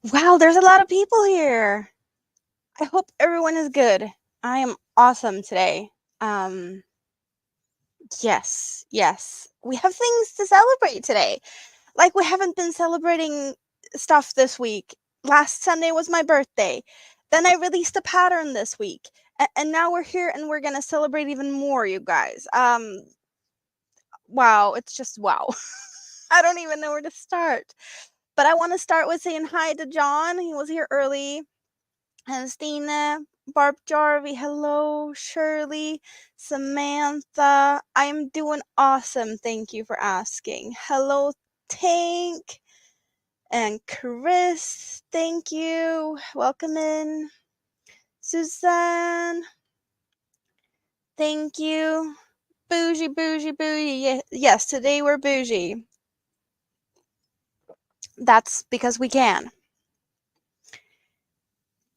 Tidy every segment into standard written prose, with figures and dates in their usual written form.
Wow, there's a lot of people here. I hope everyone is good. I am awesome today. Um, yes. We have things to celebrate today. Like we haven't been celebrating stuff this week. Last Sunday was my birthday. Then I released a pattern this week. And now we're here and we're gonna celebrate even more, you guys. Wow, it's just wow. I don't even know where to start. But I want to start with saying hi to John. He was here early. And Stina, Barb Jarvie, hello, Shirley, Samantha. I'm doing awesome. Thank you for asking. Hello, Tank and Chris. Thank you. Welcome in. Suzanne. Thank you. Bougie. Yes, today we're bougie. That's because we can.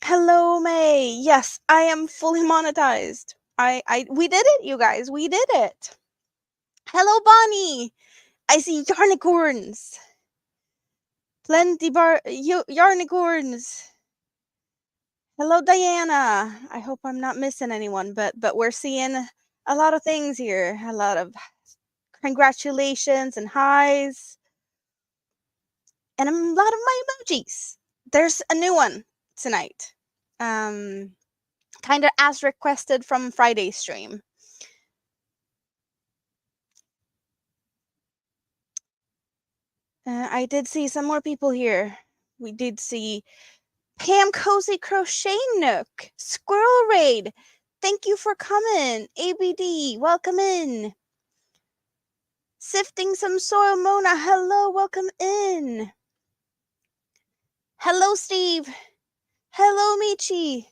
Hello, May. Yes, I am fully monetized. We did it, you guys. We did it. Hello, Bonnie. I see yarnicorns. Plenty yarnicorns. Hello, Diana. I hope I'm not missing anyone, but we're seeing a lot of things here. A lot of congratulations and highs, and a lot of my emojis. There's a new one tonight. Kind of as requested from Friday's stream. I did see some more people here. We did see Pam Cozy Crochet Nook, Squirrel Raid. Thank you for coming. ABD, welcome in. Sifting some soil, Mona. Hello, welcome in. Hello, Steve. Hello, Michi.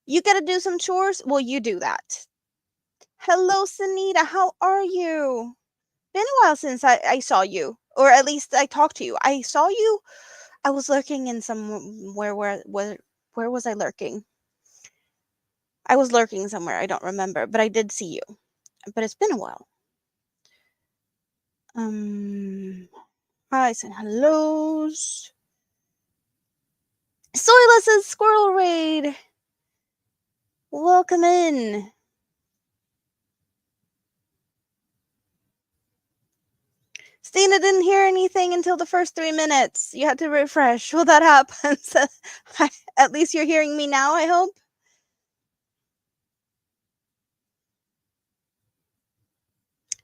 You gotta do some chores? Well, you do that. Hello, Sanita. How are you? Been a while since I saw you, or at least I talked to you. I saw you. I was lurking in somewhere. Where was I lurking? I was lurking somewhere. I don't remember, but I did see you. But it's been a while. Hi's and hellos. Soyless Squirrel Raid. Welcome in. Stina didn't hear anything until the first 3 minutes. You had to refresh. Well, that happens. At least you're hearing me now, I hope.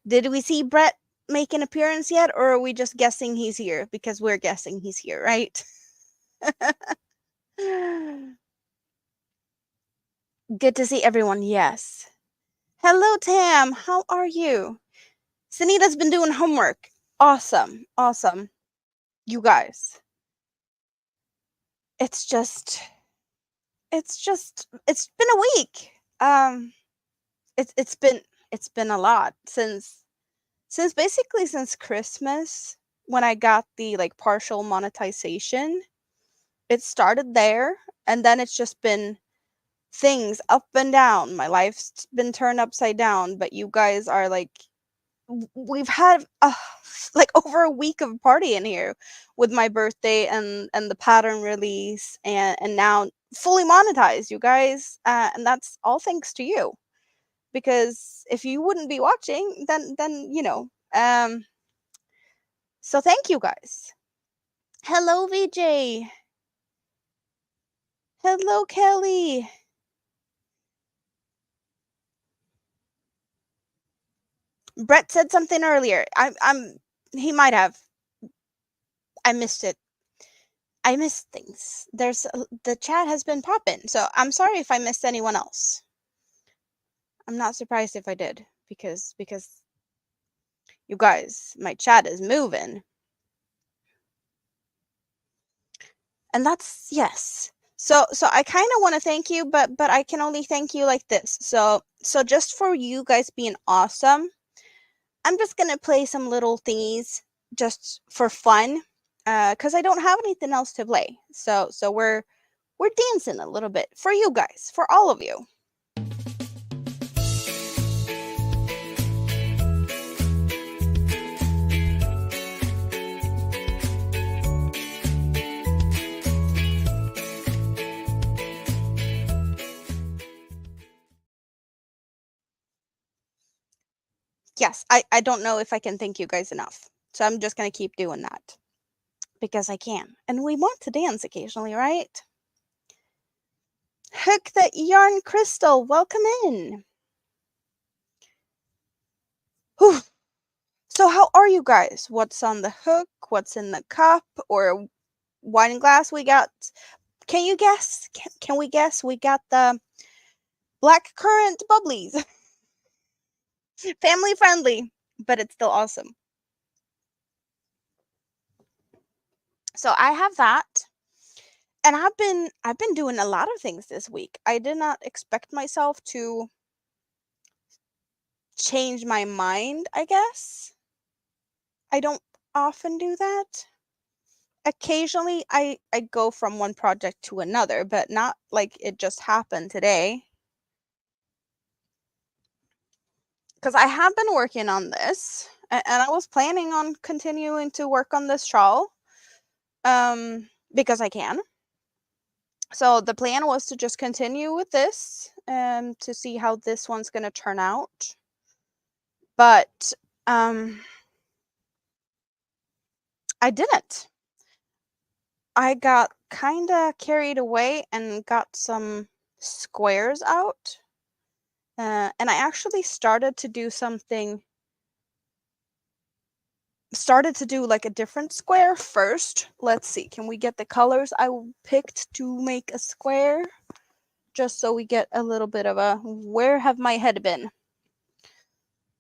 Did we see Brett make an appearance yet, or are we just guessing he's here? Because we're guessing he's here, right? Good to see everyone, yes. Hello, Tam. How are you? Sunita's been doing homework. Awesome. You guys. It's been a week. It's been a lot since Christmas, when I got the like partial monetization. It started there, and then it's just been things up and down. My life's been turned upside down, but you guys are like, we've had like over a week of partying here with my birthday and the pattern release, and now fully monetized, you guys, and that's all thanks to you, because if you wouldn't be watching, then so thank you guys. Hello, VJ. Hello, Kelly. Brett said something earlier. He might have. I missed it. I missed things. The chat has been popping, so I'm sorry if I missed anyone else. I'm not surprised if I did, because you guys, my chat is moving. And that's, yes. So I kind of want to thank you, but I can only thank you like this. So just for you guys being awesome, I'm just gonna play some little thingies just for fun, because I don't have anything else to play. So we're dancing a little bit for you guys, for all of you. Yes, I don't know if I can thank you guys enough. So I'm just gonna keep doing that because I can. And we want to dance occasionally, right? Hook that yarn crystal, welcome in. Whew. So how are you guys? What's on the hook? What's in the cup or wine glass we got? Can you guess? Can we guess? We got the black currant bubblies. Family friendly, but it's still awesome. So I have that. And I've been doing a lot of things this week. I did not expect myself to change my mind, I guess. I don't often do that. Occasionally I go from one project to another, but not like it just happened today. Because I have been working on this and I was planning on continuing to work on this shawl because I can. So the plan was to just continue with this to see how this one's going to turn out. But I didn't. I got kind of carried away and got some squares out. And I actually started to do like a different square first. Let's see, can we get the colors I picked to make a square? Just so we get a little bit of a where have my head been?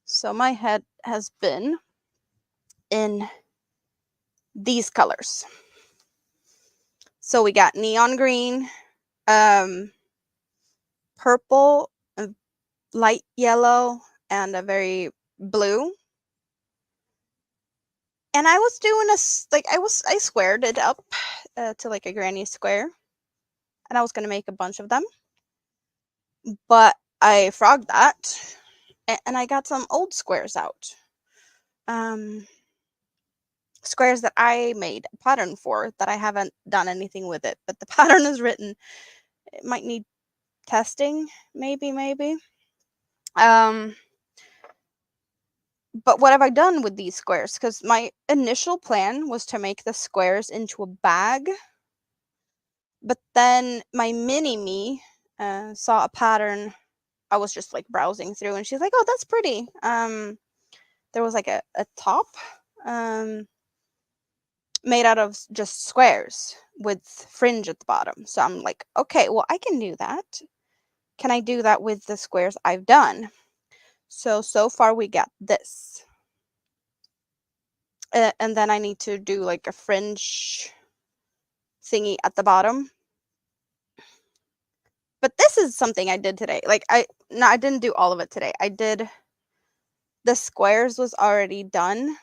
So my head has been in these colors. So we got neon green, purple, light yellow, and a very blue. And I was doing I squared it up to like a granny square, and I was gonna make a bunch of them, but I frogged that, and I got some old squares out. Squares that I made a pattern for that I haven't done anything with it, but the pattern is written. It might need testing, maybe. But what have I done with these squares? Because my initial plan was to make the squares into a bag, but then my mini me saw a pattern. I was just like browsing through, and she's like, "Oh, that's pretty." There was like a top made out of just squares with fringe at the bottom. So I'm like, okay, well, I can do that. Can I do that with the squares I've done? So far we got this. And then I need to do like a fringe thingy at the bottom. But this is something I did today. Like I didn't do all of it today. I did the squares was already done.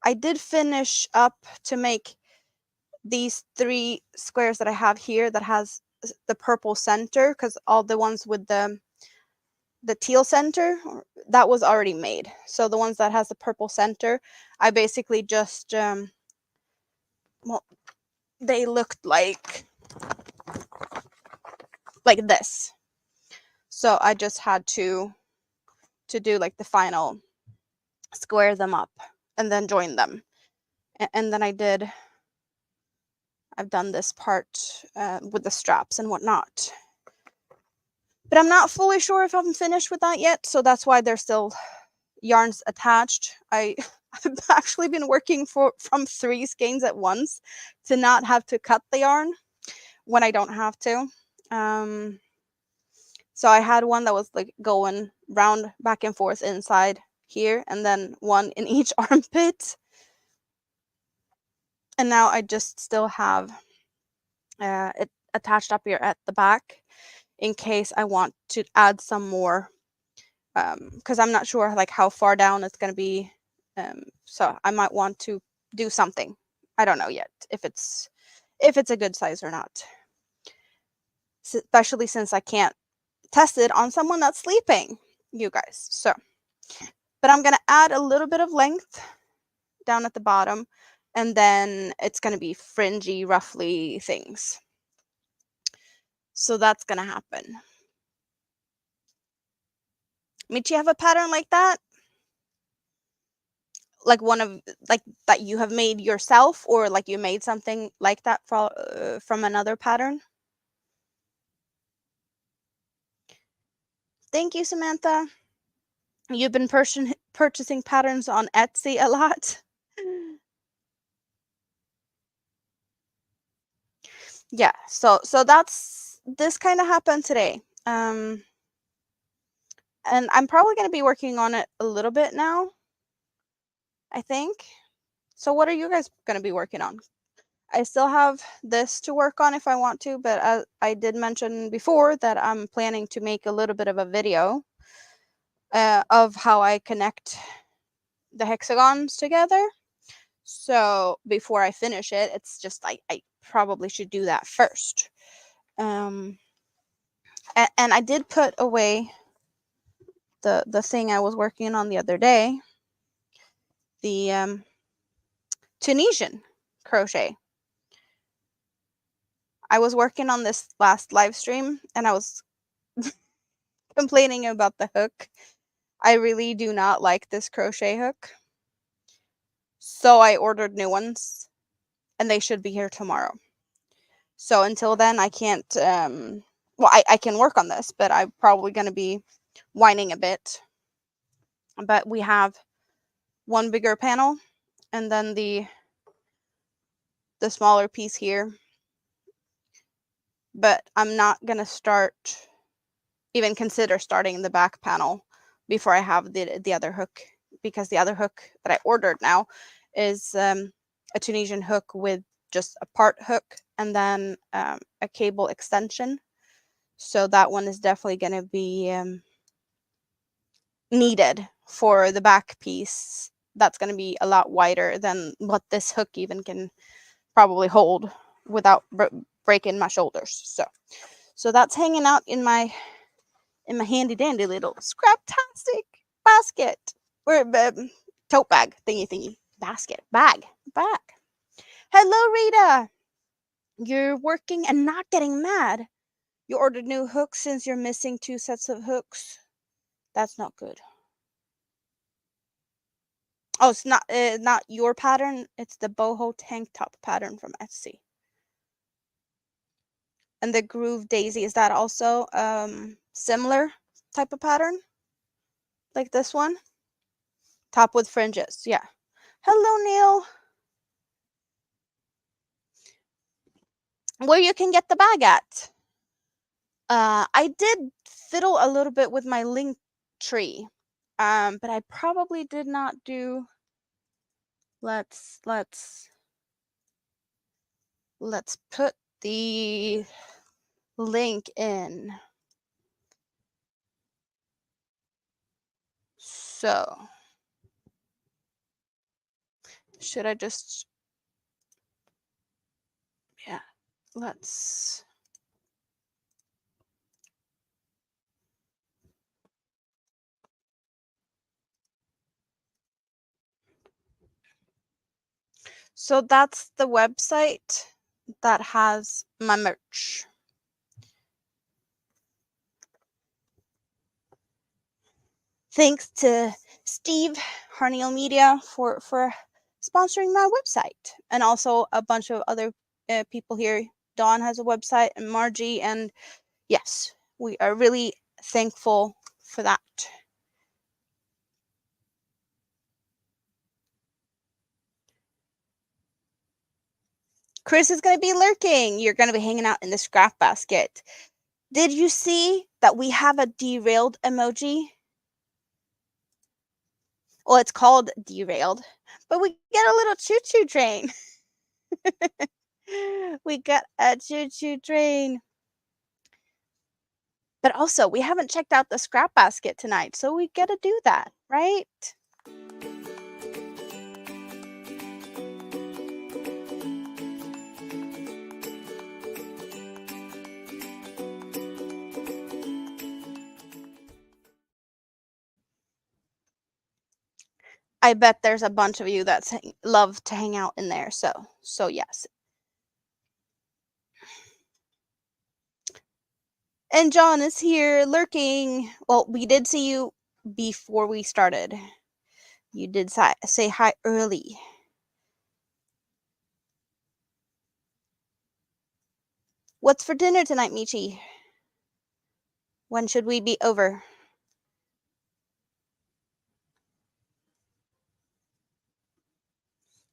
I did finish up to make these 3 squares that I have here that has the purple center, because all the ones with the teal center, that was already made. So the ones that has the purple center, I basically just well, they looked like this. So I just had to do like the final square them up and then join them. And then I've done this part with the straps and whatnot. But I'm not fully sure if I'm finished with that yet, so that's why there's still yarns attached. I've actually been working from 3 skeins at once to not have to cut the yarn when I don't have to. So I had one that was like going round back and forth inside here, and then one in each armpit. And now I just still have it attached up here at the back in case I want to add some more, because I'm not sure like how far down it's going to be. So I might want to do something. I don't know yet if it's a good size or not, especially since I can't test it on someone that's sleeping, you guys. So, but I'm going to add a little bit of length down at the bottom, and then it's going to be fringy, roughly things. So that's going to happen. Mitch, you have a pattern like that? Like one of like that you have made yourself, or like you made something like that from another pattern? Thank you, Samantha. You've been purchasing patterns on Etsy a lot. Yeah, so that's this kind of happened today. And I'm probably going to be working on it a little bit now, I think. So what are you guys going to be working on? I still have this to work on if I want to, but I did mention before that I'm planning to make a little bit of a video of how I connect the hexagons together. So before I finish it, it's just I probably should do that first. And I did put away the thing I was working on the other day, the Tunisian crochet. I was working on this last live stream and I was complaining about the hook. I really do not like this crochet hook. So I ordered new ones and they should be here tomorrow. So until then, I can't, well, I can work on this, but I'm probably going to be whining a bit. But we have one bigger panel and then the smaller piece here. But I'm not going to even consider starting the back panel before I have the other hook, because the other hook that I ordered now is a Tunisian hook with just a part hook and then a cable extension. So that one is definitely going to be needed for the back piece. That's going to be a lot wider than what this hook even can probably hold without breaking my shoulders. So that's hanging out in my handy dandy little Scraptastic basket or tote bag thingy bag. Hello, Rita. You're working and not getting mad. You ordered new hooks since you're missing 2 sets of hooks. That's not good. Oh, it's not your pattern. It's the boho tank top pattern from Etsy. And the groove daisy, is that also similar type of pattern like this one? Top with fringes. Yeah. Hello, Neil. Where you can get the bag at? I did fiddle a little bit with my link tree, but I probably did not do. Let's put the link in. So should I just? Yeah, let's. So that's the website that has my merch. Thanks to Steve Harneal Media for sponsoring my website, and also a bunch of other people here. Dawn has a website, and Margie, and yes, we are really thankful for that. Chris is going to be lurking. You're going to be hanging out in the scrap basket. Did you see that we have a derailed emoji? Well, it's called derailed, but we get a little choo-choo train. We got a choo-choo train. But also, we haven't checked out the scrap basket tonight, so we gotta do that, right? I bet there's a bunch of you that love to hang out in there, so yes. And John is here lurking. Well, we did see you before we started. You did say hi early. What's for dinner tonight, Michi? When should we be over?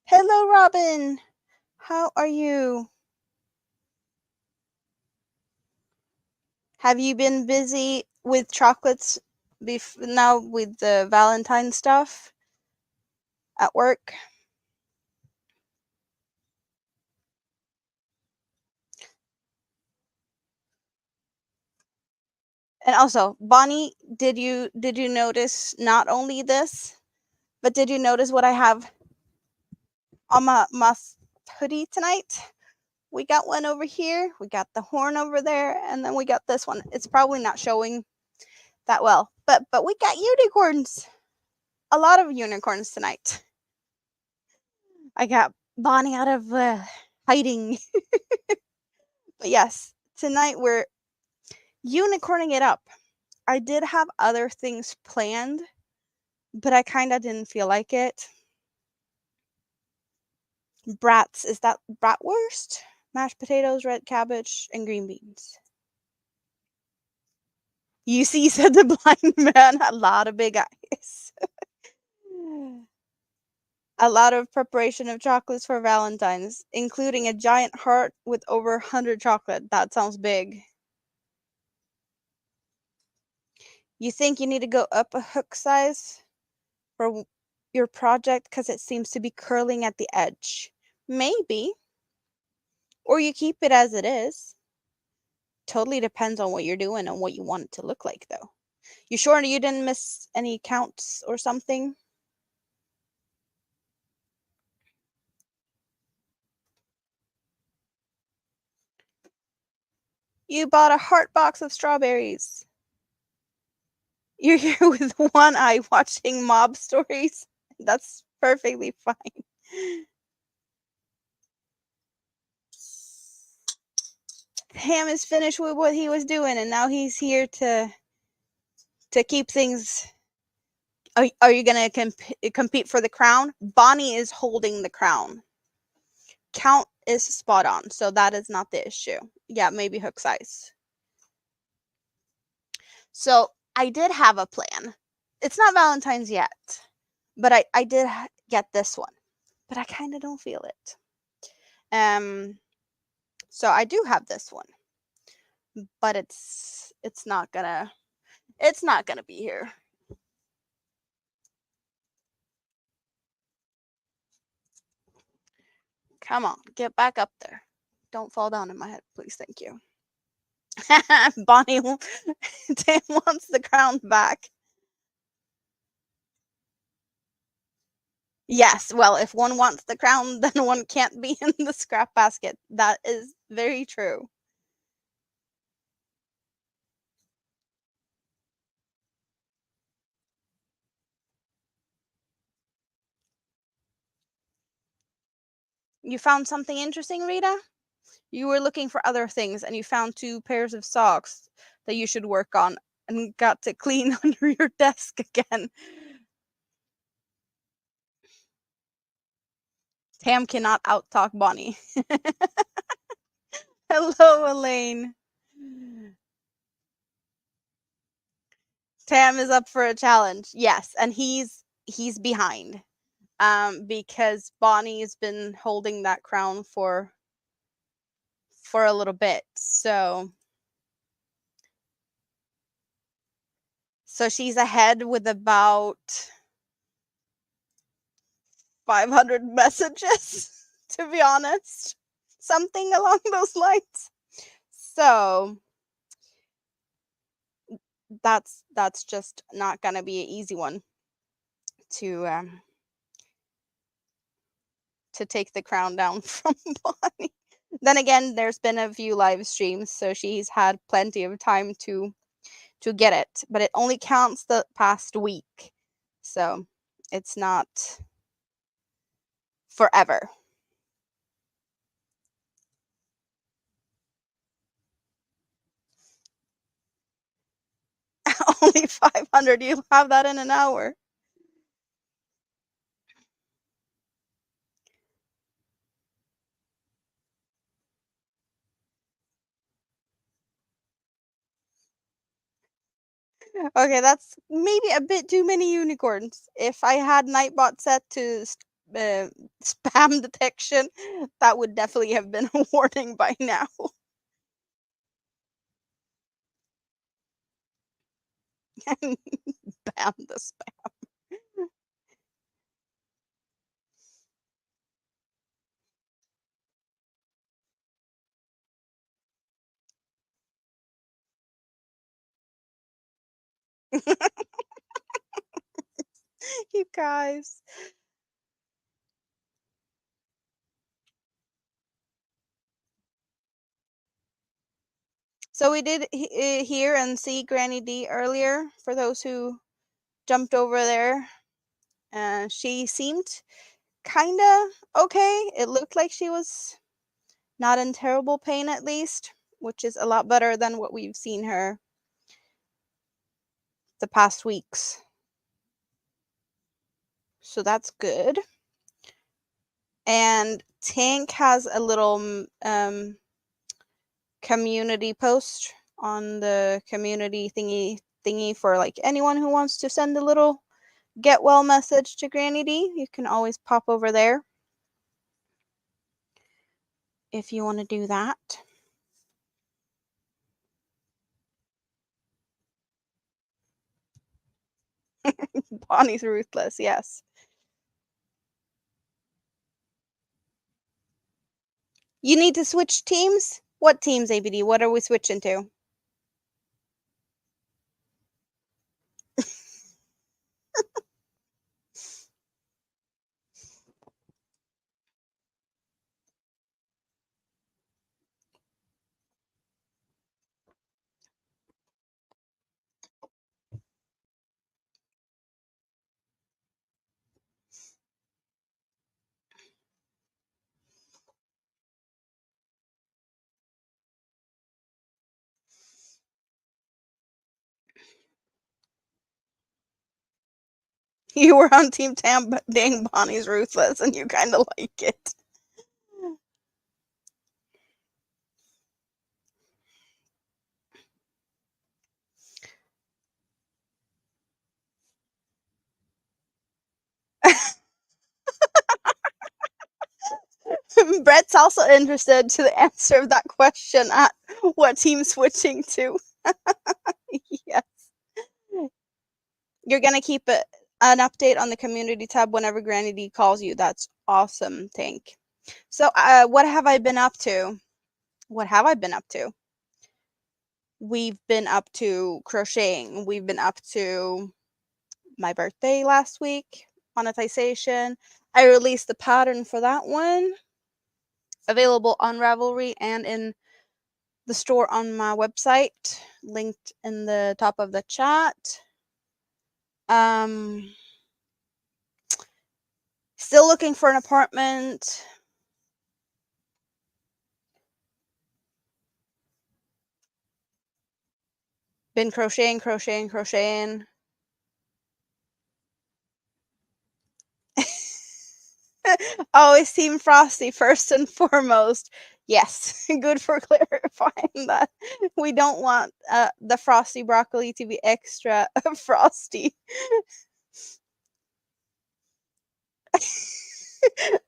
Hello, Robin. How are you? Have you been busy with chocolates now with the Valentine stuff at work? And also, Bonnie, did you notice not only this, but did you notice what I have on my hoodie tonight? We got one over here, we got the horn over there, and then we got this one. It's probably not showing that well, but we got unicorns. A lot of unicorns tonight. I got Bonnie out of hiding. But yes, tonight we're unicorning it up. I did have other things planned, but I kind of didn't feel like it. Brats, is that bratwurst? Mashed potatoes, red cabbage, and green beans. You see, said the blind man, a lot of big eyes. A lot of preparation of chocolates for Valentine's, including a giant heart with over 100 chocolate. That sounds big. You think you need to go up a hook size for your project because it seems to be curling at the edge? Maybe. Or you keep it as it is. Totally depends on what you're doing and what you want it to look like, though. You sure you didn't miss any counts or something? You bought a heart box of strawberries. You're here with one eye watching mob stories. That's perfectly fine. Ham is finished with what he was doing, and now he's here to keep things. Are you gonna compete for the crown? Bonnie is holding the crown. Count is spot on, so that is not the issue. Yeah, maybe hook size. So I did have a plan. It's not Valentine's yet, but I did get this one, but I kind of don't feel it. So I do have this one, but it's not gonna be here. Come on, get back up there. Don't fall down in my head, please. Thank you. Bonnie Tam wants the crown back. Yes, well, if one wants the crown, then one can't be in the scrap basket. That is very true. You found something interesting, Rita? You were looking for other things and you found 2 pairs of socks that you should work on and got to clean under your desk again. Tam cannot outtalk Bonnie. Hello, Elaine. Tam is up for a challenge. Yes, and he's behind. Because Bonnie's been holding that crown for a little bit. So she's ahead with about 500 messages, to be honest. Something along those lines. So that's just not gonna be an easy one to take the crown down from Bonnie. Then again, there's been a few live streams, so she's had plenty of time to get it, but it only counts the past week. So it's not forever. only 500. You'll have that in an hour. Okay, that's maybe a bit too many unicorns. If I had Nightbot set to uh, spam detection, that would definitely have been a warning by now. Bam the spam. You guys. So we did hear and see Granny D earlier. For those who jumped over there, she seemed kinda okay. It looked like she was not in terrible pain at least, which is a lot better than what we've seen her the past weeks. So that's good. And Tank has a little community post on the community thingy for like anyone who wants to send a little get well message to Granny D. You can always pop over there if you want to do that. Bonnie's ruthless, yes. You need to switch teams? What teams, ABD? What are we switching to? You were on Team Tam, but dang, Bonnie's ruthless, and you kind of like it. Brett's also interested to the answer of that question at what team switching to. Yes. You're gonna keep an update on the community tab whenever Granny D calls you. That's awesome, Tank. So, what have I been up to? What have I been up to? We've been up to crocheting. We've been up to my birthday last week, monetization. I released the pattern for that one, available on Ravelry and in the store on my website, linked in the top of the chat. Still looking for an apartment. Been crocheting. Always Team Frosty first and foremost. Yes, good for clarifying that. We don't want the frosty broccoli to be extra frosty.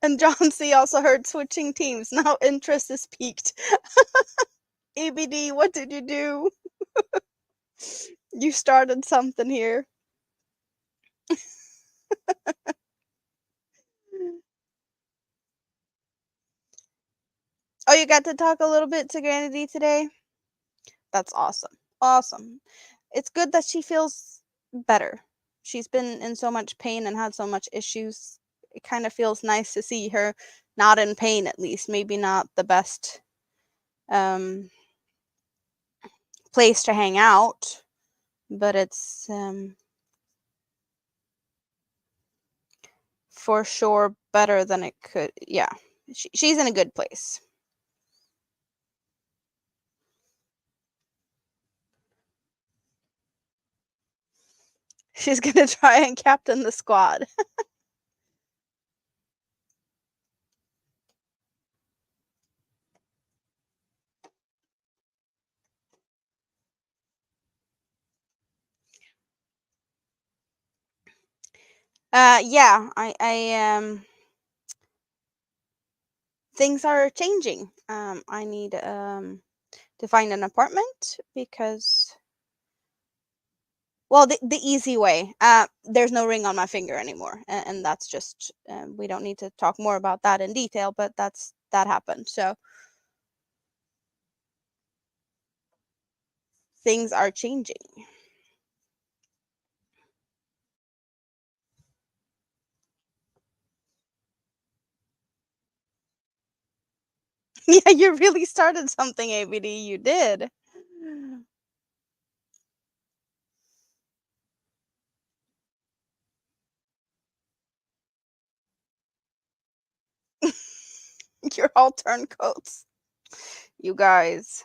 And John C. also heard switching teams. Now interest is peaked. ABD, what did you do? You started something here. Oh, you got to talk a little bit to Granny D today? That's awesome. Awesome. It's good that she feels better. She's been in so much pain and had so much issues. It kind of feels nice to see her not in pain, at least. Maybe not the best place to hang out, but it's for sure better than it could. Yeah, she's in a good place. She's gonna try and captain the squad. Yeah, things are changing. I need to find an apartment because, well, the easy way. There's no ring on my finger anymore, and that's just we don't need to talk more about that in detail, but that happened. So things are changing. Yeah, you really started something, ABD. You did. You're all turncoats, you guys.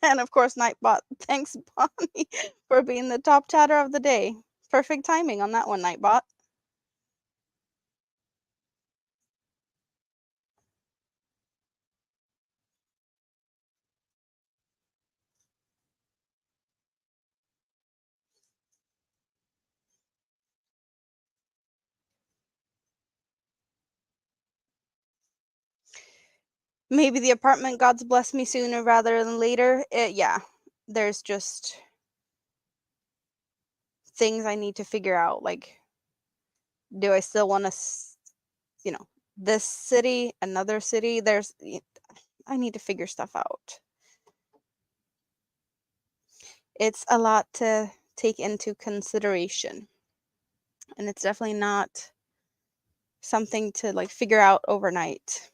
And of course, Nightbot. Thanks, Bonnie, for being the top chatter of the day. Perfect timing on that one, Nightbot. Maybe the apartment gods bless me sooner rather than later. Yeah, there's just things I need to figure out. Like, do I still want to, this city, another city? I need to figure stuff out. It's a lot to take into consideration, and it's definitely not something to like figure out overnight.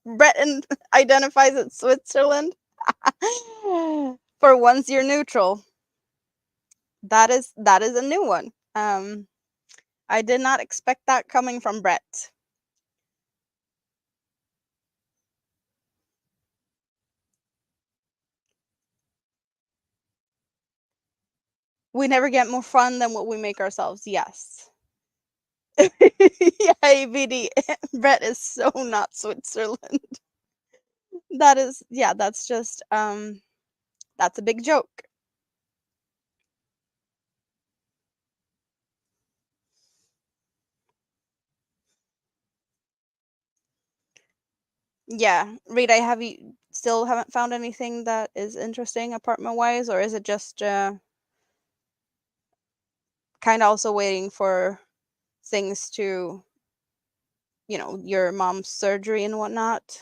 Breton identifies as Switzerland. For once you're neutral. That is a new one. I did not expect that coming from Brett. We never get more fun than what we make ourselves. Yes. Yeah, ABD. Brett is so not Switzerland. That is, yeah, that's just that's a big joke. Yeah. Rita, have you still haven't found anything that is interesting apartment wise, or is it just kind of also waiting for things to, your mom's surgery and whatnot?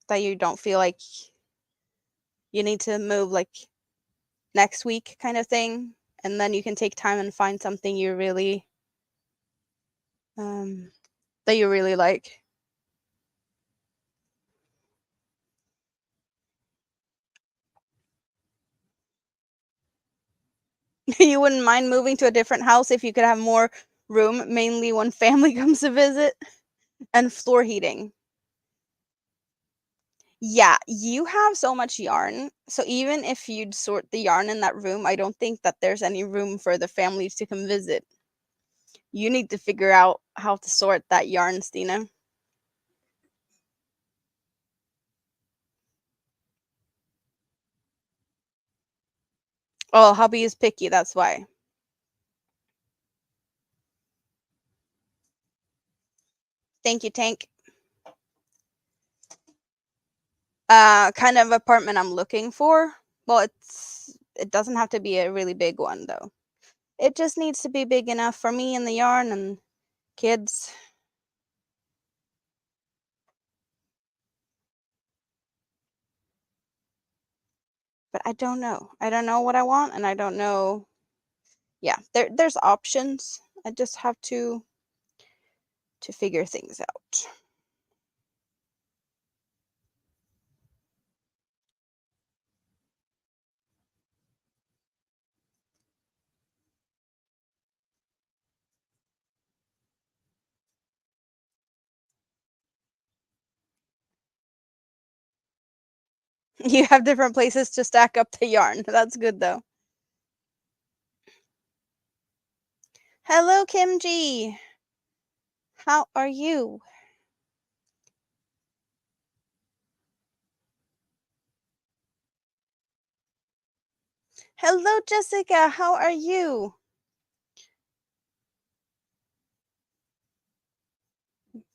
That you don't feel like you need to move like next week kind of thing, and then you can take time and find something you really um that you really like. You wouldn't mind moving to a different house if you could have more room, mainly when family comes to visit, and floor heating. Yeah, you have so much yarn. So even if you'd sort the yarn in that room, I don't think that there's any room for the families to come visit. You need to figure out how to sort that yarn, Stina. Oh, hubby is picky, that's why. Thank you, Tank. Kind of apartment I'm looking for. Well, it doesn't have to be a really big one though. It just needs to be big enough for me and the yarn and kids. But I don't know. I don't know what I want, and I don't know. Yeah, there's options. I just have to figure things out. You have different places to stack up the yarn. That's good though. Hello, Kimji. How are you? Hello, Jessica. How are you?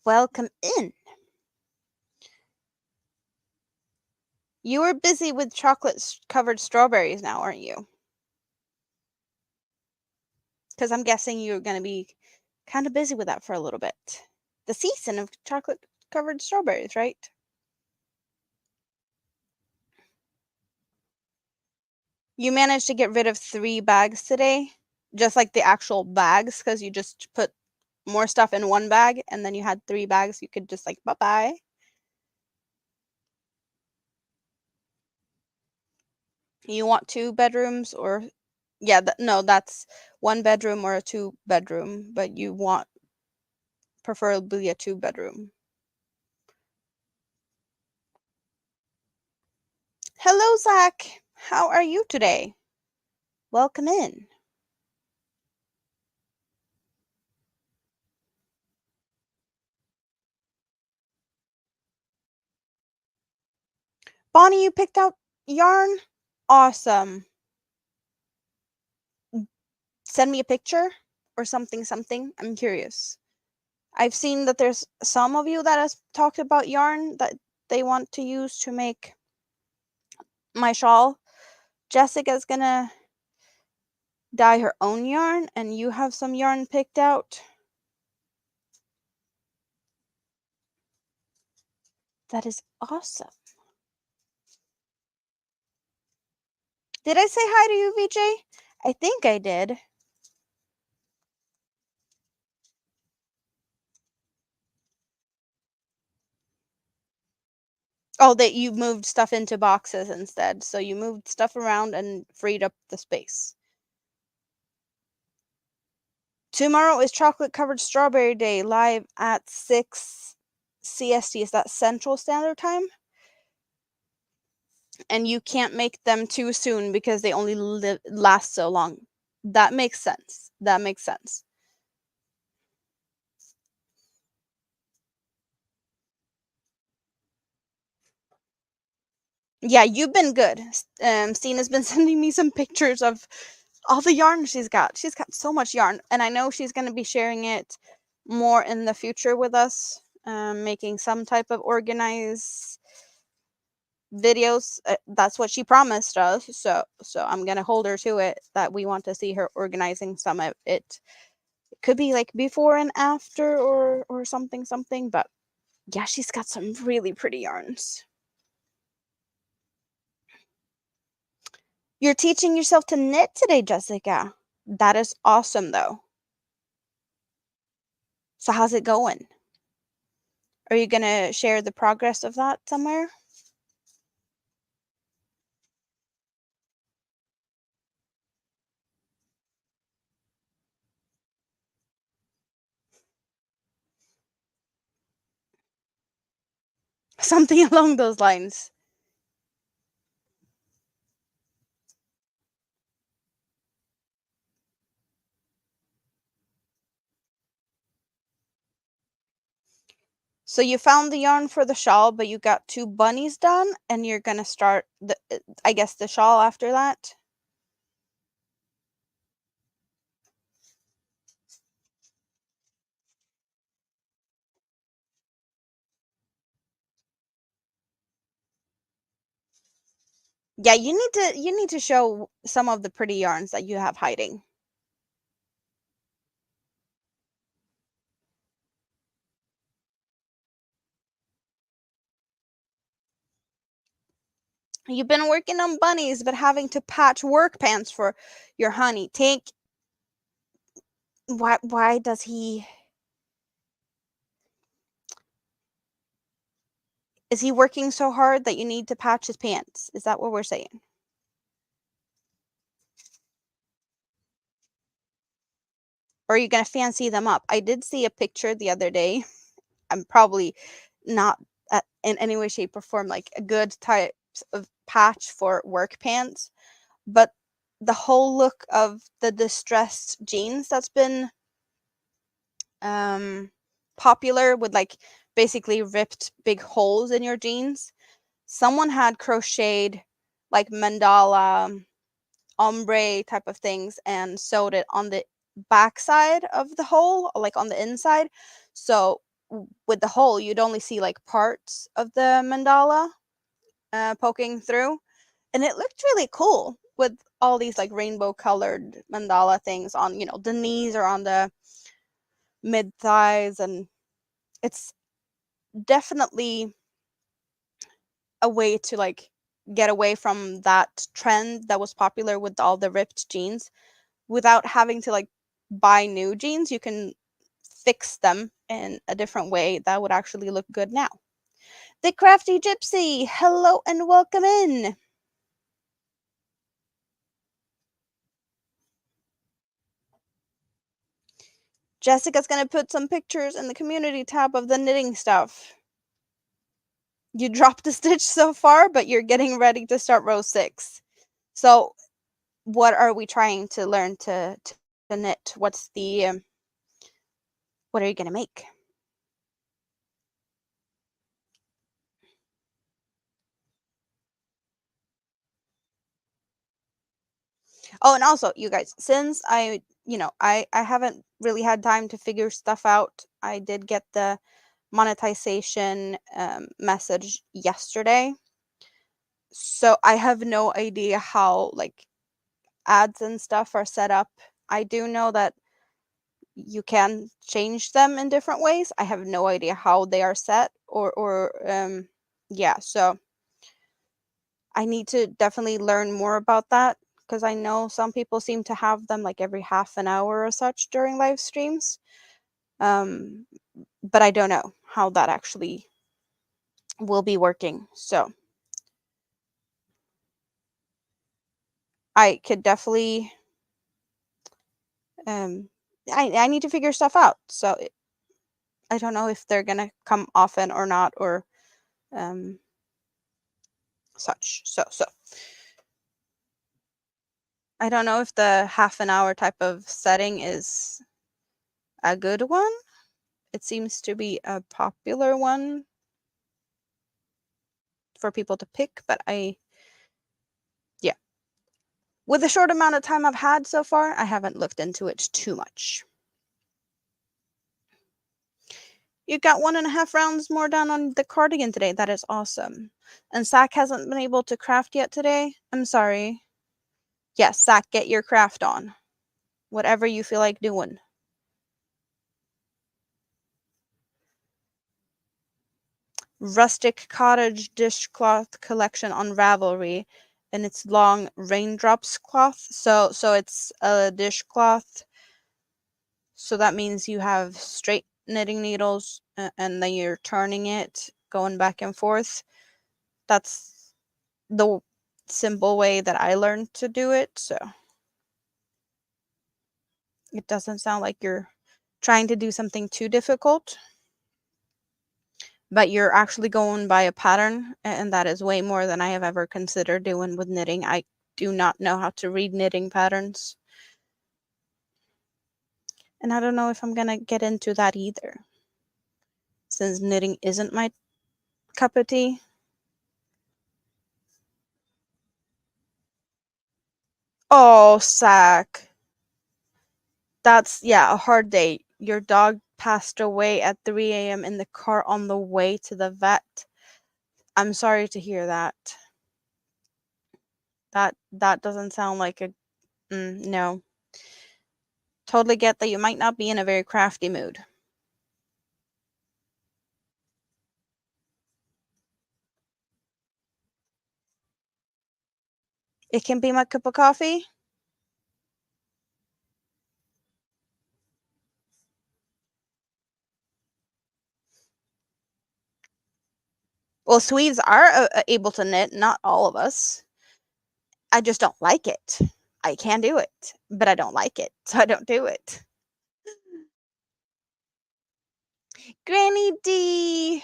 Welcome in. You are busy with chocolate covered strawberries now, aren't you? Because I'm guessing you're going to be kind of busy with that for a little bit. The season of chocolate covered strawberries, right? You managed to get rid of 3 bags today, just like the actual bags, because you just put more stuff in one bag and then you had 3 bags. You could just like, bye bye. You want 2 bedrooms or, yeah, no, that's 1 bedroom or a 2 bedroom, but you want preferably a 2 bedroom. Hello, Zach. How are you today? Welcome in. Bonnie, you picked out yarn? Awesome. Send me a picture or something. I'm curious. I've seen that there's some of you that has talked about yarn that they want to use to make my shawl. Jessica's gonna dye her own yarn, and you have some yarn picked out. That is awesome. Did I say hi to you, VJ? I think I did. Oh, that you moved stuff into boxes instead. So you moved stuff around and freed up the space. Tomorrow is chocolate covered strawberry day live at 6 CST. Is that Central Standard Time? And you can't make them too soon because they only last so long. That makes sense. That makes sense. Yeah, you've been good. Stina's been sending me some pictures of all the yarn she's got. She's got so much yarn, and I know she's going to be sharing it more in the future with us, making some type of organized videos. That's what she promised us. So I'm going to hold her to it that we want to see her organizing some of it. It could be like before and after or something, but yeah, she's got some really pretty yarns. You're teaching yourself to knit today, Jessica. That is awesome, though. So, how's it going? Are you going to share the progress of that somewhere? Something along those lines. So, you found the yarn for the shawl, but you got 2 bunnies done, and you're going to start, I guess, the shawl after that? Yeah, you need to show some of the pretty yarns that you have hiding. You've been working on bunnies, but having to patch work pants for your honey. Take why does he is he working so hard that you need to patch his pants? Is that what we're saying? Or are you gonna fancy them up? I did see a picture the other day. I'm probably not in any way, shape, or form like a good of patch for work pants, but the whole look of the distressed jeans that's been popular with like basically ripped big holes in your jeans. Someone had crocheted like mandala ombre type of things and sewed it on the backside of the hole, like on the inside. So with the hole, you'd only see like parts of the mandala poking through, and it looked really cool with all these like rainbow colored mandala things on, you know, the knees or on the mid thighs, and it's definitely a way to like get away from that trend that was popular with all the ripped jeans without having to like buy new jeans. You can fix them in a different way that would actually look good now. The Crafty Gypsy, hello and welcome in. Jessica's gonna put some pictures in the community tab of the knitting stuff. You dropped a stitch so far, but you're getting ready to start row 6. So what are we trying to learn to knit? What's the what are you gonna make? Oh, and also, you guys, since I haven't really had time to figure stuff out. I did get the monetization message yesterday, so I have no idea how like ads and stuff are set up. I do know that you can change them in different ways. I have no idea how they are set or yeah, so I need to definitely learn more about that because I know some people seem to have them like every half an hour or such during live streams. Um, but I don't know how that actually will be working. So I could definitely um I need to figure stuff out. So I don't know if they're gonna come often or not or um such. So I don't know if the half an hour type of setting is a good one. It seems to be a popular one for people to pick, but yeah. With the short amount of time I've had so far, I haven't looked into it too much. You got 1.5 rounds more done on the cardigan today. That is awesome. And Zach hasn't been able to craft yet today. I'm sorry. Yes, Zach, get your craft on. Whatever you feel like doing. Rustic cottage dishcloth collection on Ravelry, and it's long raindrops cloth. So it's a dishcloth. So that means you have straight knitting needles and then you're turning it, going back and forth. That's the simple way that I learned to do it. So it doesn't sound like you're trying to do something too difficult, but you're actually going by a pattern, and that is way more than I have ever considered doing with knitting. I do not know how to read knitting patterns, and I don't know if I'm gonna get into that either, since knitting isn't my cup of tea. Oh, Sack. That's, yeah, a hard day. Your dog passed away at 3 a.m. in the car on the way to the vet. I'm sorry to hear that. That doesn't sound like a no. Totally get that you might not be in a very crafty mood. It can be my cup of coffee. Well, Swedes are able to knit, not all of us. I just don't like it. I can do it, but I don't like it, so I don't do it. Granny D.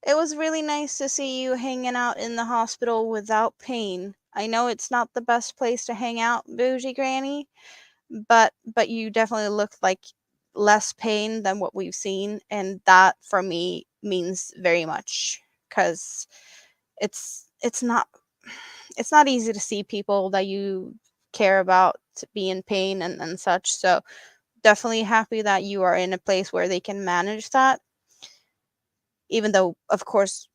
It was really nice to see you hanging out in the hospital without pain. I know it's not the best place to hang out, bougie granny, but you definitely looked like less pain than what we've seen, and that for me means very much because it's not it's not easy to see people that you care about to be in pain and such. So definitely happy that you are in a place where they can manage that, even though of course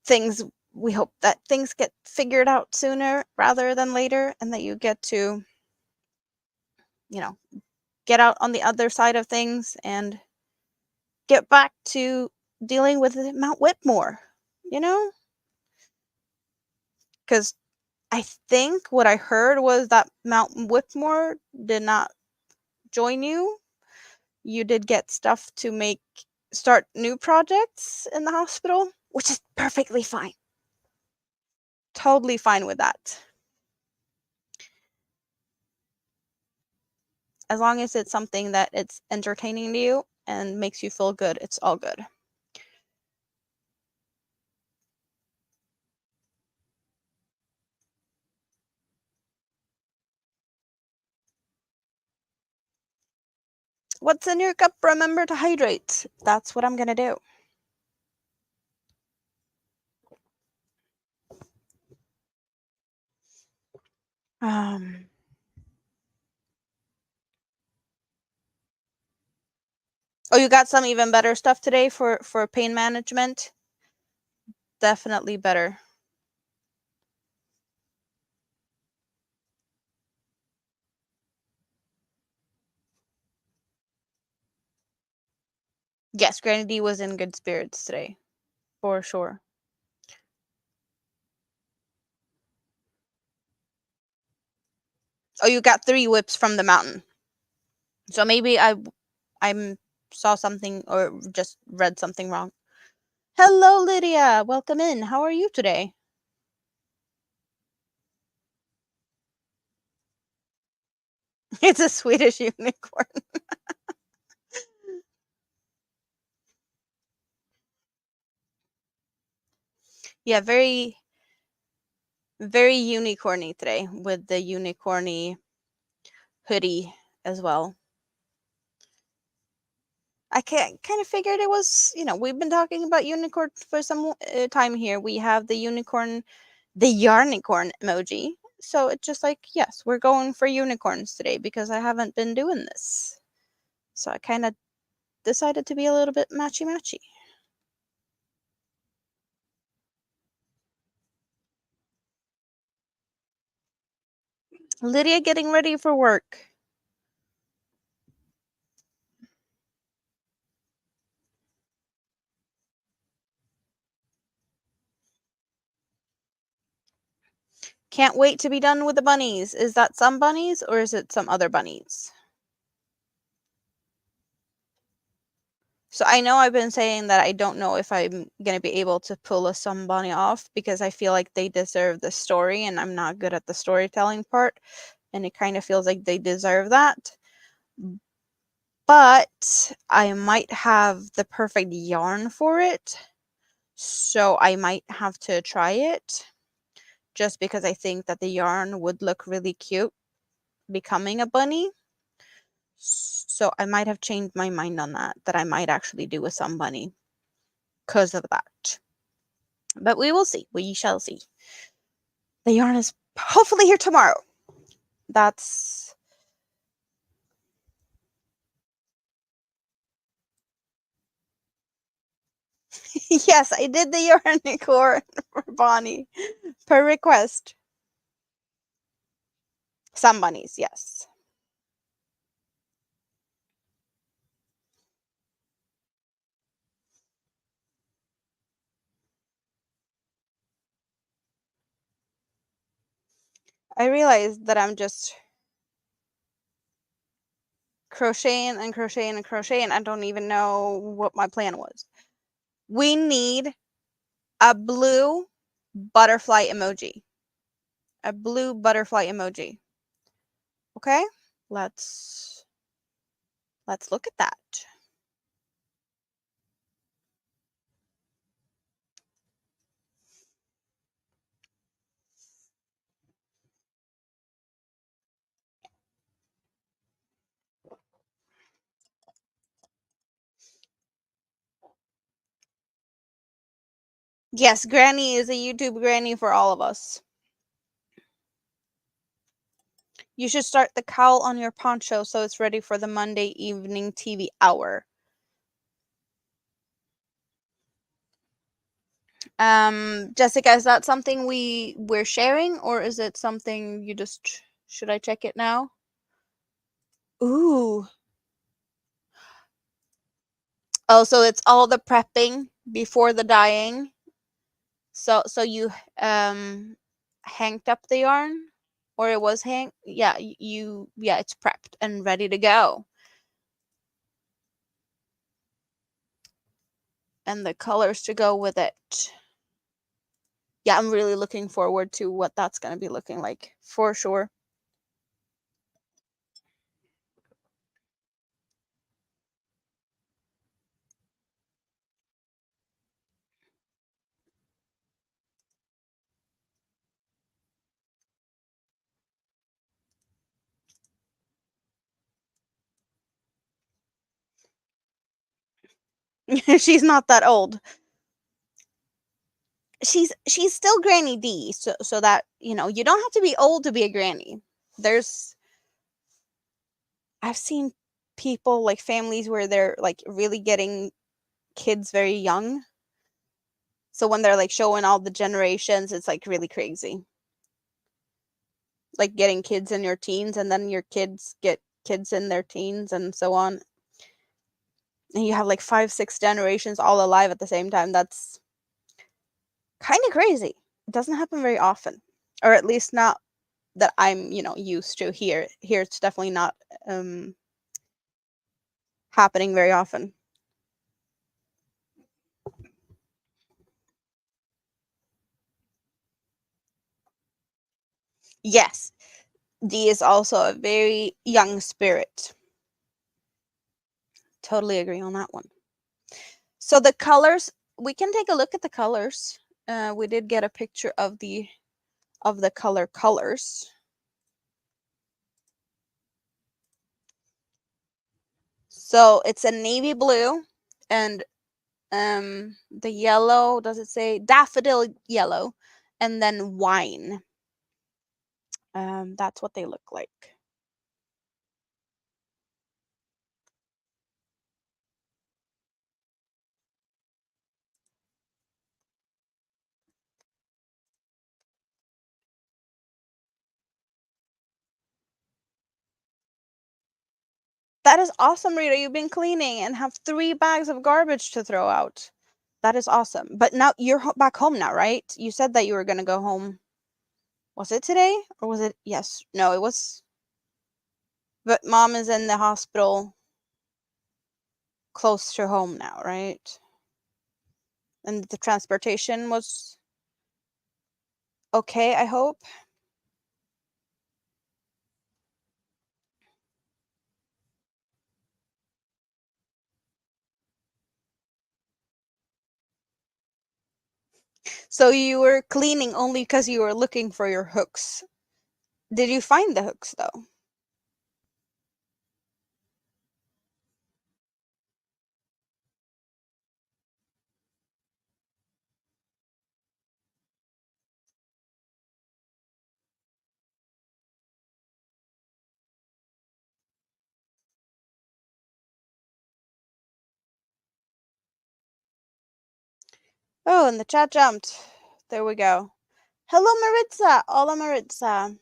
things we hope that things get figured out sooner rather than later, and that you get to, you know, get out on the other side of things and get back to dealing with Mount Whitmore, you know? Because I think what I heard was that Mount Whitmore did not join you. You did get stuff to start new projects in the hospital, which is perfectly fine. Totally fine with that. As long as it's something that it's entertaining to you and makes you feel good, it's all good. What's in your cup? Remember to hydrate. That's what I'm gonna do. Um, oh, you got some even better stuff today for pain management? Definitely better. Yes, Granny D was in good spirits today, for sure. Oh, you got 3 whips from the mountain. So maybe I'm saw something or just read something wrong. Hello, Lydia. Welcome in. How are you today? It's a Swedish unicorn. Yeah, very very unicorny today with the unicorny hoodie as well. I kind of figured it was, we've been talking about unicorn for some time here. We have the unicorn, the yarnicorn emoji. So it's just like, yes, we're going for unicorns today because I haven't been doing this. So I kind of decided to be a little bit matchy matchy. Lydia getting ready for work. Can't wait to be done with the bunnies. Is that some bunnies or is it some other bunnies? So I know I've been saying that I don't know if I'm gonna be able to pull a somebody off because I feel like they deserve the story and I'm not good at the storytelling part, and it kind of feels like they deserve that. But I might have the perfect yarn for it, so I might have to try it just because I think that the yarn would look really cute becoming a bunny. So I might have changed my mind on that I might actually do a some bunny because of that. But we will see. We shall see. The yarn is hopefully here tomorrow. That's yes, I did the yarn decor for Bonnie per request. Some bunnies, yes. I realized that I'm just crocheting and crocheting and crocheting. I don't even know what my plan was. We need a blue butterfly emoji. A blue butterfly emoji. Okay? Let's look at that. Yes, Granny is a YouTube granny for all of us. You should start the cowl on your poncho so it's ready for the Monday evening TV hour. Jessica, is that something we're sharing, or is it something you just should I check it now? Ooh. Oh, so it's all the prepping before the dyeing. So you hanged up the yarn, or it was hang yeah, yeah, it's prepped and ready to go. And the colors to go with it. Yeah, I'm really looking forward to what that's going to be looking like for sure. She's not that old. She's still Granny D, so that, you know, you don't have to be old to be a granny. There's I've seen people, like families, where they're like really getting kids very young. So when they're like showing all the generations, it's like really crazy. Like getting kids in your teens, and then your kids get kids in their teens, and so on. And you have like 5, 6 generations all alive at the same time. That's kind of crazy. It doesn't happen very often, or at least not that I'm, used to here. Here, it's definitely not happening very often. Yes, D is also a very young spirit. Totally agree on that one. So the colors, we can take a look at the colors. We did get a picture of the colors. So it's a navy blue, and the yellow, does it say daffodil yellow, and then wine. That's what they look like. That is awesome, Rita. You've been cleaning and have 3 bags of garbage to throw out. That is awesome. But now you're back home now, right? You said that you were going to go home. Was it today, or was it? Yes. No, it was. But mom is in the hospital close to home now, right? And the transportation was okay, I hope. So you were cleaning only because you were looking for your hooks. Did you find the hooks though? Oh, and the chat jumped. There we go. Hello, Maritza. Hola, Maritza.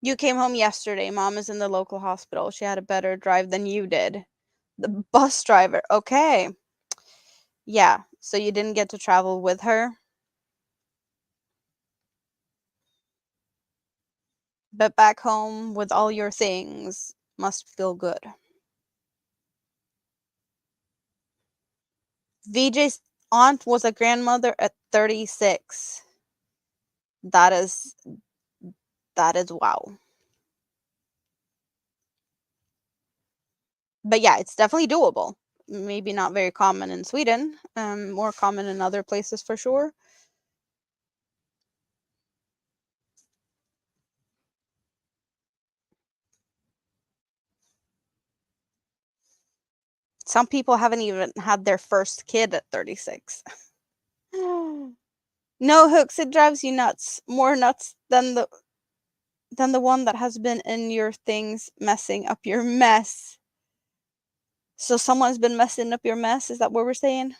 You came home yesterday. Mom is in the local hospital. She had a better drive than you did. The bus driver. Okay. Yeah. So you didn't get to travel with her, but back home with all your things must feel good. VJ's aunt was a grandmother at 36. That is wow. But yeah, it's definitely doable. maybe not very common in Sweden, more common in other places for sure. Some people haven't even had their first kid at 36. No hooks, it drives you nuts. More nuts than the one that has been in your things messing up your mess. So someone's been messing up your mess, is that what we're saying?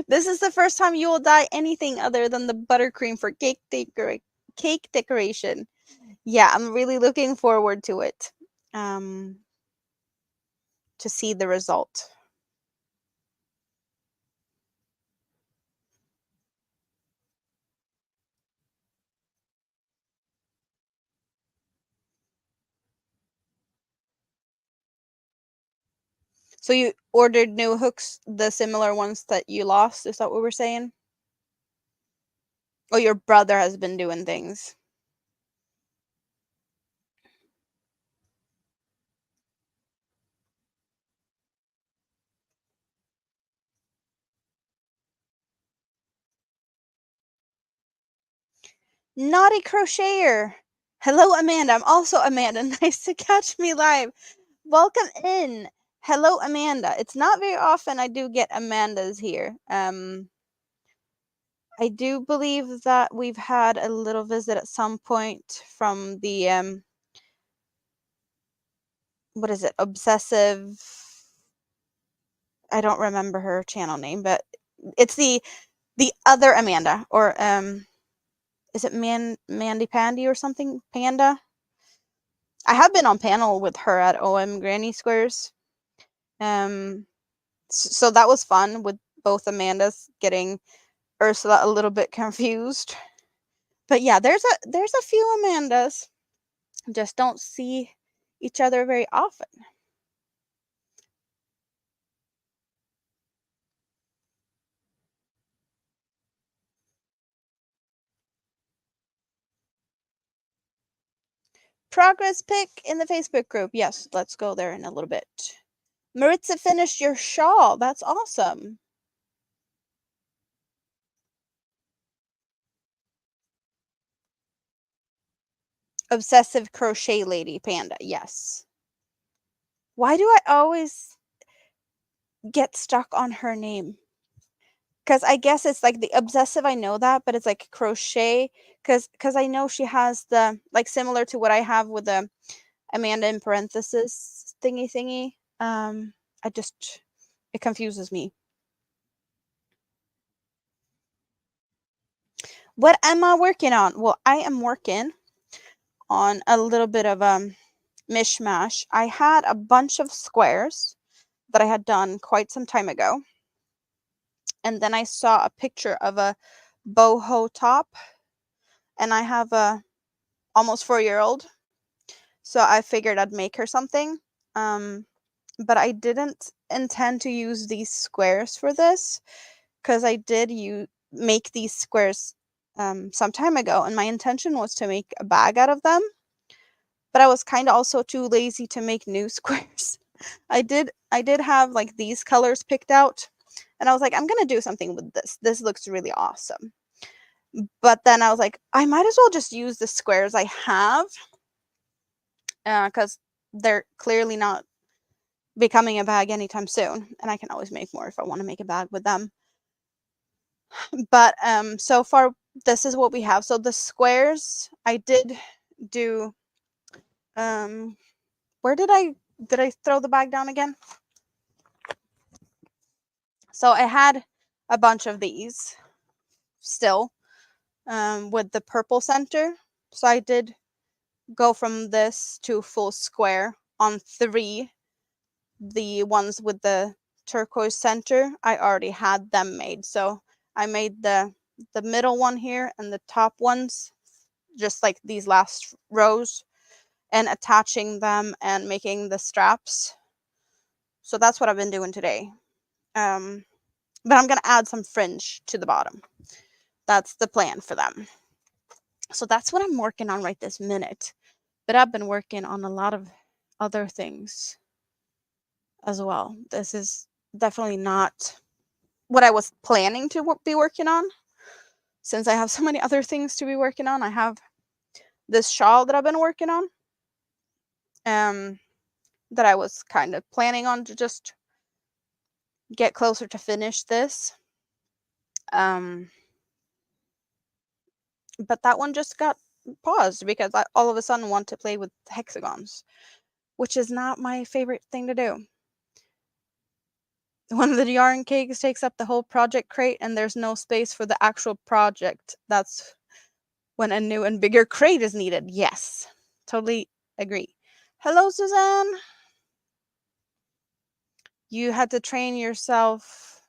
This is the first time you will dye anything other than the buttercream for cake decoration. Yeah, I'm really looking forward to it. Um, to see the result. So you ordered new hooks, the similar ones that you lost, is that what we're saying? Oh, your brother has been doing things. Naughty crocheter. Hello, Amanda. I'm also Amanda. Nice to catch me live. Welcome in. Hello, Amanda. It's not very often I do get Amandas here. I do believe that we've had a little visit at some point from the what is it? Obsessive. I don't remember her channel name, but it's the other Amanda, or is it Mandy Pandy or something? Panda. I have been on panel with her at OM Granny Squares. So that was fun with both Amandas getting Ursula a little bit confused. But yeah, there's a few Amandas. Just don't see each other very often. Progress pic in the Facebook group. Yes, let's go there in a little bit. Maritza finished your shawl. That's awesome. Obsessive crochet lady panda. Yes. Why do I always get stuck on her name? Because I guess it's like the obsessive, I know that, but it's like crochet. Because I know she has the, like, similar to what I have with the Amanda in parenthesis thingy. I just, it confuses me. What am I working on? Well, I am working on a little bit of mishmash. I had a bunch of squares that I had done quite some time ago. And then I saw a picture of a boho top, and I have a almost 4-year-old, so I figured I'd make her something. But I didn't intend to use these squares for this, because I did make these squares some time ago, and my intention was to make a bag out of them. But I was kind of also too lazy to make new squares. I did have like these colors picked out, and I was like, I'm gonna do something with this. This looks really awesome. But then I was like, I might as well just use the squares I have, because they're clearly not becoming a bag anytime soon, and I can always make more if I want to make a bag with them. But so far this is what we have. So the squares I did do, where did I throw the bag down again? So I had a bunch of these still, with the purple center. So I did go from this to full square on 3. The ones with the turquoise center, I already had them made. So I made the middle one here and the top ones, just like these last rows, and attaching them and making the straps. So that's what I've been doing today. But I'm gonna add some fringe to the bottom. That's the plan for them. So that's what I'm working on right this minute. But I've been working on a lot of other things as well. This is definitely not what I was planning to be working on. Since I have so many other things to be working on, I have this shawl that I've been working on, that I was kind of planning on to just get closer to finish this. Um, but that one just got paused because I all of a sudden want to play with hexagons, which is not my favorite thing to do. One of the yarn cakes takes up the whole project crate and there's no space for the actual project. That's when a new and bigger crate is needed. Yes, totally agree. Hello, Suzanne. You had to train yourself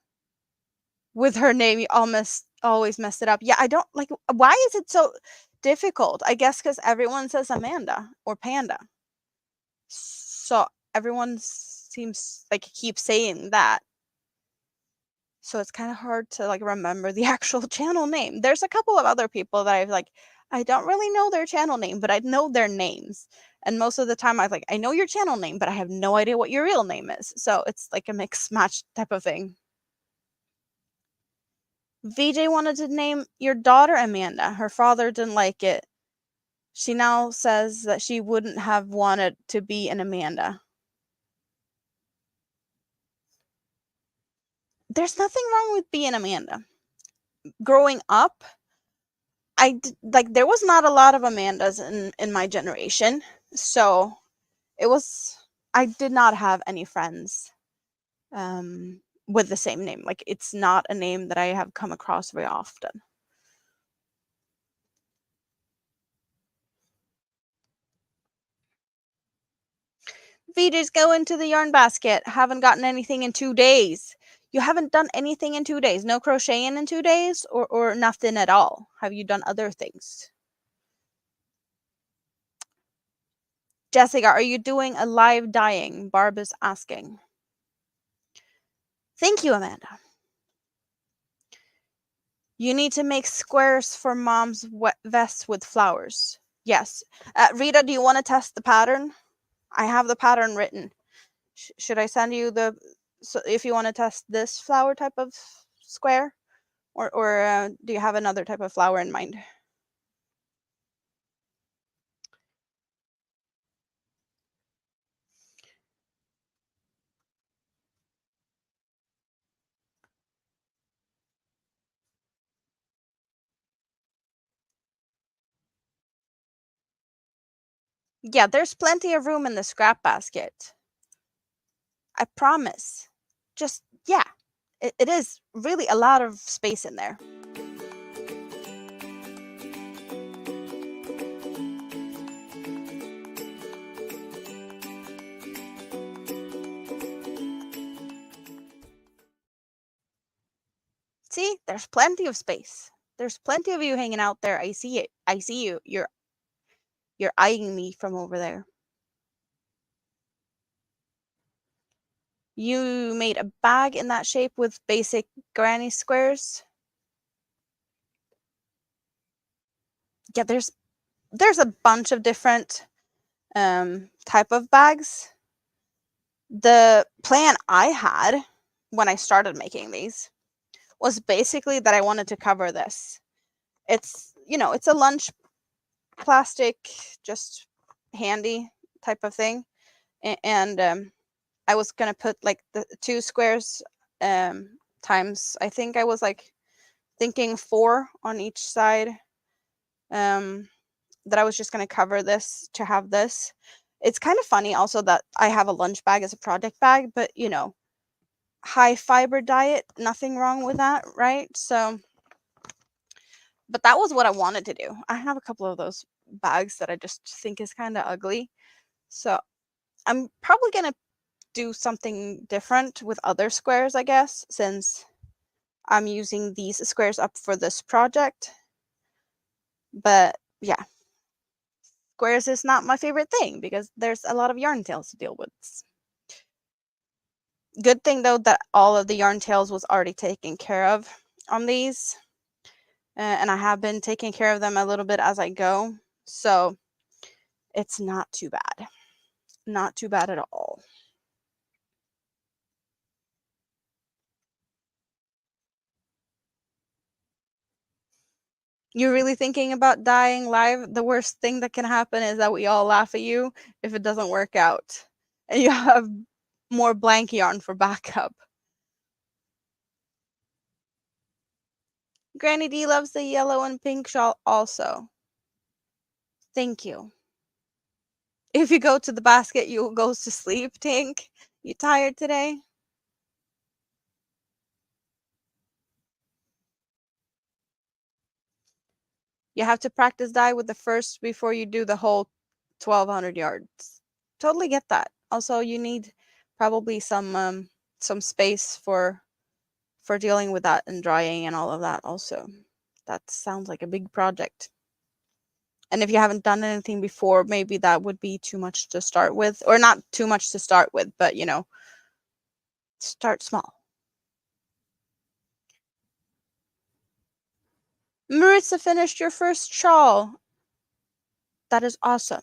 with her name. You almost always messed it up. Yeah, I don't like. Why is it so difficult? I guess because everyone says Amanda or Panda. So everyone seems like keeps saying that. So it's kind of hard to like remember the actual channel name. There's a couple of other people that I've like, I don't really know their channel name, but I know their names. And most of the time I I know your channel name, but I have no idea what your real name is. So it's like a mix match type of thing. VJ wanted to name your daughter Amanda. Her father didn't like it. She now says that she wouldn't have wanted to be an Amanda. There's nothing wrong with being Amanda. Growing up, like there was not a lot of Amandas in my generation, so it was I did not have any friends with the same name. Like it's not a name that I have come across very often. VJ's go into the yarn basket. Haven't gotten anything in 2 days. You haven't done anything in 2 days? No crocheting in 2 days, or nothing at all? Have you done other things? Jessica, are you doing a live dyeing? Barb is asking. Thank you, Amanda. You need to make squares for mom's vest with flowers. Yes. Rita, do you want to test the pattern? I have the pattern written. Should I send you so if you want to test this flower type of square? Or do you have another type of flower in mind? Yeah, there's plenty of room in the scrap basket. I promise. Just, yeah, it is really a lot of space in there. See, there's plenty of space. There's plenty of you hanging out there. I see it. I see you. You're eyeing me from over there. You made a bag in that shape with basic granny squares. Yeah, there's a bunch of different type of bags. The plan I had when I started making these was basically that I wanted to cover this. It's, it's a lunch plastic, just handy type of thing. And I was going to put like the 2 squares times, I think I was like thinking 4 on each side, that I was just going to cover this to have this. It's kind of funny also that I have a lunch bag as a project bag, but high fiber diet, nothing wrong with that, right? So, but that was what I wanted to do. I have a couple of those bags that I just think is kind of ugly. So I'm probably going to do something different with other squares, I guess, since I'm using these squares up for this project. But yeah, squares is not my favorite thing because there's a lot of yarn tails to deal with. Good thing though that all of the yarn tails was already taken care of on these. and I have been taking care of them a little bit as I go. So it's not too bad. Not too bad at all. You're really thinking about dying live? The worst thing that can happen is that we all laugh at you if it doesn't work out. And you have more blank yarn for backup. Granny D loves the yellow and pink shawl also. Thank you. If you go to the basket, you go to sleep, Tink. You tired today? You have to practice dye with the first before you do the whole 1200 yards. Totally get that. Also, you need probably some space for dealing with that and drying and all of that also. That sounds like a big project. And if you haven't done anything before, maybe that would be too much to start with, or not too much to start with, but start small. Maritza finished your first shawl. That is awesome.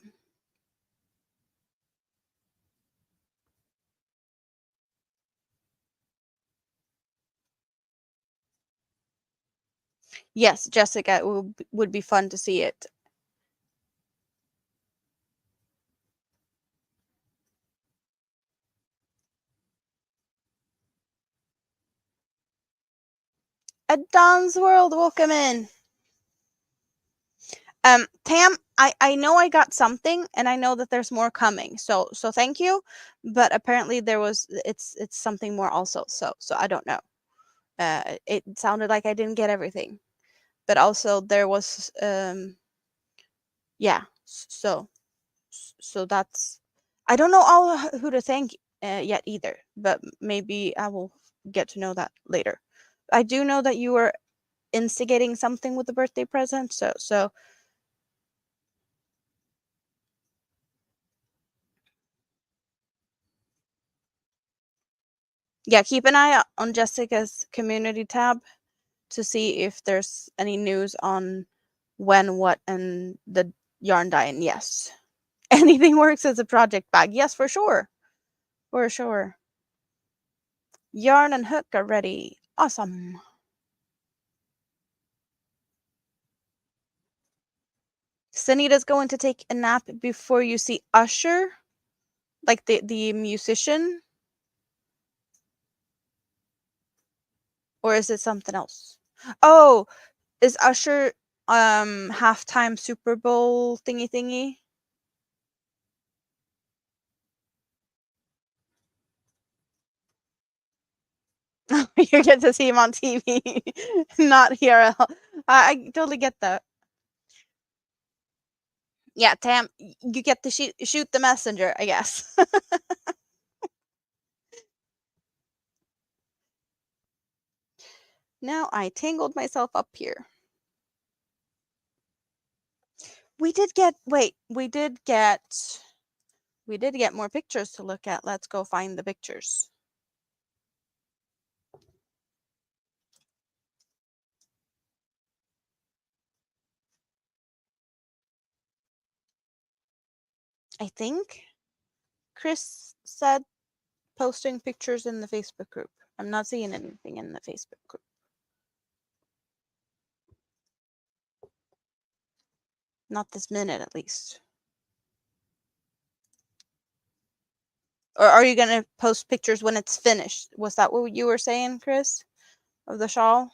Yes, Jessica, it would be fun to see it. A Dawn's World, welcome in. Tam, I know I got something, and I know that there's more coming. So thank you, but apparently it's something more also. So I don't know. It sounded like I didn't get everything, but also there was yeah. So that's, I don't know all who to thank yet either, but maybe I will get to know that later. I do know that you were instigating something with the birthday present, so yeah, keep an eye on Jessica's community tab to see if there's any news on when, what, and the yarn dye. And yes, anything works as a project bag. Yes, for sure. For sure. Yarn and hook are ready. Awesome. Sunita's going to take a nap before you see Usher, like the musician, or is it something else? Oh, is Usher halftime Super Bowl thingy? You get to see him on TV, not here. I totally get that. Yeah, Tam, you get to shoot the messenger, I guess. Now I tangled myself up here. We did get more pictures to look at. Let's go find the pictures. I think Chris said posting pictures in the Facebook group. I'm not seeing anything in the Facebook group. Not this minute, at least. Or are you going to post pictures when it's finished? Was that what you were saying, Chris? Of the shawl?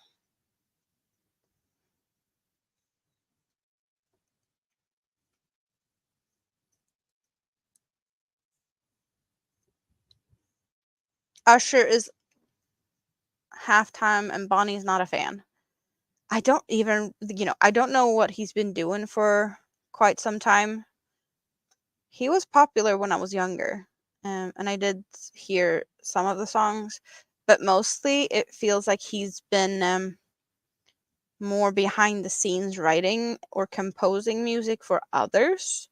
Usher is halftime and Bonnie's not a fan. I don't even, I don't know what he's been doing for quite some time. He was popular when I was younger, and I did hear some of the songs, but mostly it feels like he's been more behind the scenes writing or composing music for others.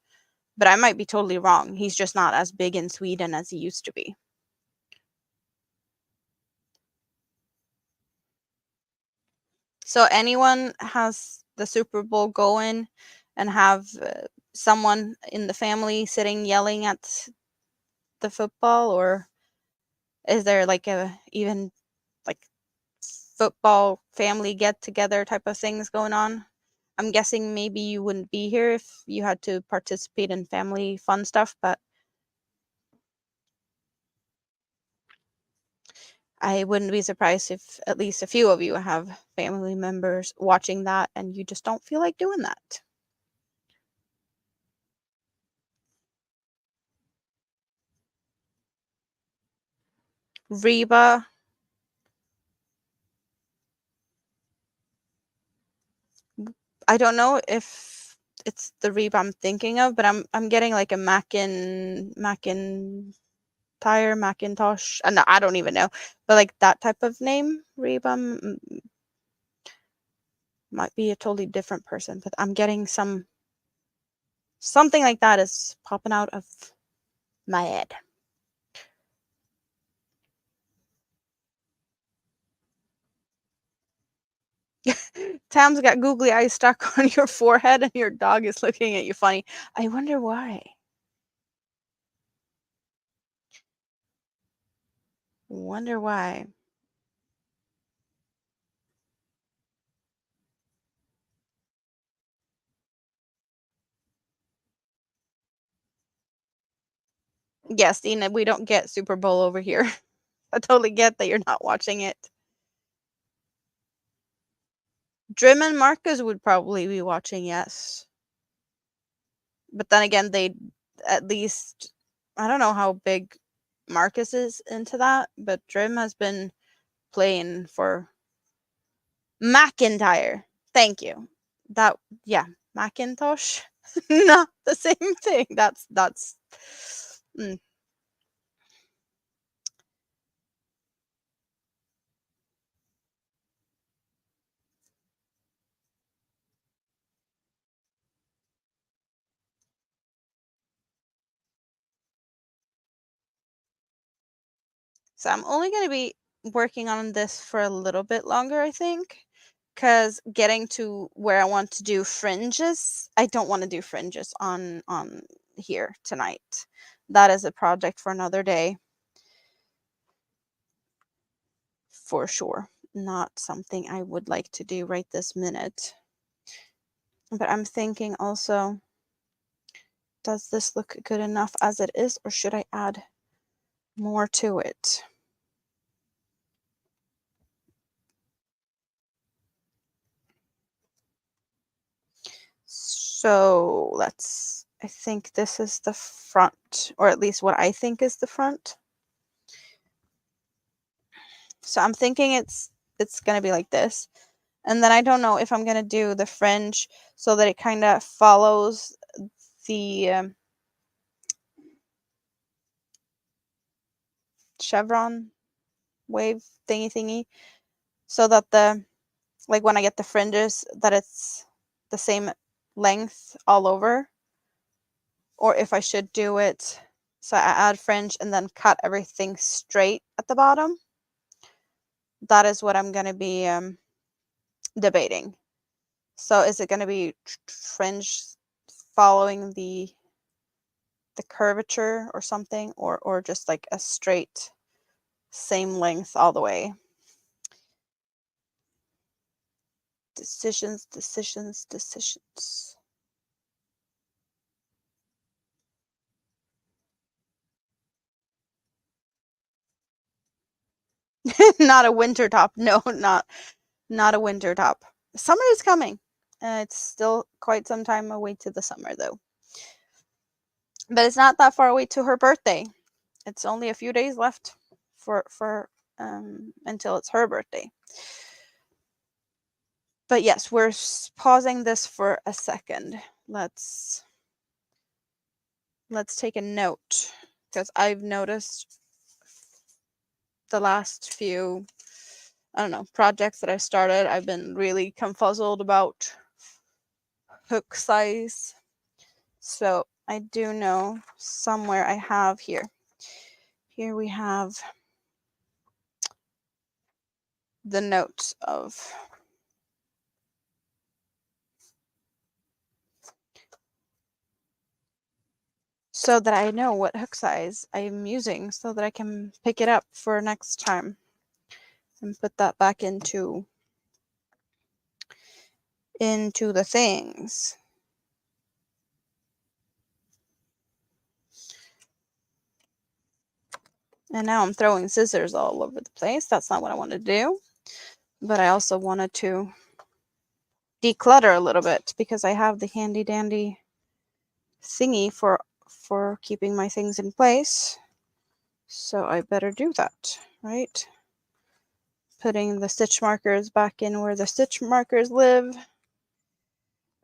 But I might be totally wrong. He's just not as big in Sweden as he used to be. So anyone has the Super Bowl going and have someone in the family sitting yelling at the football, or is there like a even like football family get together type of things going on? I'm guessing maybe you wouldn't be here if you had to participate in family fun stuff, but I wouldn't be surprised if at least a few of you have family members watching that and you just don't feel like doing that. Reba, I don't know if it's the Reba I'm thinking of, but I'm getting like a Macintosh. No, I don't even know, but like that type of name, Reba, might be a totally different person, but I'm getting something like that is popping out of my head. Tam's got googly eyes stuck on your forehead and your dog is looking at you funny. I wonder why. Wonder why. Yes, Dina, we don't get Super Bowl over here. I totally get that you're not watching it. Drim and Marcus would probably be watching, yes. But then again, they at least, I don't know how big Marcus is into that, but Drim has been playing for McIntyre. Thank you. That, yeah, Macintosh. Not the same thing. That's mm. So I'm only going to be working on this for a little bit longer, I think, because getting to where I want to do fringes, I don't want to do fringes on here tonight. That is a project for another day, for sure. Not something I would like to do right this minute. But I'm thinking also, does this look good enough as it is, or should I add more to it? So I think this is the front, or at least what I think is the front. So I'm thinking it's going to be like this. And then I don't know if I'm going to do the fringe so that it kind of follows the chevron wave thingy, so that like when I get the fringes, that it's the same length all over, or if I should do it so I add fringe and then cut everything straight at the bottom. That is what I'm going to be debating. So is it going to be fringe following the curvature or something, or just like a straight same length all the way? Decisions, decisions, decisions. Not a winter top. No, not a winter top. Summer is coming. It's still quite some time away to the summer though. But it's not that far away to her birthday. It's only a few days left for until it's her birthday. But yes, we're pausing this for a second. Let's take a note, because I've noticed the last few, I don't know, projects that I started, I've been really confuzzled about hook size. So I do know somewhere I have here. Here we have the notes of so that I know what hook size I'm using so that I can pick it up for next time and put that back into the things. And now I'm throwing scissors all over the place. That's not what I want to do. But I also wanted to declutter a little bit because I have the handy dandy thingy for keeping my things in place. So I better do that, right? Putting the stitch markers back in where the stitch markers live,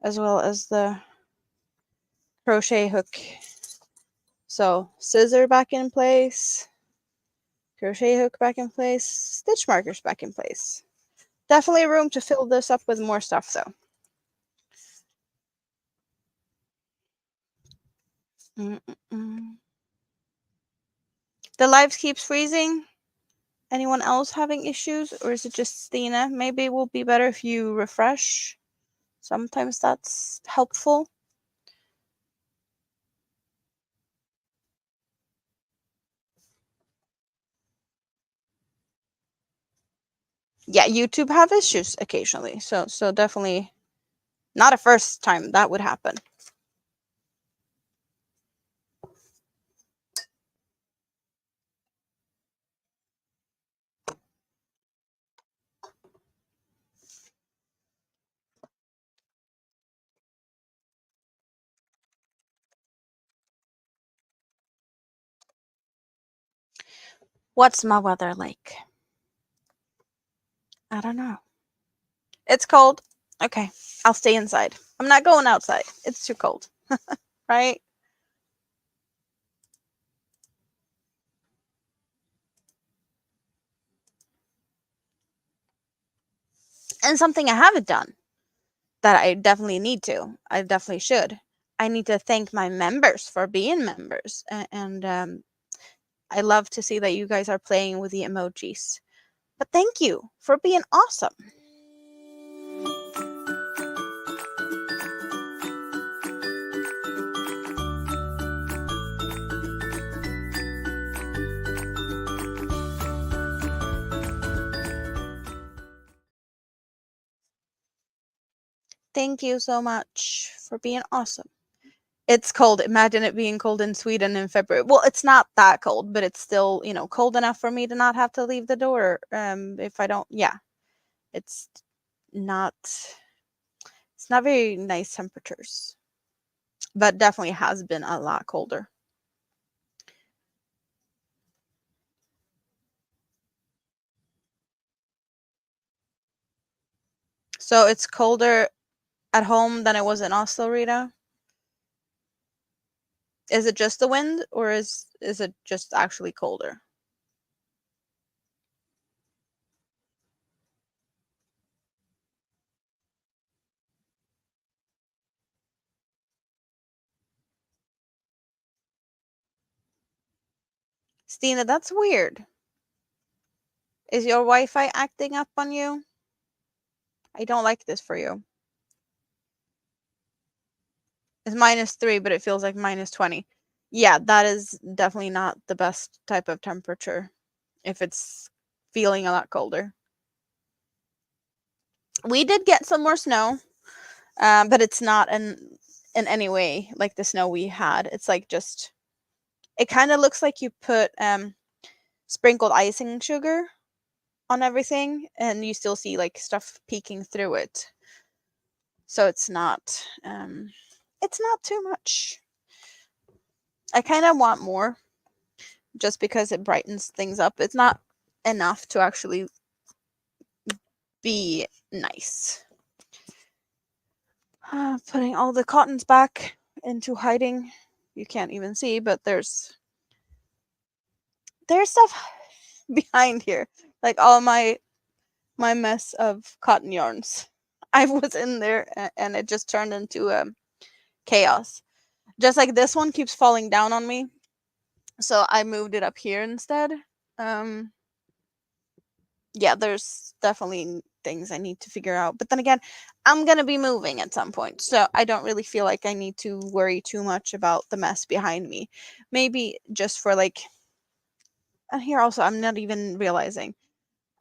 as well as the crochet hook. So scissor back in place, crochet hook back in place, stitch markers back in place. Definitely room to fill this up with more stuff though. The live keeps freezing. Anyone else having issues, or is it just Stina? Maybe it will be better if you refresh. Sometimes that's helpful. Yeah, YouTube have issues occasionally. So definitely not a first time that would happen. What's my weather like? I don't know. It's cold. Okay, I'll stay inside. I'm not going outside. It's too cold. Right? And something I haven't done that I definitely need to. I definitely should. I need to thank my members for being members. And I love to see that you guys are playing with the emojis. But thank you for being awesome. Thank you so much for being awesome. It's cold. Imagine it being cold in Sweden in February. Well, it's not that cold, but it's still, cold enough for me to not have to leave the door. If I don't, yeah, it's not, it's not very nice temperatures, but definitely has been a lot colder. So it's colder at home than it was in Oslo, Rita? Is it just the wind, or is it just actually colder? Stina, that's weird. Is your Wi-Fi acting up on you? I don't like this for you. It's -3, but it feels like -20. Yeah, that is definitely not the best type of temperature if it's feeling a lot colder. We did get some more snow, but it's not in any way like the snow we had. It's like just, it kind of looks like you put sprinkled icing sugar on everything, and you still see like stuff peeking through it. So it's not too much. I kind of want more just because it brightens things up. It's not enough to actually be nice. Putting all the cottons back into hiding. You can't even see, but there's stuff behind here. Like all my mess of cotton yarns. I was in there and it just turned into chaos. Just like this one keeps falling down on me. So I moved it up here instead. Yeah, there's definitely things I need to figure out. But then again, I'm going to be moving at some point. So I don't really feel like I need to worry too much about the mess behind me. Maybe just for like, and here also, I'm not even realizing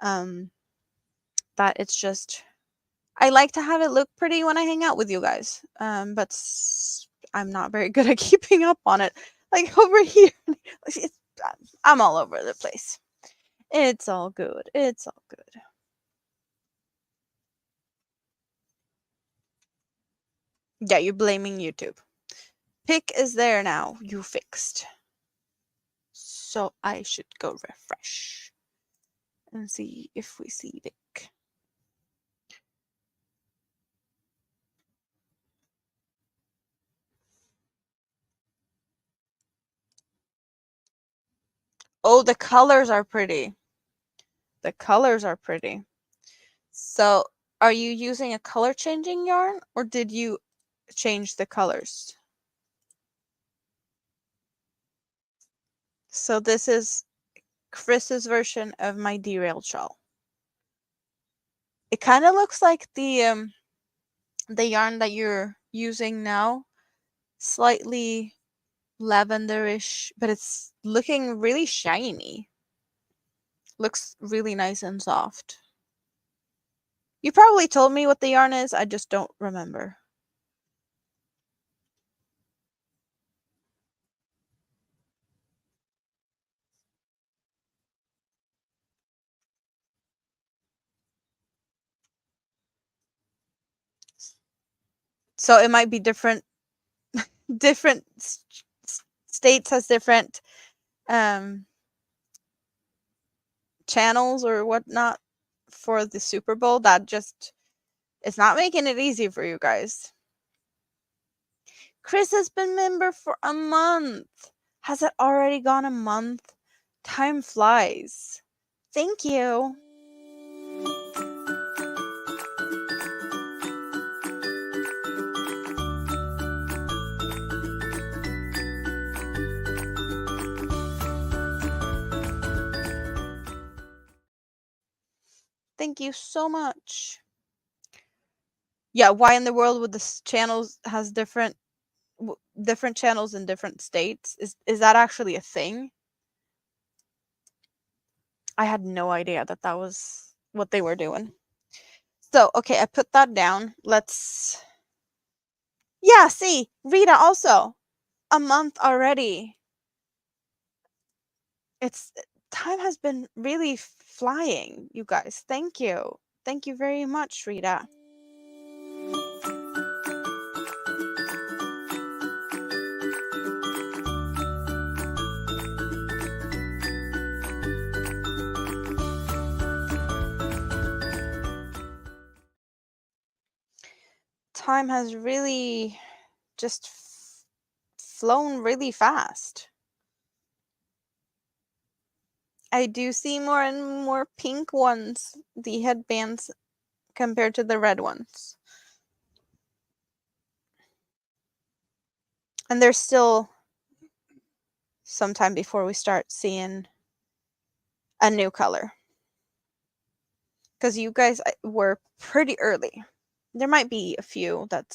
that it's just, I like to have it look pretty when I hang out with you guys. But I'm not very good at keeping up on it. Like over here, it's, I'm all over the place. It's all good. It's all good. Yeah, you're blaming YouTube. Pick is there now. You fixed. So I should go refresh and see if we see Pick. Oh, the colors are pretty. The colors are pretty. So are you using a color changing yarn or did you change the colors? So this is Chris's version of my derailed shawl. It kind of looks like the yarn that you're using now, slightly lavenderish, but it's looking really shiny. Looks really nice and soft. You probably told me what the yarn is, I just don't remember. So it might be different. Different states has different channels or whatnot for the Super Bowl. That just, it's not making it easy for you guys. Chris has been member for a month. Has it already gone a month? Time flies. Thank you. Thank you so much. Yeah, why in the world would the channels has different channels in different states? Is that actually a thing? I had no idea that that was what they were doing. So, okay, I put that down. Let's, yeah, see, Rita also, a month already. It's, time has been really flying, you guys. Thank you. Thank you very much, Rita. Time has really just flown really fast. I do see more and more pink ones, the headbands, compared to the red ones. And there's still some time before we start seeing a new color. Because you guys were pretty early. There might be a few that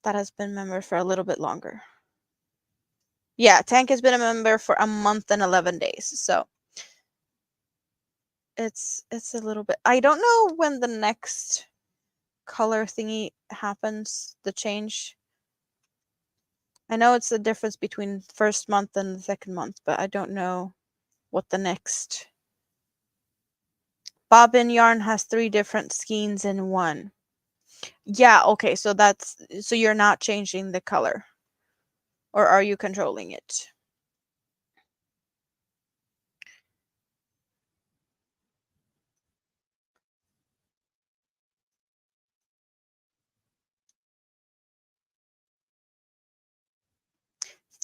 has been member for a little bit longer. Yeah, Tank has been a member for a month and 11 days. So it's a little bit. I don't know when the next color thingy happens, the change. I know it's the difference between first month and the second month, but I don't know what the next. Bobbin yarn has 3 different skeins in one. Yeah, okay, so so you're not changing the color. Or are you controlling it?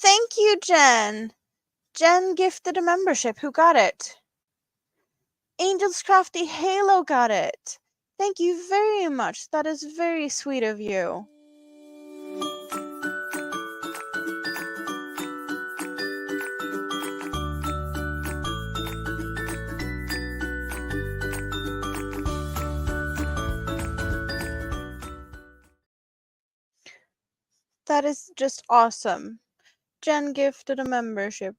Thank you, Jen. Jen gifted a membership. Who got it? Angel's Crafty Halo got it. Thank you very much. That is very sweet of you. That is just awesome. Jen gifted a membership.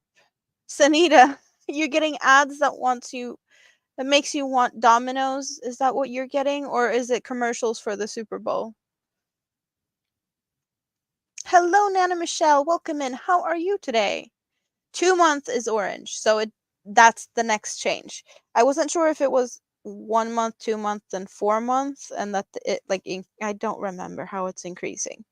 Sanita, you're getting ads that makes you want Domino's. Is that what you're getting, or is it commercials for the Super Bowl? Hello, Nana Michelle. Welcome in. How are you today? 2 month is orange, so that's the next change. I wasn't sure if it was 1 month, 2 month, and 4 months, and that it I don't remember how it's increasing.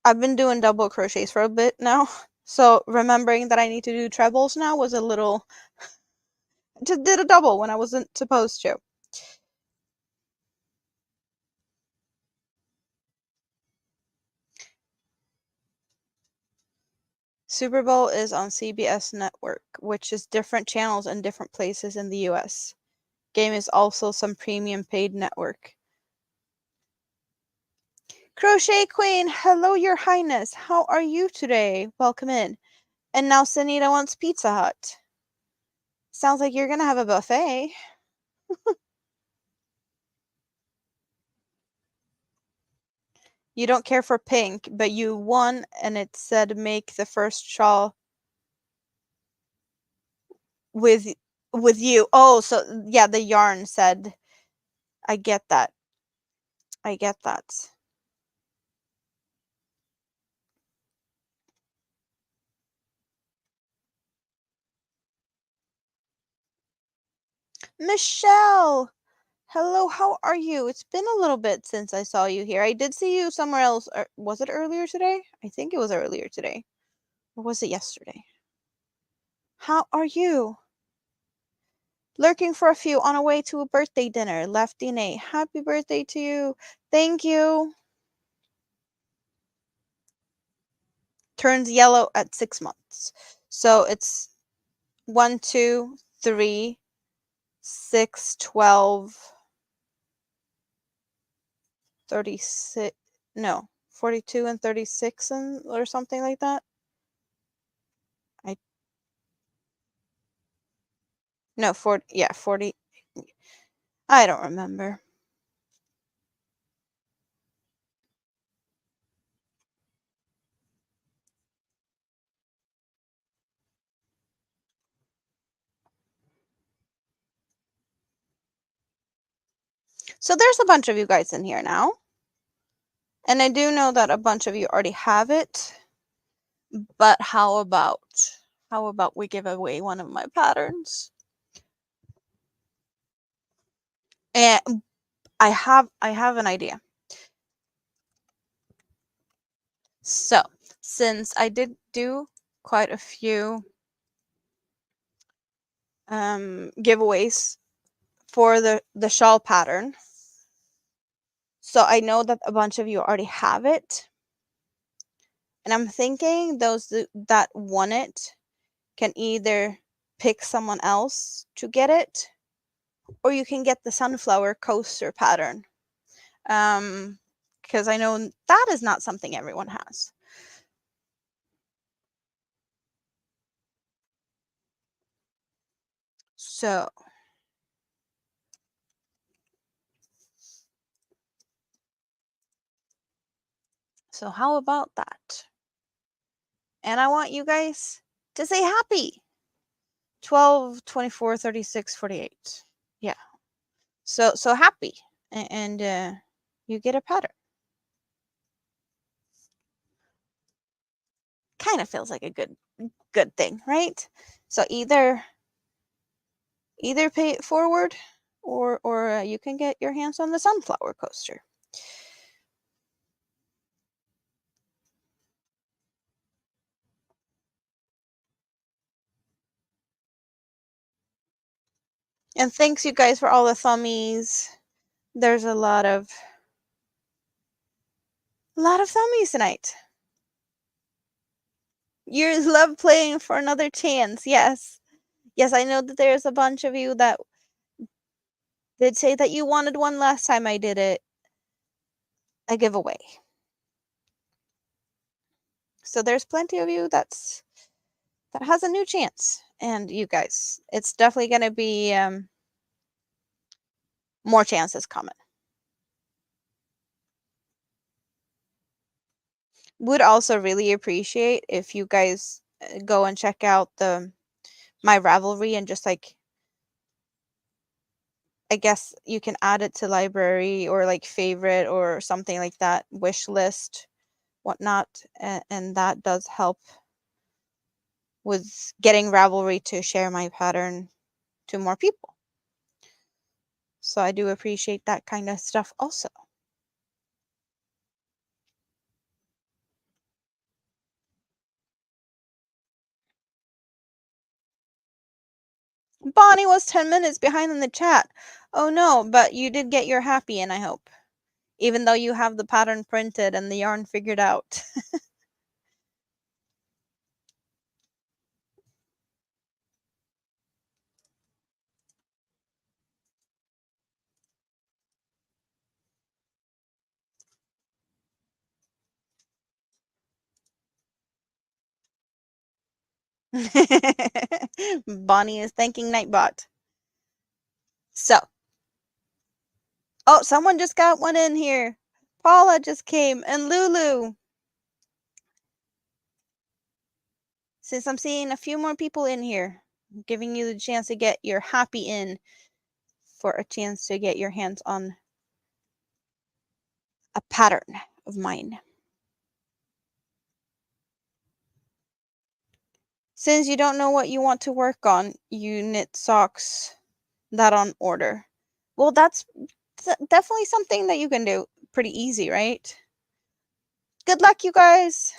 I've been doing double crochets for a bit now, so remembering that I need to do trebles now was a little. Just did a double when I wasn't supposed to. Super Bowl is on CBS Network, which is different channels in different places in the US. Game is also some premium paid network. Crochet Queen, hello, Your Highness. How are you today? Welcome in. And now Sanita wants Pizza Hut. Sounds like you're gonna have a buffet. You don't care for pink, but you won, and it said make the first shawl with you. Oh, so yeah, the yarn said. I get that. I get that. Michelle, hello, how are you? It's been a little bit since I saw you here. I did see you somewhere else. Was it earlier today? I think it was earlier today. Or was it yesterday? How are you? Lurking for a few on a way to a birthday dinner. Left DNA. Happy birthday to you. Thank you. Turns yellow at 6 months. So it's 1, 2, 3, 6, 12, 36. No, 42 and 36 or something like that. No, 40. Yeah, 40. I don't remember. So there's a bunch of you guys in here now. And I do know that a bunch of you already have it. But how about we give away one of my patterns? And I have an idea. So, since I did do quite a few giveaways for the shawl pattern, so I know that a bunch of you already have it. And I'm thinking those that won it can either pick someone else to get it, or you can get the sunflower coaster pattern. Because I know that is not something everyone has. So how about that? And I want you guys to say happy. 12, 24, 36, 48. Yeah. So happy. And you get a pattern. Kind of feels like a good thing, right? So either pay it forward, or you can get your hands on the sunflower coaster. And thanks you guys for all the thummies. There's a lot of thummies tonight. You love playing for another chance. Yes, I know that there's a bunch of you that did say that you wanted one last time I did a giveaway. So there's plenty of you that has a new chance. And you guys, it's definitely going to be more chances coming. Would also really appreciate if you guys go and check out my Ravelry and just like, I guess you can add it to library or like favorite or something like that, wish list, whatnot, and that does help with getting Ravelry to share my pattern to more people. So I do appreciate that kind of stuff also. Bonnie was 10 minutes behind in the chat. Oh no, but you did get your happy in, I hope. Even though you have the pattern printed and the yarn figured out. Bonnie is thanking Nightbot. So, oh, someone just got one in here. Paula just came, and Lulu. Since I'm seeing a few more people in here, I'm giving you the chance to get your happy in for a chance to get your hands on a pattern of mine. Since you don't know what you want to work on, you knit socks that on order. Well, that's definitely something that you can do pretty easy, right? Good luck, you guys.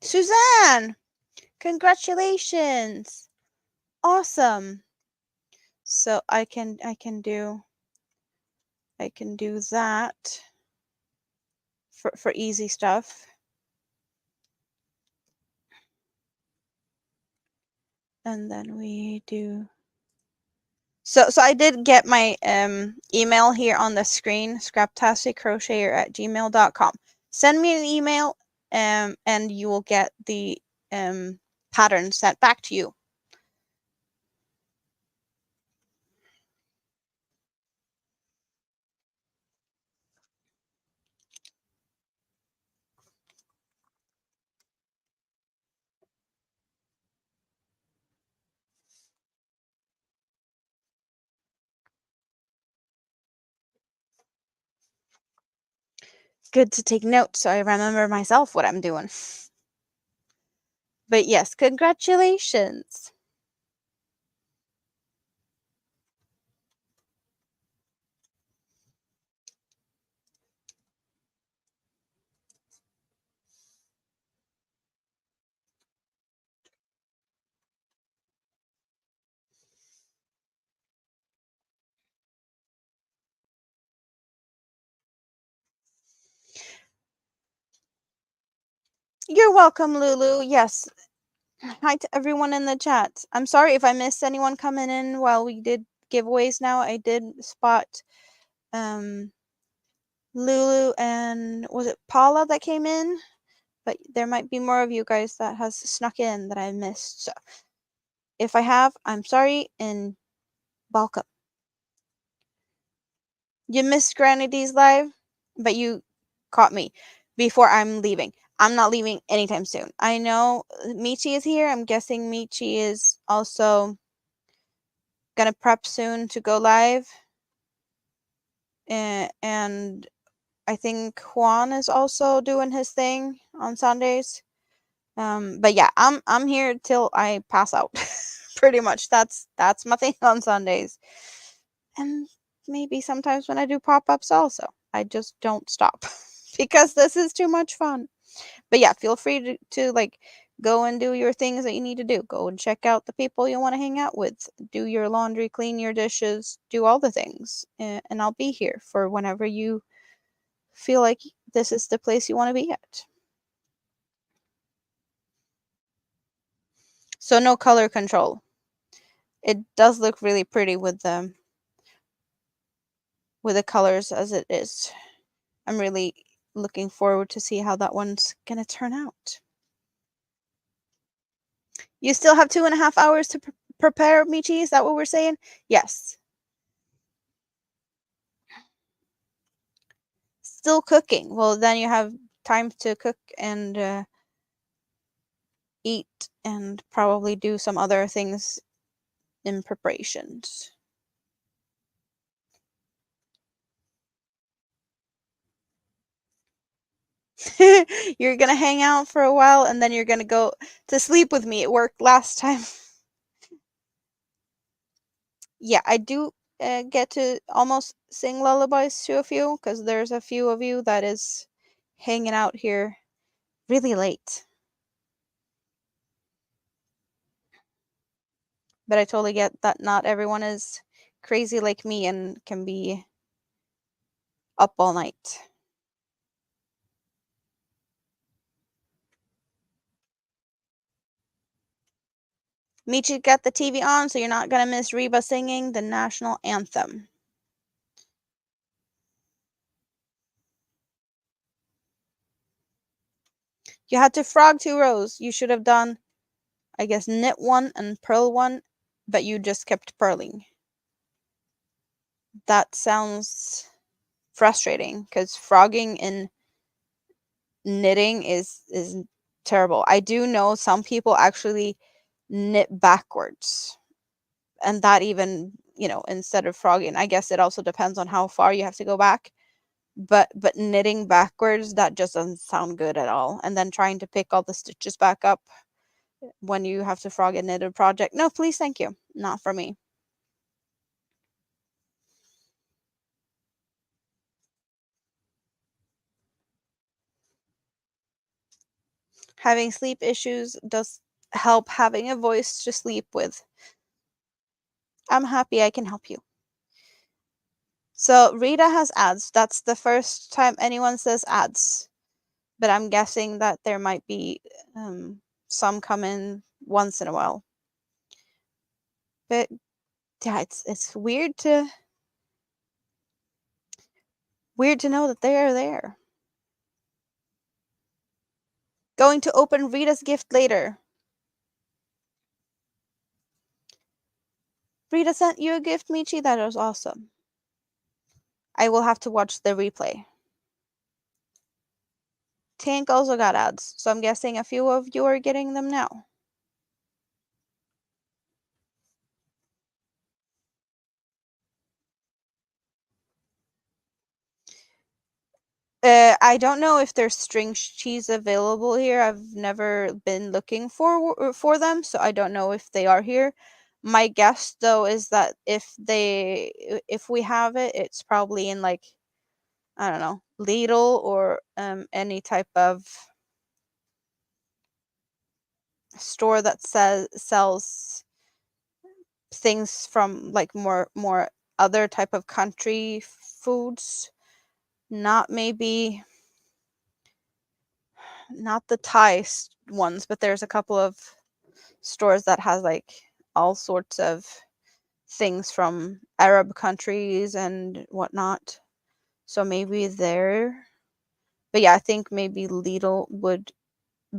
Suzanne, congratulations. Awesome. So I can do that for easy stuff. And then we do. So I did get my email here on the screen, scraptastic@gmail.com. Send me an email and you will get the pattern sent back to you. Good to take notes so I remember myself what I'm doing. But yes, congratulations. You're welcome, Lulu. Yes. Hi to everyone in the chat. I'm sorry if I missed anyone coming in while we did giveaways now. I did spot Lulu and was it Paula that came in? But there might be more of you guys that has snuck in that I missed. So if I have, I'm sorry and welcome. You missed Granny D's live, but you caught me before I'm leaving. I'm not leaving anytime soon. I know Michi is here. I'm guessing Michi is also gonna prep soon to go live. And I think Juan is also doing his thing on Sundays. But yeah, I'm here till I pass out. Pretty much. That's my thing on Sundays. And maybe sometimes when I do pop-ups also. I just don't stop because this is too much fun. But yeah, feel free to like go and do your things that you need to do. Go and check out the people you want to hang out with. Do your laundry, clean your dishes, do all the things. And I'll be here for whenever you feel like this is the place you want to be at. So no color control. It does look really pretty with them. with the colors as it is. I'm really looking forward to see how that one's gonna turn out. You still have 2.5 hours to prepare, Michi? Is that what we're saying? Yes. Still cooking. Well, then you have time to cook and eat and probably do some other things in preparations. You're gonna hang out for a while and then you're gonna go to sleep with me. It worked last time. Yeah, I do get to almost sing lullabies to a few because there's a few of you that is hanging out here really late. But I totally get that not everyone is crazy like me and can be up all night. Michi got the TV on, so you're not gonna miss Reba singing the national anthem. You had to frog 2 rows. You should have done, I guess, knit one and purl one, but you just kept purling. That sounds frustrating because frogging and knitting is terrible. I do know some people actually knit backwards, and that even, instead of frogging. I guess it also depends on how far you have to go back. But knitting backwards, that just doesn't sound good at all. And then trying to pick all the stitches back up when you have to frog a knitted project. No, please, thank you. Not for me. Having sleep issues does help having a voice to sleep with. I'm happy I can help you. So Rita has ads. That's the first time anyone says ads. But I'm guessing that there might be some come in once in a while. But yeah, it's weird to know that they are there. Going to open Rita's gift later. Rita sent you a gift, Michi? That was awesome. I will have to watch the replay. Tank also got ads, so I'm guessing a few of you are getting them now. I don't know if there's string cheese available here. I've never been looking for them, so I don't know if they are here. My guess though is that if we have it, it's probably in, like, I don't know, Lidl or any type of store that sells things from, like, more other type of country foods. Not maybe not the Thai ones, but there's a couple of stores that has, like, all sorts of things from Arab countries and whatnot. So maybe there. But yeah, I think maybe Lidl would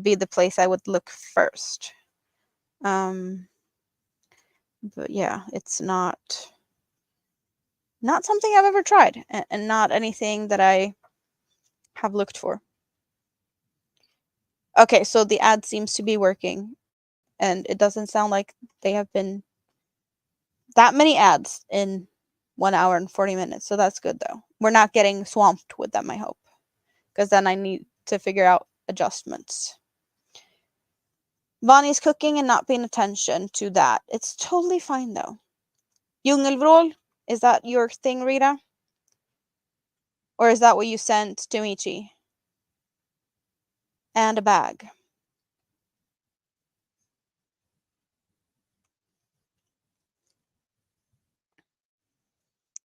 be the place I would look first. But yeah, it's not something I've ever tried, and not anything that I have looked for. Okay, so the ad seems to be working, and it doesn't sound like they have been that many ads in 1 hour and 40 minutes. So that's good, though. We're not getting swamped with them, I hope, because then I need to figure out adjustments. Bonnie's cooking and not paying attention to that. It's totally fine, though. Djungelvrål, is that your thing, Rita? Or is that what you sent to Michi? And a bag.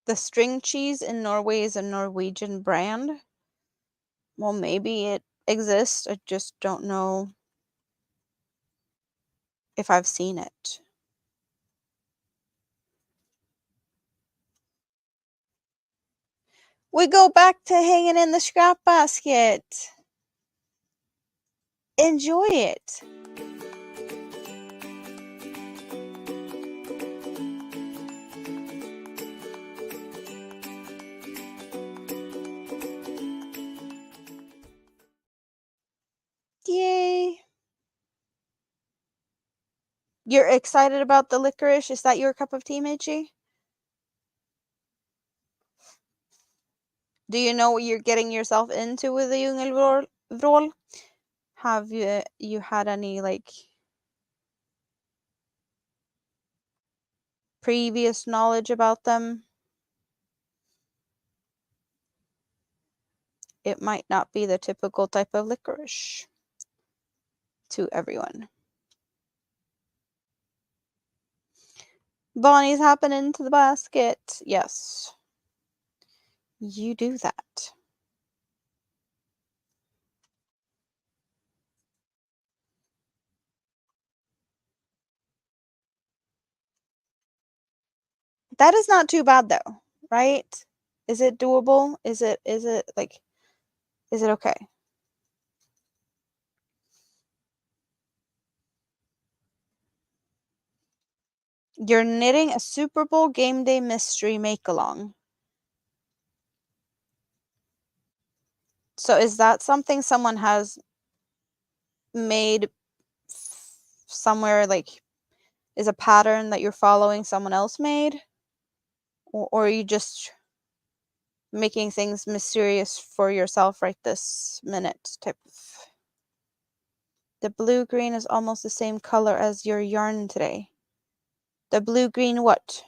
The string cheese in Norway is a Norwegian brand. Well, maybe it exists. I just don't know if I've seen it. We go back to hanging in the scrap basket. Enjoy it. Yay. You're excited about the licorice? Is that your cup of tea, Michi? Do you know what you're getting yourself into with the Djungelvrål? Have you had any like previous knowledge about them? It might not be the typical type of licorice to everyone. Bonnie's hopping into the basket. Yes. You do that. That is not too bad though, right? Is it doable? Is it like, is it okay? You're knitting a Super Bowl game day mystery make-along. So is that something someone has made somewhere, like, is a pattern that you're following someone else made? Or are you just making things mysterious for yourself right this minute type of... The blue-green is almost the same color as your yarn today. The blue-green what?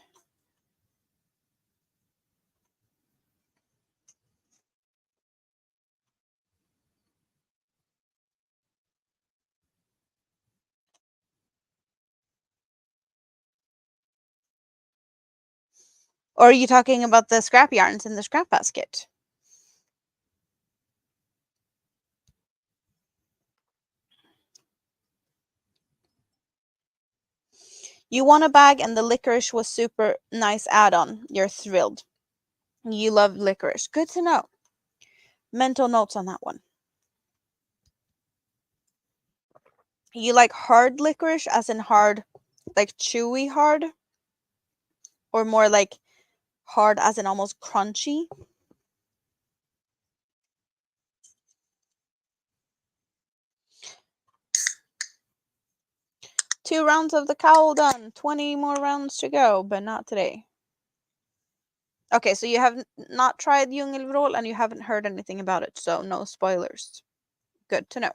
Or are you talking about the scrap yarns in the scrap basket? You won a bag and the licorice was super nice add-on. You're thrilled. You love licorice. Good to know. Mental notes on that one. You like hard licorice, as in hard, like chewy hard? Or more like hard as in almost crunchy? 2 rounds of the cowl done. 20 more rounds to go, but not today. Okay, so you have not tried Djungelvrål and you haven't heard anything about it, so no spoilers. Good to know.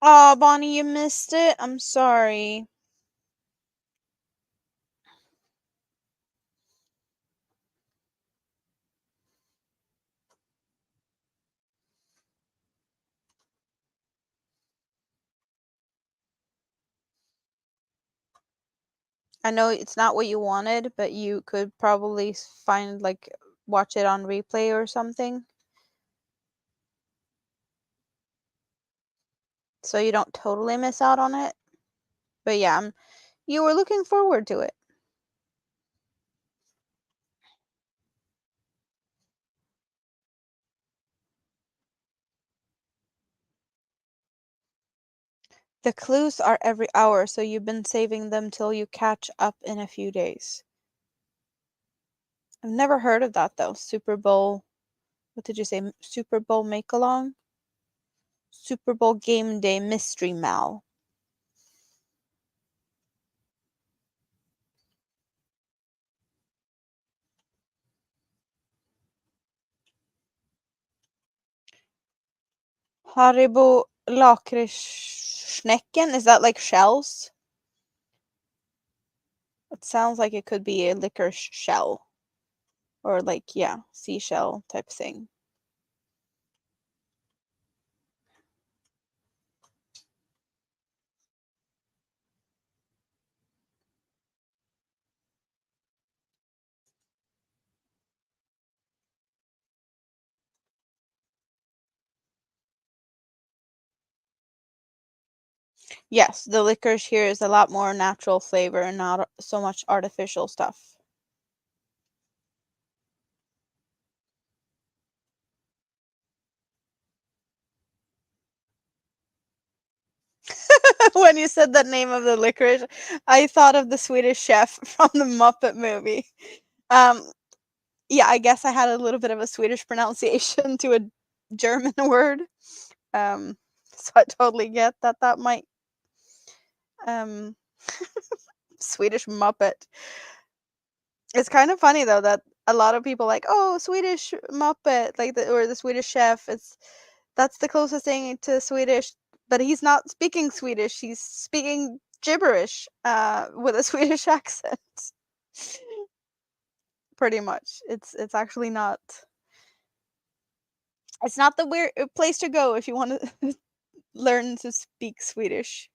Oh, Bonnie, you missed it. I'm sorry. I know it's not what you wanted, but you could probably find, like, watch it on replay or something. So you don't totally miss out on it. But yeah, you were looking forward to it. The clues are every hour, so you've been saving them till you catch up in a few days. I've never heard of that though. Super Bowl, what did you say? Super Bowl make-along? Super Bowl game day mystery mal. Haribo lakritssnäcken, is that like shells? It sounds like it could be a licorice shell. Or like, yeah, seashell type thing. Yes, the licorice here is a lot more natural flavor and not so much artificial stuff. When you said the name of the licorice, I thought of the Swedish chef from the Muppet movie. Um, yeah, I guess I had a little bit of a Swedish pronunciation to a German word. Um, so I totally get that that might um Swedish Muppet. It's kind of funny though that a lot of people like, oh, Swedish Muppet, like the Swedish chef. That's the closest thing to Swedish, but he's not speaking Swedish. He's speaking gibberish with a Swedish accent. Pretty much. It's actually not. It's not the weird place to go if you want to learn to speak Swedish.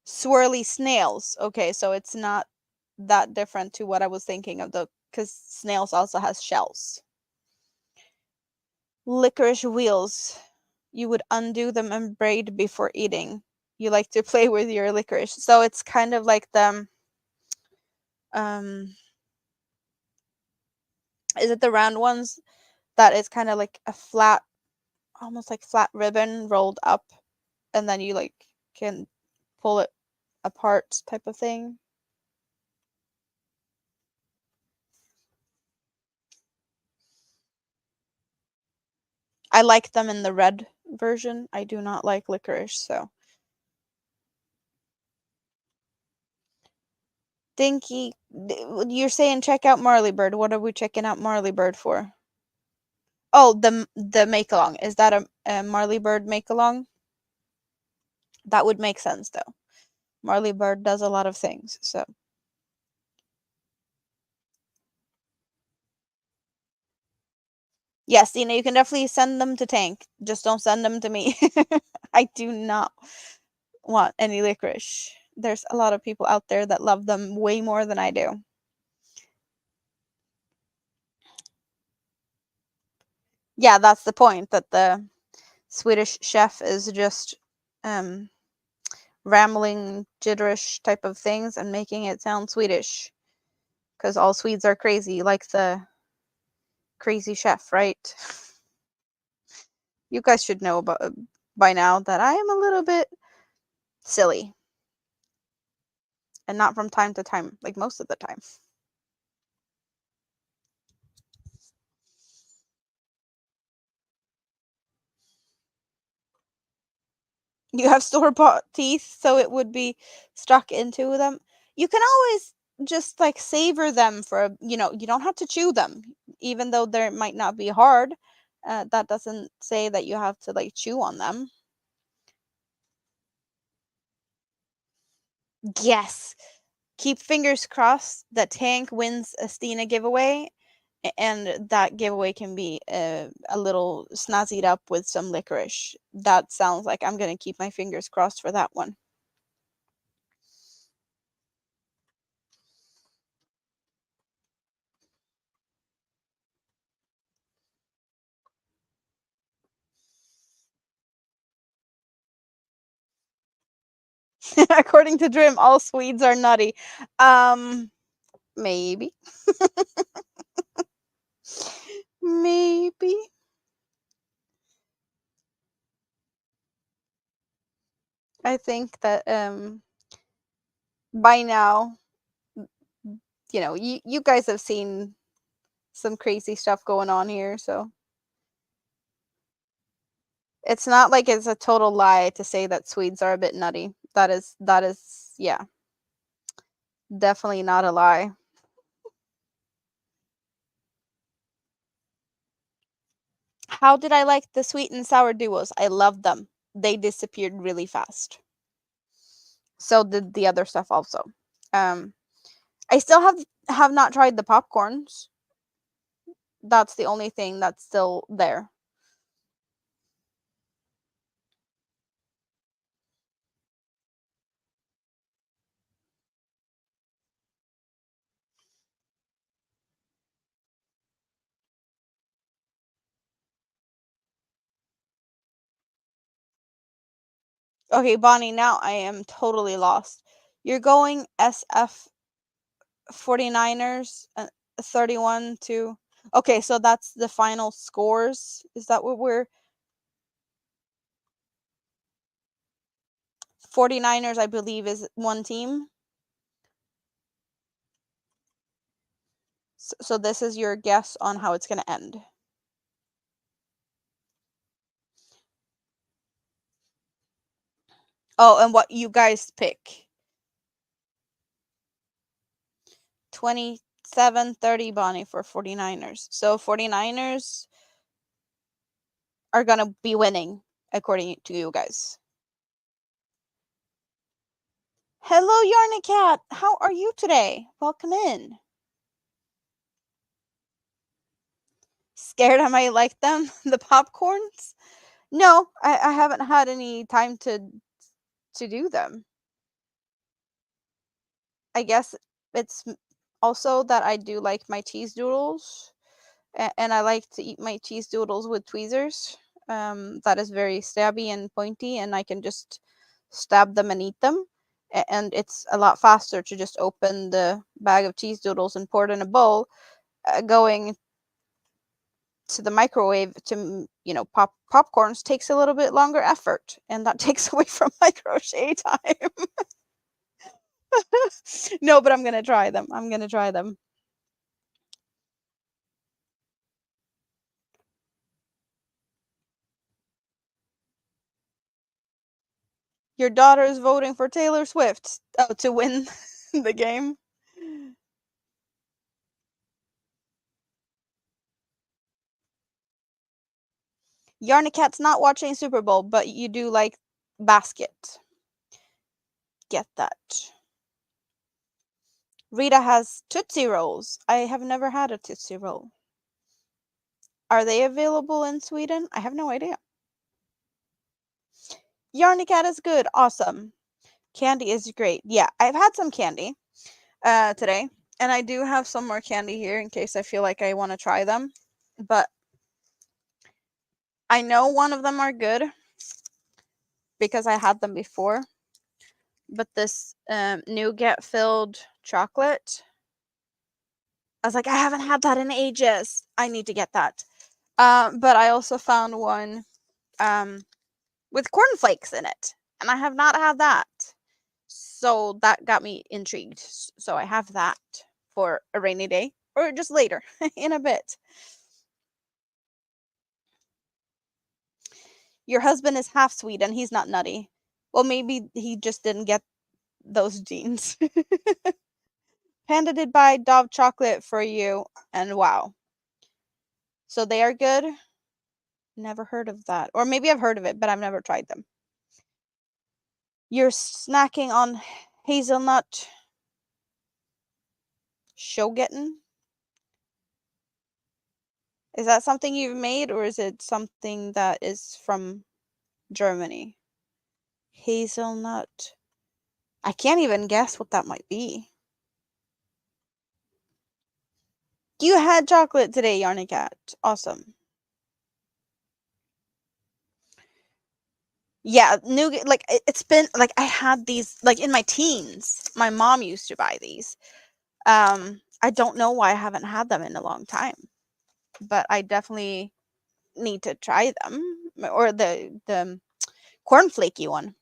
Swirly snails. Okay, so it's not that different to what I was thinking of, though, because snails also has shells. Licorice wheels. You would undo them and braid before eating. You like to play with your licorice. So it's kind of like the um is it the round ones that is kind of like a flat, almost like flat ribbon rolled up, and then you like can pull it apart type of thing. I like them in the red version. I do not like licorice, so Dinky, you're saying check out Marley Bird. What are we checking out Marley Bird for? Oh, the make along. Is that a Marley Bird make along? That would make sense though. Marley Bird does a lot of things, so yes, you can definitely send them to Tank. Just don't send them to me. I do not want any licorice. There's a lot of people out there that love them way more than I do. Yeah, that's the point, that the Swedish chef is just um rambling, jitterish type of things and making it sound Swedish. Because all Swedes are crazy, like the crazy chef, right? You guys should know about by now that I am a little bit silly, and not from time to time, like most of the time. You have store-bought teeth, so it would be stuck into them. You can always just like savor them for you don't have to chew them, even though they might not be hard. That doesn't say that you have to like chew on them. Yes, keep fingers crossed that Tank wins a Stina giveaway, and that giveaway can be a little snazzied up with some licorice. That sounds like I'm gonna keep my fingers crossed for that one. According to Drim, all Swedes are nutty. Um, maybe, maybe. I think that by now, you guys have seen some crazy stuff going on here, so it's not like it's a total lie to say that Swedes are a bit nutty. That is yeah, definitely not a lie. How did I like the sweet and sour duos? I loved them. They disappeared really fast. So did the other stuff also. Um, I still have not tried the popcorns. That's the only thing that's still there. Okay, Bonnie, now I am totally lost. You're going SF 49ers 31 to. Okay, so that's the final scores. Is that what we're 49ers, I believe, is one team. So this is your guess on how it's going to end. Oh, and what you guys pick. 27-30, Bonnie, for 49ers. So 49ers are going to be winning, according to you guys. Hello, Yarny Cat. How are you today? Welcome in. Scared I might like them? The popcorns? No, I haven't had any time to do them. I guess it's also that I do like my cheese doodles, and I like to eat my cheese doodles with tweezers. That is very stabby and pointy, and I can just stab them and eat them. And it's a lot faster to just open the bag of cheese doodles and pour it in a bowl. Going to the microwave to pop popcorns takes a little bit longer effort, and that takes away from my crochet time. No, but I'm gonna try them. I'm gonna try them. Your daughter is voting for Taylor Swift to win the game. Yarny Cat's not watching Super Bowl, but you do like basket. Get that. Rita has Tootsie Rolls. I have never had a Tootsie Roll. Are they available in Sweden? I have no idea. Yarny Cat is good. Awesome. Candy is great. Yeah, I've had some candy today, and I do have some more candy here in case I feel like I want to try them. But I know one of them are good because I had them before. But this nougat filled chocolate, I was like, I haven't had that in ages. I need to get that. But I also found one with cornflakes in it, and I have not had that. So that got me intrigued. So I have that for a rainy day or just later in a bit. Your husband is half sweet and he's not nutty. Well, maybe he just didn't get those genes. Panda did buy Dove chocolate for you, and wow. So they are good. Never heard of that. Or maybe I've heard of it, but I've never tried them. You're snacking on hazelnut shogetton? Is that something you've made, or is it something that is from Germany? Hazelnut. I can't even guess what that might be. You had chocolate today, Yarny Cat. Awesome. Yeah, nougat. Like it's been like I had these like in my teens. My mom used to buy these. I don't know why I haven't had them in a long time, but I definitely need to try them. Or the cornflakey one.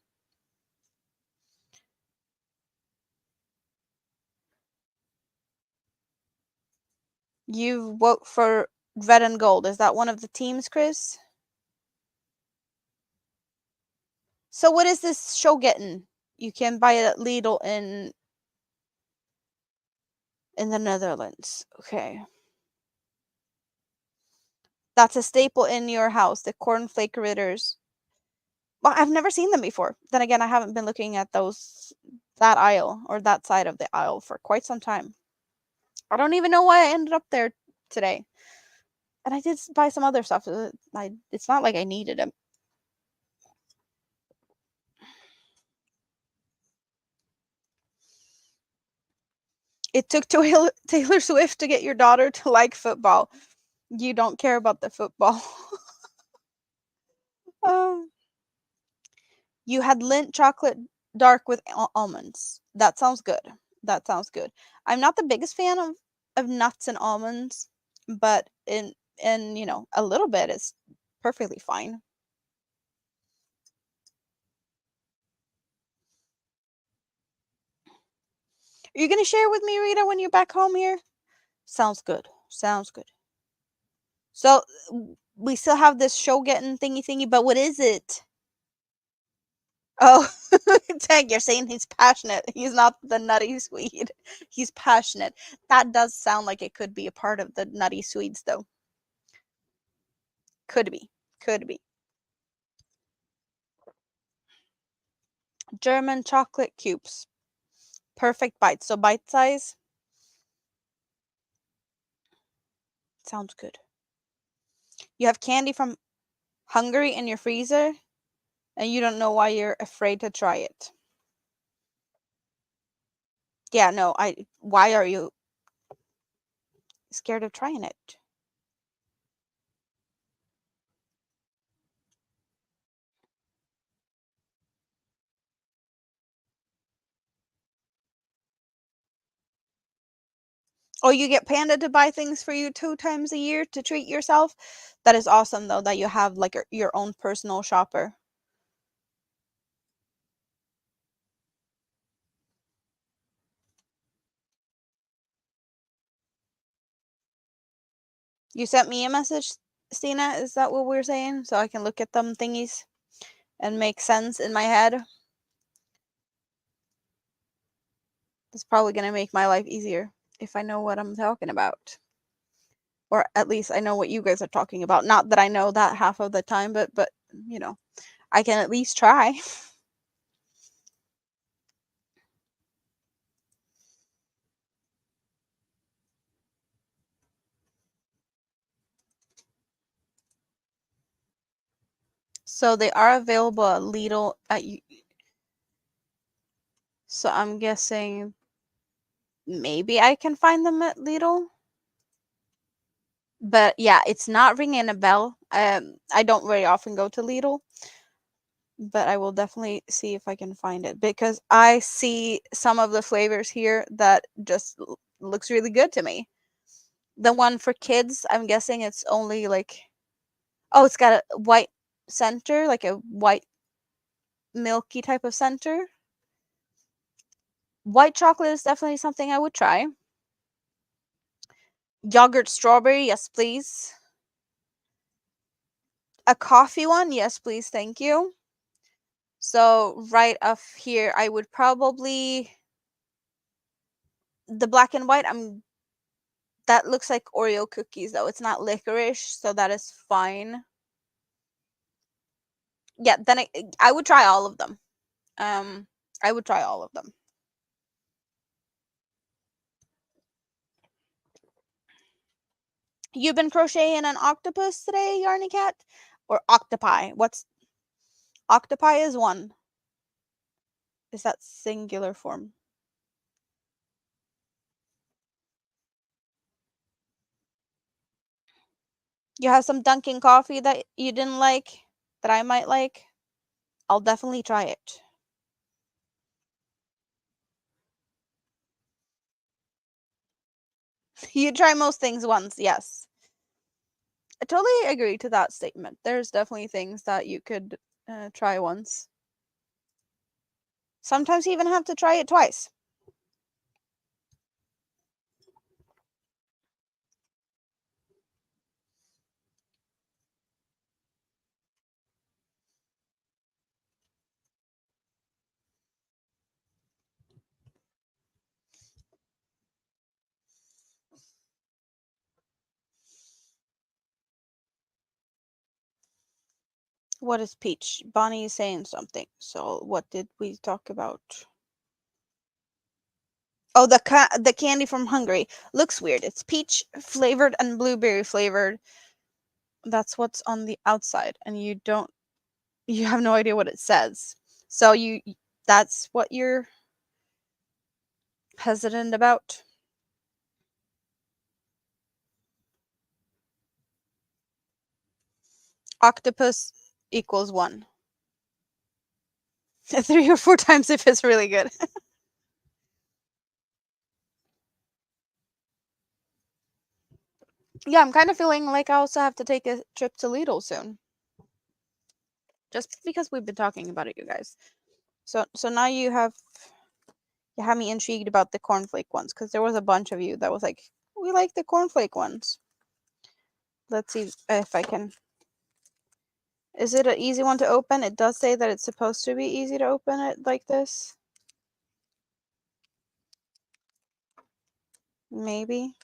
You vote for red and gold. Is that one of the teams, Chris? So what is this shogetton? You can buy it at Lidl in the Netherlands. Okay. That's a staple in your house, the cornflake ritters. Well, I've never seen them before. Then again, I haven't been looking at that aisle or that side of the aisle for quite some time. I don't even know why I ended up there today. And I did buy some other stuff. It's not like I needed them. It took Taylor Swift to get your daughter to like football. You don't care about the football. um, You had Lindt chocolate dark with almonds. That sounds good. That sounds good. I'm not the biggest fan of nuts and almonds, but in a little bit is perfectly fine. Are you gonna share with me, Rita, when you're back home here? Sounds good. Sounds good. So we still have this show getting thingy, but what is it? Oh, Tag, you're saying he's passionate. He's not the nutty Swede. He's passionate. That does sound like it could be a part of the nutty Swedes, though. Could be. Could be. German chocolate cubes. Perfect bite. So bite size. Sounds good. You have candy from Hungary in your freezer, and you don't know why you're afraid to try it. Yeah, no, why are you scared of trying it? Oh, you get Panda to buy things for you 2 times a year to treat yourself? That is awesome, though, that you have like your own personal shopper. You sent me a message, Stina? Is that what we're saying? So I can look at them thingies and make sense in my head? That's probably going to make my life easier if I know what I'm talking about. Or at least I know what you guys are talking about. Not that I know that half of the time, but I can at least try. So they are available at Lidl so I'm guessing maybe I can find them at Lidl. But yeah, it's not ringing a bell. I don't very often go to Lidl, but I will definitely see if I can find it because I see some of the flavors here that just looks really good to me. The one for kids, I'm guessing it's only like, oh, it's got a white center, like a white milky type of center. White chocolate is definitely something I would try. Yogurt strawberry, yes, please. A coffee one, yes, please, thank you. So right up here, I would probably the black and white. That looks like Oreo cookies though. It's not licorice, so that is fine. Yeah, then I would try all of them. I would try all of them. You've been crocheting an octopus today, Yarny Cat? Or octopi? What's octopi is one. Is that singular form? You have some Dunkin' coffee that you didn't like that I might like? I'll definitely try it. You try most things once, yes. I totally agree to that statement. There's definitely things that you could try once. Sometimes you even have to try it twice. What is peach? Bonnie is saying something. So what did we talk about? Oh, the candy from Hungary looks weird. It's peach flavored and blueberry flavored. That's what's on the outside, and you have no idea what it says. So that's what you're hesitant about. Octopus equals 1. 3 or 4 times if it's really good. Yeah, I'm kind of feeling like I also have to take a trip to Lidl soon. Just because we've been talking about it, you guys. So now you have me intrigued about the cornflake ones, because there was a bunch of you that was like, we like the cornflake ones. Let's see if I can. Is it an easy one to open? It does say that it's supposed to be easy to open it like this. Maybe.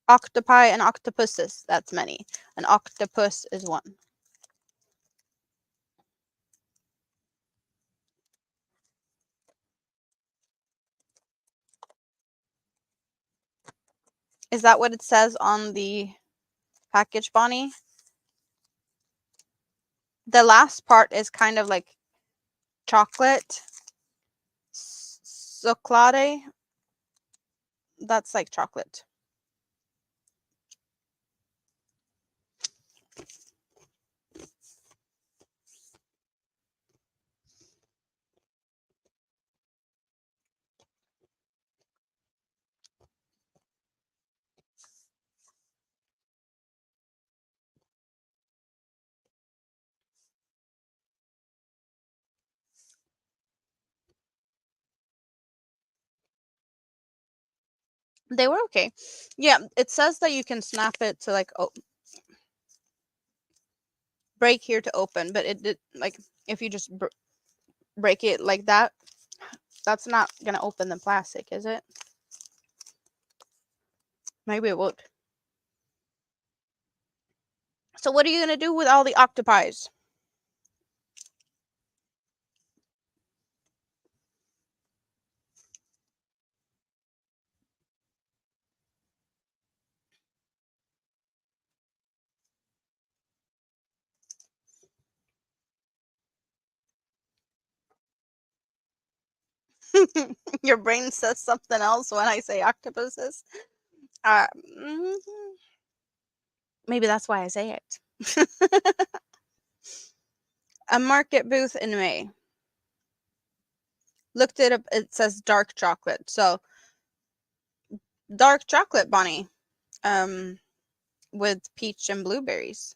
Octopi and octopuses, that's many. An octopus is one. Is that what it says on the package, Bonnie? The last part is kind of like chocolate. Chocolate. That's like chocolate. They were okay. Yeah, it says that you can snap it to like break here to open, but it did like if you just break it like that, that's not gonna open the plastic, is it? Maybe it would. So what are you gonna do with all the octopies? Your brain says something else when I say octopuses. Uh, mm, Maybe that's why I say it. A market booth in May. Looked it up. It says dark chocolate. So dark chocolate, Bonnie. With peach and blueberries.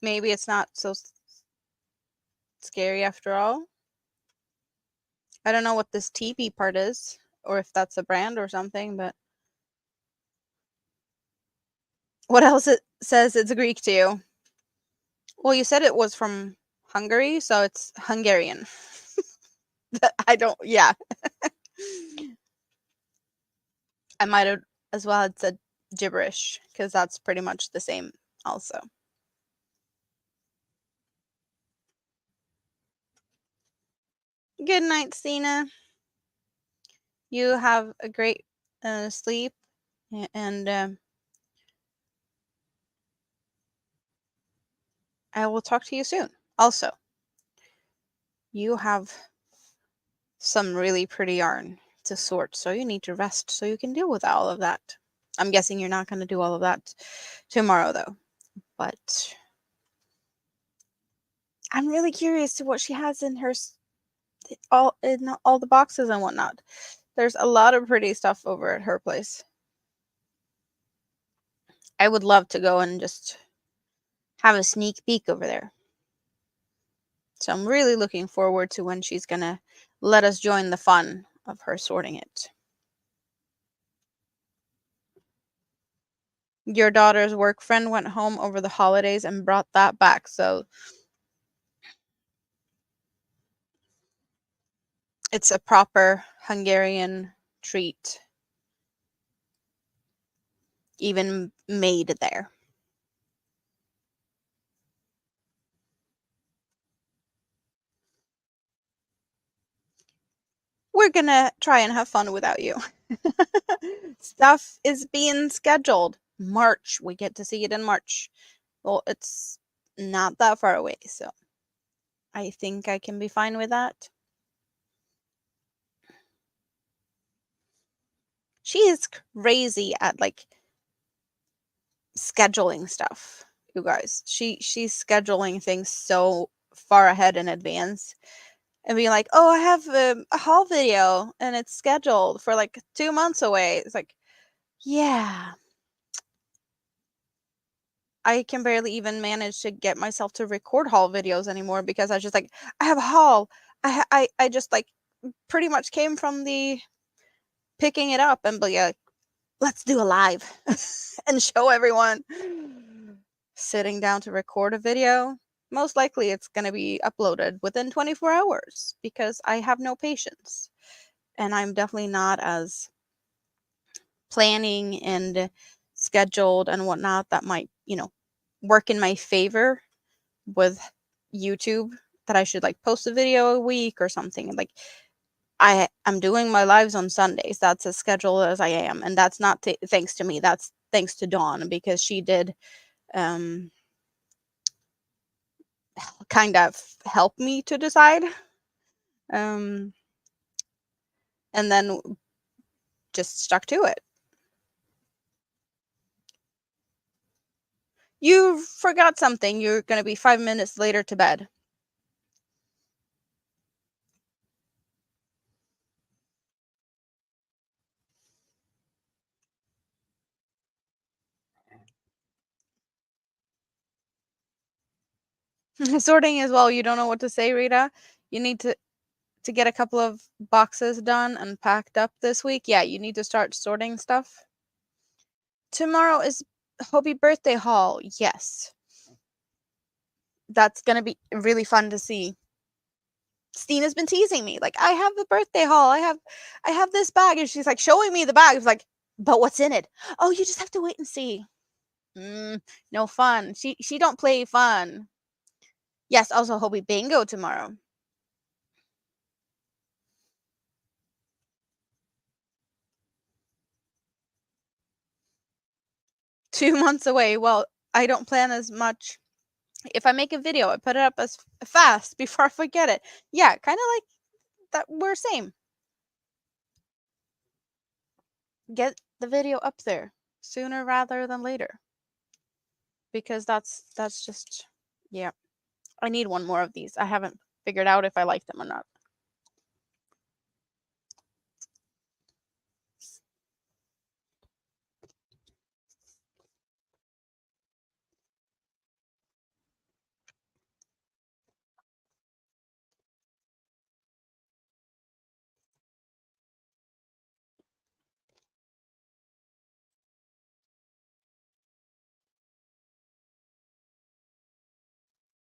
Maybe it's not so scary after all. I don't know what this TB part is, or if that's a brand or something, but what else it says it's Greek to you? Well, you said it was from Hungary, so it's Hungarian. I don't, yeah. I might have as well had said gibberish, because that's pretty much the same also. Good night, Sina. You have a great sleep, and I will talk to you soon. Also, you have some really pretty yarn to sort, so you need to rest so you can deal with all of that. I'm guessing you're not going to do all of that tomorrow, though. But I'm really curious to what she has in her all the boxes and whatnot. There's a lot of pretty stuff over at her place. I would love to go and just have a sneak peek over there. So I'm really looking forward to when she's gonna let us join the fun of her sorting it. Your daughter's work friend went home over the holidays and brought that back. So it's a proper Hungarian treat, even made there. We're gonna try and have fun without you. Stuff is being scheduled. March. We get to see it in March. Well, it's not that far away, so I think I can be fine with that. She is crazy at like scheduling stuff, you guys. She's scheduling things so far ahead in advance and being like, "Oh, I have a haul video and it's scheduled for like 2 months away." It's like, yeah. I can barely even manage to get myself to record haul videos anymore because I was just like, I have a haul. I just like pretty much came from the picking it up and be like, let's do a live and show everyone. Sitting down to record a video, most likely it's going to be uploaded within 24 hours because I have no patience. And I'm definitely not as planning and scheduled and whatnot that might, work in my favor with YouTube, that I should like post a video a week or something. Like I'm doing my lives on Sundays. That's as scheduled as I am, and that's not thanks to me. That's thanks to Dawn because she did kind of help me to decide, and then just stuck to it. You forgot something. You're gonna be 5 minutes later to bed. Sorting as well. You don't know what to say, Rita. You need to get a couple of boxes done and packed up this week. Yeah, you need to start sorting stuff. Tomorrow is Hobie birthday haul. Yes. That's gonna be really fun to see. Stina's been teasing me. Like, I have the birthday haul. I have this bag. And she's like showing me the bag. It's like, but what's in it? Oh, you just have to wait and see. No fun. She don't play fun. Yes, also Hobie bingo tomorrow. Two months away. Well, I don't plan as much. If I make a video, I put it up as fast before I forget it. Yeah, kind of like that. We're same. Get the video up there sooner rather than later, because that's just, yeah. I need one more of these. I haven't figured out if I like them or not.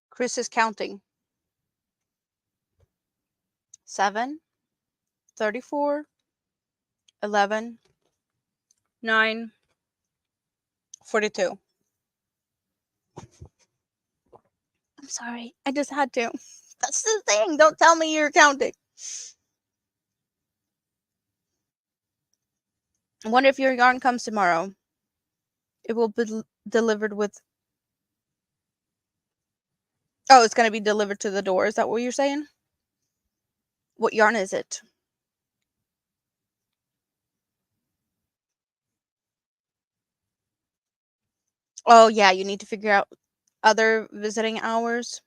Chris is counting. 7, 34, 11, 9, 42. I'm sorry. I just had to. That's the thing. Don't tell me you're counting. I wonder if your yarn comes tomorrow. It will be delivered with. Oh, it's going to be delivered to the door. Is that what you're saying? What yarn is it? Oh, yeah. You need to figure out other visiting hours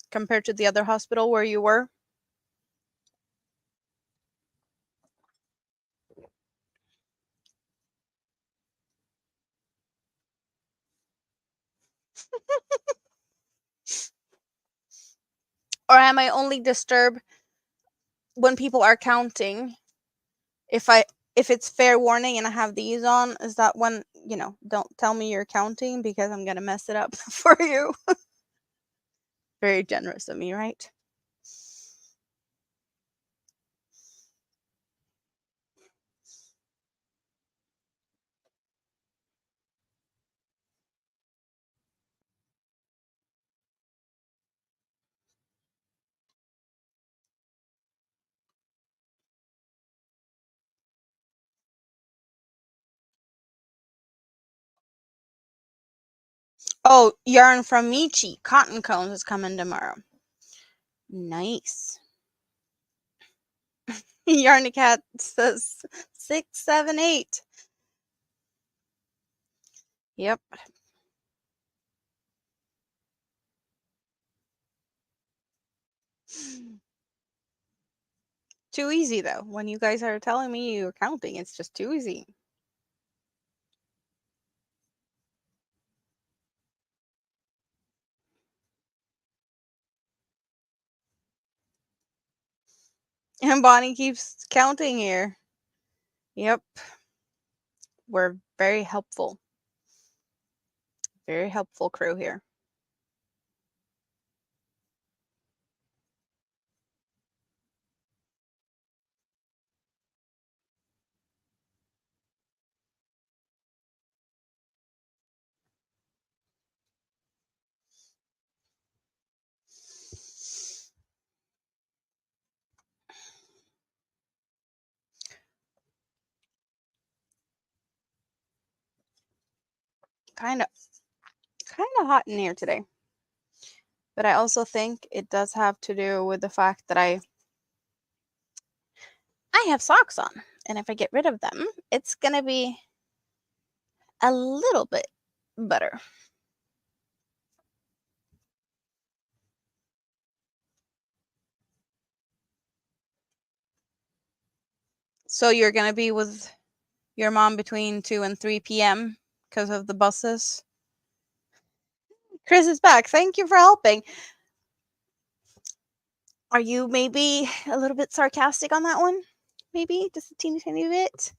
compared to the other hospital where you were. Or am I only disturbed when people are counting? If it's fair warning and I have these on, is that when, don't tell me you're counting because I'm gonna mess it up for you. Very generous of me, right? Oh, yarn from Michi. Cotton cones is coming tomorrow. Nice. Yarny Cat says 6, 7, 8. Yep. Too easy, though. When you guys are telling me you're counting, it's just too easy. And Bonnie keeps counting here. Yep. We're very helpful. Very helpful crew here. Kind of hot in here today. But I also think it does have to do with the fact that I have socks on. And if I get rid of them, it's going to be a little bit better. So you're going to be with your mom between 2 and 3 p.m. because of the buses? Chris is back. Thank you for helping. Are you maybe a little bit sarcastic on that one? Maybe just a teeny tiny bit?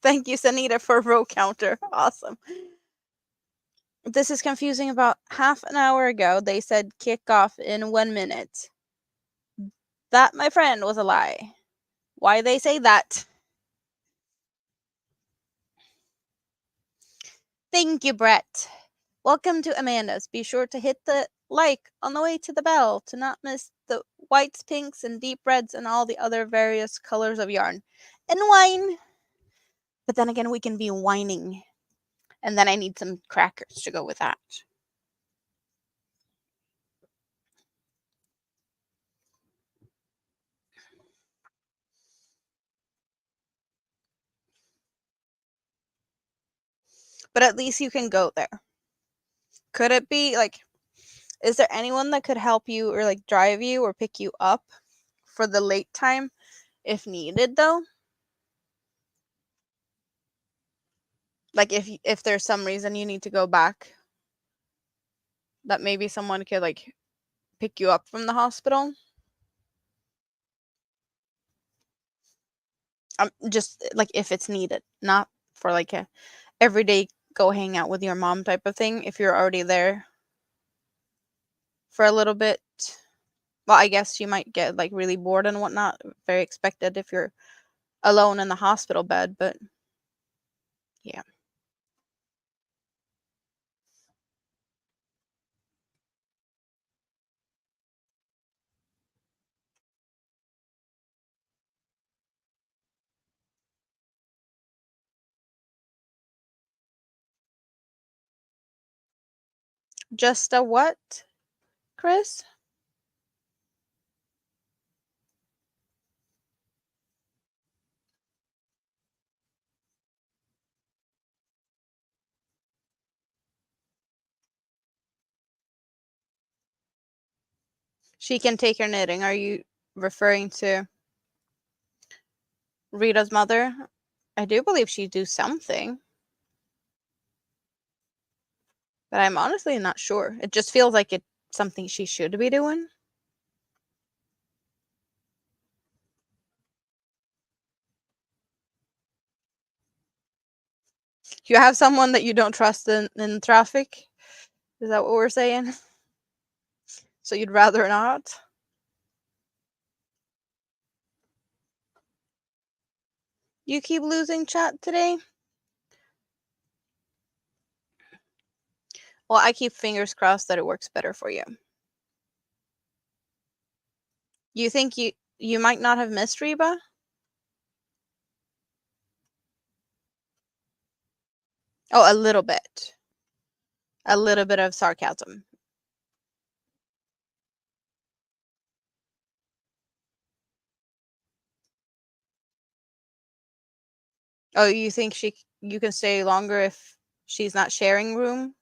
Thank you, Sanita, for row counter. Awesome. This is confusing. About half an hour ago, they said kick off in 1 minute. That, my friend, was a lie. Why they say that? Thank you, Brett. Welcome to Amanda's. Be sure to hit the like on the way to the bell to not miss the whites, pinks, and deep reds and all the other various colors of yarn. And wine. But then again, we can be whining. And then I need some crackers to go with that. But at least you can go there. Could it be like, is there anyone that could help you or like drive you or pick you up for the late time if needed, though? Like if there's some reason you need to go back, that maybe someone could like pick you up from the hospital. Just like if it's needed, not for like a everyday go hang out with your mom type of thing. If you're already there for a little bit, well, I guess you might get like really bored and whatnot. Very expected if you're alone in the hospital bed, but yeah. Just a what, Chris? She can take your knitting. Are you referring to Rita's mother? I do believe she do something, but I'm honestly not sure. It just feels like it's something she should be doing. You have someone that you don't trust in traffic? Is that what we're saying? So you'd rather not? You keep losing chat today? Well, I keep fingers crossed that it works better for you. You think you might not have missed Reba? Oh, a little bit. A little bit of sarcasm. Oh, you think you can stay longer if she's not sharing room?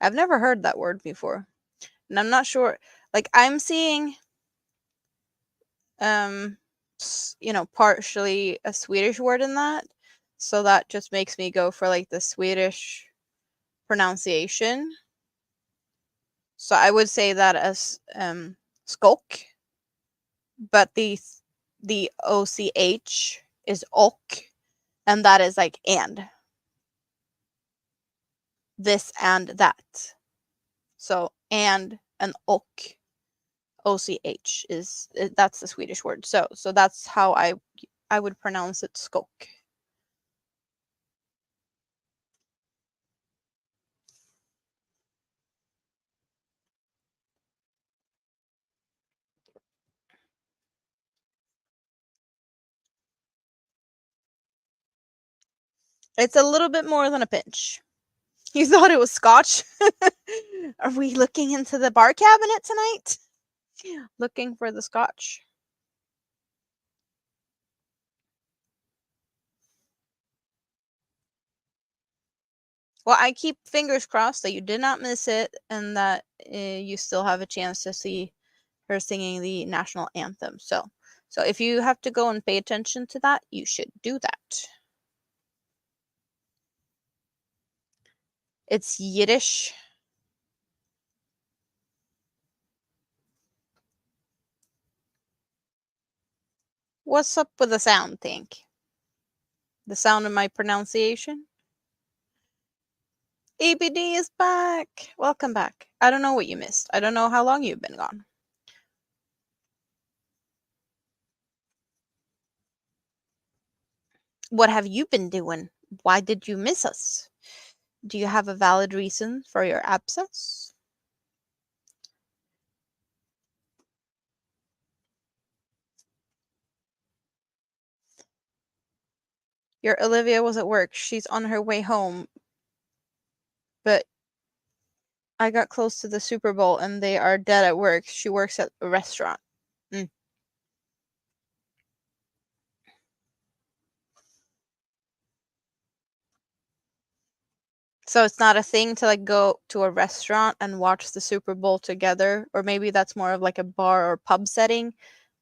I've never heard that word before. And I'm not sure, like I'm seeing partially a Swedish word in that. So that just makes me go for like the Swedish pronunciation. So I would say that as skolk, but the OCH is ok, and that is like and. This and that. So and ok. OCH is that's the Swedish word. So that's how I would pronounce it, skok. It's a little bit more than a pinch. You thought it was scotch? Are we looking into the bar cabinet tonight? Looking for the scotch. Well, I keep fingers crossed that you did not miss it and that you still have a chance to see her singing the national anthem. So if you have to go and pay attention to that, you should do that. It's Yiddish. What's up with the sound, think? The sound of my pronunciation? EBD is back. Welcome back. I don't know what you missed. I don't know how long you've been gone. What have you been doing? Why did you miss us? Do you have a valid reason for your absence? Your Olivia was at work. She's on her way home. But I got close to the Super Bowl and they are dead at work. She works at a restaurant. Mm. So it's not a thing to like go to a restaurant and watch the Super Bowl together, or maybe that's more of like a bar or pub setting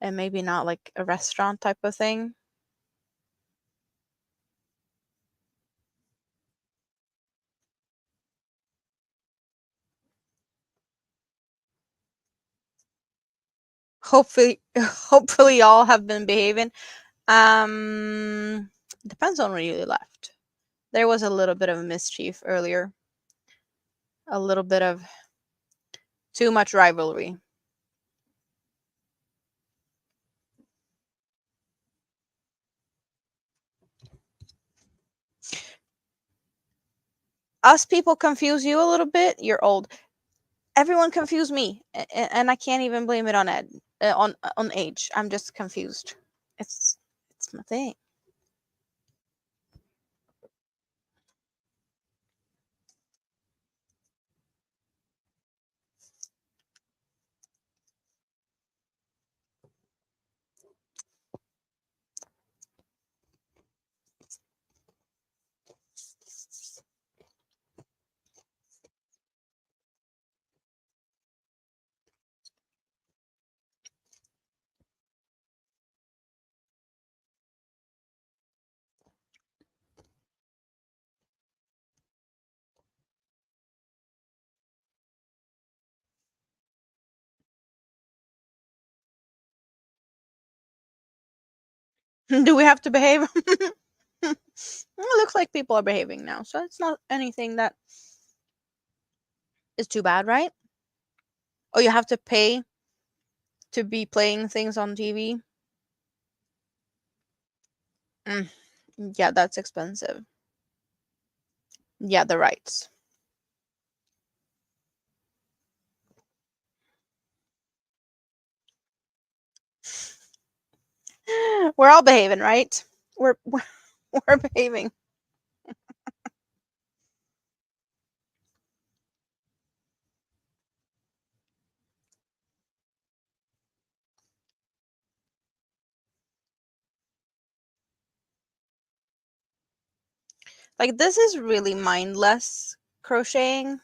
and maybe not like a restaurant type of thing. Hopefully hopefully y'all have been behaving. Depends on when you left. There was a little bit of mischief earlier. A little bit of too much rivalry. Us people confuse you a little bit. You're old. Everyone confused me, and I can't even blame it on on age. I'm just confused. It's my thing. Do we have to behave? It looks like people are behaving now, so it's not anything that is too bad, right? Oh, you have to pay to be playing things on TV. Mm, yeah, that's expensive. Yeah, the rights. We're all behaving, right? We're behaving. Like, this is really mindless crocheting.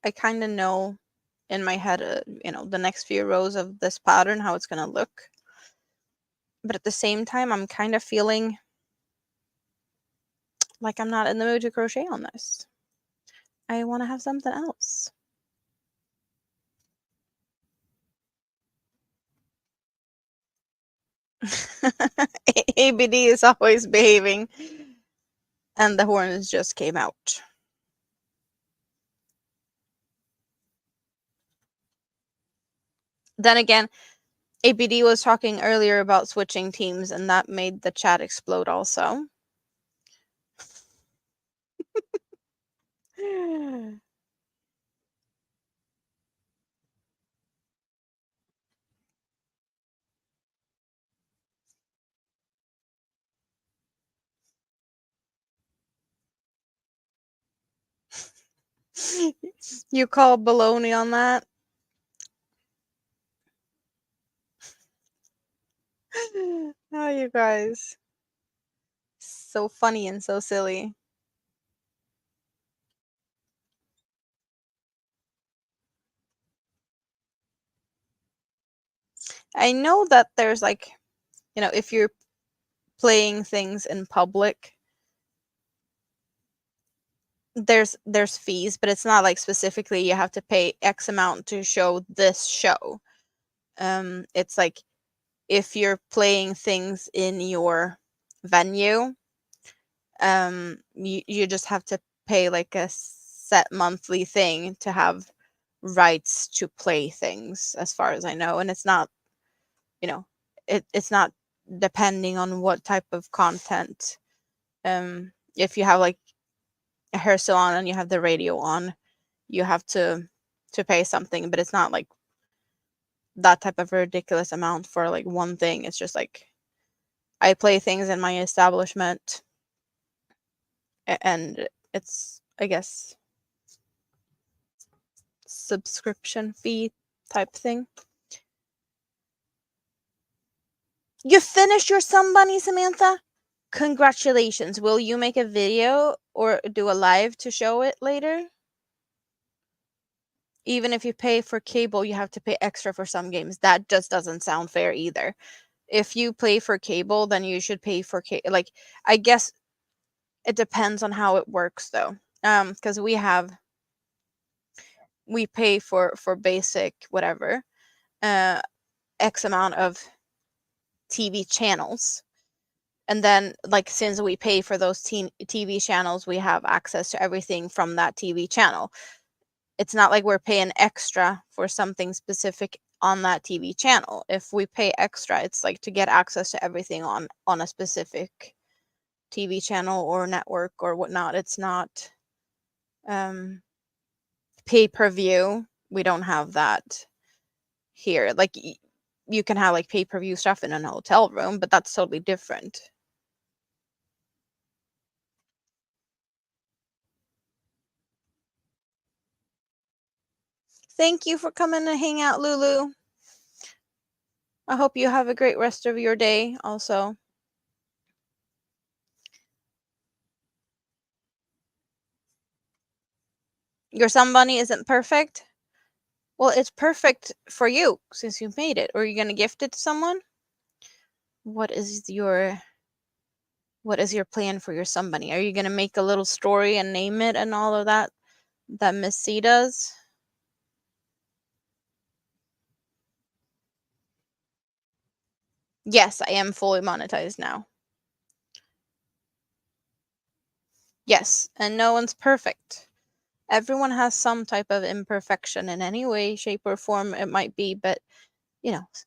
I kind of know in my head, the next few rows of this pattern, how it's going to look. But at the same time, I'm kind of feeling like I'm not in the mood to crochet on this. I want to have something else. ABD is always behaving. And the horns just came out. Then again, ABD was talking earlier about switching teams, and that made the chat explode also. You call baloney on that? Oh, you guys. So funny and so silly. I know that there's like, if you're playing things in public, there's fees, but it's not like specifically you have to pay X amount to show this show. It's like if you're playing things in your venue, you just have to pay like a set monthly thing to have rights to play things, as far as I know. And it's not, it's not depending on what type of content. If you have like a hair salon and you have the radio on, you have to pay something, but it's not like that type of ridiculous amount for like one thing. It's just like I play things in my establishment, and it's, I guess, subscription fee type thing. You finished your Sun Bunny, Samantha? Congratulations. Will you make a video or do a live to show it later? Even if you pay for cable, you have to pay extra for some games. That just doesn't sound fair either. If you pay for cable, then you should pay for like, I guess it depends on how it works though. Because we pay for basic whatever, X amount of TV channels. And then, like, since we pay for those TV channels, we have access to everything from that TV channel. It's not like we're paying extra for something specific on that TV channel. If we pay extra, it's like to get access to everything on a specific TV channel or network or whatnot. It's not pay-per-view. We don't have that here. Like, you can have like pay-per-view stuff in a hotel room, but that's totally different. Thank you for coming to hang out, Lulu. I hope you have a great rest of your day also. Your Sun Bunny isn't perfect? Well, it's perfect for you since you made it. Or are you going to gift it to someone? What is your plan for your Sun Bunny? Are you going to make a little story and name it and all of that Miss C does? Yes, I am fully monetized now. Yes, and no one's perfect. Everyone has some type of imperfection in any way, shape, or form it might be, but it's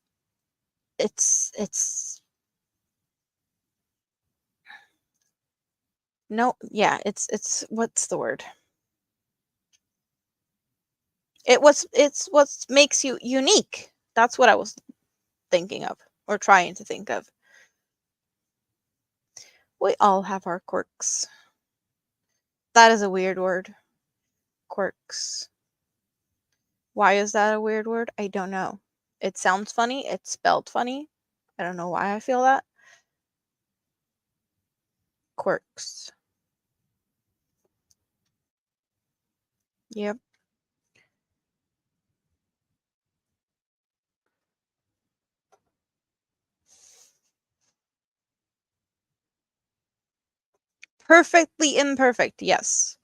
no, yeah, it's what's the word? It's what makes you unique. That's what I was thinking of or trying to think of. We all have our quirks. That is a weird word. Quirks. Why is that a weird word? I don't know. It sounds funny. It's spelled funny. I don't know why I feel that. Quirks. Yep. Perfectly imperfect. Yes.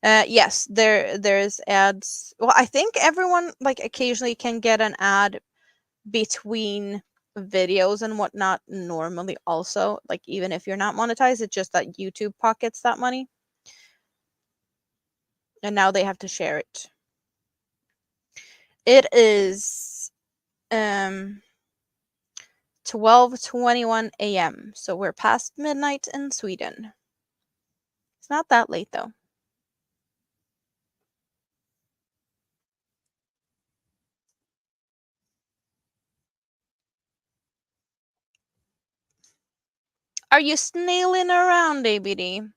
Yes, there's ads. Well, I think everyone like occasionally can get an ad between videos and whatnot normally also, like even if you're not monetized, it's just that YouTube pockets that money. And now they have to share it. It is 12:21 a.m. So we're past midnight in Sweden. It's not that late though. Are you snailing around, ABD?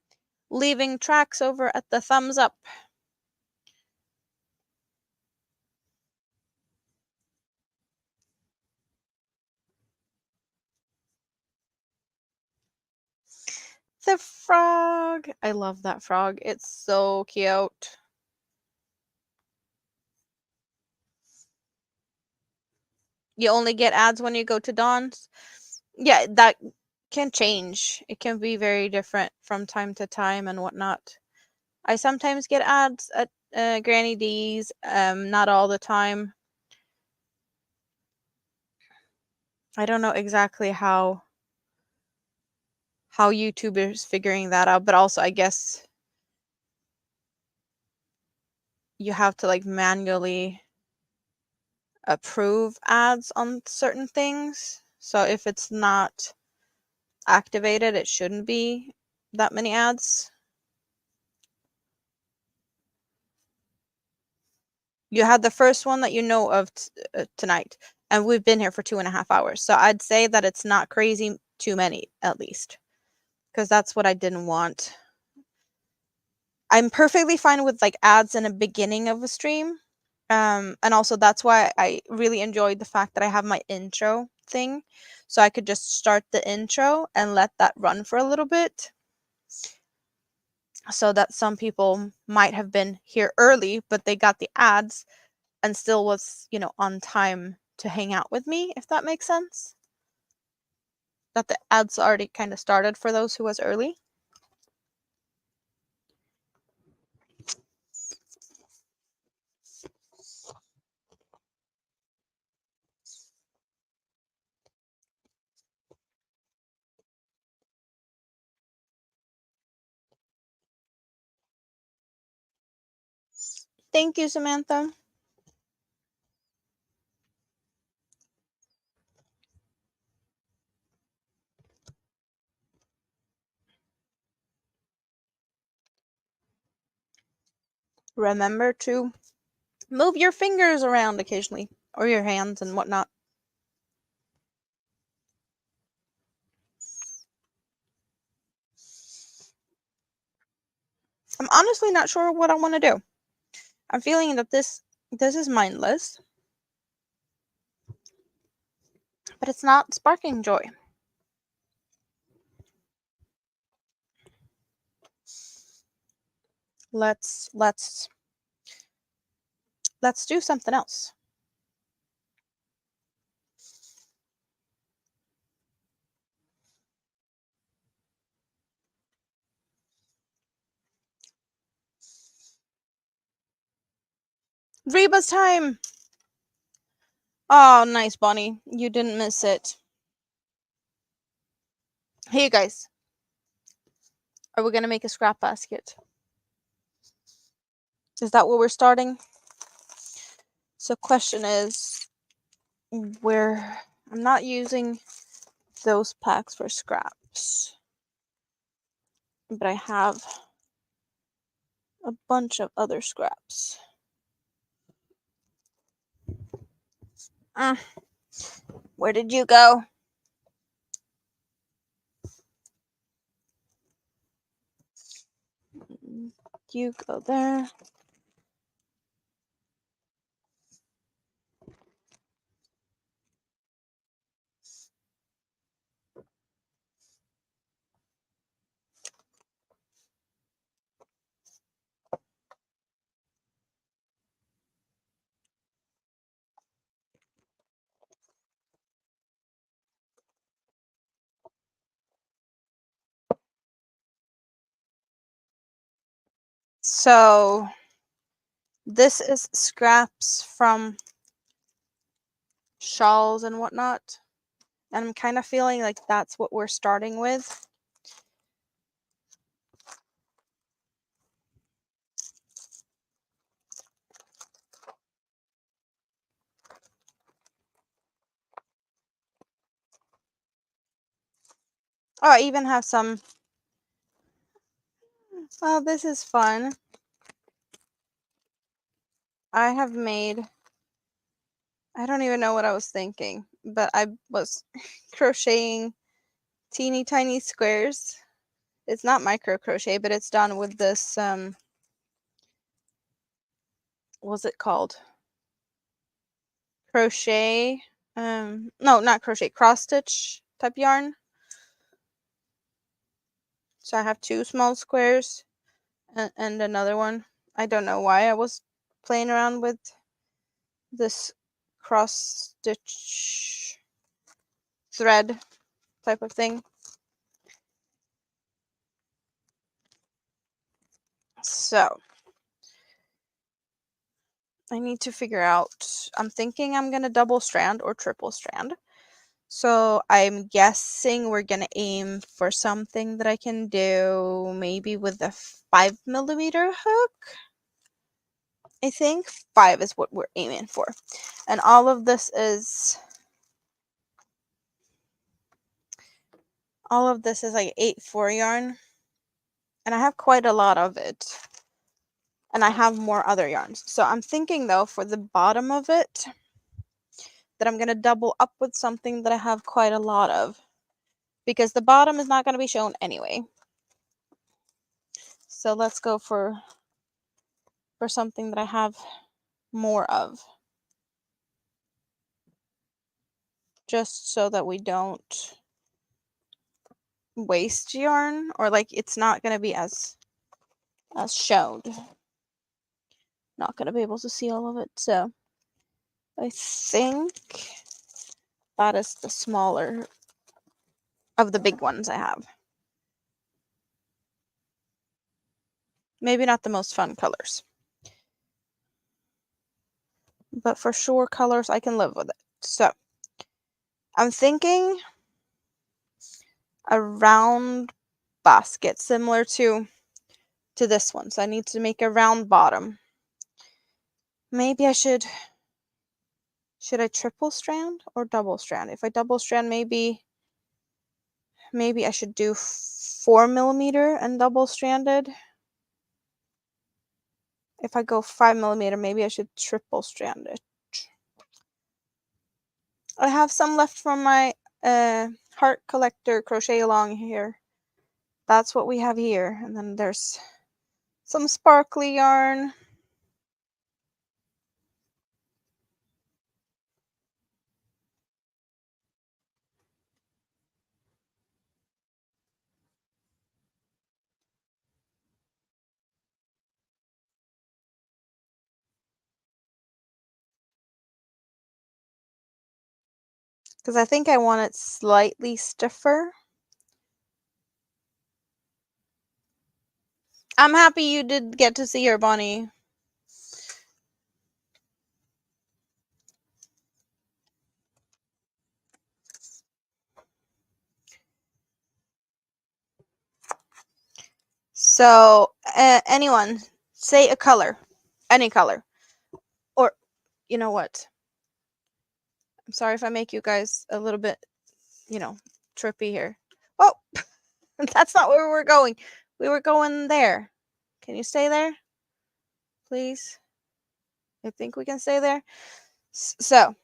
Leaving tracks over at the thumbs up. The frog. I love that frog. It's so cute. You only get ads when you go to Dawn's. Yeah, that can change. It can be very different from time to time and whatnot. I sometimes get ads at Granny D's, not all the time. I don't know exactly how YouTube is figuring that out, but also I guess you have to like manually approve ads on certain things. So if it's not activated, it shouldn't be that many ads. You had the first one that you know of tonight, and we've been here for 2.5 hours. So I'd say that it's not crazy too many, at least, because that's what I didn't want. I'm perfectly fine with like ads in the beginning of a stream. And also that's why I really enjoyed the fact that I have my intro thing. So I could just start the intro and let that run for a little bit. So that some people might have been here early, but they got the ads and still was, on time to hang out with me, if that makes sense. That the ads already kind of started for those who was early. Thank you, Samantha. Remember to move your fingers around occasionally, or your hands and whatnot. I'm honestly not sure what I want to do. I'm feeling that this is mindless, but it's not sparking joy. Let's do something else. Reba's time. Oh, nice, Bonnie. You didn't miss it. Hey, you guys. Are we gonna make a scrap basket? Is that what we're starting? So question is, where I'm not using those packs for scraps, but I have a bunch of other scraps. Where did you go? You go there. So this is scraps from shawls and whatnot. And I'm kind of feeling like that's what we're starting with. Oh, I even have some. Oh, this is fun. I have made, I don't even know what I was thinking, but I was crocheting teeny tiny squares. It's not micro crochet, but it's done with this, what's it called? Crochet, no, not crochet, cross stitch type yarn. So I have 2 small squares and another one. I don't know why I was playing around with this cross stitch thread type of thing. So I need to figure out, I'm thinking I'm going to double strand or triple strand. So I'm guessing we're going to aim for something that I can do maybe with a 5mm hook. I think 5 is what we're aiming for. And all of this is like 8/4 yarn. And I have quite a lot of it. And I have more other yarns. So I'm thinking though for the bottom of it that I'm going to double up with something that I have quite a lot of. Because the bottom is not going to be shown anyway. So let's go for something that I have more of. Just so that we don't waste yarn, or like it's not going to be as shown. Not going to be able to see all of it. So I think that is the smaller of the big ones I have. Maybe not the most fun colors. But for sure colors, I can live with it. So I'm thinking a round basket similar to this one. So I need to make a round bottom. Maybe I should I triple strand or double strand? If I double strand, maybe I should do 4mm and double stranded. If I go 5mm, maybe I should triple strand it. I have some left from my heart collector crochet along here. That's what we have here. And then there's some sparkly yarn. Because I think I want it slightly stiffer. I'm happy you did get to see her, Bonnie. So, anyone, say a color. Any color. Or, you know what? I'm sorry if I make you guys a little bit, trippy here. Oh, that's not where we're going. We were going there. Can you stay there? Please? I think we can stay there. So,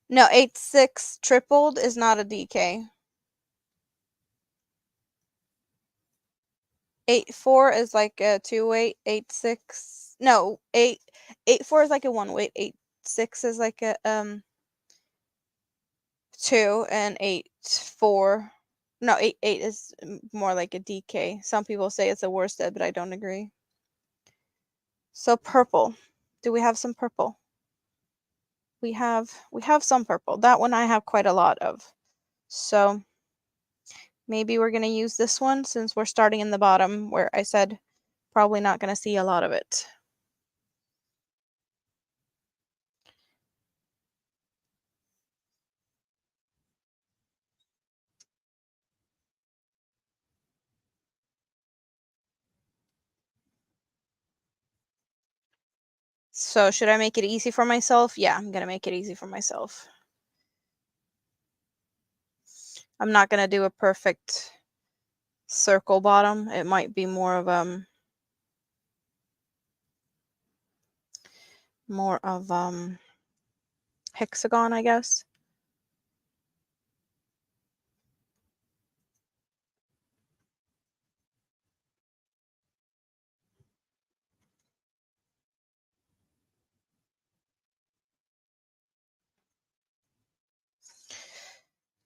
No, 8-6 tripled is not a DK. 8-4 is like a 2-weight. 8-6. No, 8-4 is like a 1-weight. 8-6 is like a 2, and 8-4. No, 8-8 is more like a DK. Some people say it's a worsted, but I don't agree. So purple. Do we have some purple? We have some purple. That one I have quite a lot of. So maybe we're going to use this one since we're starting in the bottom where I said probably not going to see a lot of it. So should I make it easy for myself? Yeah, I'm going to make it easy for myself. I'm not going to do a perfect circle bottom. It might be more of hexagon, I guess.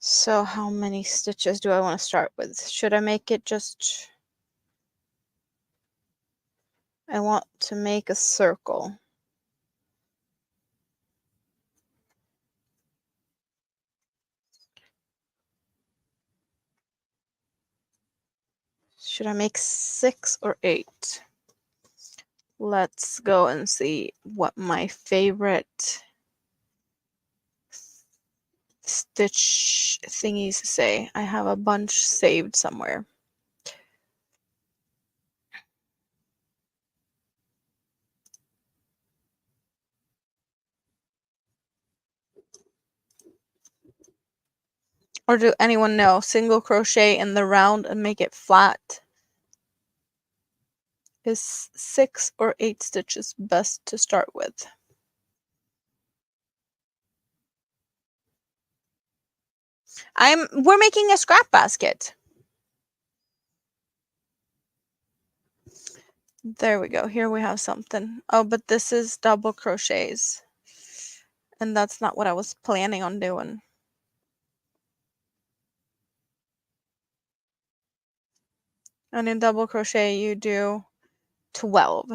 So how many stitches do I want to start with? Should I make it just... I want to make a circle. Should I make 6 or 8? Let's go and see what my favorite stitch thingies say. I have a bunch saved somewhere. Or do anyone know? Single crochet in the round and make it flat. Is 6 or 8 stitches best to start with? We're making a scrap basket. There we go. Here we have something. Oh, but this is double crochets. And that's not what I was planning on doing. And in double crochet, you do 12.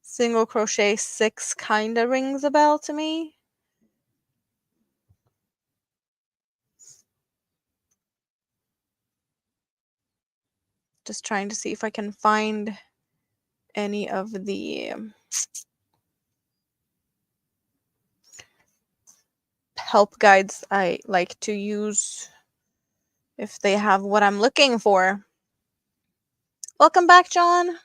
Single crochet 6 kind of rings a bell to me. Just trying to see if I can find any of the help guides I like to use if they have what I'm looking for. Welcome back, John.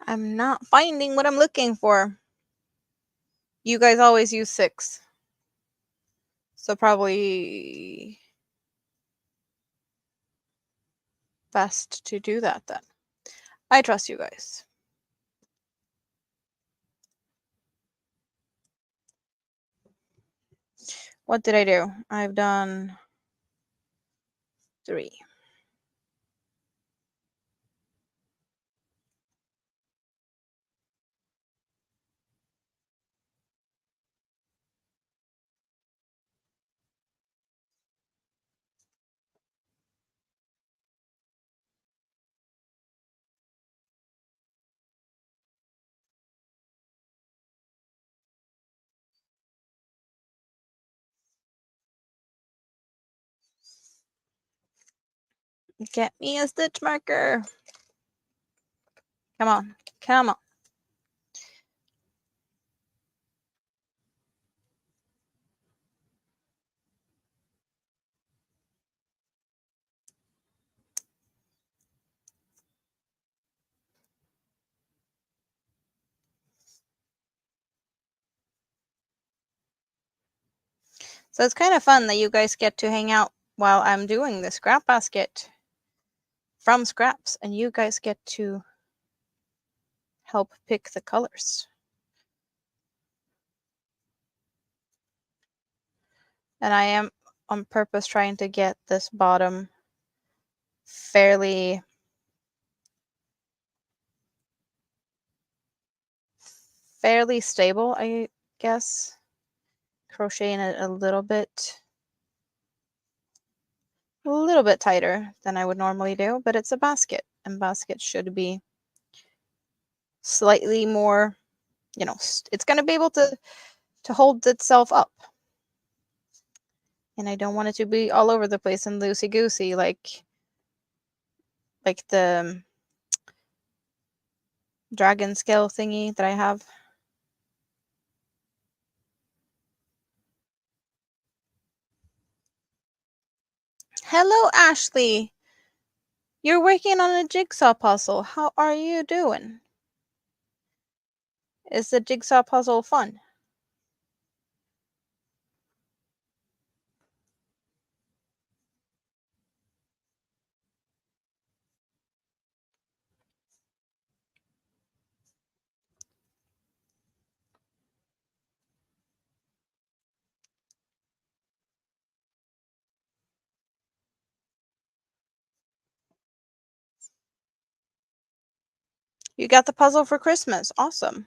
I'm not finding what I'm looking for. You guys always use 6. So probably best to do that then. I trust you guys. What did I do? I've done 3. Get me a stitch marker. Come on. Come on. So it's kind of fun that you guys get to hang out while I'm doing the scrap basket from scraps, and you guys get to help pick the colors. And I am on purpose trying to get this bottom fairly stable, I guess. Crocheting it a little bit tighter than I would normally do, but it's a basket, and baskets should be slightly more, it's going to be able to hold itself up. And I don't want it to be all over the place and loosey-goosey like the dragon scale thingy that I have. Hello, Ashley. You're working on a jigsaw puzzle. How are you doing? Is the jigsaw puzzle fun? You got the puzzle for Christmas. Awesome.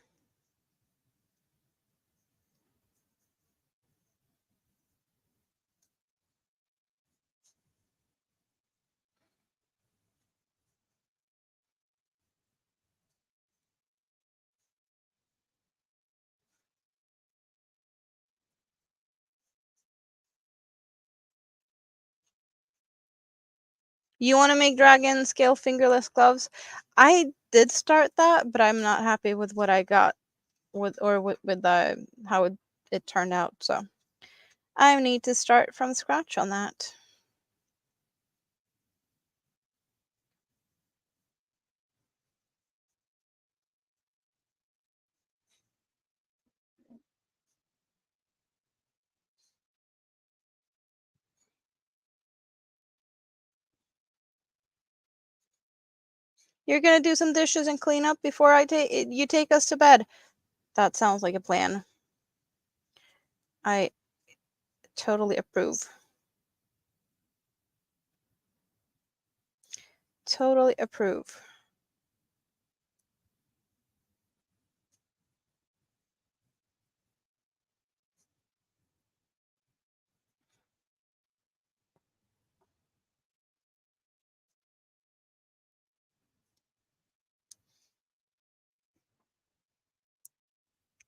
You want to make dragon scale fingerless gloves? I did start that, but I'm not happy with what I got with the how it turned out. So I need to start from scratch on that. You're gonna do some dishes and clean up before you take us to bed. That sounds like a plan. I totally approve. Totally approve.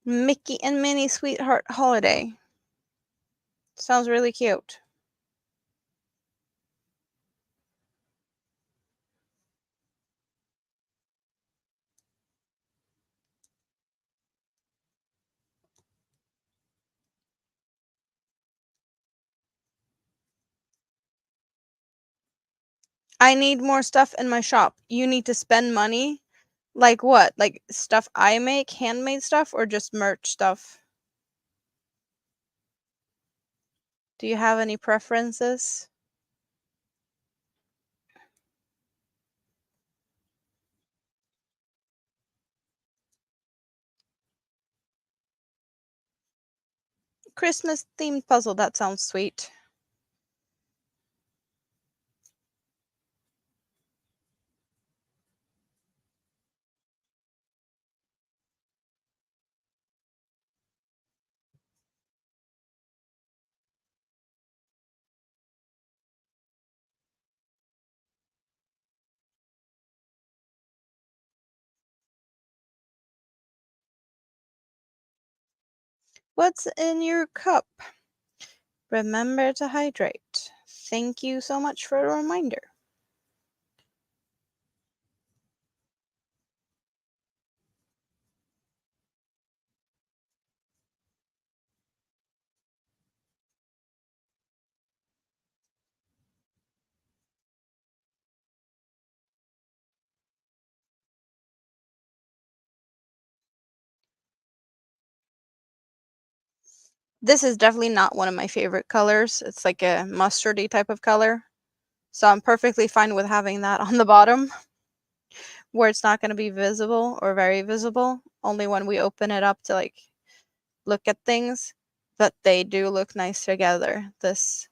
Mickey and Minnie Sweetheart Holiday. Sounds really cute. I need more stuff in my shop. You need to spend money? Like what? Like stuff I make, handmade stuff, or just merch stuff? Do you have any preferences? Christmas themed puzzle. That sounds sweet. What's in your cup? Remember to hydrate. Thank you so much for the reminder. This is definitely not one of my favorite colors. It's like a mustardy type of color. So I'm perfectly fine with having that on the bottom where it's not going to be visible or very visible, only when we open it up to like look at things. But they do look nice together. The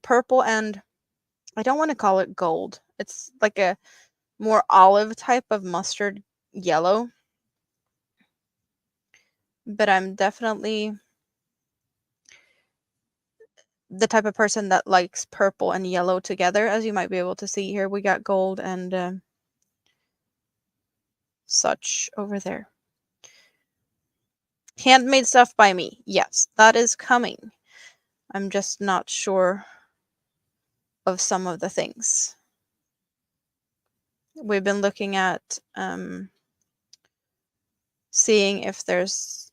purple and I don't want to call it gold. It's like a more olive type of mustard yellow. But I'm definitely the type of person that likes purple and yellow together. As you might be able to see here, we got gold and such over there. Handmade stuff by me. Yes, that is coming. I'm just not sure of some of the things. We've been looking at seeing if there's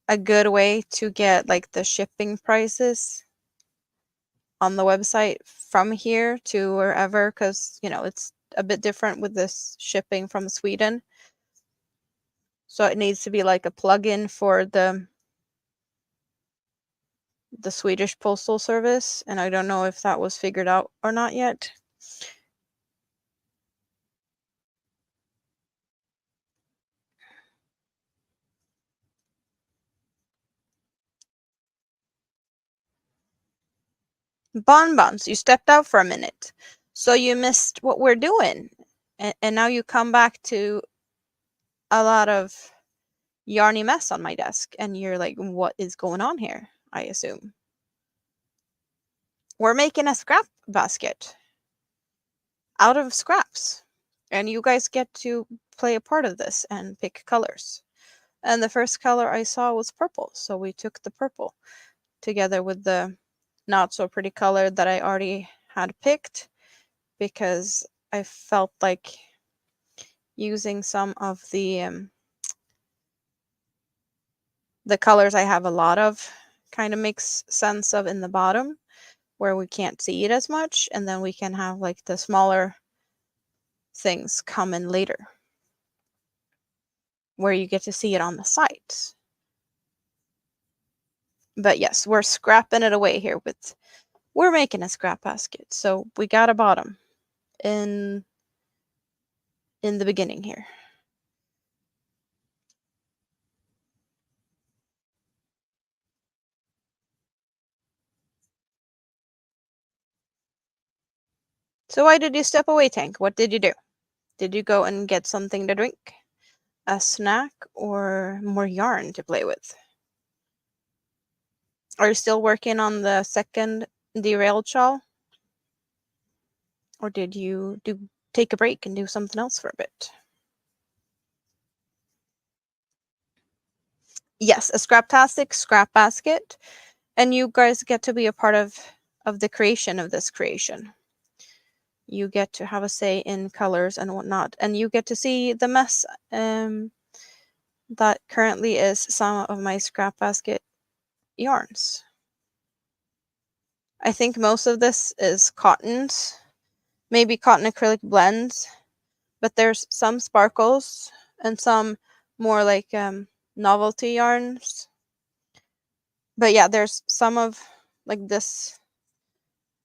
a good way to get like the shipping prices on the website from here to wherever, because it's a bit different with this shipping from Sweden. So it needs to be like a plugin for the Swedish postal service, and I don't know if that was figured out or not yet. Bonbons, you stepped out for a minute, so you missed what we're doing, and now you come back to a lot of yarny mess on my desk, and you're like, what is going on here? I assume we're making a scrap basket out of scraps, and you guys get to play a part of this and pick colors. And the first color I saw was purple, so we took the purple together with the not so pretty color that I already had picked, because I felt like using some of the colors I have a lot of kind of makes sense of in the bottom where we can't see it as much, and then we can have like the smaller things come in later where you get to see it on the sides. But yes, we're scrapping it away here we're making a scrap basket. So we got a bottom in the beginning here. So why did you step away, Tank? What did you do? Did you go and get something to drink? A snack or more yarn to play with? Are you still working on the second derailed shawl? Or did you take a break and do something else for a bit? Yes, a Scraptastic scrap basket. And you guys get to be a part of the creation of this creation. You get to have a say in colors and whatnot. And you get to see the mess that currently is some of my scrap basket yarns. I think most of this is cottons, maybe cotton acrylic blends, but there's some sparkles and some more like novelty yarns. But yeah, there's some of like this.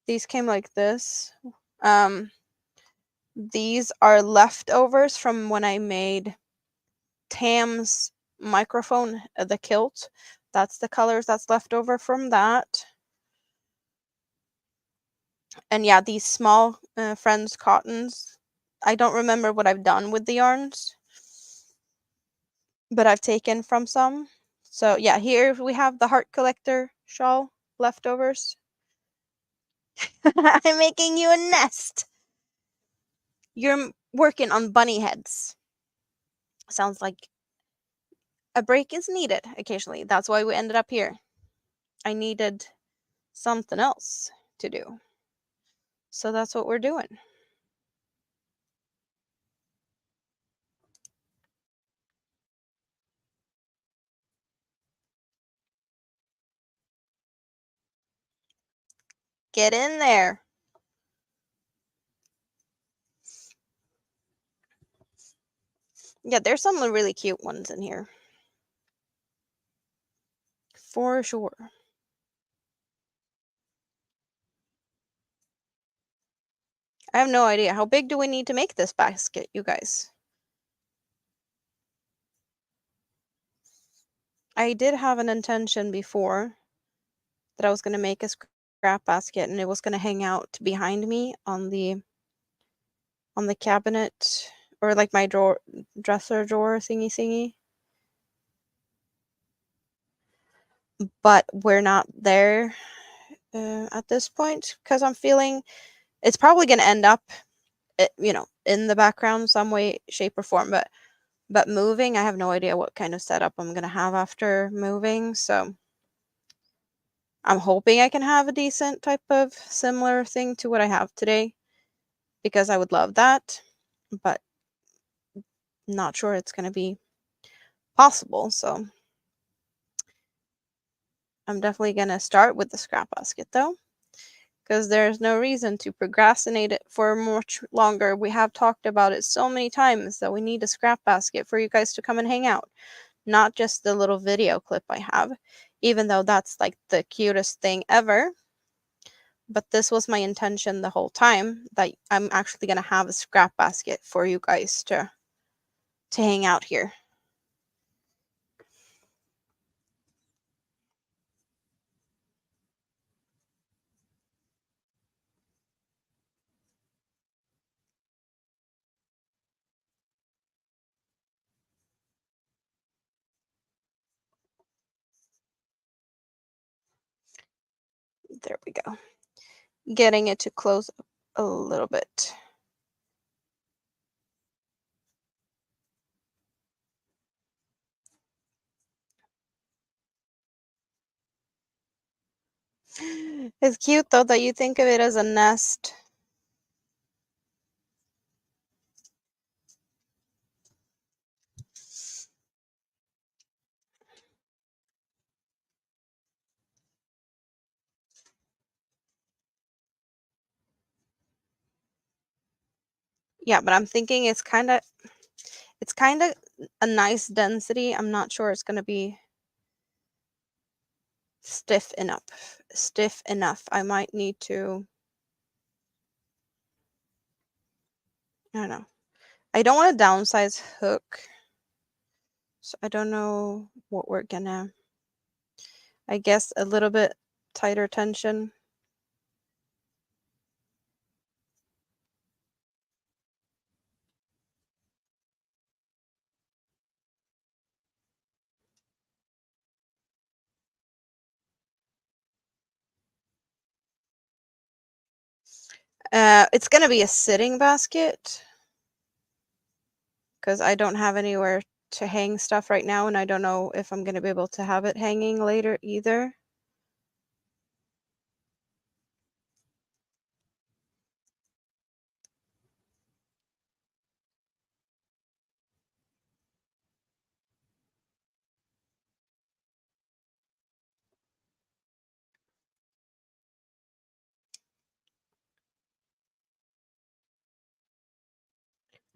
These came like this. These are leftovers from when I made Tam's microphone, the kilt. That's the colors that's left over from that. And yeah, these small Friends cottons. I don't remember what I've done with the yarns, but I've taken from some. So yeah, here we have the heart collector shawl leftovers. I'm making you a nest. You're working on bunny heads. Sounds like a break is needed occasionally. That's why we ended up here. I needed something else to do. So that's what we're doing. Get in there. Yeah, there's some really cute ones in here. For sure. I have no idea. How big do we need to make this basket, you guys? I did have an intention before that I was going to make a scrap basket and it was going to hang out behind me on the cabinet or like my dresser drawer thingy. But we're not there at this point because I'm feeling it's probably going to end up, in the background some way, shape, or form. But moving, I have no idea what kind of setup I'm going to have after moving. So I'm hoping I can have a decent type of similar thing to what I have today because I would love that. But not sure it's going to be possible. So I'm definitely going to start with the scrap basket though, because there's no reason to procrastinate it for much longer. We have talked about it so many times that we need a scrap basket for you guys to come and hang out, not just the little video clip I have, even though that's like the cutest thing ever. But this was my intention the whole time, that I'm actually going to have a scrap basket for you guys to hang out here. There we go. Getting it to close up a little bit. It's cute though that you think of it as a nest. Yeah, but I'm thinking it's kind of a nice density. I'm not sure it's going to be stiff enough. I might need to, I don't know. I don't want a downsize hook. So I don't know what we're gonna, I guess a little bit tighter tension. It's gonna be a sitting basket because I don't have anywhere to hang stuff right now, and I don't know if I'm gonna be able to have it hanging later either.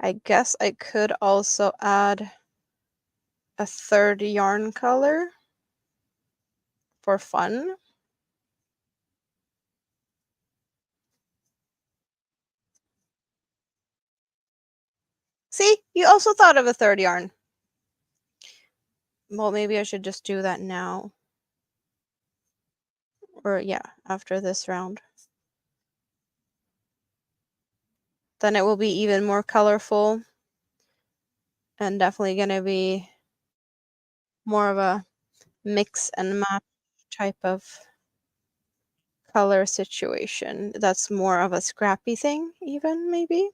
I guess I could also add a third yarn color for fun. See, you also thought of a third yarn. Well, maybe I should just do that now. Or yeah, after this round. Then it will be even more colorful and definitely going to be more of a mix and match type of color situation. That's more of a scrappy thing, even maybe.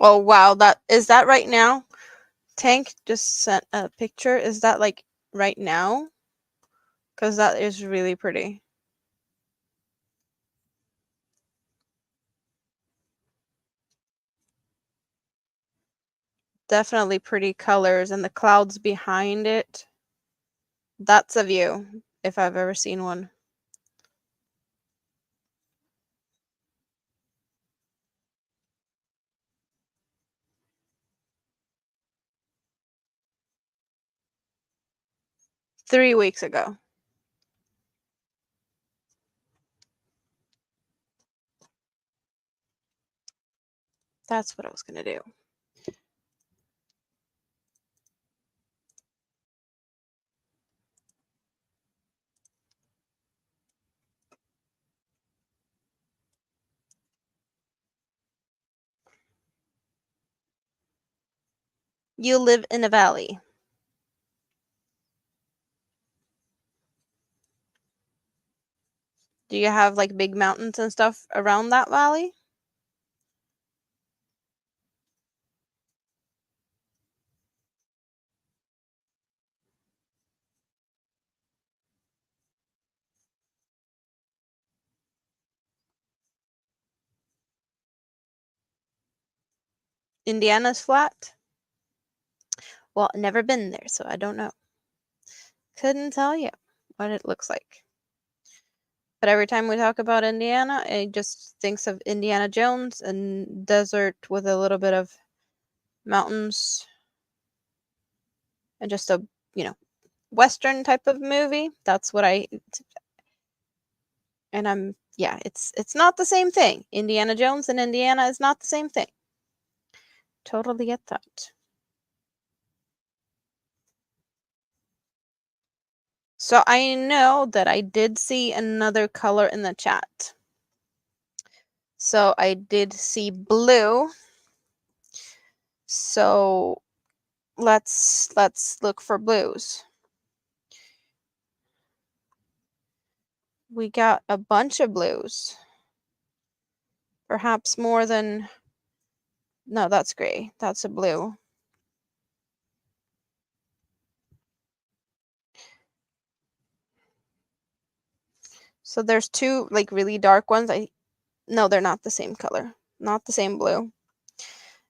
Oh wow, that is that right now? Tank just sent a picture. Is that like right now? Because that is really pretty. Definitely pretty colors, and the clouds behind it. That's a view, if I've ever seen one. Three weeks ago. That's what I was gonna do. You live in a valley. Do you have like big mountains and stuff around that valley? Indiana's flat? Well, never been there, so I don't know. Couldn't tell you what it looks like. But every time we talk about Indiana, it just thinks of Indiana Jones and desert with a little bit of mountains and just a, Western type of movie. That's what yeah, it's not the same thing. Indiana Jones and Indiana is not the same thing. Totally get that. So I know that I did see another color in the chat. So I did see blue. So let's look for blues. We got a bunch of blues. Perhaps more than... No, that's gray. That's a blue. So there's two like really dark ones. No, they're not the same color. Not the same blue.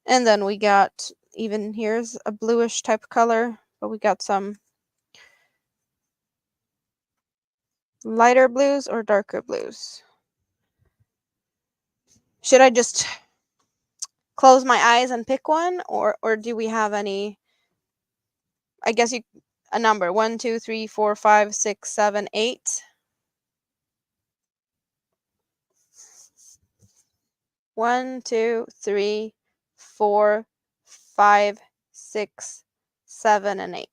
And then we got, even here's a bluish type color, but we got some lighter blues or darker blues. Should I just close my eyes and pick one, or do we have any? I guess a number. 1, 2, 3, 4, 5, 6, 7, 8. 1, 2, 3, 4, 5, 6, 7, and 8.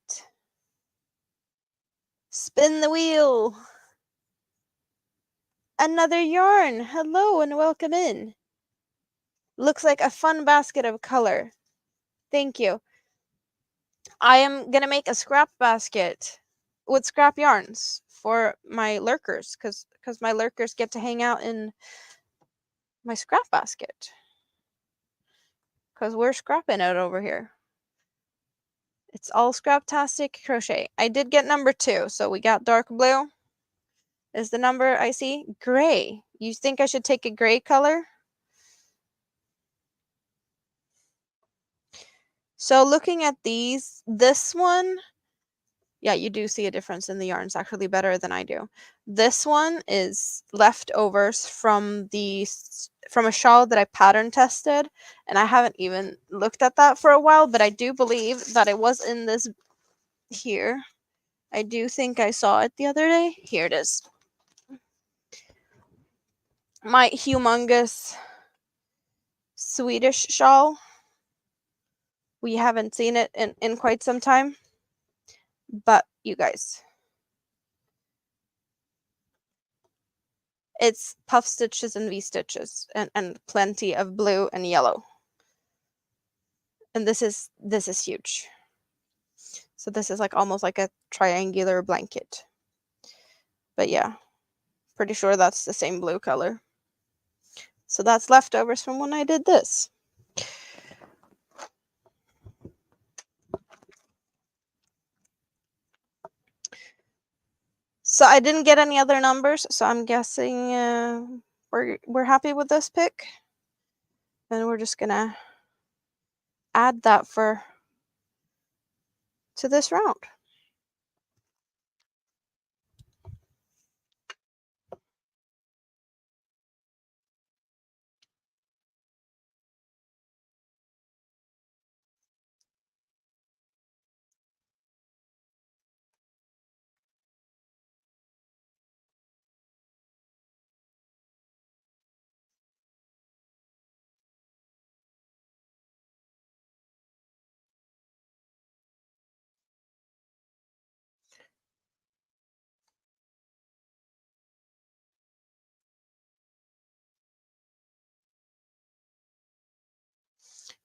Spin the wheel. Another yarn. Hello and welcome in. Looks like a fun basket of color. Thank you. I am gonna make a scrap basket with scrap yarns for my lurkers, because my lurkers get to hang out in my scrap basket, because we're scrapping it over here. It's all Scraptastic Crochet. I did get number 2, so we got dark blue. Is the number I see? Gray. You think I should take a gray color? So looking at these, this one, yeah, you do see a difference in the yarns, actually better than I do. This one is leftovers from a shawl that I pattern tested, and I haven't even looked at that for a while, but I do believe that it was in this here. I do think I saw it the other day. Here it is. My humongous Swedish shawl. We haven't seen it in quite some time, but you guys, it's puff stitches and V-stitches and plenty of blue and yellow. And this is huge. So this is like almost like a triangular blanket. But yeah, pretty sure that's the same blue color. So that's leftovers from when I did this. So I didn't get any other numbers, so I'm guessing we're happy with this pick. And we're just gonna add that for to this round.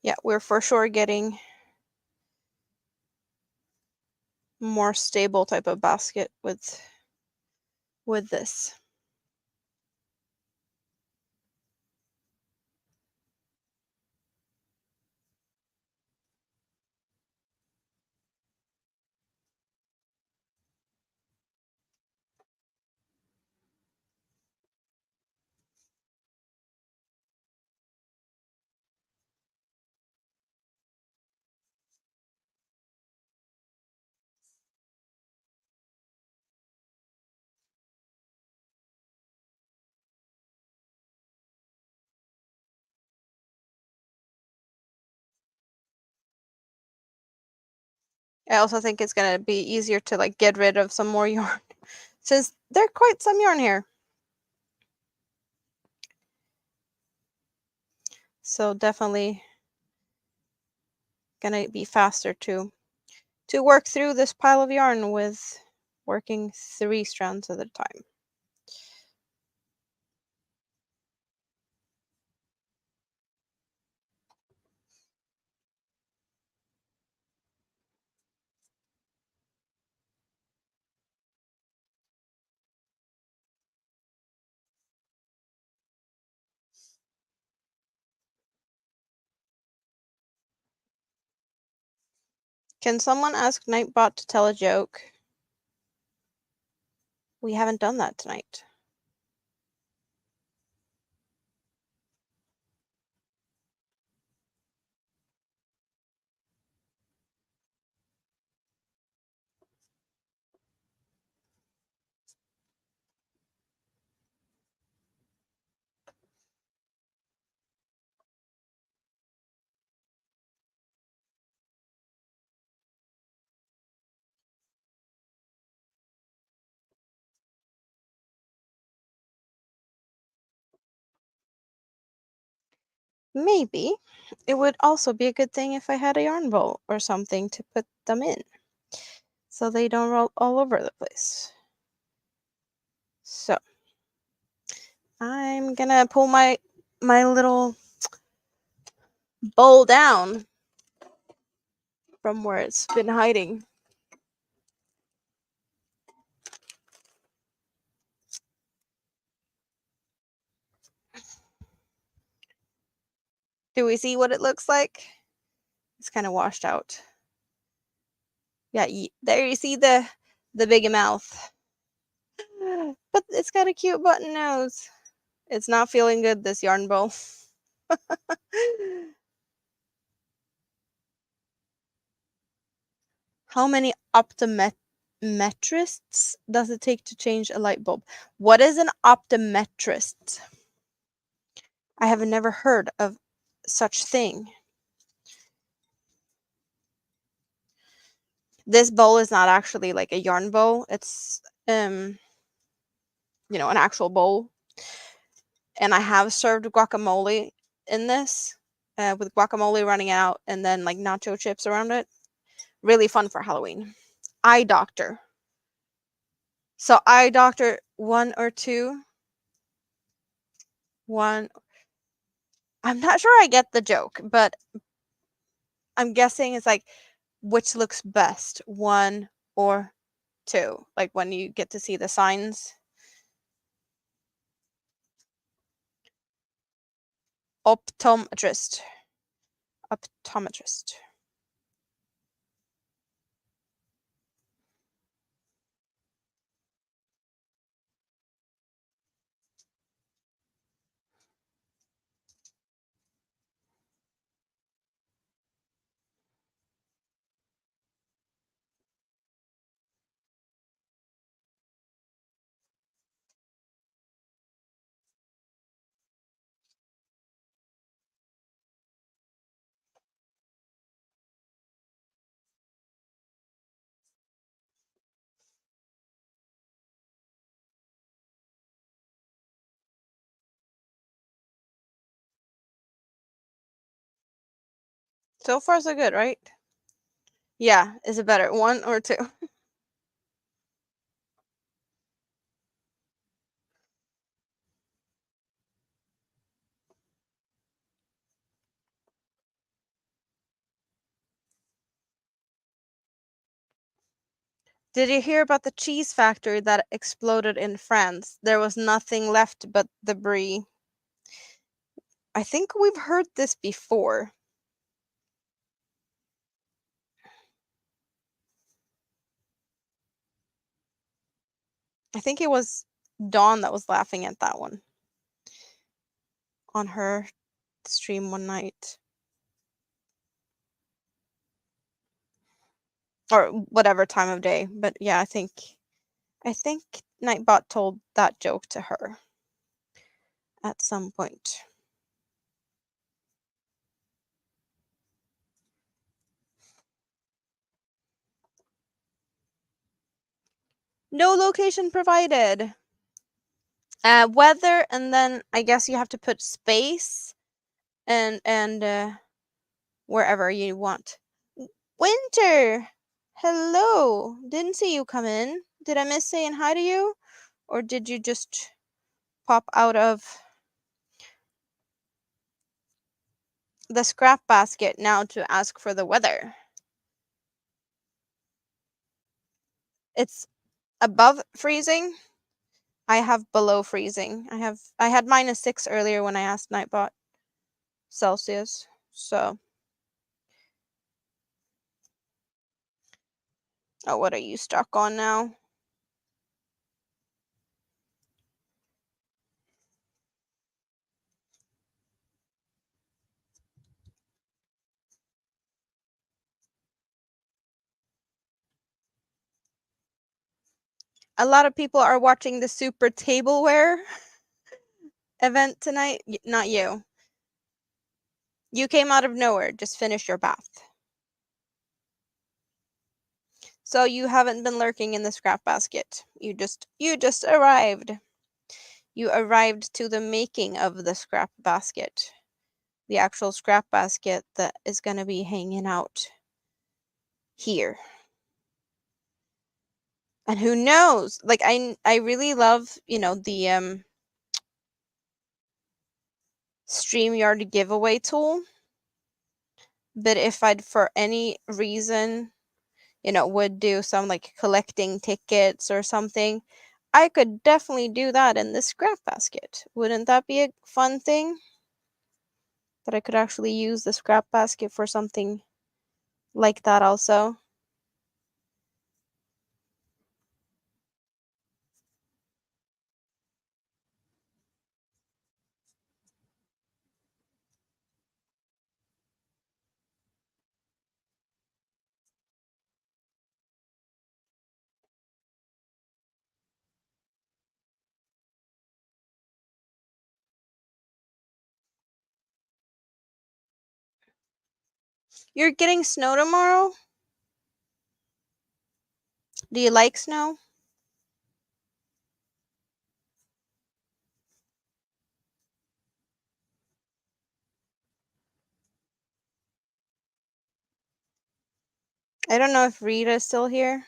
Yeah, we're for sure getting more stable type of basket with this. I also think it's gonna be easier to like get rid of some more yarn since there's quite some yarn here. So definitely gonna be faster to work through this pile of yarn with working 3 strands at a time. Can someone ask Nightbot to tell a joke? We haven't done that tonight. Maybe it would also be a good thing if I had a yarn bowl or something to put them in so they don't roll all over the place. So I'm gonna pull my little bowl down from where it's been hiding. Do we see what it looks like? It's kind of washed out. Yeah, there you see the big mouth. But it's got a cute button nose. It's not feeling good, this yarn bowl. How many optometrists does it take to change a light bulb? What is an optometrist? I have never heard of such thing. This bowl is not actually like a yarn bowl. It's an actual bowl. And I have served guacamole in this, with guacamole running out and then like nacho chips around it. Really fun for Halloween. Eye doctor. So eye doctor 1 or 2. 1. I'm not sure I get the joke, but I'm guessing it's like which looks best, 1 or 2. Like when you get to see the signs. Optometrist. Optometrist. So far, so good, right? Yeah, is it better, 1 or 2? Did you hear about the cheese factory that exploded in France? There was nothing left but debris. I think we've heard this before. I think it was Dawn that was laughing at that one on her stream one night. Or whatever time of day. But yeah, I think Nightbot told that joke to her at some point. No location provided. Weather, and then I guess you have to put space and wherever you want. Winter, hello. Didn't see you come in. Did I miss saying hi to you, or did you just pop out of the scrap basket now to ask for the weather? It's above freezing. I have below freezing. I had -6 earlier when I asked Nightbot Celsius. So, oh, what are you stuck on now? A lot of people are watching the Super Tableware event tonight. Not you. You came out of nowhere. Just finished your bath. So you haven't been lurking in the scrap basket. You just arrived. You arrived to the making of the scrap basket. The actual scrap basket that is going to be hanging out here. And who knows? Like I really love, the StreamYard giveaway tool. But if I'd for any reason, would do some like collecting tickets or something, I could definitely do that in this scrap basket. Wouldn't that be a fun thing? That I could actually use the scrap basket for something like that also. You're getting snow tomorrow? Do you like snow? I don't know if Rita's still here.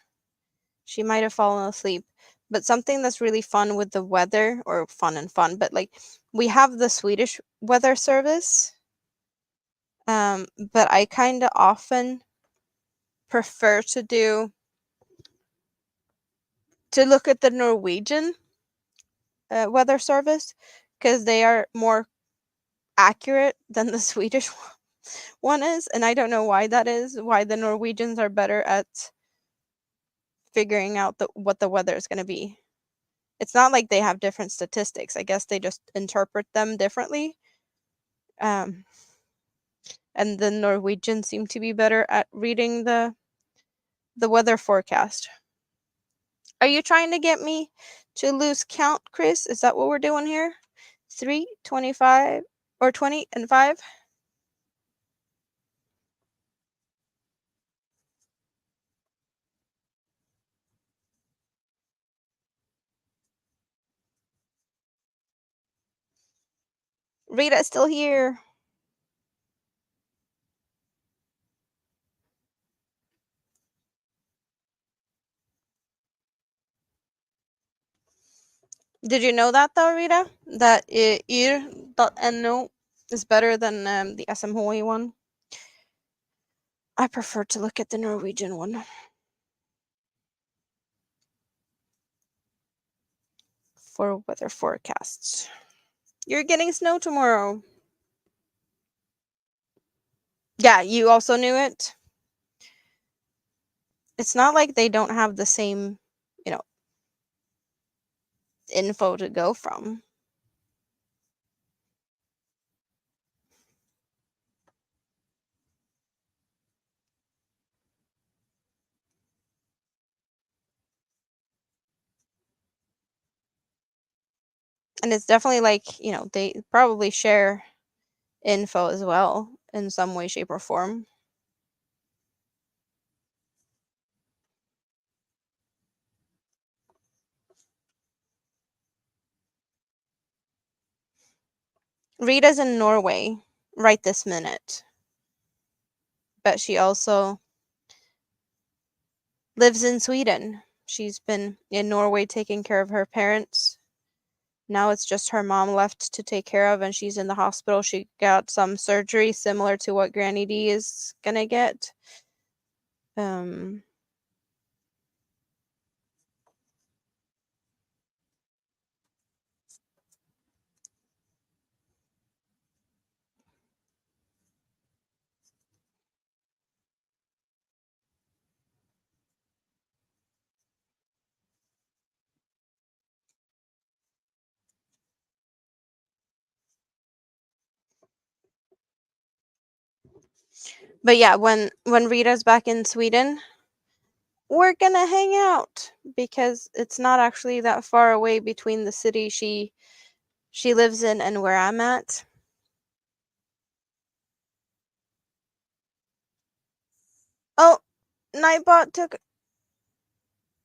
She might have fallen asleep. But something that's really fun with the weather, or fun and fun, but like we have the Swedish weather service. But I kind of often prefer to look at the Norwegian weather service because they are more accurate than the Swedish one is, and I don't know why that is. Why the Norwegians are better at figuring out what the weather is going to be. It's not like they have different statistics. I guess they just interpret them differently. Um, and the Norwegians seem to be better at reading the weather forecast. Are you trying to get me to lose count, Chris? Is that what we're doing here? 3, 25, or 20 and 5? Rita is still here. Did you know that though, Rita? That ir.no is better than the SMHOI one? I prefer to look at the Norwegian one. For weather forecasts. You're getting snow tomorrow. Yeah, you also knew it. It's not like they don't have the same, you know, info to go from. And it's definitely like, you know, they probably share info as well in some way, shape, or form. Rita's in Norway right this minute, but she also lives in Sweden. She's been in Norway taking care of her parents. Now it's just her mom left to take care of, and she's in the hospital. She got some surgery similar to what Granny D is gonna get. Um, but yeah, when Rita's back in Sweden, we're gonna hang out because it's not actually that far away between the city she lives in and where I'm at. Oh, Nightbot took.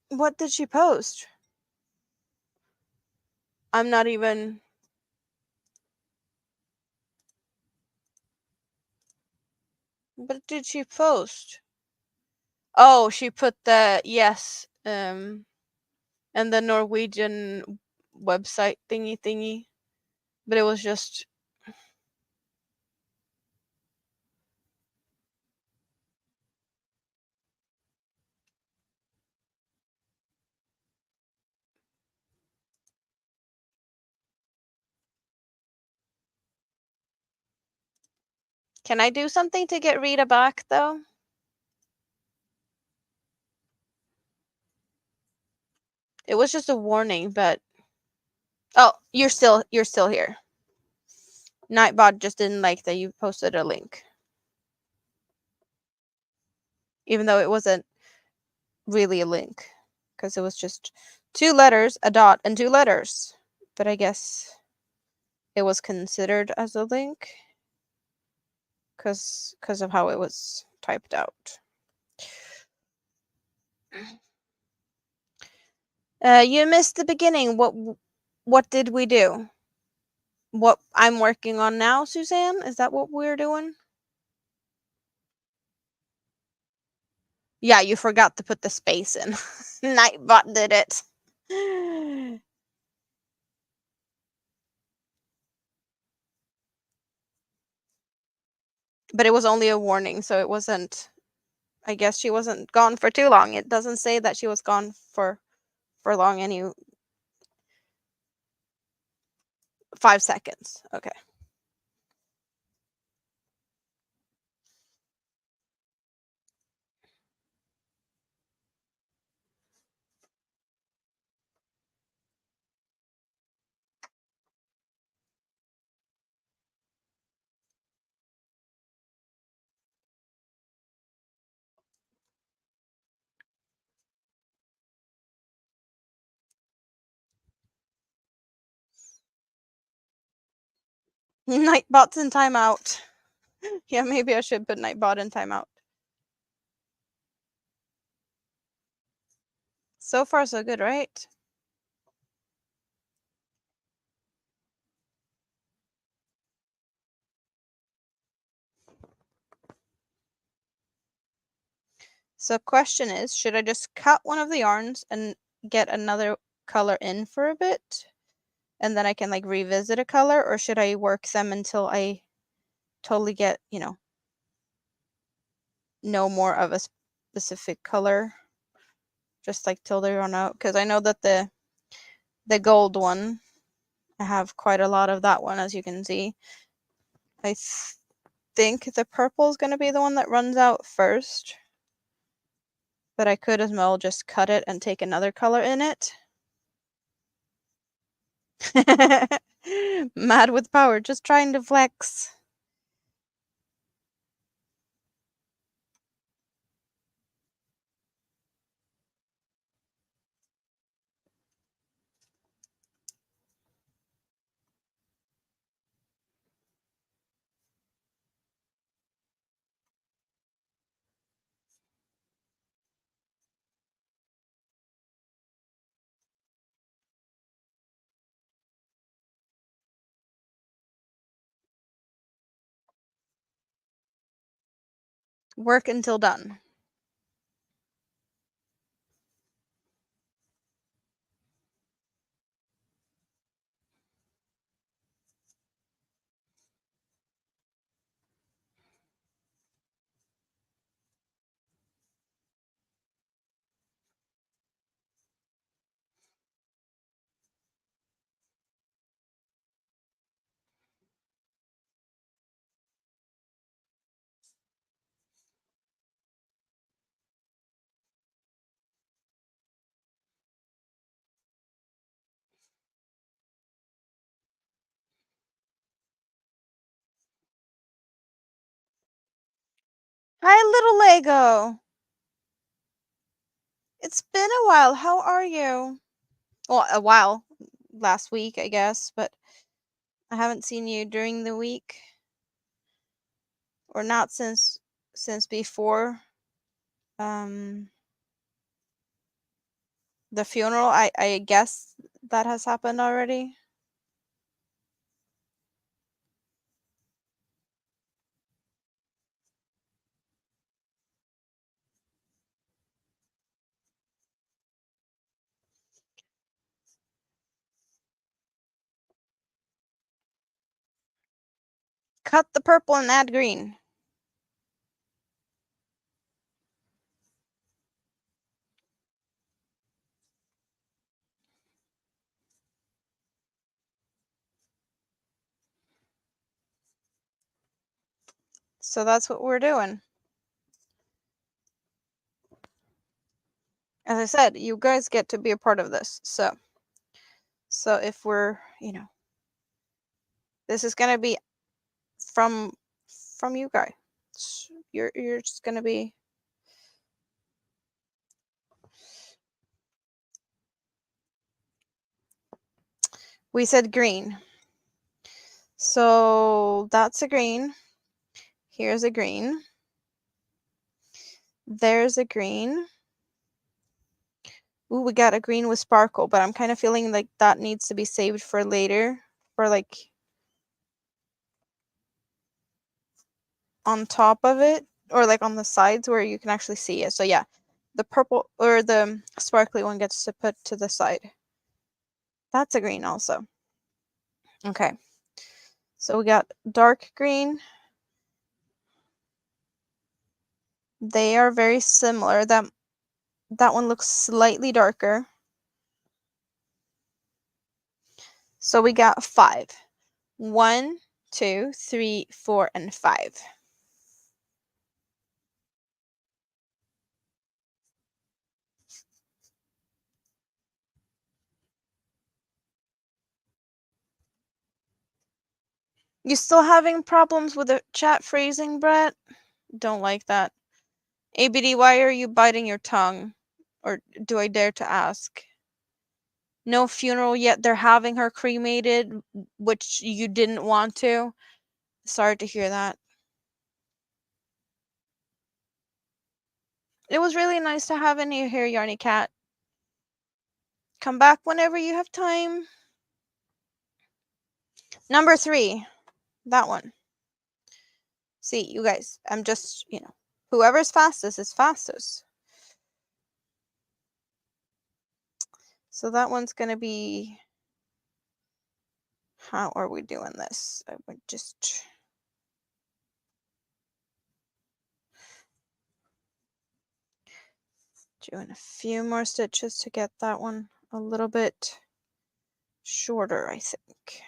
What did she post? I'm not even. What did she post? Oh, she put the yes, and the Norwegian website thingy. But it was just. Can I do something to get Rita back though? It was just a warning, but oh, you're still here. Nightbot just didn't like that you posted a link, even though it wasn't really a link, because it was just 2 letters, a dot, and 2 letters. But I guess it was considered as a link because of how it was typed out. You missed the beginning. What did we do? What I'm working on now, Suzanne? Is that what we're doing? Yeah, you forgot to put the space in. Nightbot did it. But it was only a warning, so it wasn't. I guess she wasn't gone for too long. It doesn't say that she was gone for long. Any 5 seconds. Okay. Nightbot's in timeout. Yeah, maybe I should put Nightbot in timeout. So far, so good, right? So question is, should I just cut one of the yarns and get another color in for a bit? and then I can like revisit a color, or should I work them until I totally get, no more of a specific color, just like till they run out? Because I know that the gold one, I have quite a lot of that one, as you can see. I think the purple is going to be the one that runs out first, but I could as well just cut it and take another color in it. Mad with power, just trying to flex. Work until done. Hi, little Lego. It's been a while. How are you? Well, a while. Last week, I guess, but I haven't seen you during the week, or not since before the funeral. I guess that has happened already. Cut the purple and add green. So that's what we're doing. As I said, you guys get to be a part of this. So if we're, this is gonna be from you guys. You're just gonna be. We said green. So that's a green. Here's a green. There's a green. Ooh, we got a green with sparkle, but I'm kind of feeling like that needs to be saved for later, for like on top of it, or like on the sides where you can actually see it. So yeah, the purple or the sparkly one gets to put to the side. That's a green also. Okay. So we got dark green. They are very similar. That one looks slightly darker. So we got 5. 1, 2, 3, 4, and 5. You still having problems with the chat phrasing, Brett? Don't like that. ABD, why are you biting your tongue? Or do I dare to ask? No funeral yet. They're having her cremated, which you didn't want to. Sorry to hear that. It was really nice to have in your hair, Yarny Cat. Come back whenever you have time. Number 3. That one. See, you guys, I'm just, whoever's fastest is fastest. So that one's going to be How are we doing this? I would just doing a few more stitches to get that one a little bit shorter, I think.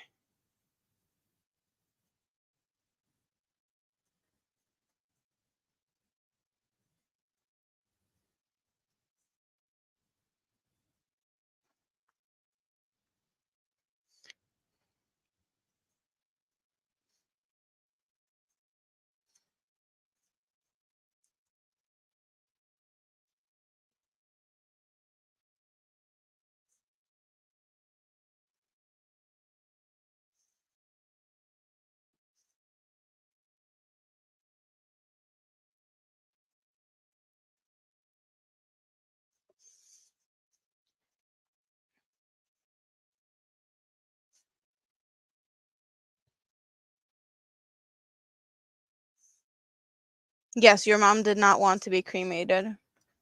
Yes, your mom did not want to be cremated.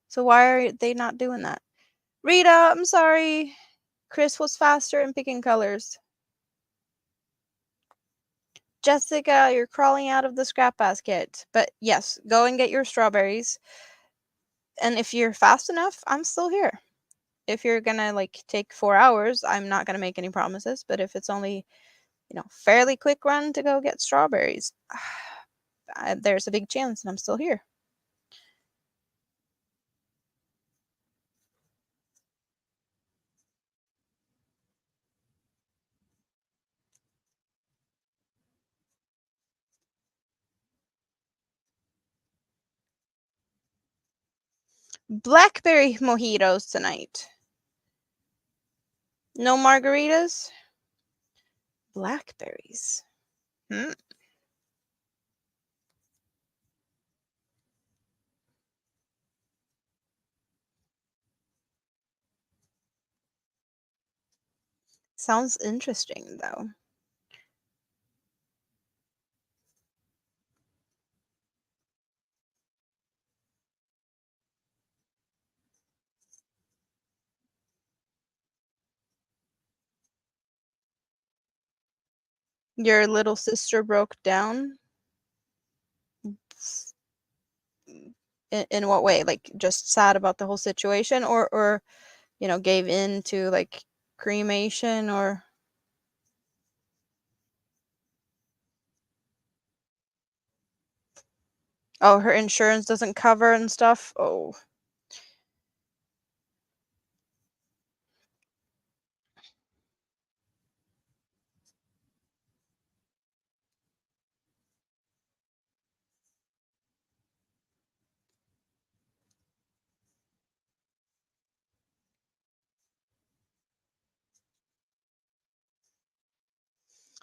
So why are they not doing that? Rita, I'm sorry. Chris was faster in picking colors. Jessica, you're crawling out of the scrap basket. But yes, go and get your strawberries. And if you're fast enough, I'm still here. If you're gonna like take 4 hours, I'm not gonna make any promises. But if it's only, fairly quick run to go get strawberries, there's a big chance that I'm still here. Blackberry mojitos tonight. No margaritas? Blackberries. Hmm. Sounds interesting, though. Your little sister broke down? In what way? Like, just sad about the whole situation, or gave in to like cremation, or oh, her insurance doesn't cover and stuff? Oh.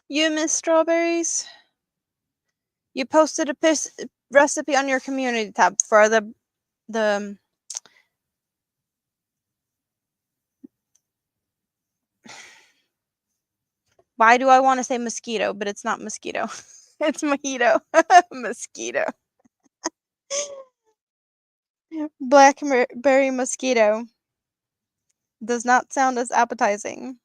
You miss strawberries? You posted a recipe on your community tab for the why do I want to say mosquito, but it's not mosquito. It's mojito. Mosquito. Blackberry mosquito does not sound as appetizing.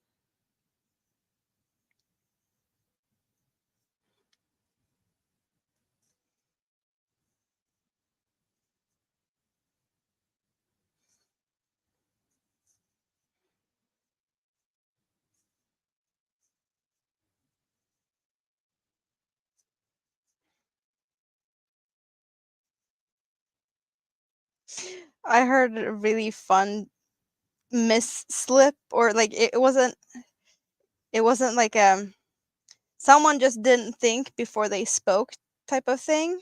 I heard a really fun slip, or like it wasn't like someone just didn't think before they spoke type of thing.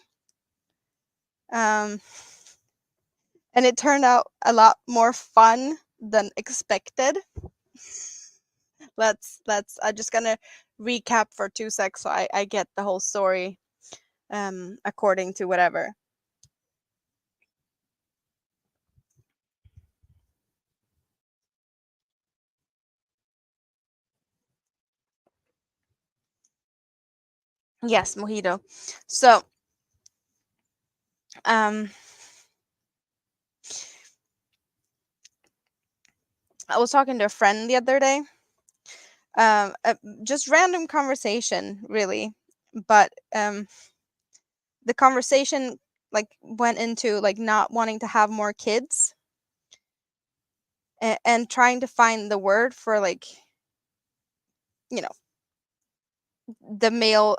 Um and it turned out a lot more fun than expected. Let's I'm just gonna recap for 2 secs so I get the whole story according to whatever. Yes, mojito. So um I was talking to a friend the other day, uh, just random conversation, really. But the conversation like went into like not wanting to have more kids, and trying to find the word for like, you know, the male,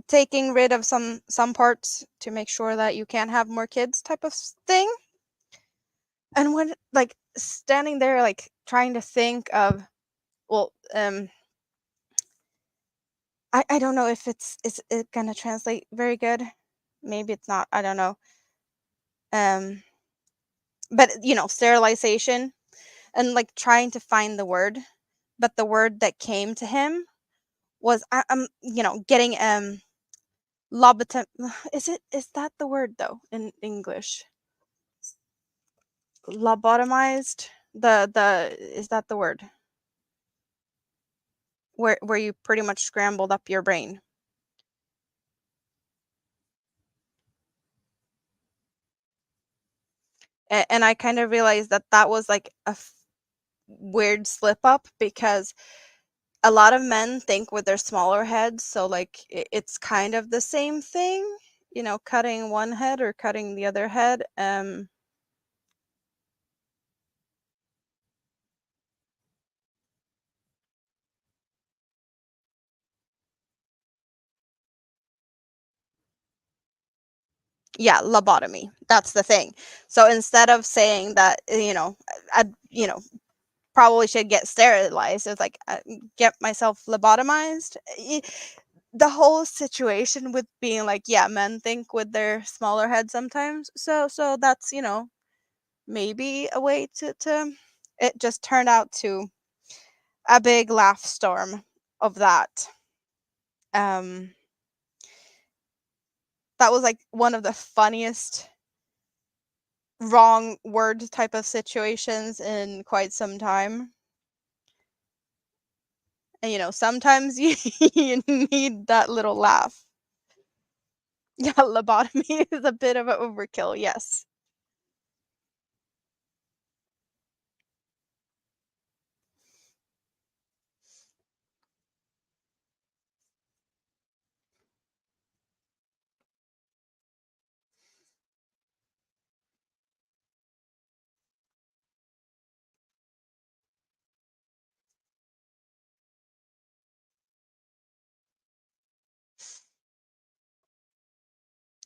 taking rid of some parts to make sure that you can't have more kids type of thing. And when like standing there like trying to think of, well, I don't know if is it gonna translate very good. Maybe it's not. I don't know. Um, but sterilization, and like trying to find the word, but the word that came to him was, getting lobotom. Is that the word though in English? Lobotomized. The Is that the word where you pretty much scrambled up your brain? And I kind of realized that that was like a weird slip up, because a lot of men think with their smaller heads, so like it's kind of the same thing, cutting one head or cutting the other head. Yeah, lobotomy. That's the thing. So instead of saying that, I, probably should get sterilized, it's like, get myself lobotomized. The whole situation with being like, yeah, men think with their smaller head sometimes. So that's, maybe a way to it just turned out to a big laugh storm of that. Um that was like one of the funniest wrong word type of situations in quite some time. And sometimes you you need that little laugh. Yeah, lobotomy is a bit of an overkill, yes.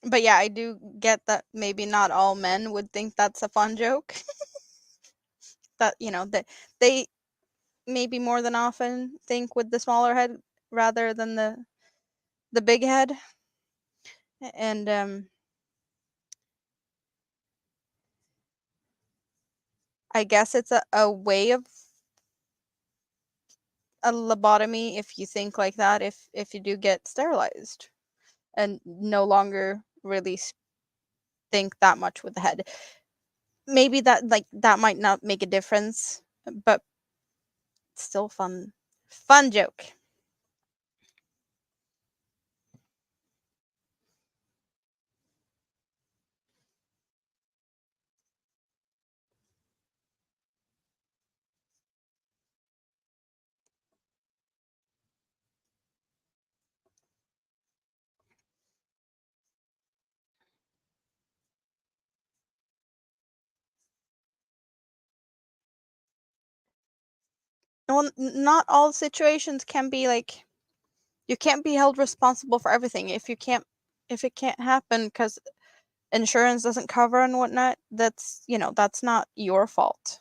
But yeah, I do get that maybe not all men would think that's a fun joke. That that they maybe more than often think with the smaller head rather than the big head. And I guess it's a way of a lobotomy if you think like that, if you do get sterilized and no longer really think that much with the head. Maybe that might not make a difference, but still fun joke. Well, not all situations can be like, you can't be held responsible for everything. If it can't happen because insurance doesn't cover and whatnot, that's not your fault.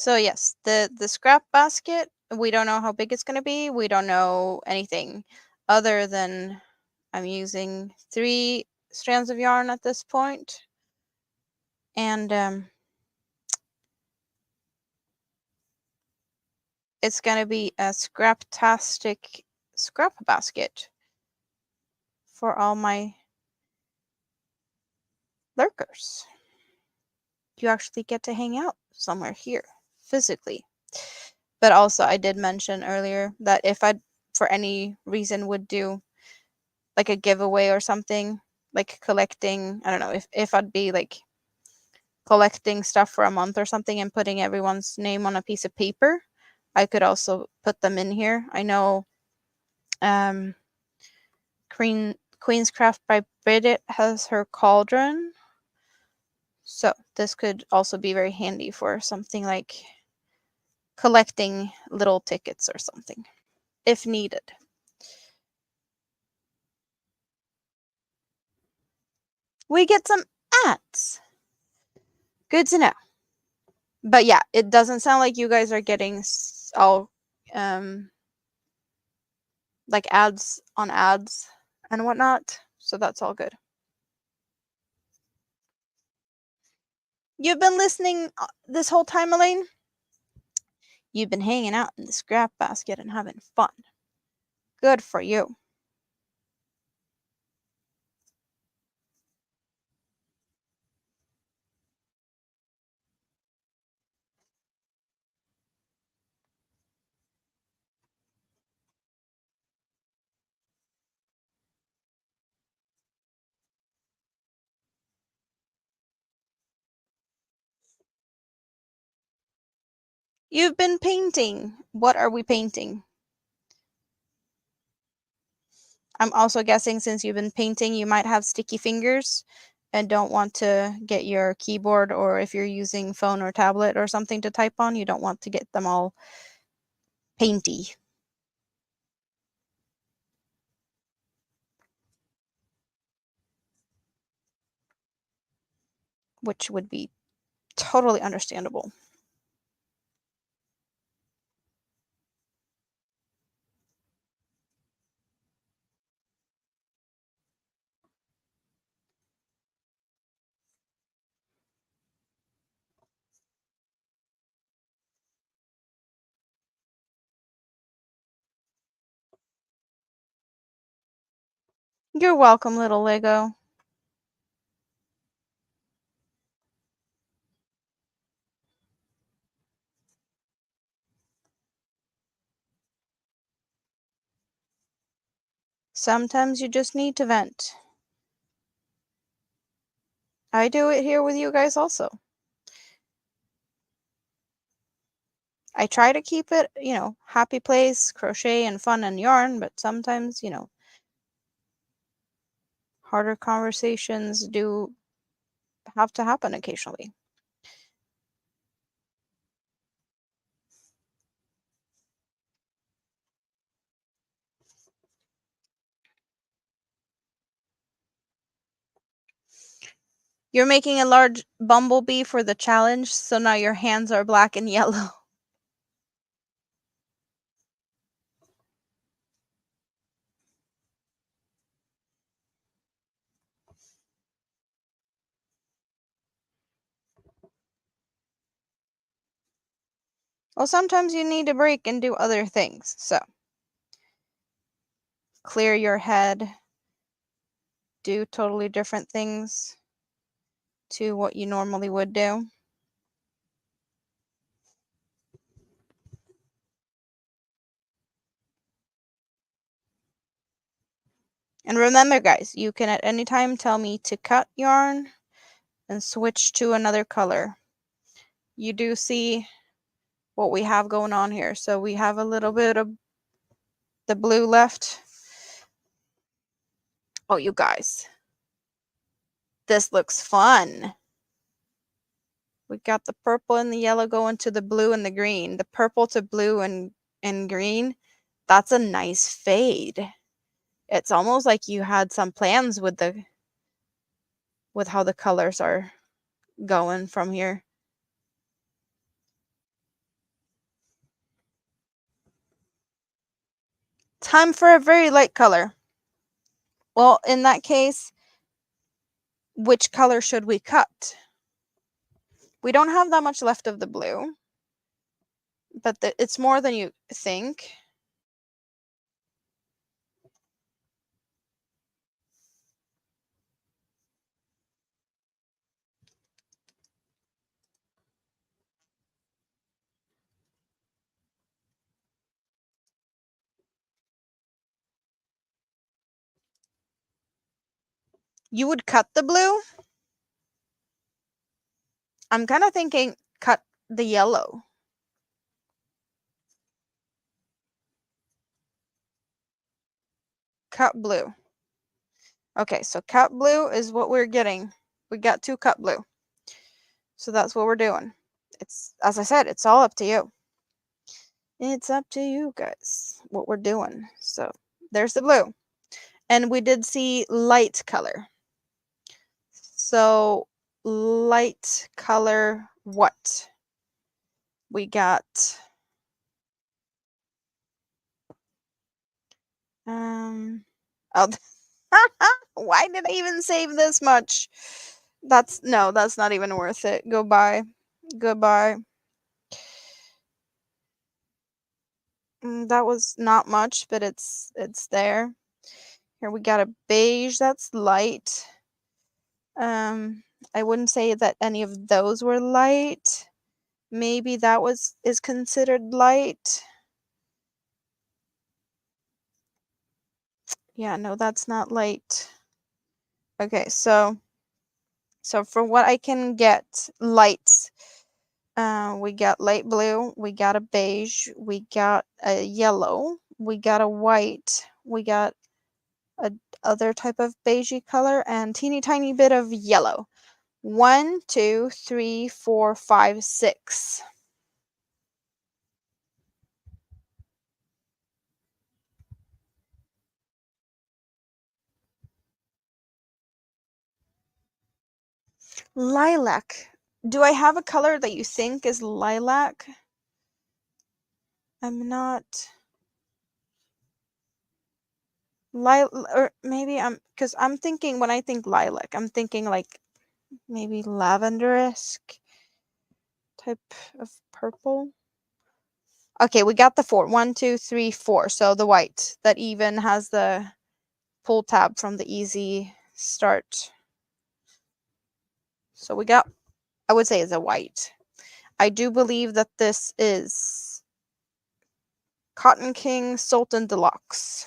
So yes, the scrap basket, we don't know how big it's going to be. We don't know anything other than I'm using 3 strands of yarn at this point. And it's going to be a Scraptastic scrap basket for all my lurkers. You actually get to hang out somewhere here physically. But also, I did mention earlier that if I, for any reason, would do like a giveaway or something, like collecting, I don't know, if I'd be like collecting stuff for a month or something and putting everyone's name on a piece of paper, I could also put them in here. I know um, Queen's Craft by Bridget has her cauldron. So this could also be very handy for something like collecting little tickets or something, if needed. We get some ads. Good to know. But yeah, it doesn't sound like you guys are getting all like ads on ads and whatnot. So that's all good. You've been listening this whole time, Elaine? You've been hanging out in the scrap basket and having fun. Good for you. You've been painting. What are we painting? I'm also guessing since you've been painting, you might have sticky fingers and don't want to get your keyboard, or if you're using phone or tablet or something to type on, you don't want to get them all painty. Which would be totally understandable. You're welcome, little Lego. Sometimes you just need to vent. I do it here with you guys also. I try to keep it, happy place, crochet and fun and yarn, but sometimes, harder conversations do have to happen occasionally. You're making a large bumblebee for the challenge, so now your hands are black and yellow. Well, sometimes you need a break and do other things, so clear your head, do totally different things to what you normally would do. And remember, guys, you can at any time tell me to cut yarn and switch to another color. You do see what we have going on here. So we have a little bit of the blue left. Oh, you guys, this looks fun. We got the purple and the yellow going to the blue and the green. The purple to blue and green, that's a nice fade. It's almost like you had some plans with how the colors are going from here. Time for a very light color. Well, in that case, which color should we cut? We don't have that much left of the blue, but it's more than you think. You would cut the blue? I'm kind of thinking cut the yellow. Cut blue. Okay, so cut blue is what we're getting. We got 2 cut blue. So that's what we're doing. It's, as I said, it's all up to you. It's up to you guys what we're doing. So there's the blue. And we did see light color. So light color what? We got oh why did I even save this much? That's not even worth it. Goodbye. That was not much, but it's there. Here we got a beige that's light. I wouldn't say that any of those were light. Maybe that is considered light. Yeah, no, that's not light. Okay, so for what I can get lights, we got light blue, we got a beige, we got a yellow, we got a white, we got a other type of beigey color, and teeny tiny bit of yellow. 1, 2, 3, 4, 5, 6. Lilac. Do I have a color that you think is lilac? I'm not. Or maybe because I'm thinking when I think lilac, I'm thinking like maybe lavender-esque type of purple. Okay, we got the 4. 1, 2, 3, 4. So the white that even has the pull tab from the easy start. So we got, I would say, is a white. I do believe that this is Cotton King Sultan Deluxe.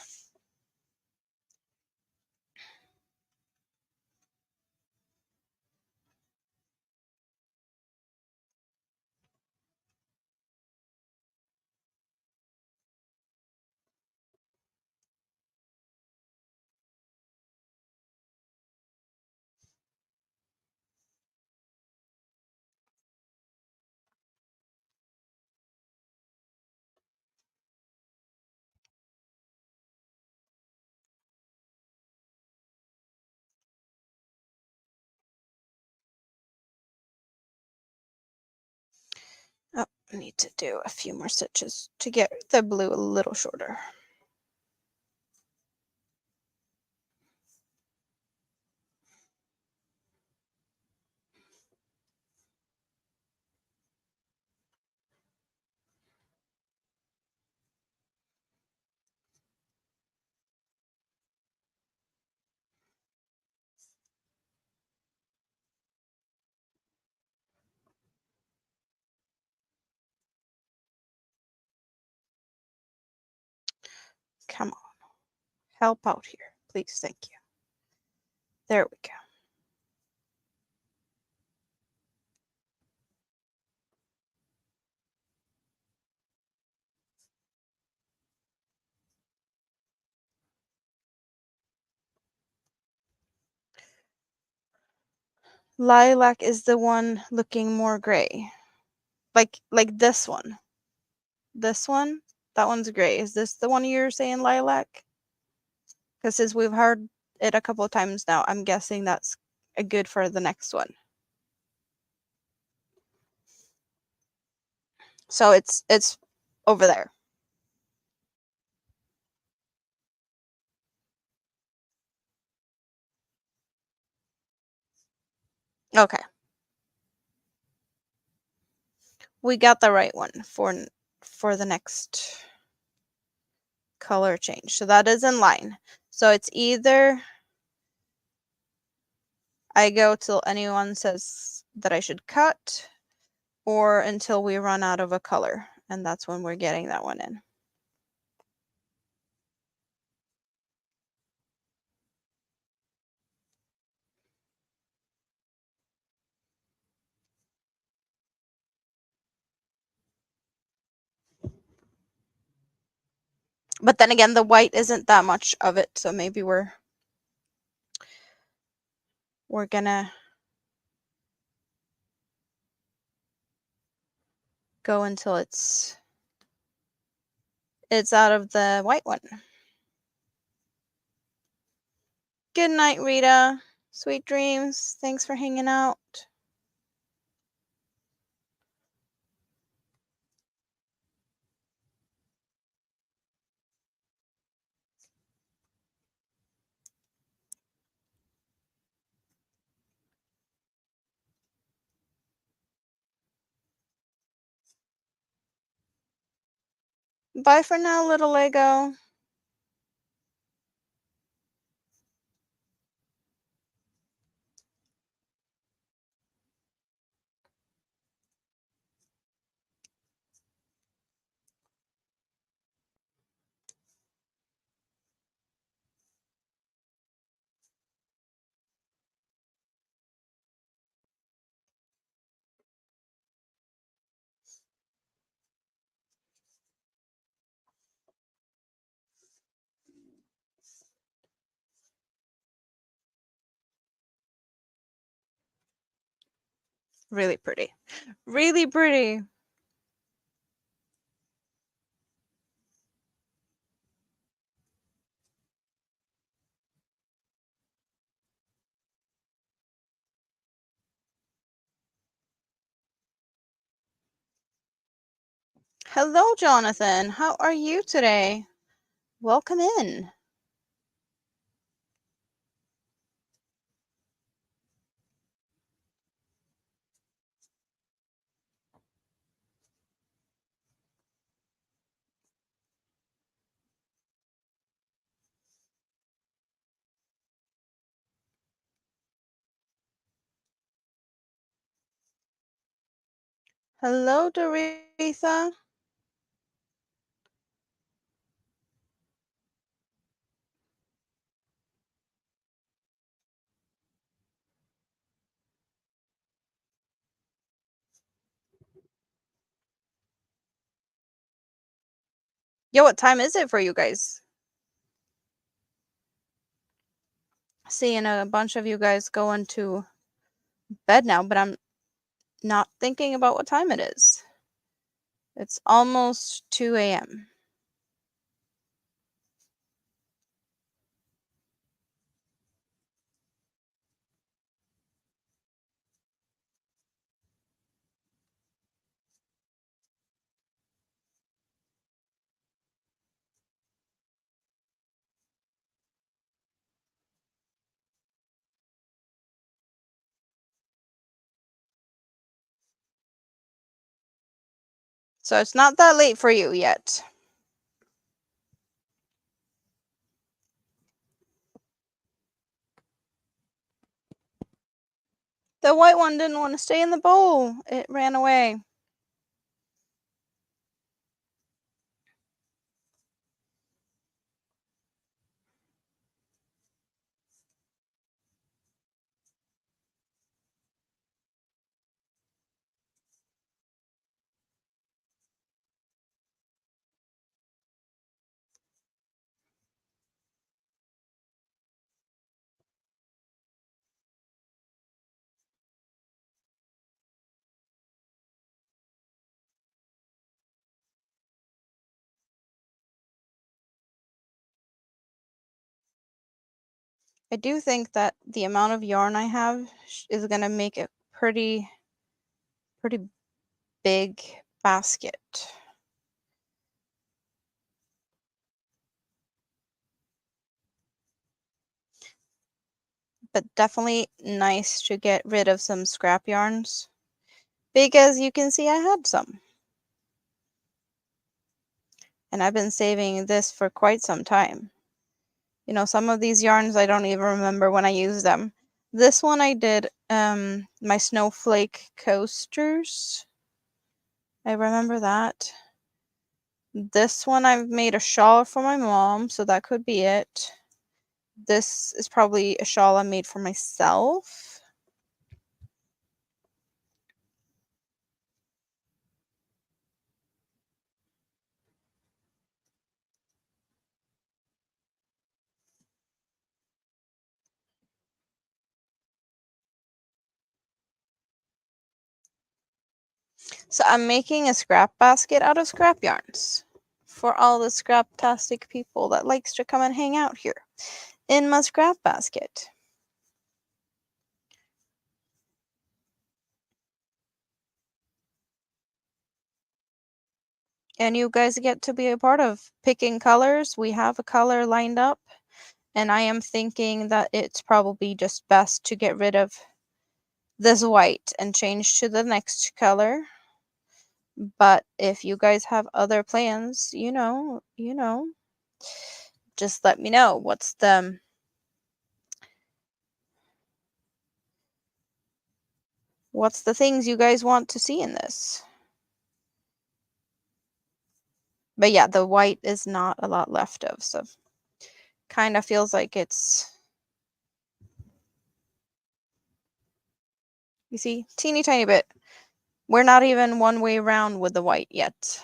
Oh, I need to do a few more stitches to get the blue a little shorter. Come on. Help out here, please. Thank you. There we go. Lilac is the one looking more gray. Like this one. This one? That one's gray. Is this the one you're saying lilac? Because since we've heard it a couple of times now, I'm guessing that's a good for the next one. So it's over there. Okay. We got the right one for the next color change. So that is in line. So it's either I go till anyone says that I should cut, or until we run out of a color. And that's when we're getting that one in. But then again, the white isn't that much of it, so maybe we're gonna go until it's out of the white one. Good night, Rita. Sweet dreams. Thanks for hanging out. Bye for now, little Lego. Really pretty. Really pretty. Hello, Jonathan. How are you today? Welcome in. Hello, Doretha. Yo, what time is it for you guys? Seeing a bunch of you guys going to bed now, but I'm not thinking about what time it is. It's almost 2 a.m. So it's not that late for you yet. The white one didn't want to stay in the bowl. It ran away. I do think that the amount of yarn I have is going to make a pretty big basket. but definitely nice to get rid of some scrap yarns because you can see I had some. And I've been saving this for quite some time. You know, some of these yarns I don't even remember when I used them. This one I did my snowflake coasters. I remember that. This one I've made a shawl for my mom, so that could be it. This is probably a shawl I made for myself. So I'm making a scrap basket out of scrap yarns for all the scraptastic people that likes to come and hang out here in my scrap basket. And you guys get to be a part of picking colors. We have a color lined up, and I am thinking that it's probably just best to get rid of this white and change to the next color. But if you guys have other plans, just let me know. What's the things you guys want to see in this? But yeah, the white is not a lot left of, so kind of feels like it's, you see, teeny tiny bit. We're not even one way around with the white yet.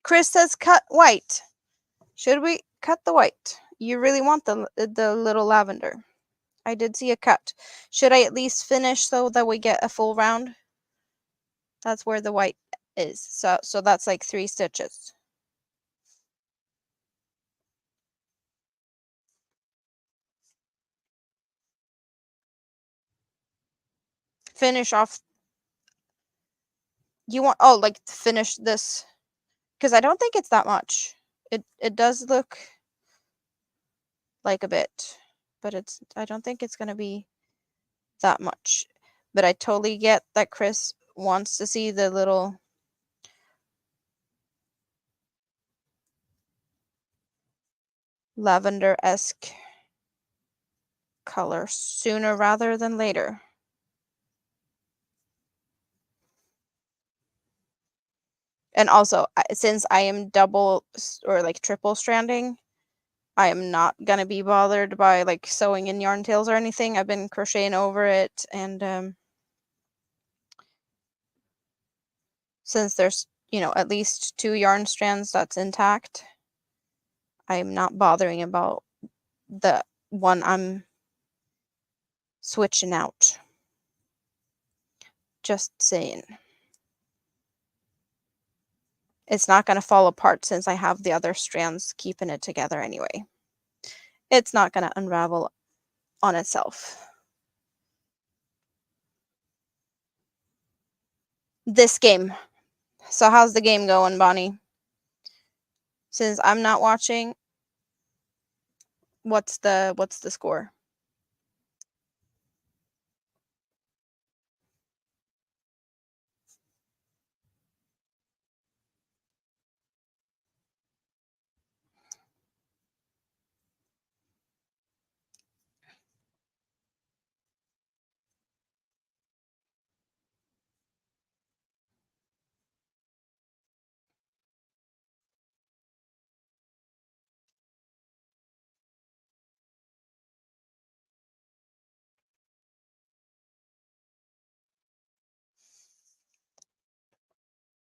Chris says cut white. Should we cut the white? You really want the little lavender. I did see a cut. Should I at least finish so that we get a full round? That's where the white is. So that's like 3 stitches. Finish off. You want, oh, like finish this, because I don't think it's that much. It does look like a bit, but I don't think it's going to be that much. But I totally get that Chris wants to see the little lavender-esque color sooner rather than later. And also, since I am double or like triple stranding, I am not gonna be bothered by like sewing in yarn tails or anything. I've been crocheting over it, and since there's, at least 2 yarn strands that's intact, I'm not bothering about the one I'm switching out. Just saying. It's not going to fall apart since I have the other strands keeping it together anyway. It's not going to unravel on itself. This game. So how's the game going, Bonnie? Since I'm not watching, what's the score?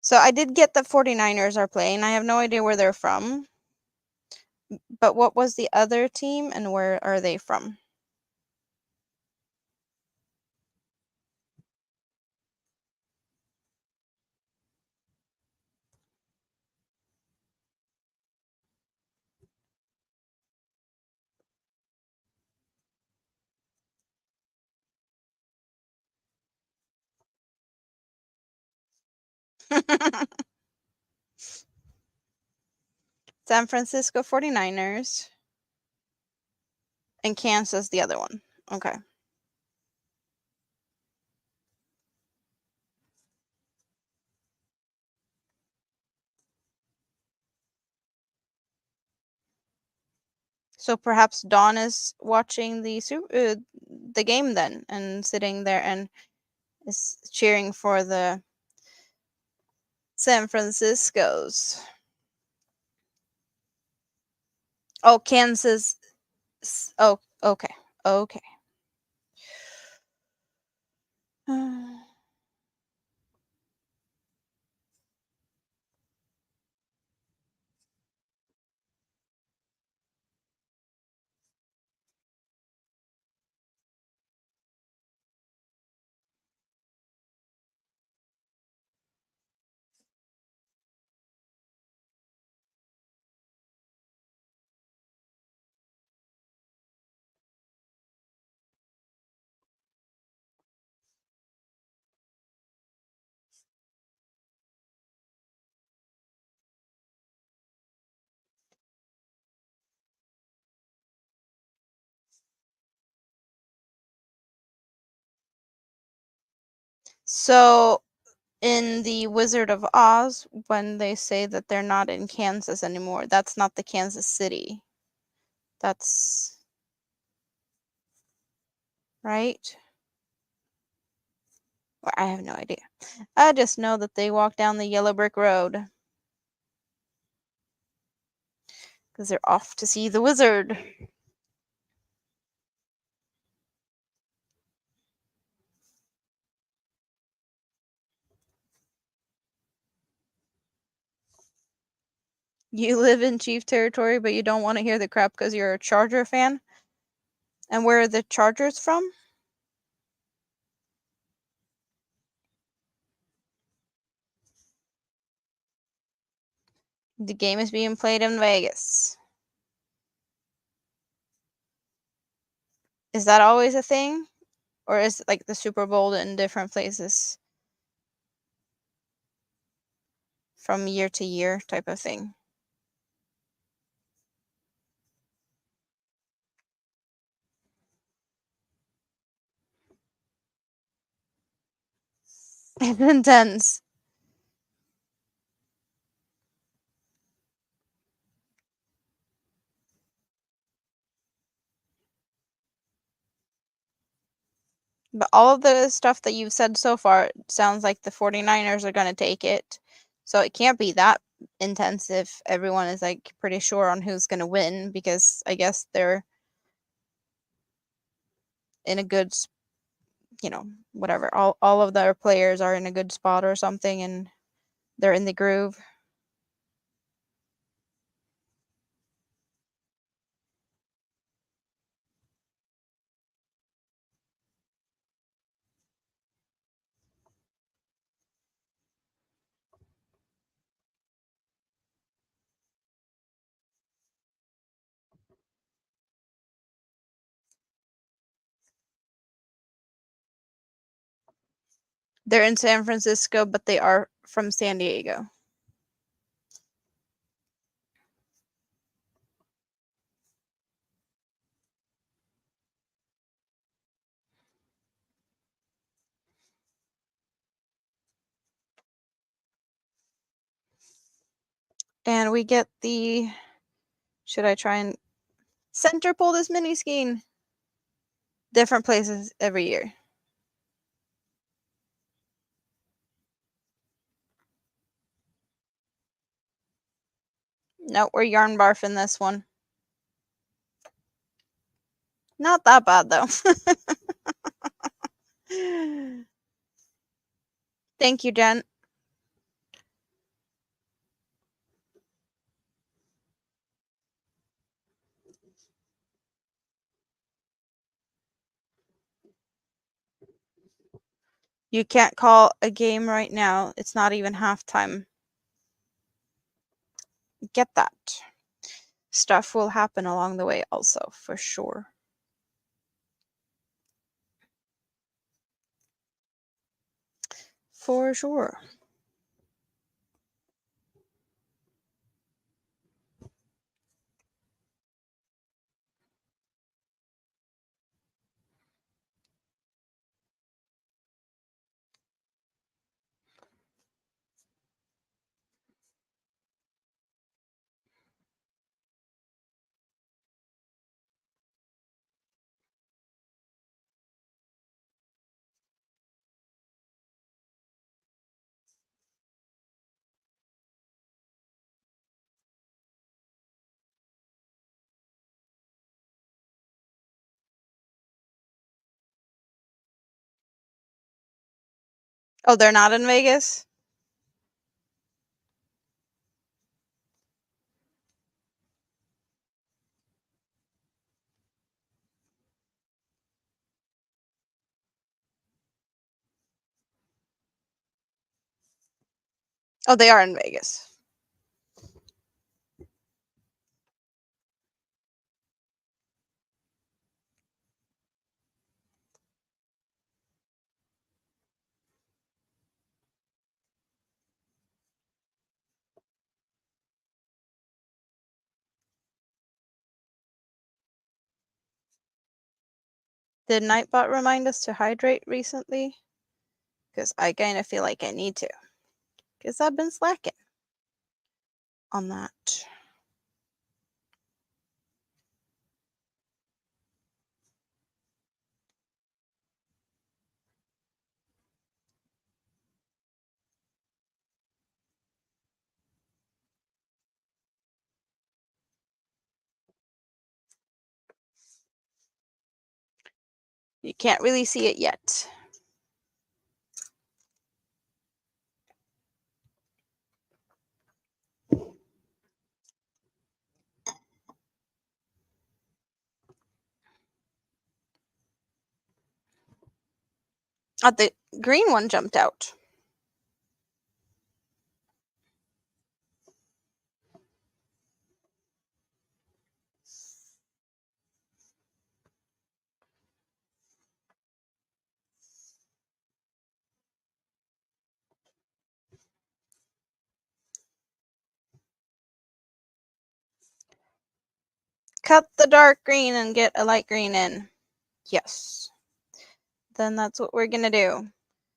So I did get that 49ers are playing. I have no idea where they're from. But what was the other team and where are they from? San Francisco 49ers. And Kansas the other one. Okay. So perhaps Dawn is watching the game then and sitting there and is cheering for the San Franciscos. Oh, Kansas. Oh, okay. Okay. So in the Wizard of Oz, when they say that they're not in Kansas anymore, that's not the Kansas City. That's right. Well, I have no idea. I just know that they walk down the yellow brick road because they're off to see the wizard. You live in Chief territory, but you don't want to hear the crap because you're a Charger fan? And where are the Chargers from? The game is being played in Vegas. Is that always a thing? Or is it like the Super Bowl in different places from year to year type of thing? It's intense. But all of the stuff that you've said so far sounds like the 49ers are going to take it. So it can't be that intense if everyone is like pretty sure on who's going to win because I guess they're in a good, whatever. All of their players are in a good spot or something and they're in the groove. They're in San Francisco, but they are from San Diego. And we get the, should I try and center pull this mini skein? Different places every year. Nope, we're yarn barfing this one. Not that bad though. Thank you, Jen. You can't call a game right now. It's not even halftime. Get that. Stuff will happen along the way also, for sure. For sure. Oh, they're not in Vegas? Oh, they are in Vegas. Did Nightbot remind us to hydrate recently? Because I kind of feel like I need to. Because I've been slacking on that. You can't really see it yet. Oh, the green one jumped out. Cut the dark green and get a light green in. Yes. Then that's what we're going to do.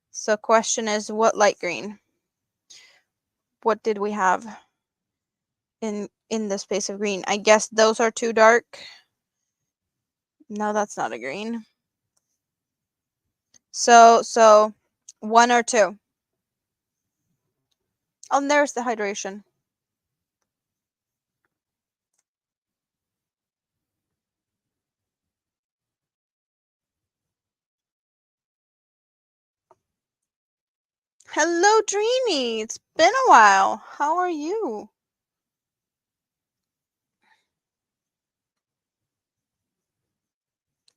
So question is, what light green? What did we have in the space of green? I guess those are too dark. No, that's not a green. So 1 or 2. Oh, and there's the hydration. Hello, Dreamy. It's been a while. How are you?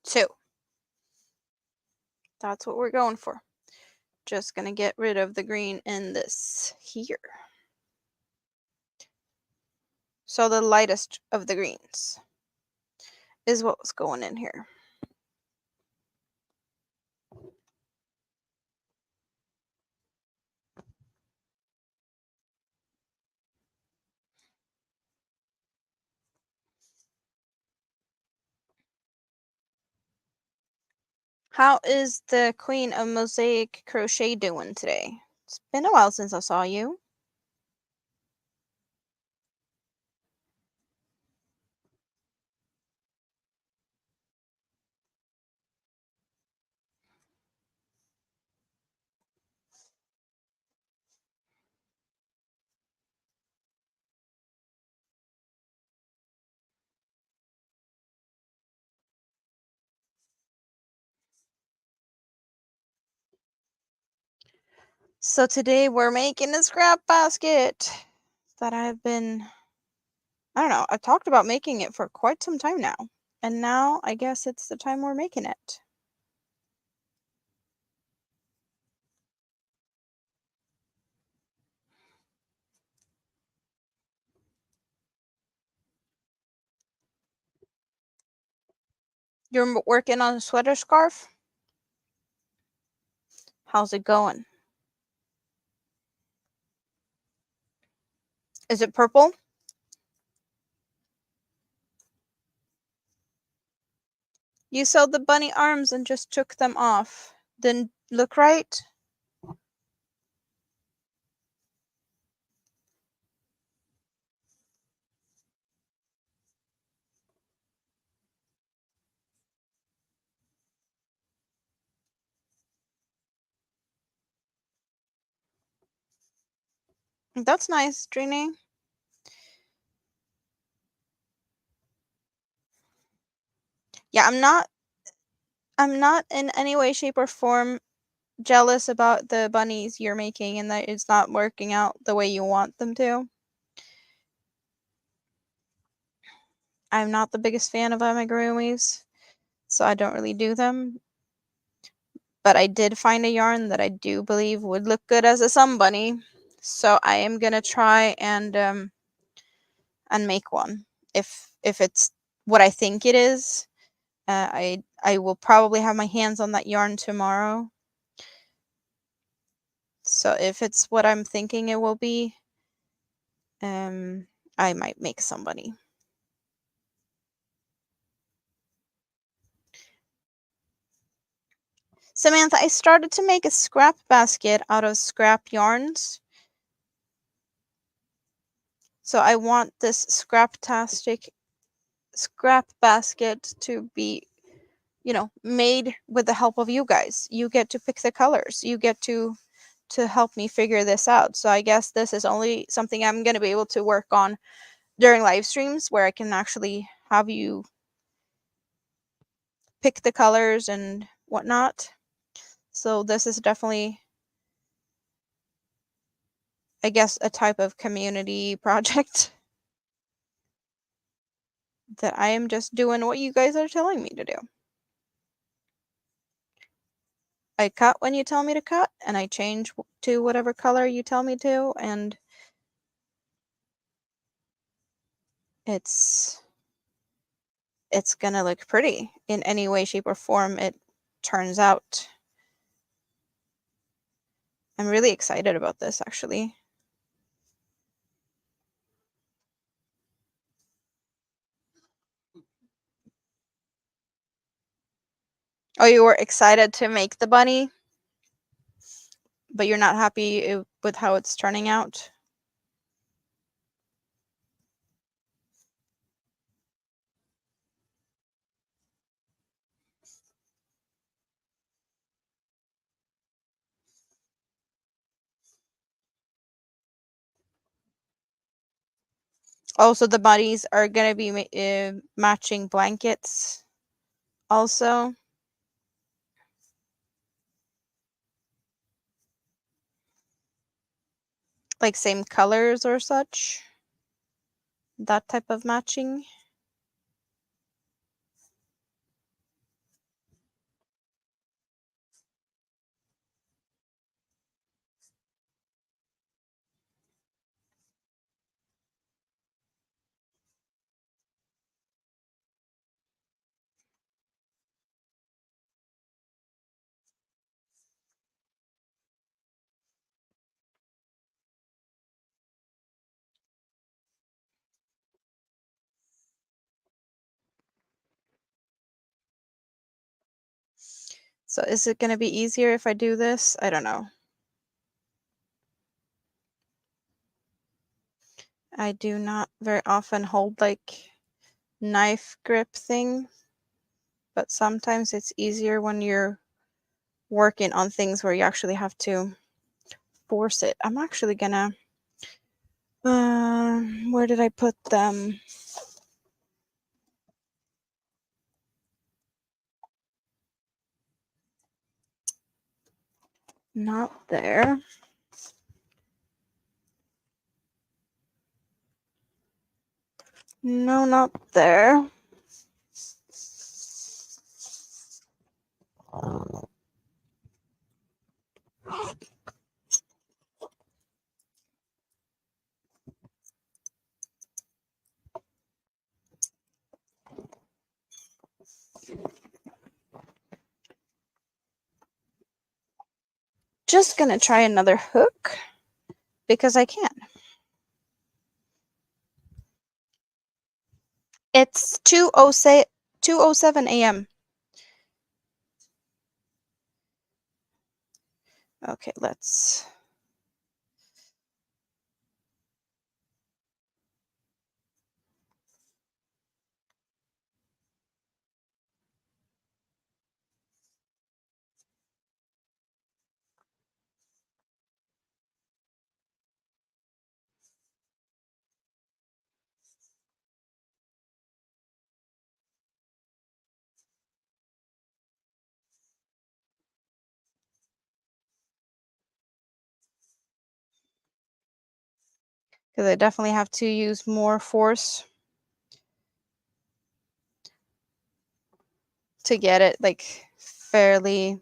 Two. That's what we're going for. Just gonna get rid of the green in this here. So the lightest of the greens is what was going in here. How is the Queen of Mosaic Crochet doing today? It's been a while since I saw you. So today we're making a scrap basket that I've been, I don't know, I've talked about making it for quite some time now. And now I guess it's the time we're making it. You're working on a sweater scarf? How's it going? Is it purple? You sewed the bunny arms and just took them off. Didn't look right? That's nice, Trini. Yeah, I'm not in any way, shape, or form jealous about the bunnies you're making and that it's not working out the way you want them to. I'm not the biggest fan of amigurumis, so I don't really do them. But I did find a yarn that I do believe would look good as a sun bunny, so I am gonna try and make one if it's what I think it is. I will probably have my hands on that yarn tomorrow. So if it's what I'm thinking it will be, I might make somebody. Samantha, I started to make a scrap basket out of scrap yarns. So I want this Scraptastic scrap basket to be, made with the help of you guys. You get to pick the colors. You get to help me figure this out. So I guess this is only something I'm going to be able to work on during live streams where I can actually have you pick the colors and whatnot. So this is definitely, I guess, a type of community project that I am just doing what you guys are telling me to do. I cut when you tell me to cut, and I change to whatever color you tell me to, and it's gonna look pretty in any way, shape, or form it turns out. I'm really excited about this, actually. Oh, you were excited to make the bunny, but you're not happy with how it's turning out? Also, the bunnies are gonna be matching blankets also. Like same colors or such. That type of matching. So is it gonna be easier if I do this? I don't know. I do not very often hold like knife grip thing, but sometimes it's easier when you're working on things where you actually have to force it. I'm actually gonna, where did I put them? Not there. No, not there. Just gonna try another hook because I can. It's 2:07 a.m. Okay, let's. because I definitely have to use more force to get it like fairly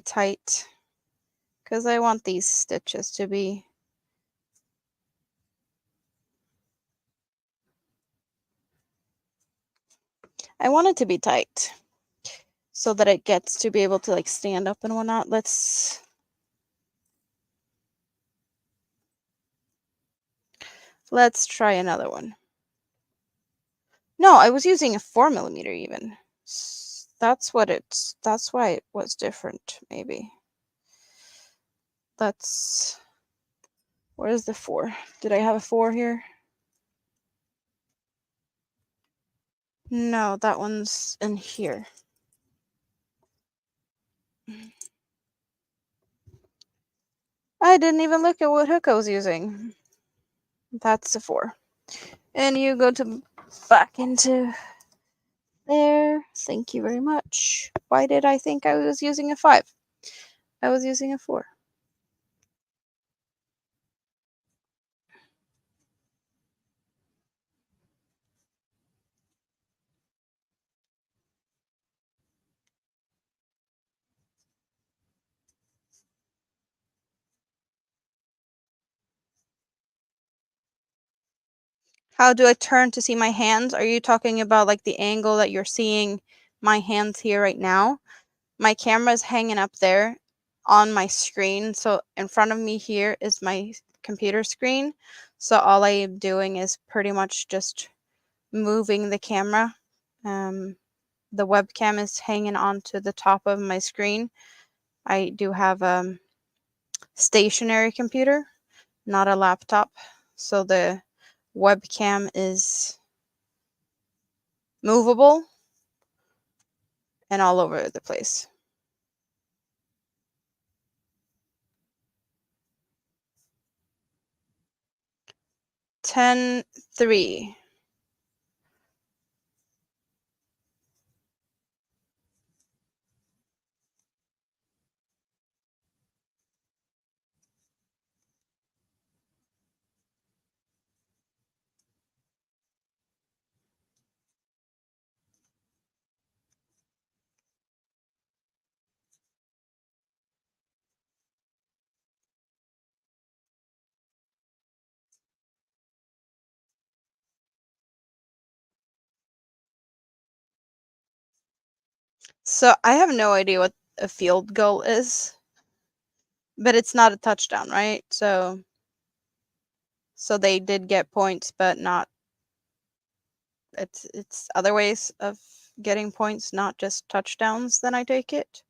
tight, because I want these stitches to be tight so that it gets to be able to like stand up and whatnot. Let's try another one. No, I was using a 4mm even. That's why it was different, maybe. Where's the 4? Did I have a 4 here? No, that one's in here. I didn't even look at what hook I was using. That's a 4. And you go to back into there. Thank you very much. Why did I think I was using a 5? I was using a 4. How do I turn to see my hands? Are you talking about like the angle that you're seeing my hands here right now? My camera is hanging up there on my screen. So in front of me here is my computer screen. So all I am doing is pretty much just moving the camera. The webcam is hanging onto the top of my screen. I do have a stationary computer, not a laptop. So the webcam is movable and all over the place. 10-3. So I have no idea what a field goal is, but it's not a touchdown, right? So they did get points, but not. It's other ways of getting points, not just touchdowns. Then I take it.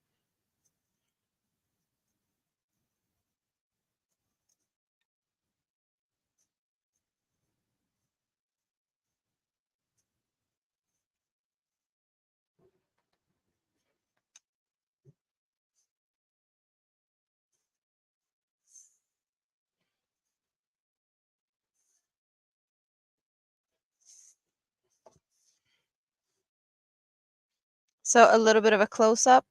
So a little bit of a close up.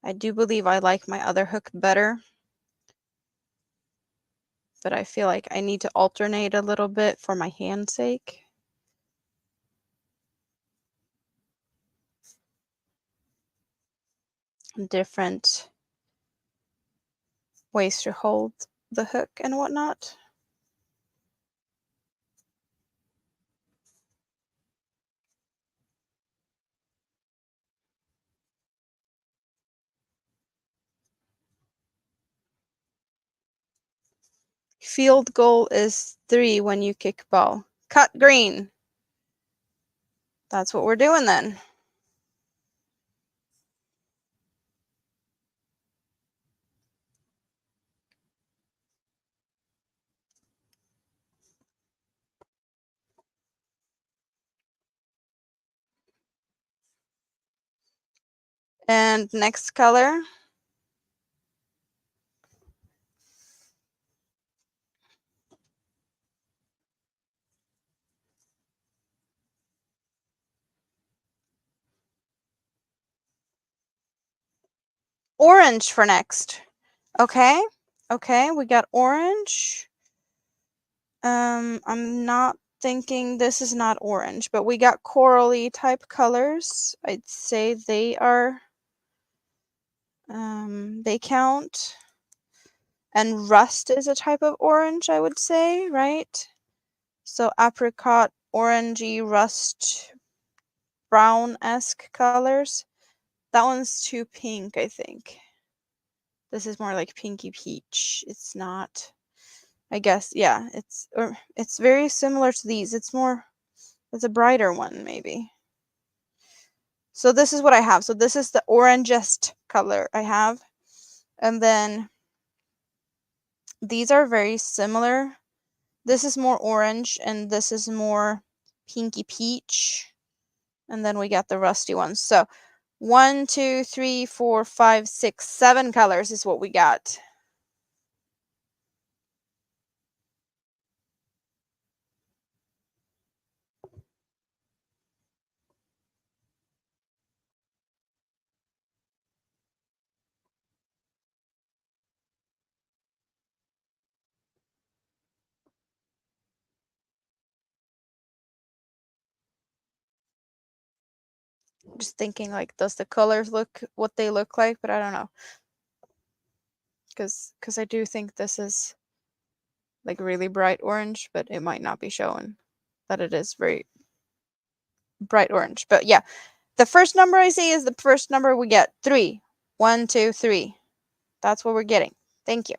I do believe I like my other hook better, but I feel like I need to alternate a little bit for my hand's sake. Different ways to hold the hook and whatnot. Field goal is 3 when you kick ball. Cut green. That's what we're doing then. And next color. Orange for next. Okay. Okay, we got orange. I'm not thinking this is not orange, but we got corally type colors. I'd say they are they count. And rust is a type of orange, I would say, right? So apricot, orangey, rust, brown-esque colors. That one's too pink, I think. This is more like pinky peach. It's not, I guess, yeah, it's very similar to these. It's a brighter one, maybe. So this is what I have. So this is the orangest color I have. And then these are very similar. This is more orange and this is more pinky peach. And then we got the rusty ones. So 1, 2, 3, 4, 5, 6, 7 colors is what we got. Just thinking like, does the colors look what they look like? But I don't know. Because I do think this is like really bright orange, but it might not be showing that it is very bright orange. But yeah, the first number I see is the first number we get. 3. 1, 2, 3. That's what we're getting. Thank you.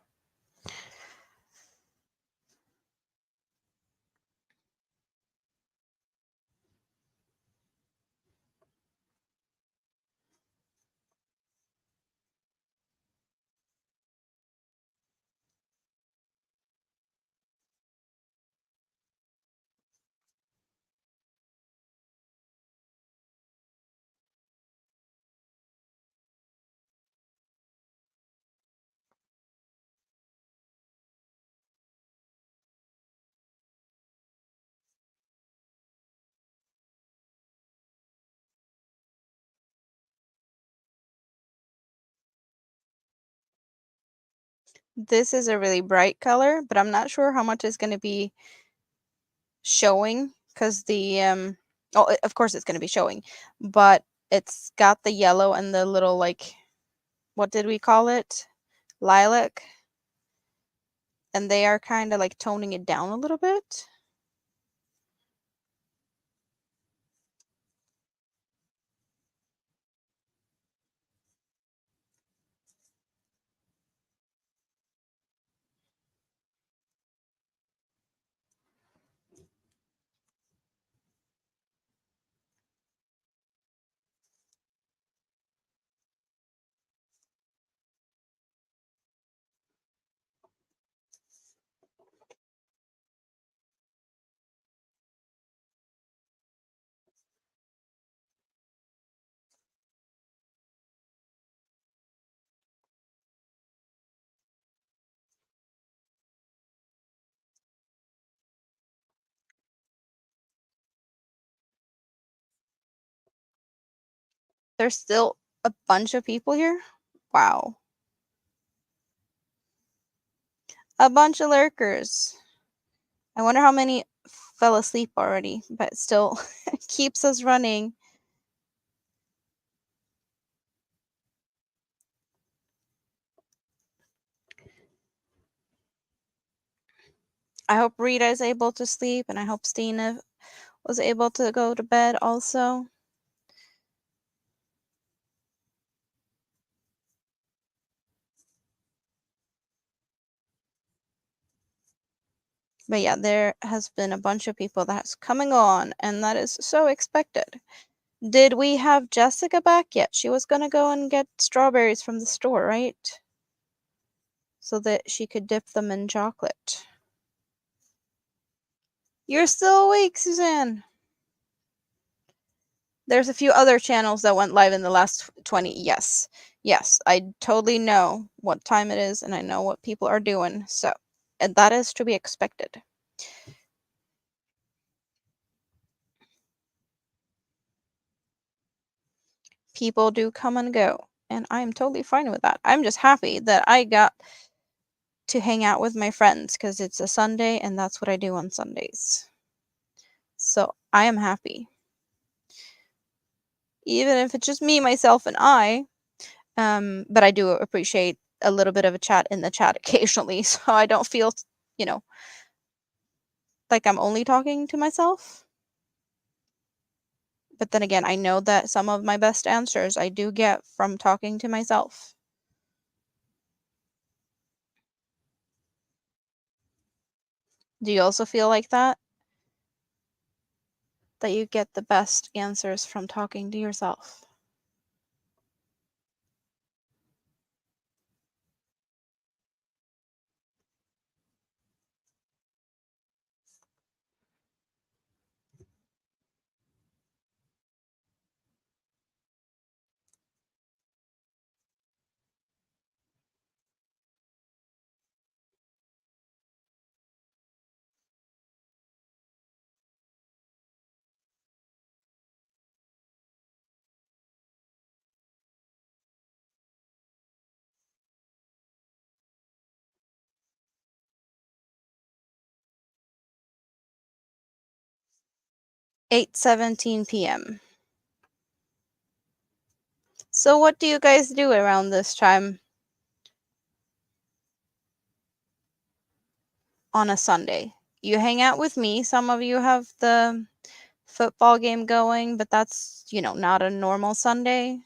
This is a really bright color, but I'm not sure how much is going to be showing because of course it's going to be showing, but it's got the yellow and the little, like, what did we call it? Lilac. And they are kind of like toning it down a little bit. There's still a bunch of people here. Wow. A bunch of lurkers. I wonder how many fell asleep already, but still keeps us running. I hope Rita is able to sleep, and I hope Stina was able to go to bed also. But yeah, there has been a bunch of people that's coming on, and that is so expected. Did we have Jessica back yet? She was gonna go and get strawberries from the store, right? So that she could dip them in chocolate. You're still awake, Suzanne. There's a few other channels that went live in the last 20. Yes. Yes, I totally know what time it is and I know what people are doing. So, and that is to be expected. People do come and go, and I am totally fine with that. I'm just happy that I got to hang out with my friends because it's a Sunday and that's what I do on Sundays. So, I am happy. Even if it's just me, myself, and I. But I do appreciate a little bit of a chat in the chat occasionally, so I don't feel, you know, like I'm only talking to myself. But then again, I know that some of my best answers I do get from talking to myself. Do you also feel like that? That you get the best answers from talking to yourself? 8:17 p.m. So what do you guys do around this time on a Sunday? You hang out with me. Some of you have the football game going, but that's, not a normal Sunday.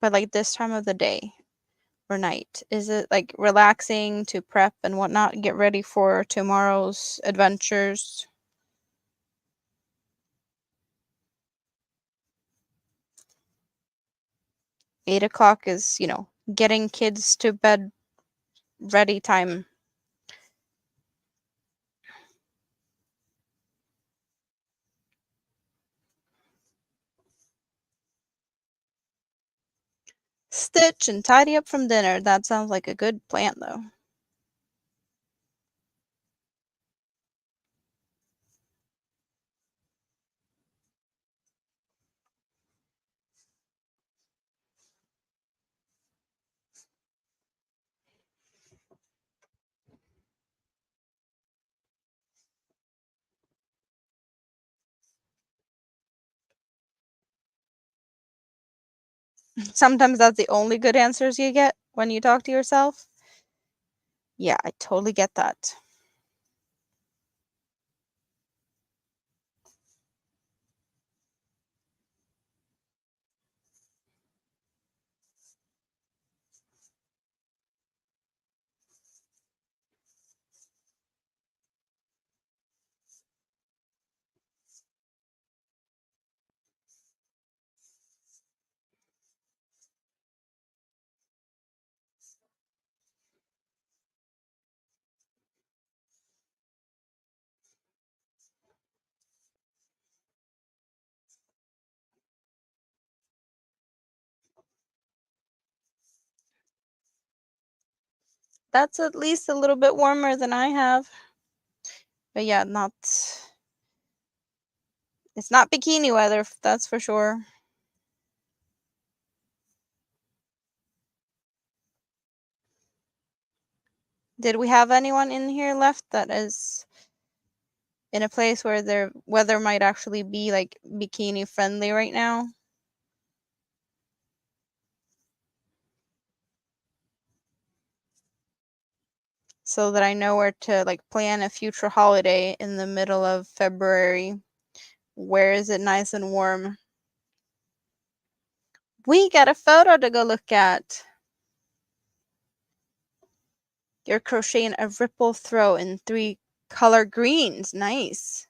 But like this time of the day or night, is it like relaxing to prep and whatnot, get ready for tomorrow's adventures? 8 o'clock is, getting kids to bed ready time. Stitch and tidy up from dinner. That sounds like a good plan, though. Sometimes that's the only good answers you get when you talk to yourself. Yeah, I totally get that. That's at least a little bit warmer than I have. But yeah, it's not bikini weather, that's for sure. Did we have anyone in here left that is in a place where their weather might actually be like bikini friendly right now? So that I know where to like plan a future holiday in the middle of February. Where is it nice and warm? We got a photo to go look at. You're crocheting a ripple throw in 3 color greens. Nice.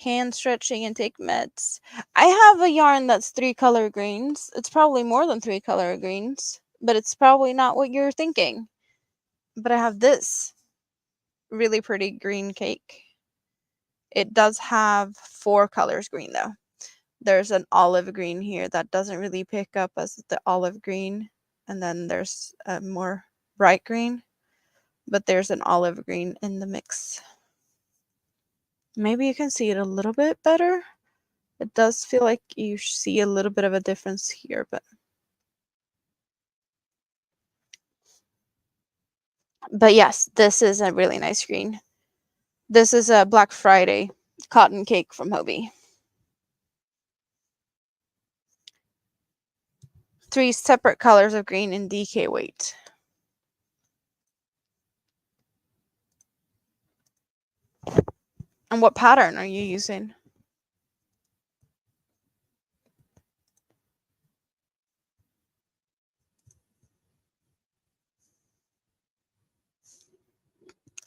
Hand stretching and take meds. I have a yarn that's 3 color greens. It's probably more than 3 color greens, but it's probably not what you're thinking. But I have this really pretty green cake. It does have 4 colors green though. There's an olive green here that doesn't really pick up as the olive green, and then there's a more bright green, but there's an olive green in the mix. Maybe you can see it a little bit better. It does feel like you see a little bit of a difference here, but yes, this is a really nice green. This is a Black Friday cotton cake from Hobie. 3 separate colors of green in DK weight. And what pattern are you using?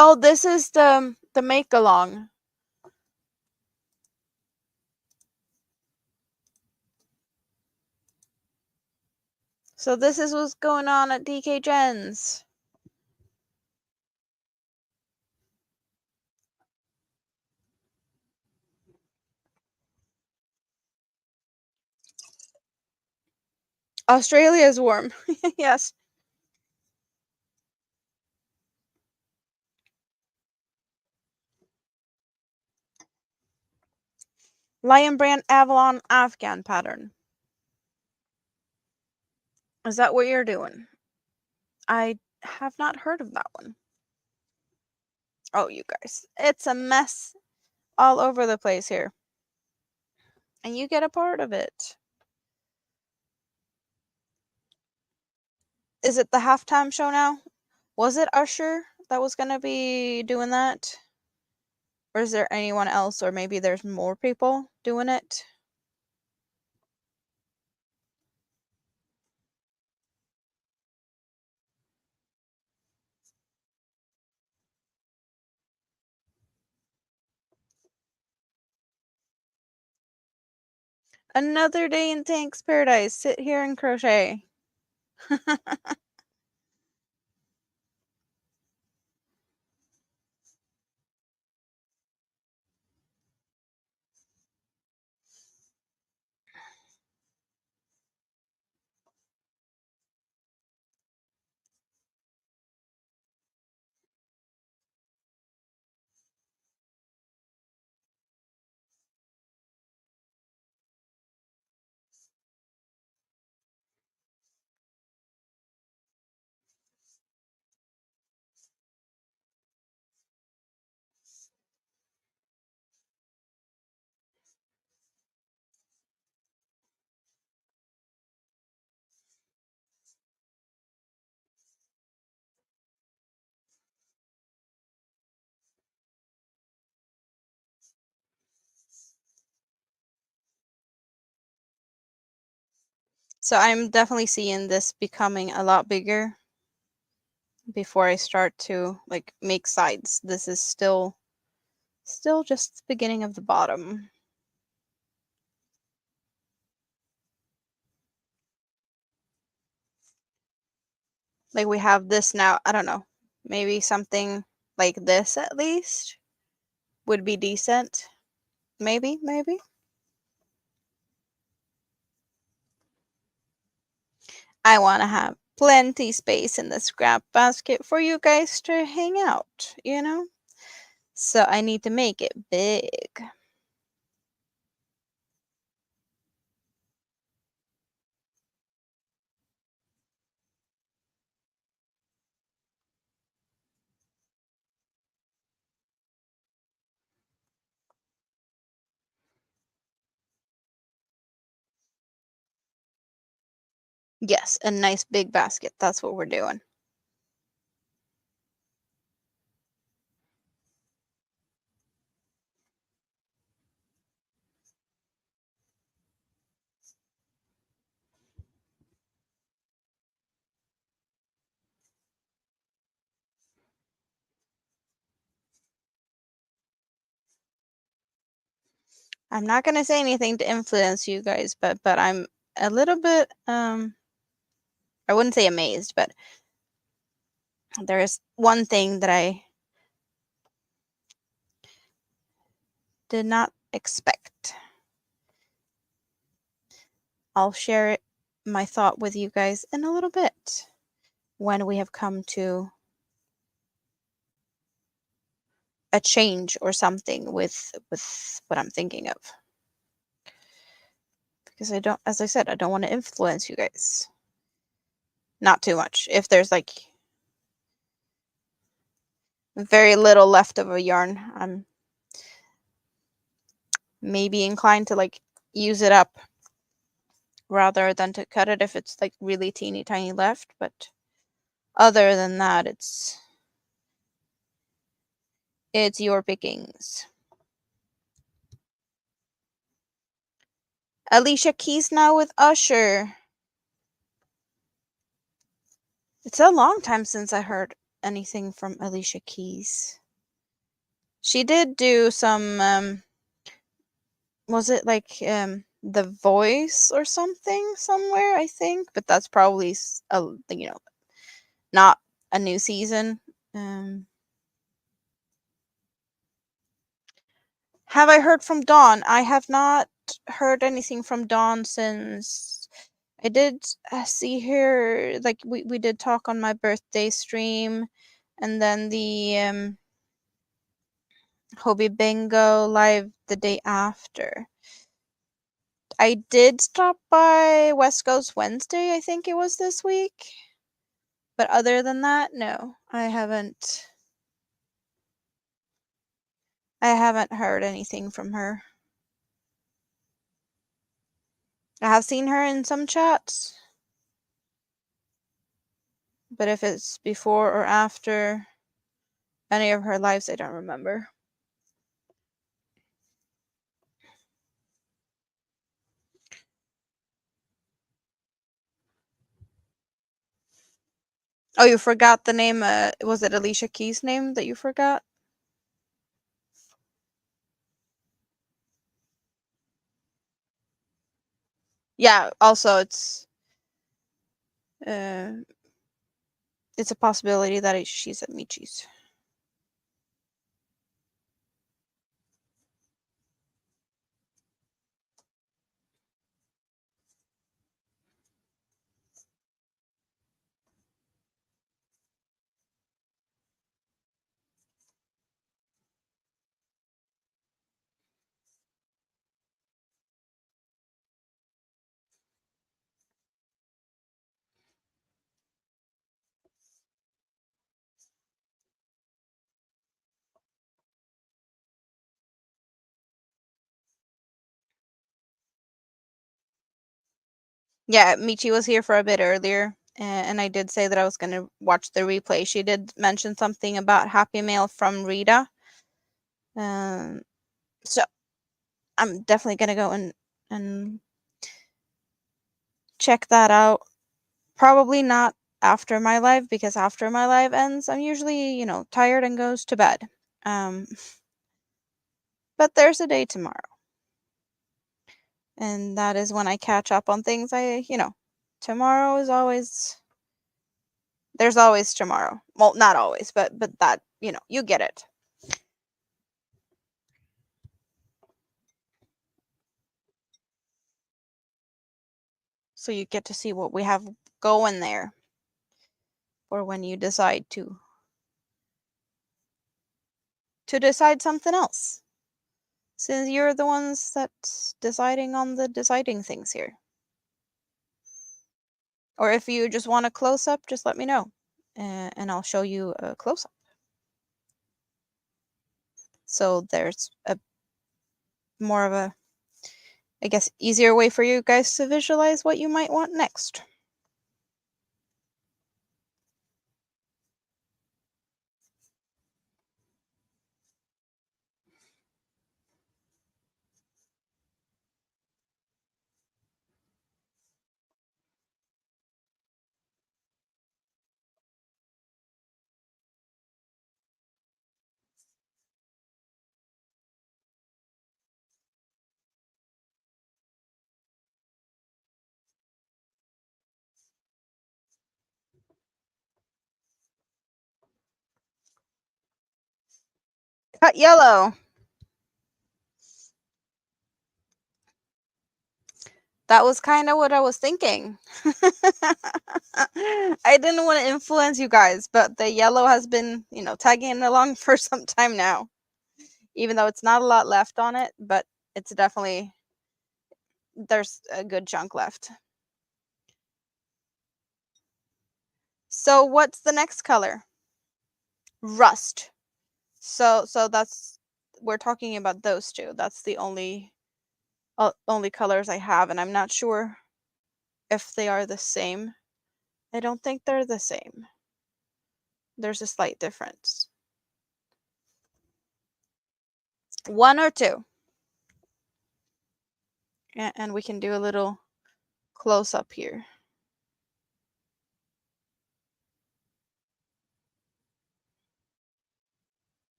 Oh, this is the make along. So this is what's going on at DK Jen's. Australia is warm. Yes. Lion Brand Avalon Afghan pattern. Is that what you're doing? I have not heard of that one. Oh, you guys. It's a mess all over the place here. And you get a part of it. Is it the halftime show now? Was it Usher that was going to be doing that? Or is there anyone else, or maybe there's more people doing it? Another day in Tank's Paradise. Sit here and crochet. So I'm definitely seeing this becoming a lot bigger before I start to like make sides. This is still just the beginning of the bottom. Like we have this now, I don't know. Maybe something like this at least would be decent. Maybe. I want to have plenty space in the scrap basket for you guys to hang out, you know? So I need to make it big. Yes, a nice big basket. That's what we're doing. I'm not going to say anything to influence you guys, but I'm a little bit I wouldn't say amazed, but there is one thing that I did not expect. I'll share my thought with you guys in a little bit when we have come to a change or something with what I'm thinking of. Because I don't, as I said, I don't want to influence you guys. Not too much. If there's like very little left of a yarn, I'm maybe inclined to like use it up rather than to cut it if it's like really teeny tiny left. But other than that, it's your pickings. Alicia Keys now with Usher. It's a long time since I heard anything from Alicia Keys. She did do some was it like The Voice or something somewhere, I think, but that's probably not a new season. Have I heard from Dawn? I have not heard anything from Dawn since I did see her, like we did talk on my birthday stream, and then the Hobby Bingo live the day after. I did stop by West Coast Wednesday, I think it was this week. But other than that, no, I haven't heard anything from her. I have seen her in some chats, but if it's before or after any of her lives, I don't remember. Oh, you forgot the name. Was it Alicia Keys' name that you forgot? Yeah. Also, uh, it's a possibility that she's at Michi's. Yeah, Michi was here for a bit earlier, and I did say that I was going to watch the replay. She did mention something about Happy Mail from Rita. So I'm definitely going to go and check that out. Probably not after my live, because after my live ends, I'm usually, tired and goes to bed. But there's a day tomorrow. And that is when I catch up on things. Tomorrow is always, there's always tomorrow. Well, not always, but that, you get it. So you get to see what we have going there for when you decide to decide something else. Since you're the ones that's deciding on the deciding things here. Or if you just want a close-up, just let me know. And I'll show you a close-up. So there's a more of a, I guess, easier way for you guys to visualize what you might want next. Cut yellow. That was kind of what I was thinking. I didn't want to influence you guys, but the yellow has been, tagging along for some time now. Even though it's not a lot left on it, but it's definitely, there's a good chunk left. So what's the next color? Rust. So that's, we're talking about those two. That's the only colors I have, and I'm not sure if they are the same. I don't think they're the same. There's a slight difference. 1 or 2. And we can do a little close up here.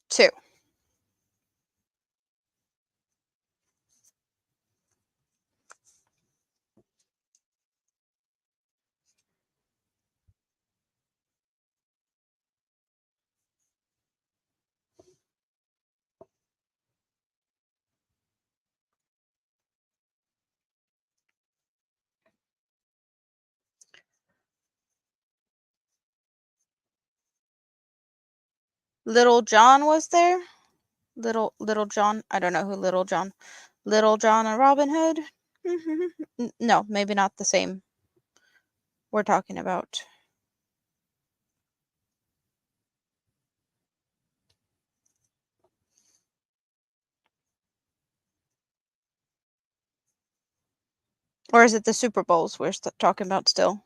2. Little John was there. Little John. I don't know who Little John. Little John and Robin Hood. No, maybe not the same we're talking about. Or is it the Super Bowls we're talking about still?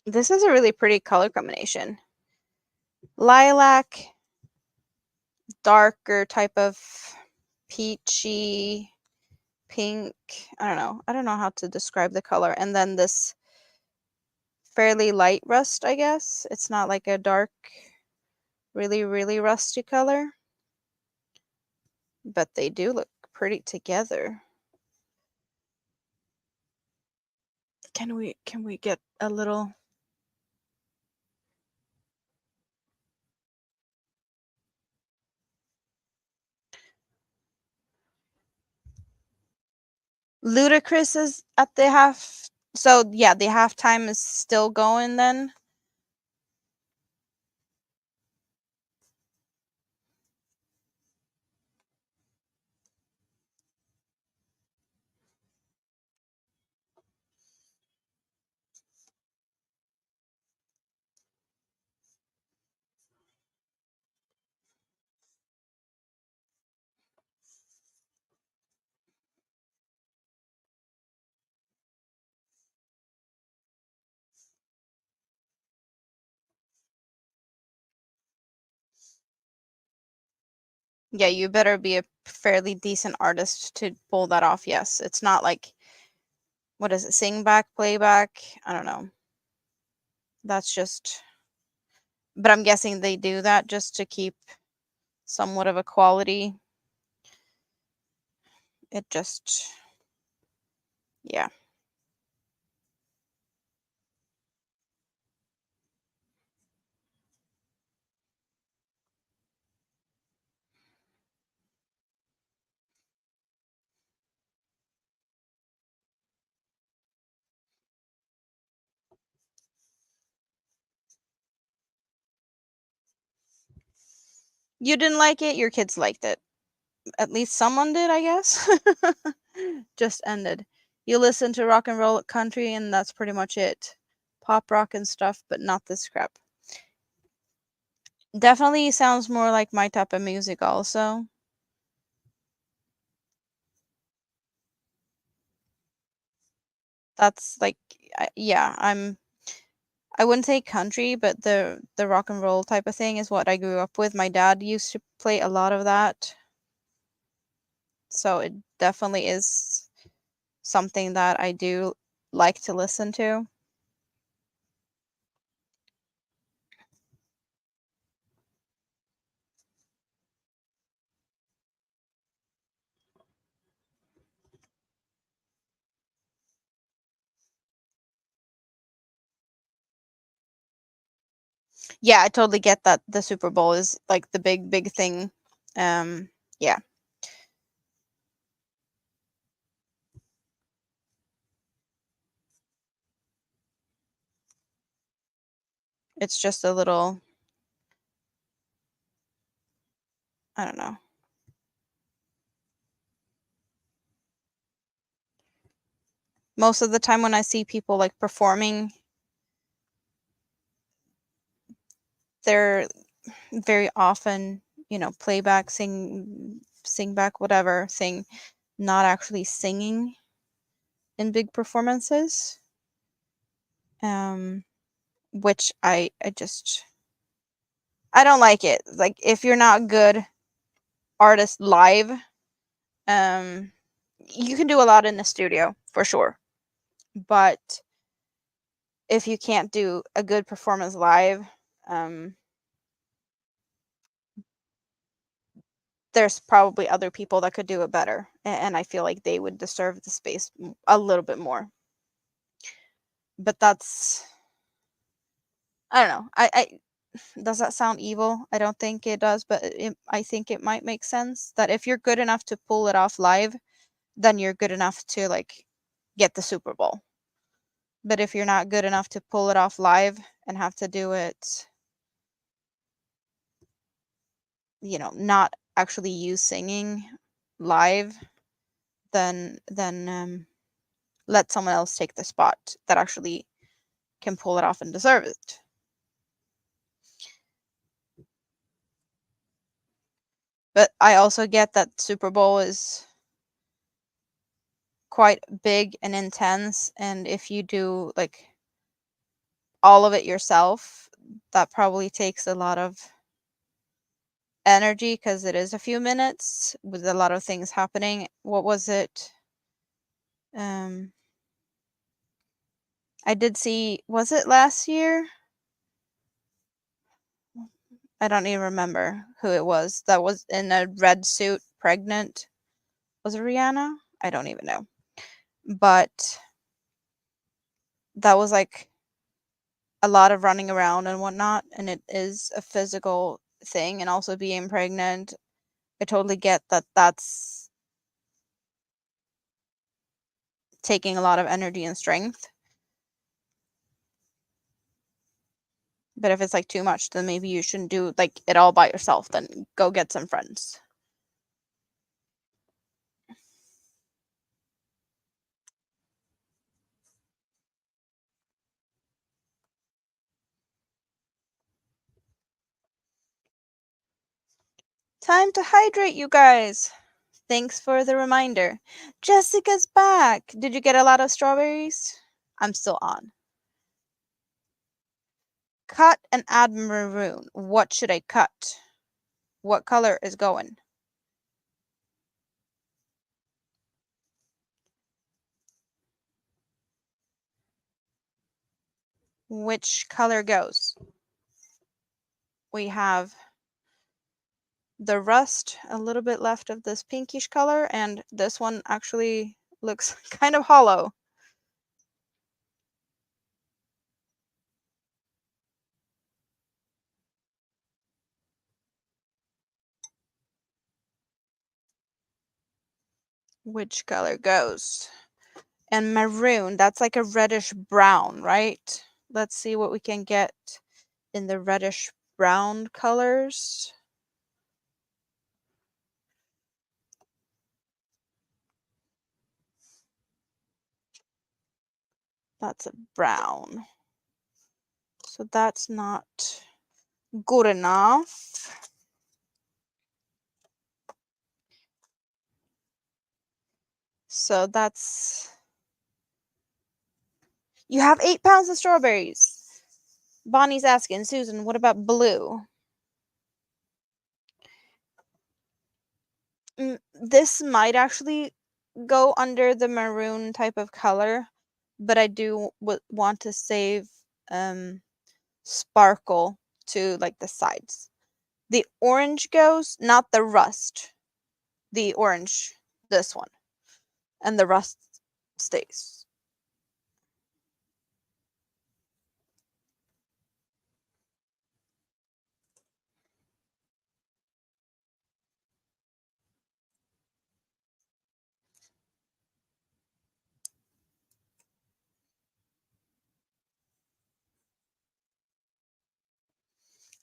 This is a really pretty color combination. Lilac, darker type of peachy, pink. I don't know how to describe the color. And then this fairly light rust, I guess. It's not like a dark, really, really rusty color. But they do look pretty together. Can we get a little... Ludacris is at the half. So yeah, the halftime is still going then. Yeah, you better be a fairly decent artist to pull that off. Yes, it's not like, what is it, sing back, playback? I don't know. That's just, but I'm guessing they do that just to keep somewhat of a quality. It just, yeah. You didn't like it, your kids liked it. At least someone did, I guess. Just ended. You listen to rock and roll country, and that's pretty much it. Pop rock and stuff, but not this crap. Definitely sounds more like my type of music, also. That's like, yeah, I wouldn't say country, but the rock and roll type of thing is what I grew up with. My dad used to play a lot of that. So it definitely is something that I do like to listen to. Yeah, I totally get that the Super Bowl is like the big thing. Yeah. It's just a little, I don't know. Most of the time when I see people like performing, they're very often, playback, sing back, whatever thing, not actually singing in big performances. Which I don't like it. Like if you're not good artist live, um you can do a lot in the studio for sure. But if you can't do a good performance live, um there's probably other people that could do it better, and I feel like they would deserve the space a little bit more. But that's, I don't know. I does that sound evil? I don't think it does, but I think it might make sense that if you're good enough to pull it off live, then you're good enough to like get the Super Bowl. But if you're not good enough to pull it off live and have to do it, not actually you singing live, then let someone else take the spot that actually can pull it off and deserve it. But I also get that Super Bowl is quite big and intense, and if you do like all of it yourself, that probably takes a lot of energy because it is a few minutes with a lot of things happening. What was it? Um, I did see, was it last year? I don't even remember who it was that was in a red suit, pregnant. Was it Rihanna? I don't even know. But that was like a lot of running around and whatnot, and it is a physical thing. And also being pregnant, I totally get that that's taking a lot of energy and strength. But if it's like too much, then maybe you shouldn't do like it all by yourself. Then go get some friends. Time to hydrate, you guys. Thanks for the reminder. Jessica's back. Did you get a lot of strawberries? I'm still on. Cut and add maroon. What should I cut? What color is going? Which color goes? We have the rust, a little bit left of this pinkish color, and this one actually looks kind of hollow. Which color goes? And maroon, that's like a reddish brown, right? Let's see what we can get in the reddish brown colors. That's a brown. So that's not good enough. So that's, you have 8 pounds of strawberries. Bonnie's asking, Susan, what about blue? This might actually go under the maroon type of color, but I do want to save sparkle to like the sides. The orange goes, not the rust. The orange, this one, and the rust stays.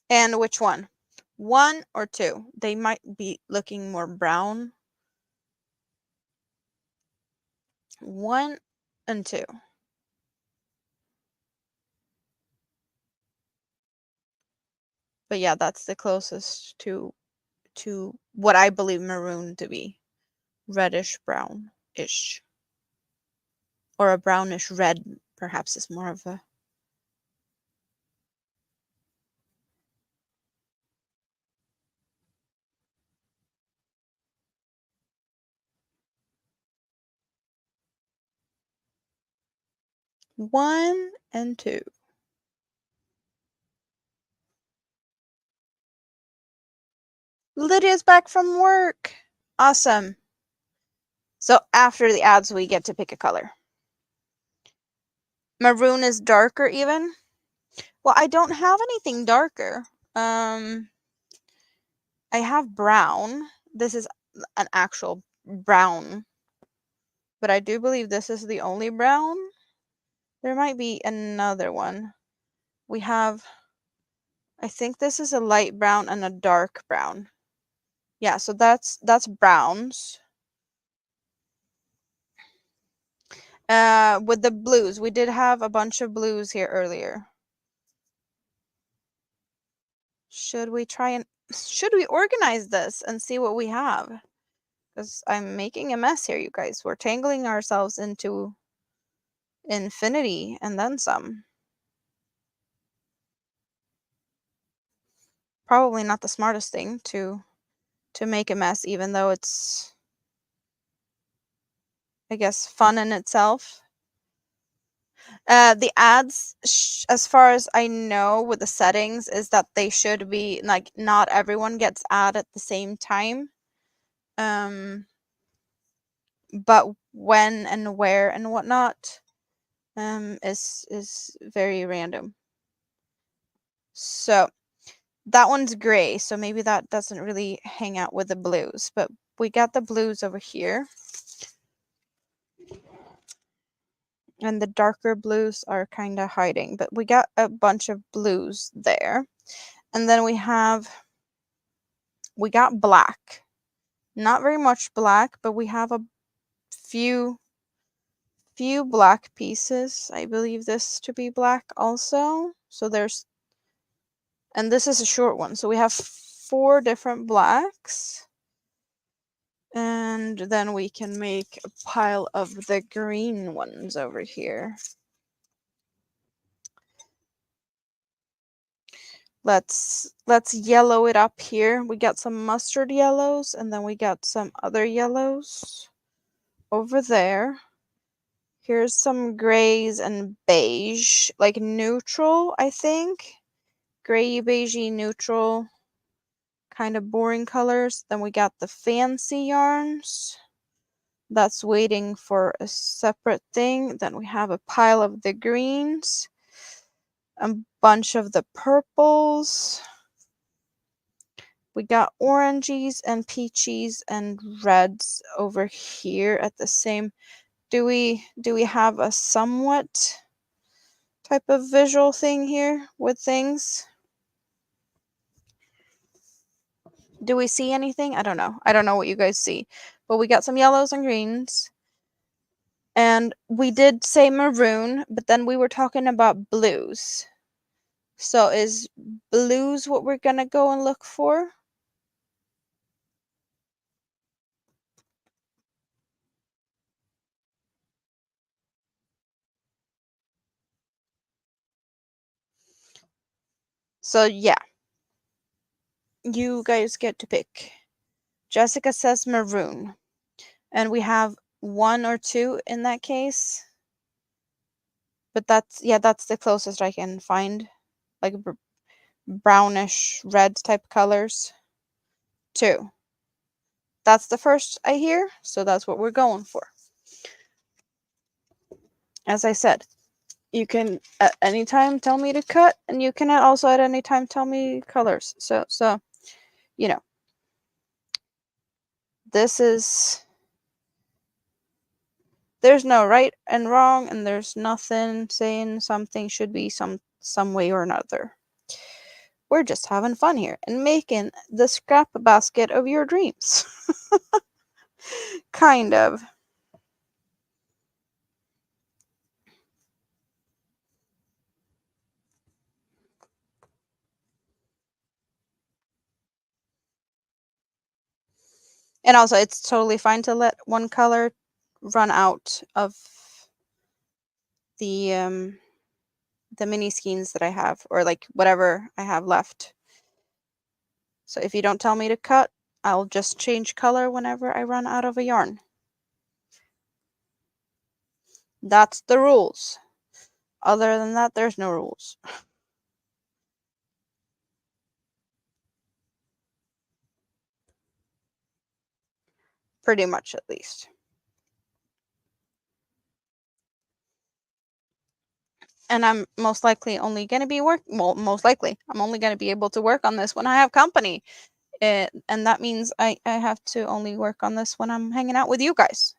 And which one? 1 or 2? They might be looking more brown. 1 and 2. But yeah, that's the closest to what I believe maroon to be. Reddish brown-ish. Or a brownish red, perhaps, is more of a... One and 2. Lydia's back from work. Awesome. So after the ads, we get to pick a color. Maroon is darker even. Well, I don't have anything darker. I have brown. This is an actual brown. But I do believe this is the only brown. There might be another one. We have, I think this is a light brown and a dark brown. Yeah, so that's browns. With the blues, we did have a bunch of blues here earlier. Should we organize this and see what we have? Because I'm making a mess here, you guys. We're tangling ourselves into infinity and then some. Probably not the smartest thing to make a mess, even though it's, I guess, fun in itself. The ads, as far as I know with the settings, is that they should be, like, not everyone gets ad at the same time. But when and where and whatnot is very random. So that one's gray, so maybe that doesn't really hang out with the blues, but we got the blues over here. And the darker blues are kind of hiding, but we got a bunch of blues there. And then we got black. Not very much black, but we have a few black pieces. I believe this to be black also. So there's, and this is a short one. So we have 4 different blacks. And then we can make a pile of the green ones over here. Let's yellow it up here. We got some mustard yellows, and then we got some other yellows over there. Here's some grays and beige, like neutral, I think. Gray, beigey, neutral, kind of boring colors. Then we got the fancy yarns. That's waiting for a separate thing. Then we have a pile of the greens, a bunch of the purples. We got oranges and peaches and reds over here at the same. Do we have a somewhat type of visual thing here with things? Do we see anything? I don't know. I don't know what you guys see. But we got some yellows and greens. And we did say maroon, but then we were talking about blues. So is blues what we're going to go and look for? So yeah. You guys get to pick. Jessica says maroon. And we have 1 or 2 in that case. But that's the closest I can find. Like brownish red type colors. 2. That's the first I hear, so that's what we're going for. As I said, you can at any time tell me to cut, and you can also at any time tell me colors. So you know, this is, there's no right and wrong, and there's nothing saying something should be some way or another. We're just having fun here and making the scrap basket of your dreams. Kind of. And also, it's totally fine to let one color run out of the mini skeins that I have, or like whatever I have left. So if you don't tell me to cut, I'll just change color whenever I run out of a yarn. That's the rules. Other than that, there's no rules. Pretty much, at least. And I'm most likely only going to be I'm only going to be able to work on this when I have company. And that means I have to only work on this when I'm hanging out with you guys.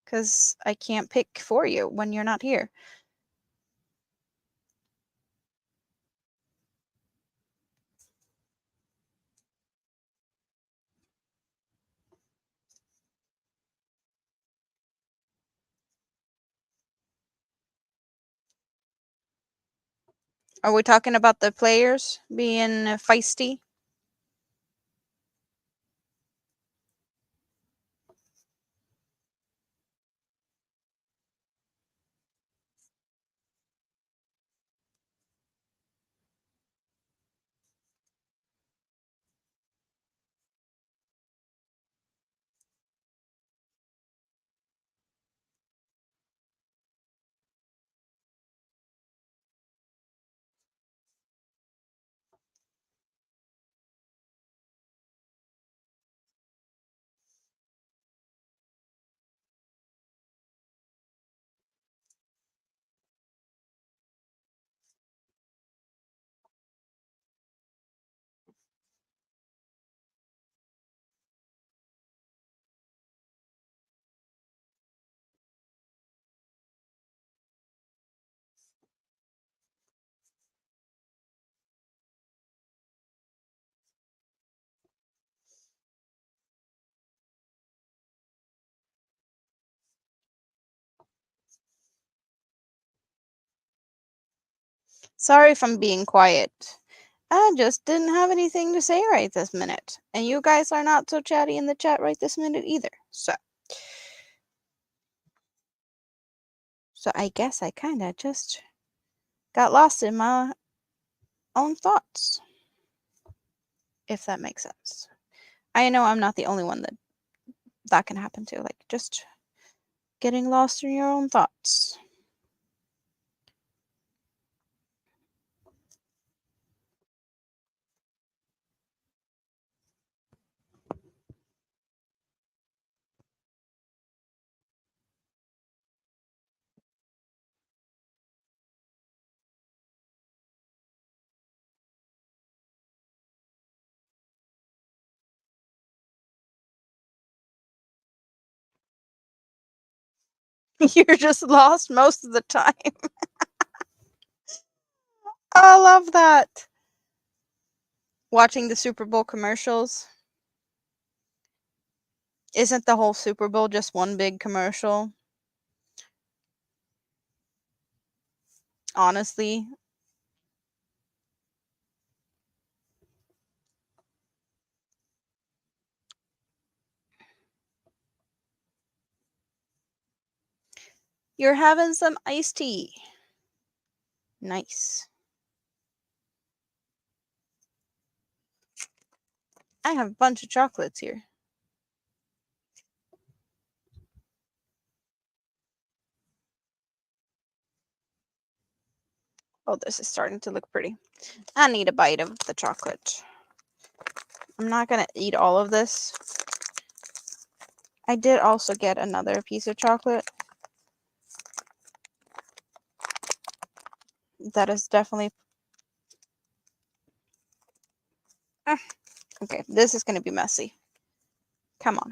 Because I can't pick for you when you're not here. Are we talking about the players being feisty? Sorry if I'm being quiet. I just didn't have anything to say right this minute. And you guys are not so chatty in the chat right this minute either. So I guess I kind of just got lost in my own thoughts, if that makes sense. I know I'm not the only one that can happen to, like just getting lost in your own thoughts. You're just lost most of the time. I love that. Watching the Super Bowl commercials. Isn't the whole Super Bowl just one big commercial? Honestly. You're having some iced tea. Nice. I have a bunch of chocolates here. Oh, this is starting to look pretty. I need a bite of the chocolate. I'm not going to eat all of this. I did also get another piece of chocolate. That is definitely... Okay, this is going to be messy. Come on.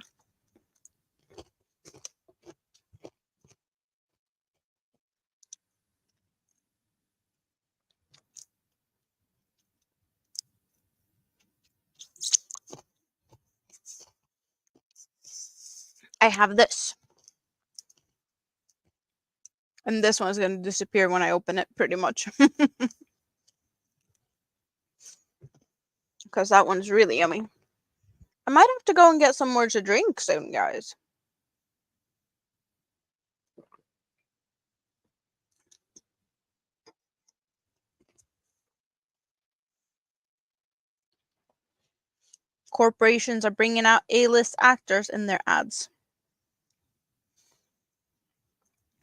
I have this. And this one's going to disappear when I open it, pretty much. Because that one's really yummy. I might have to go and get some more to drink soon, guys. Corporations are bringing out A-list actors in their ads.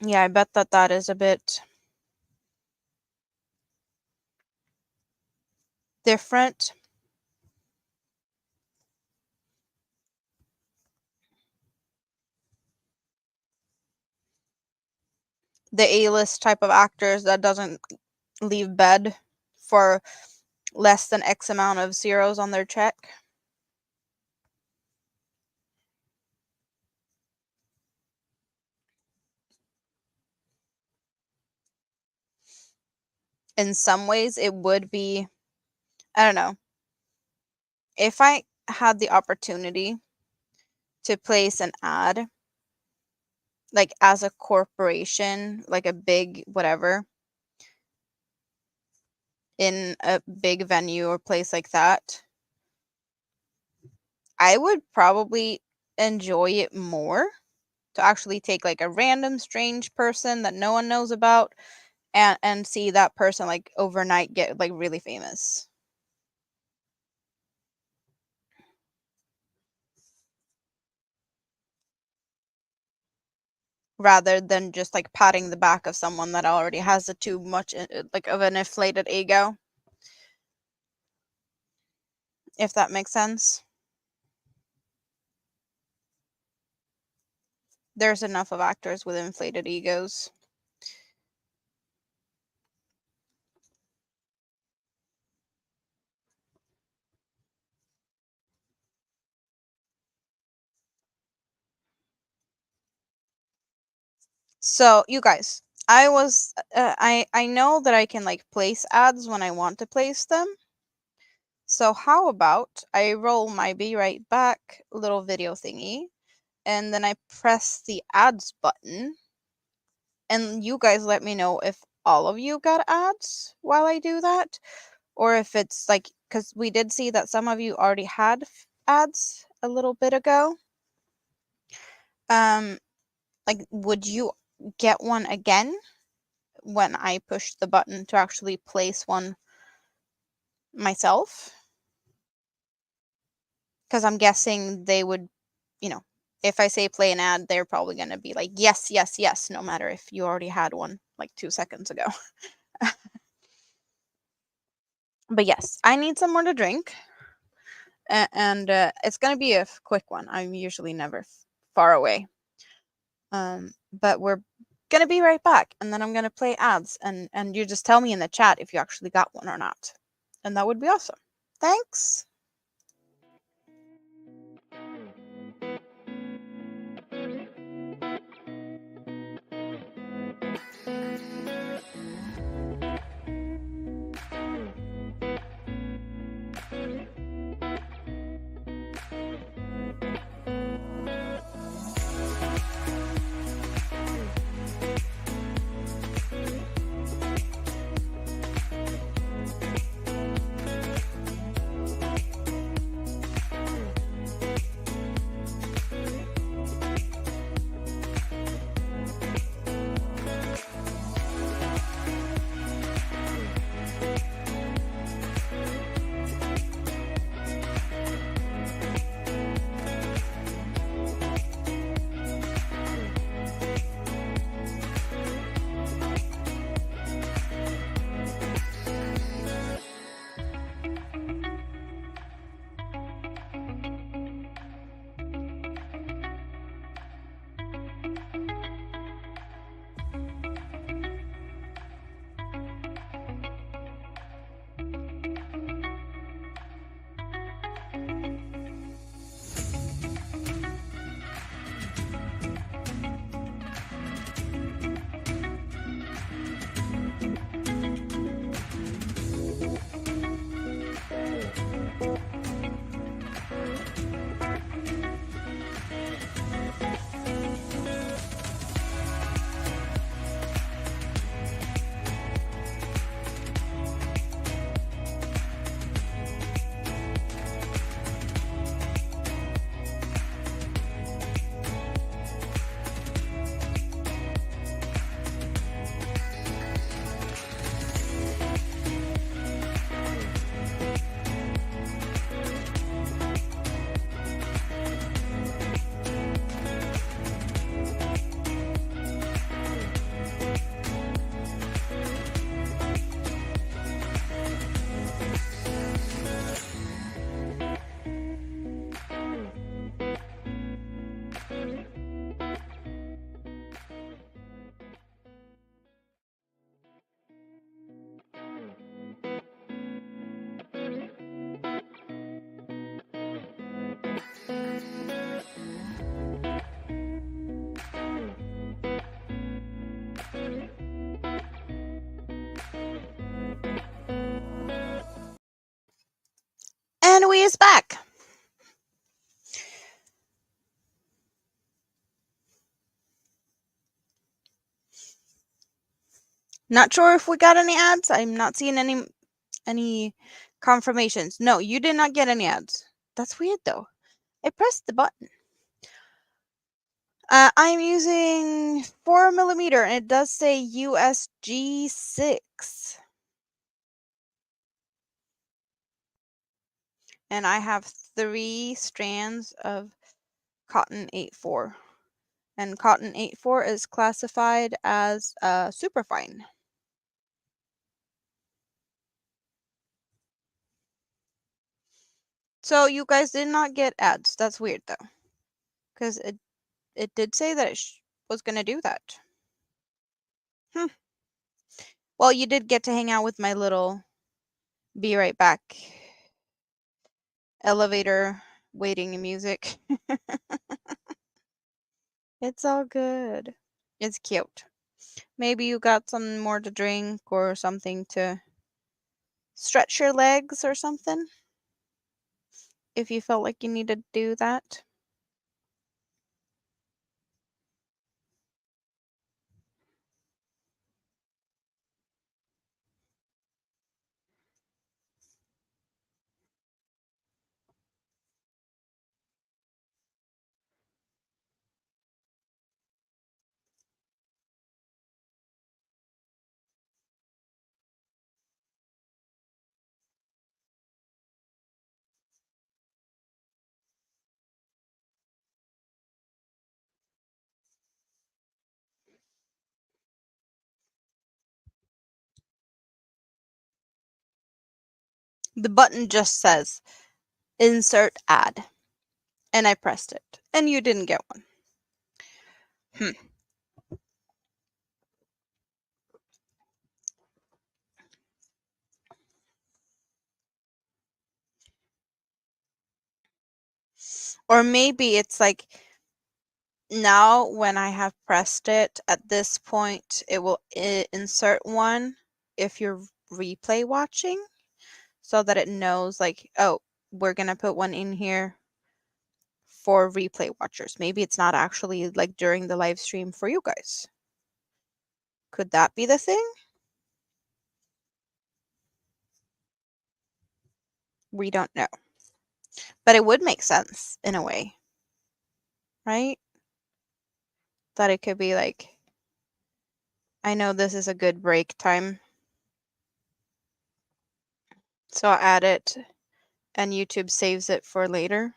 Yeah, I bet that is a bit different. The A-list type of actors that doesn't leave bed for less than X amount of zeros on their check. In some ways, it would be, I don't know, if I had the opportunity to place an ad, like as a corporation, like a big whatever, in a big venue or place like that, I would probably enjoy it more to actually take like a random strange person that no one knows about and see that person like overnight get like really famous. Rather than just like patting the back of someone that already has a too much like of an inflated ego. If that makes sense. There's enough of actors with inflated egos. So you guys, I know that I can like place ads when I want to place them. So how about I roll my be right back little video thingy, and then I press the ads button, and you guys let me know if all of you got ads while I do that, or if it's like, because we did see that some of you already had ads a little bit ago. Like, would you get one again when I push the button to actually place one myself? Because I'm guessing they would, you know, if I say play an ad, they're probably going to be like, yes, yes, yes, no matter if you already had one like 2 seconds ago. But yes, I need some more to drink. And it's going to be a quick one. I'm usually never far away. But we're going to be right back. And then I'm going to play ads. And you just tell me in the chat if you actually got one or not. And that would be awesome. Thanks. finally is back. Not sure if we got any ads. I'm not seeing any confirmations. No, you did not get any ads. That's weird though. I pressed the button. I'm using 4mm and it does say USG 6. And I have 3 strands of cotton 8/4. And cotton 8/4 is classified as superfine. So you guys did not get ads. That's weird though. Because it did say that it was going to do that. Well, you did get to hang out with my little be right back elevator waiting music. It's all good. It's cute. Maybe you got something more to drink or something to stretch your legs or something. If you felt like you needed to do that. The button just says insert ad. And I pressed it. And you didn't get one. Or maybe it's like now when I have pressed it, at this point, it will insert one if you're replay watching so that it knows like, oh, we're going to put one in here for replay watchers. Maybe it's not actually like during the live stream for you guys. Could that be the thing? We don't know. But it would make sense in a way, right? That it could be like, I know this is a good break time, so I'll add it and YouTube saves it for later.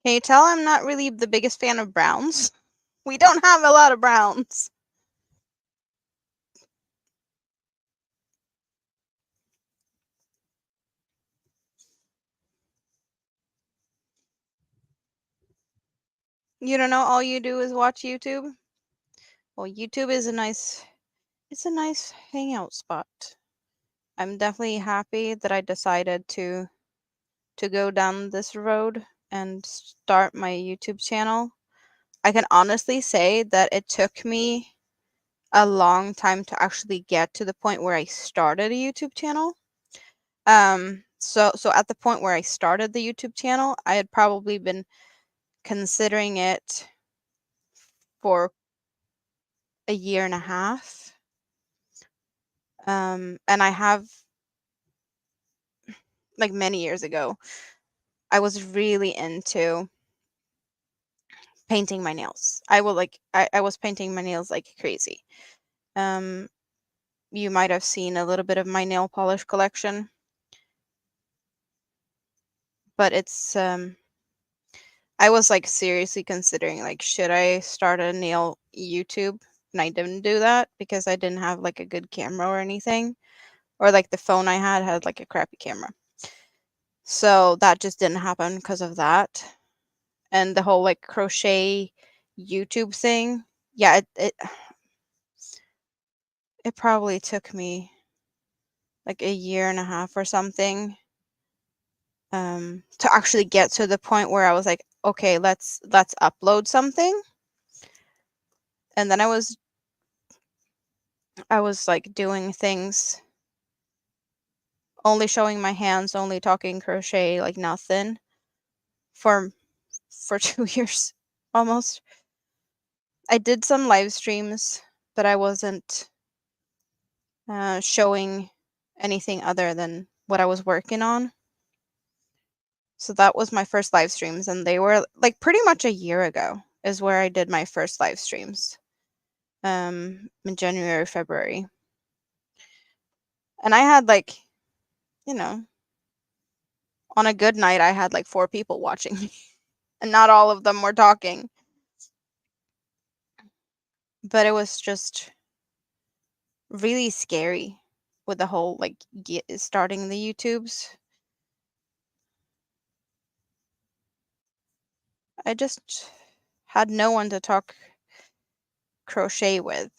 Can you tell I'm not really the biggest fan of browns? We don't have a lot of browns. You don't know, all you do is watch YouTube? Well, YouTube is it's a nice hangout spot. I'm definitely happy that I decided to go down this road and start my YouTube channel. I can honestly say that it took me a long time to actually get to the point where I started a YouTube channel. So at the point where I started the YouTube channel, I had probably been considering it for a year and a half. And I have, like many years ago, I was really into painting my nails. I was painting my nails like crazy. Um, you might have seen a little bit of my nail polish collection, but it's I was like seriously considering like should I start a nail YouTube? And I didn't do that because I didn't have like a good camera or anything. or like the phone I had like a crappy camera. So that just didn't happen because of that. And the whole like crochet YouTube thing, yeah, it probably took me like a year and a half or something to actually get to the point where I was like, okay, let's upload something. And then I was like doing things, only showing my hands, only talking crochet, like nothing for 2 years almost. I did some live streams, but I wasn't showing anything other than what I was working on. So that was my first live streams, and they were like pretty much a year ago is where I did my first live streams. In January, February. And I had like, you know, on a good night I had like 4 people watching me. And not all of them were talking. But it was just really scary with the whole like starting the YouTubes. I just had no one to talk crochet with.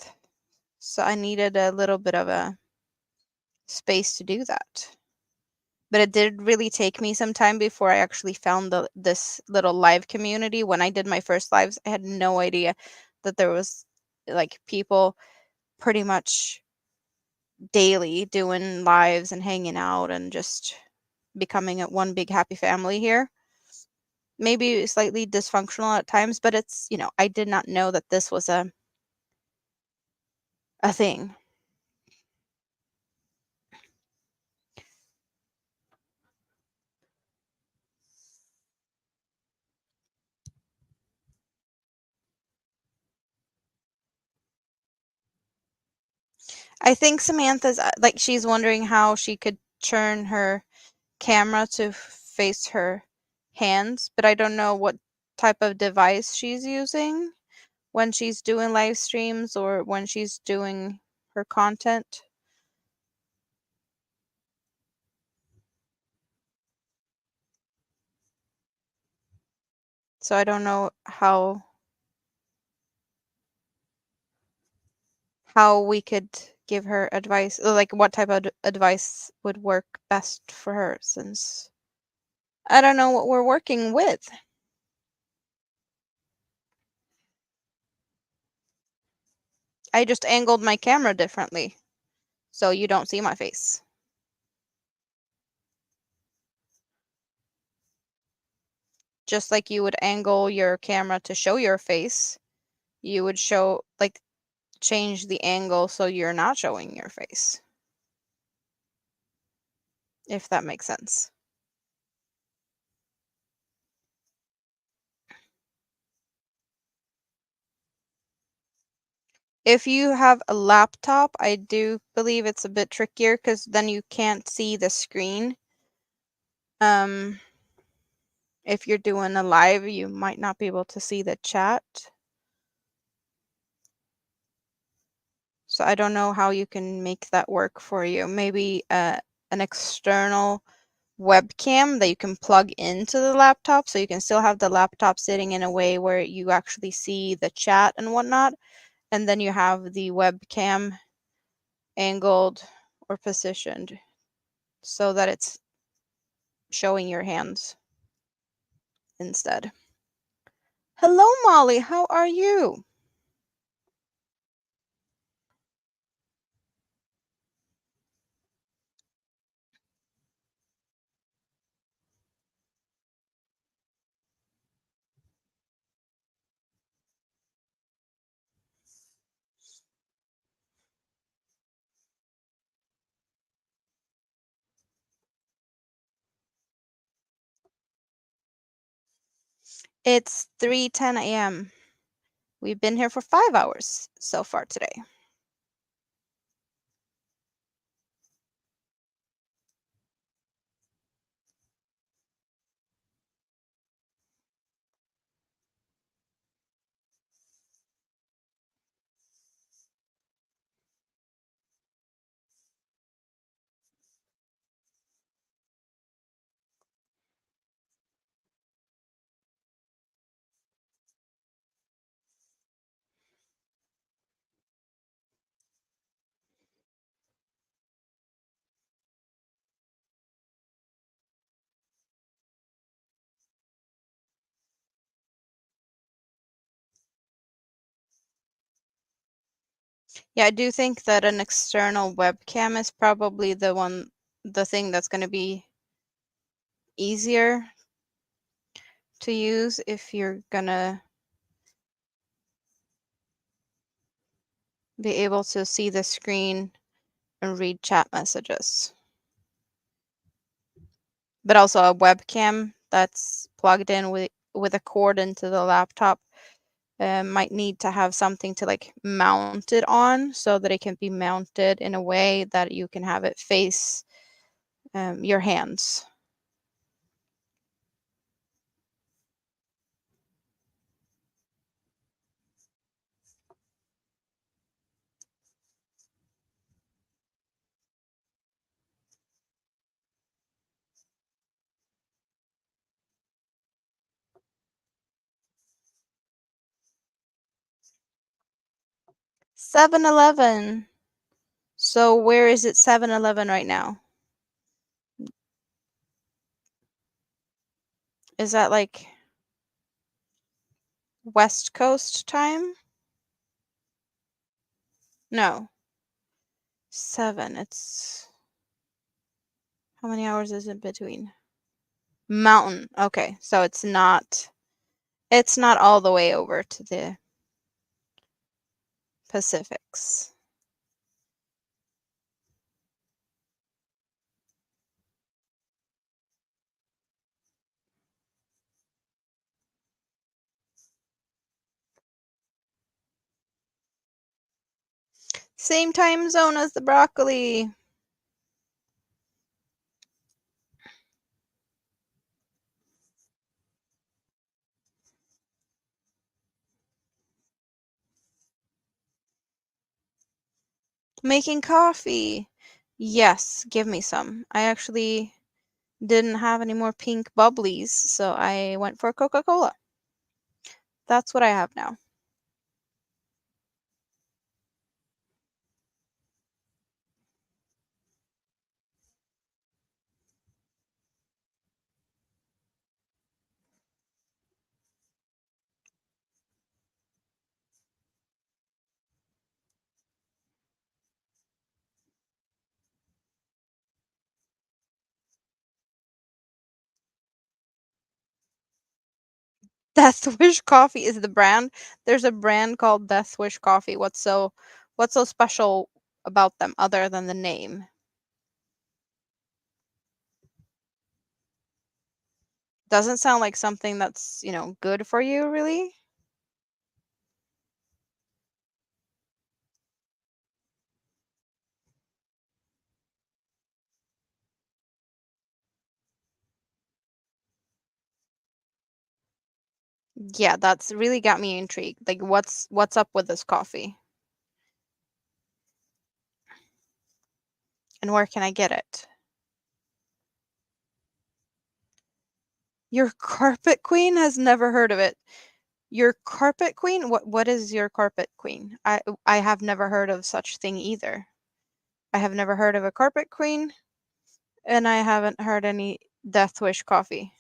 So I needed a little bit of a space to do that. But it did really take me some time before I actually found this little live community. When I did my first lives, I had no idea that there was like people pretty much daily doing lives and hanging out and just becoming one big happy family here. Maybe slightly dysfunctional at times, but it's, I did not know that this was a thing. I think Samantha's like she's wondering how she could turn her camera to face her hands, but I don't know what type of device she's using when she's doing live streams or when she's doing her content. So I don't know how we could give her advice, like what type of advice would work best for her, since I don't know what we're working with. I just angled my camera differently, so you don't see my face. Just like you would angle your camera to show your face, you would change the angle so you're not showing your face. If that makes sense. If you have a laptop, I do believe it's a bit trickier because then you can't see the screen. If you're doing a live, you might not be able to see the chat. So I don't know how you can make that work for you. Maybe an external webcam that you can plug into the laptop, so you can still have the laptop sitting in a way where you actually see the chat and whatnot. And then you have the webcam angled or positioned so that it's showing your hands instead. Hello, Molly. How are you? It's 3:10 a.m. We've been here for 5 hours so far today. Yeah, I do think that an external webcam is probably the thing that's going to be easier to use if you're gonna be able to see the screen and read chat messages. But also a webcam that's plugged in with a cord into the laptop might need to have something to like mount it on so that it can be mounted in a way that you can have it face your hands. Seven-Eleven. So where is it 7-Eleven right now? Is that like West Coast time? No. 7. It's how many hours is it between? Mountain. Okay. So it's not all the way over to the Pacifics. Same time zone as the broccoli. Making coffee. Yes, give me some. I actually didn't have any more pink bubblies, so I went for Coca-Cola. That's what I have now. Death Wish Coffee is the brand. There's a brand called Death Wish Coffee. What's so special about them other than the name? Doesn't sound like something that's, good for you, really. Yeah, that's really got me intrigued. Like what's up with this coffee? And where can I get it? Your carpet queen has never heard of it. Your carpet queen? What is your carpet queen? I have never heard of such thing either. I have never heard of a carpet queen, and I haven't heard any Death Wish coffee.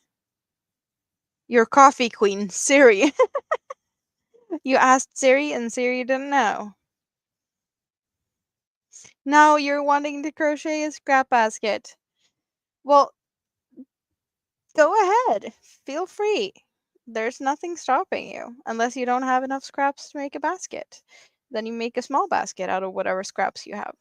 Your coffee queen, Siri. You asked Siri and Siri didn't know. Now you're wanting to crochet a scrap basket. Well, go ahead. Feel free. There's nothing stopping you unless you don't have enough scraps to make a basket. Then you make a small basket out of whatever scraps you have.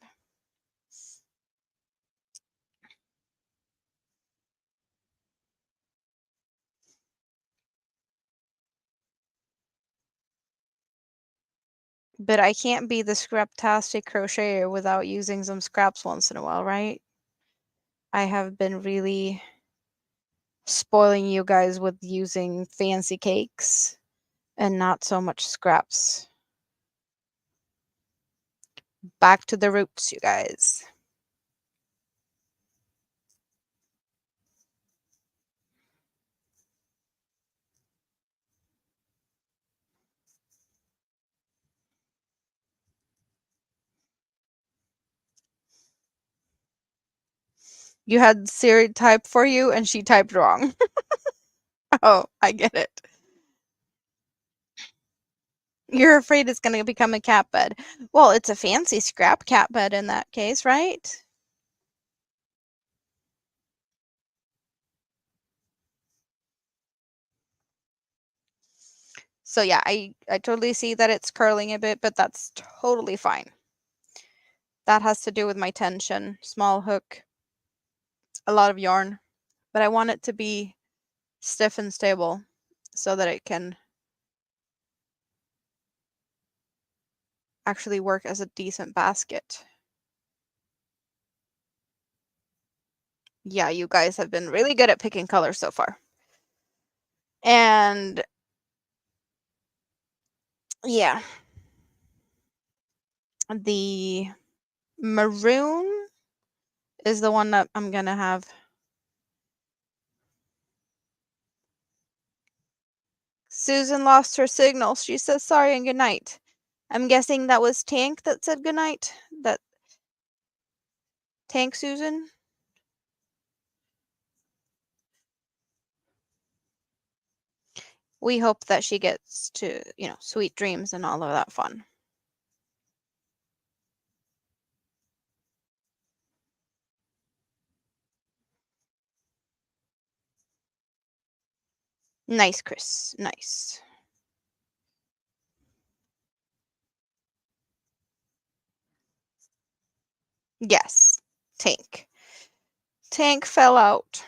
But I can't be the Scraptastic Crocheter without using some scraps once in a while, right? I have been really spoiling you guys with using fancy cakes and not so much scraps. Back to the roots, you guys. You had Siri type for you and she typed wrong. Oh, I get it. You're afraid it's going to become a cat bed. Well, it's a fancy scrap cat bed in that case, right? So yeah, I totally see that it's curling a bit, but that's totally fine. That has to do with my tension. Small hook, a lot of yarn, but I want it to be stiff and stable so that it can actually work as a decent basket. Yeah, you guys have been really good at picking colors so far. And yeah, the maroon is the one that I'm gonna have. Susan lost her signal. She says sorry and good night. I'm guessing that was Tank that said good night. That Tank Susan. We hope that she gets to, sweet dreams and all of that fun. Nice, Chris. Nice. Yes. Tank. Tank fell out.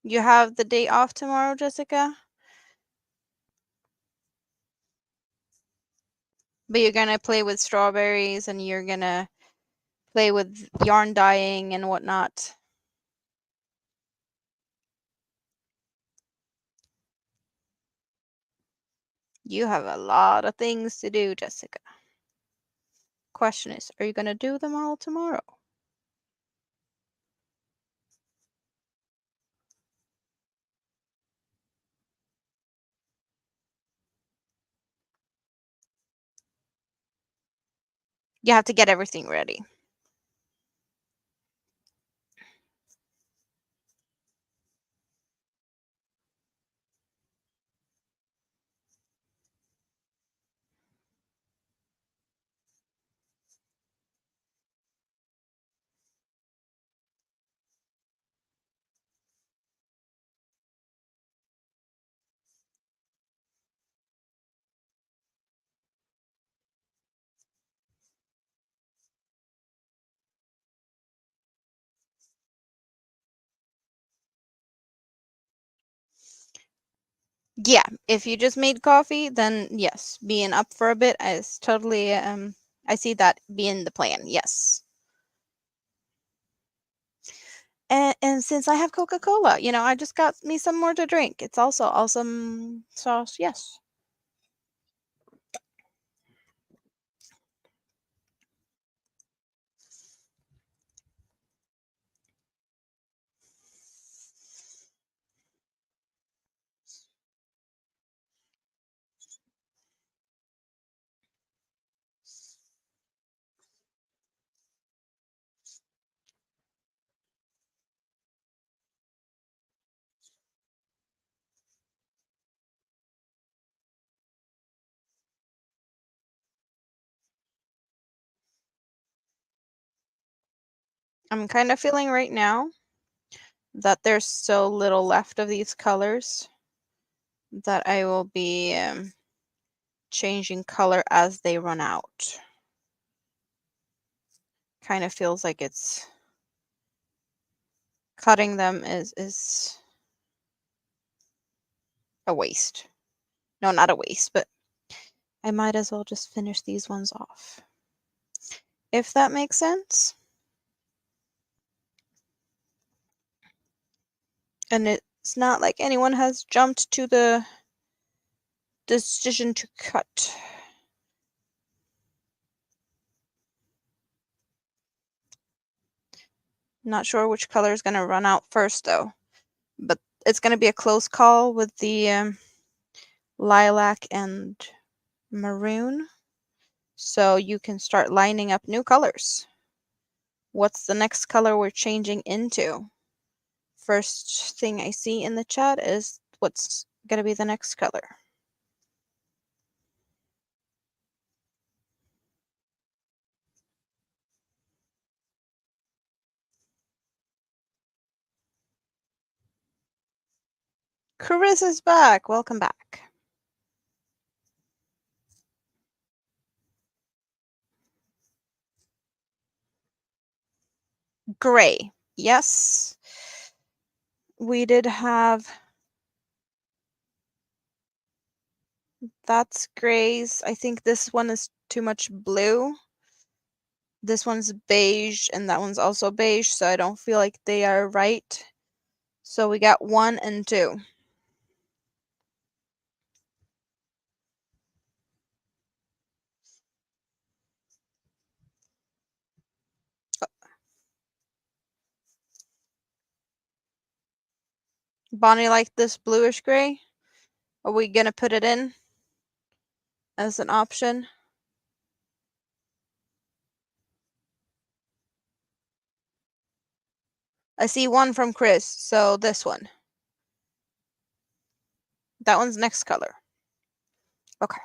You have the day off tomorrow, Jessica? But you're gonna play with strawberries and you're gonna play with yarn dyeing and whatnot. You have a lot of things to do, Jessica. Question is, are you gonna do them all tomorrow? You have to get everything ready. Yeah, if you just made coffee, then yes, being up for a bit is totally I see that being the plan. Yes. And since I have Coca-Cola, I just got me some more to drink. It's also awesome sauce. Yes. I'm kind of feeling right now that there's so little left of these colors that I will be changing color as they run out. Kind of feels like it's cutting them is a waste. No, not a waste, but I might as well just finish these ones off. If that makes sense. And it's not like anyone has jumped to the decision to cut. Not sure which color is going to run out first, though. But it's going to be a close call with the lilac and maroon. So you can start lining up new colors. What's the next color we're changing into? First thing I see in the chat is what's going to be the next color. Chris is back. Welcome back. Gray. Yes. We did have... That's grays. I think this one is too much blue. This one's beige, and that one's also beige, so I don't feel like they are right. So we got 1 and 2. Bonnie liked this bluish gray. Are we gonna put it in as an option? I see 1 from Chris, so this one. That one's next color. Okay.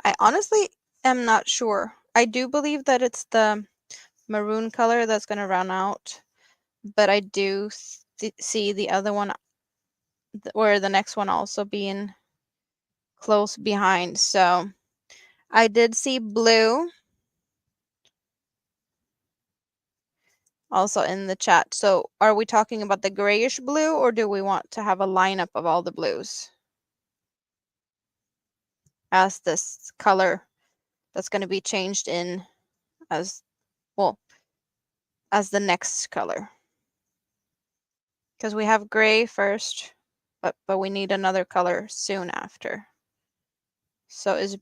I honestly am not sure. I do believe that it's the maroon color that's going to run out, but I do see the other one, or the next one, also being close behind. So I did see blue also in the chat. So are we talking about the grayish blue, or do we want to have a lineup of all the blues as this color that's going to be changed in as, well, as the next color? Because we have gray first, but we need another color soon after. So is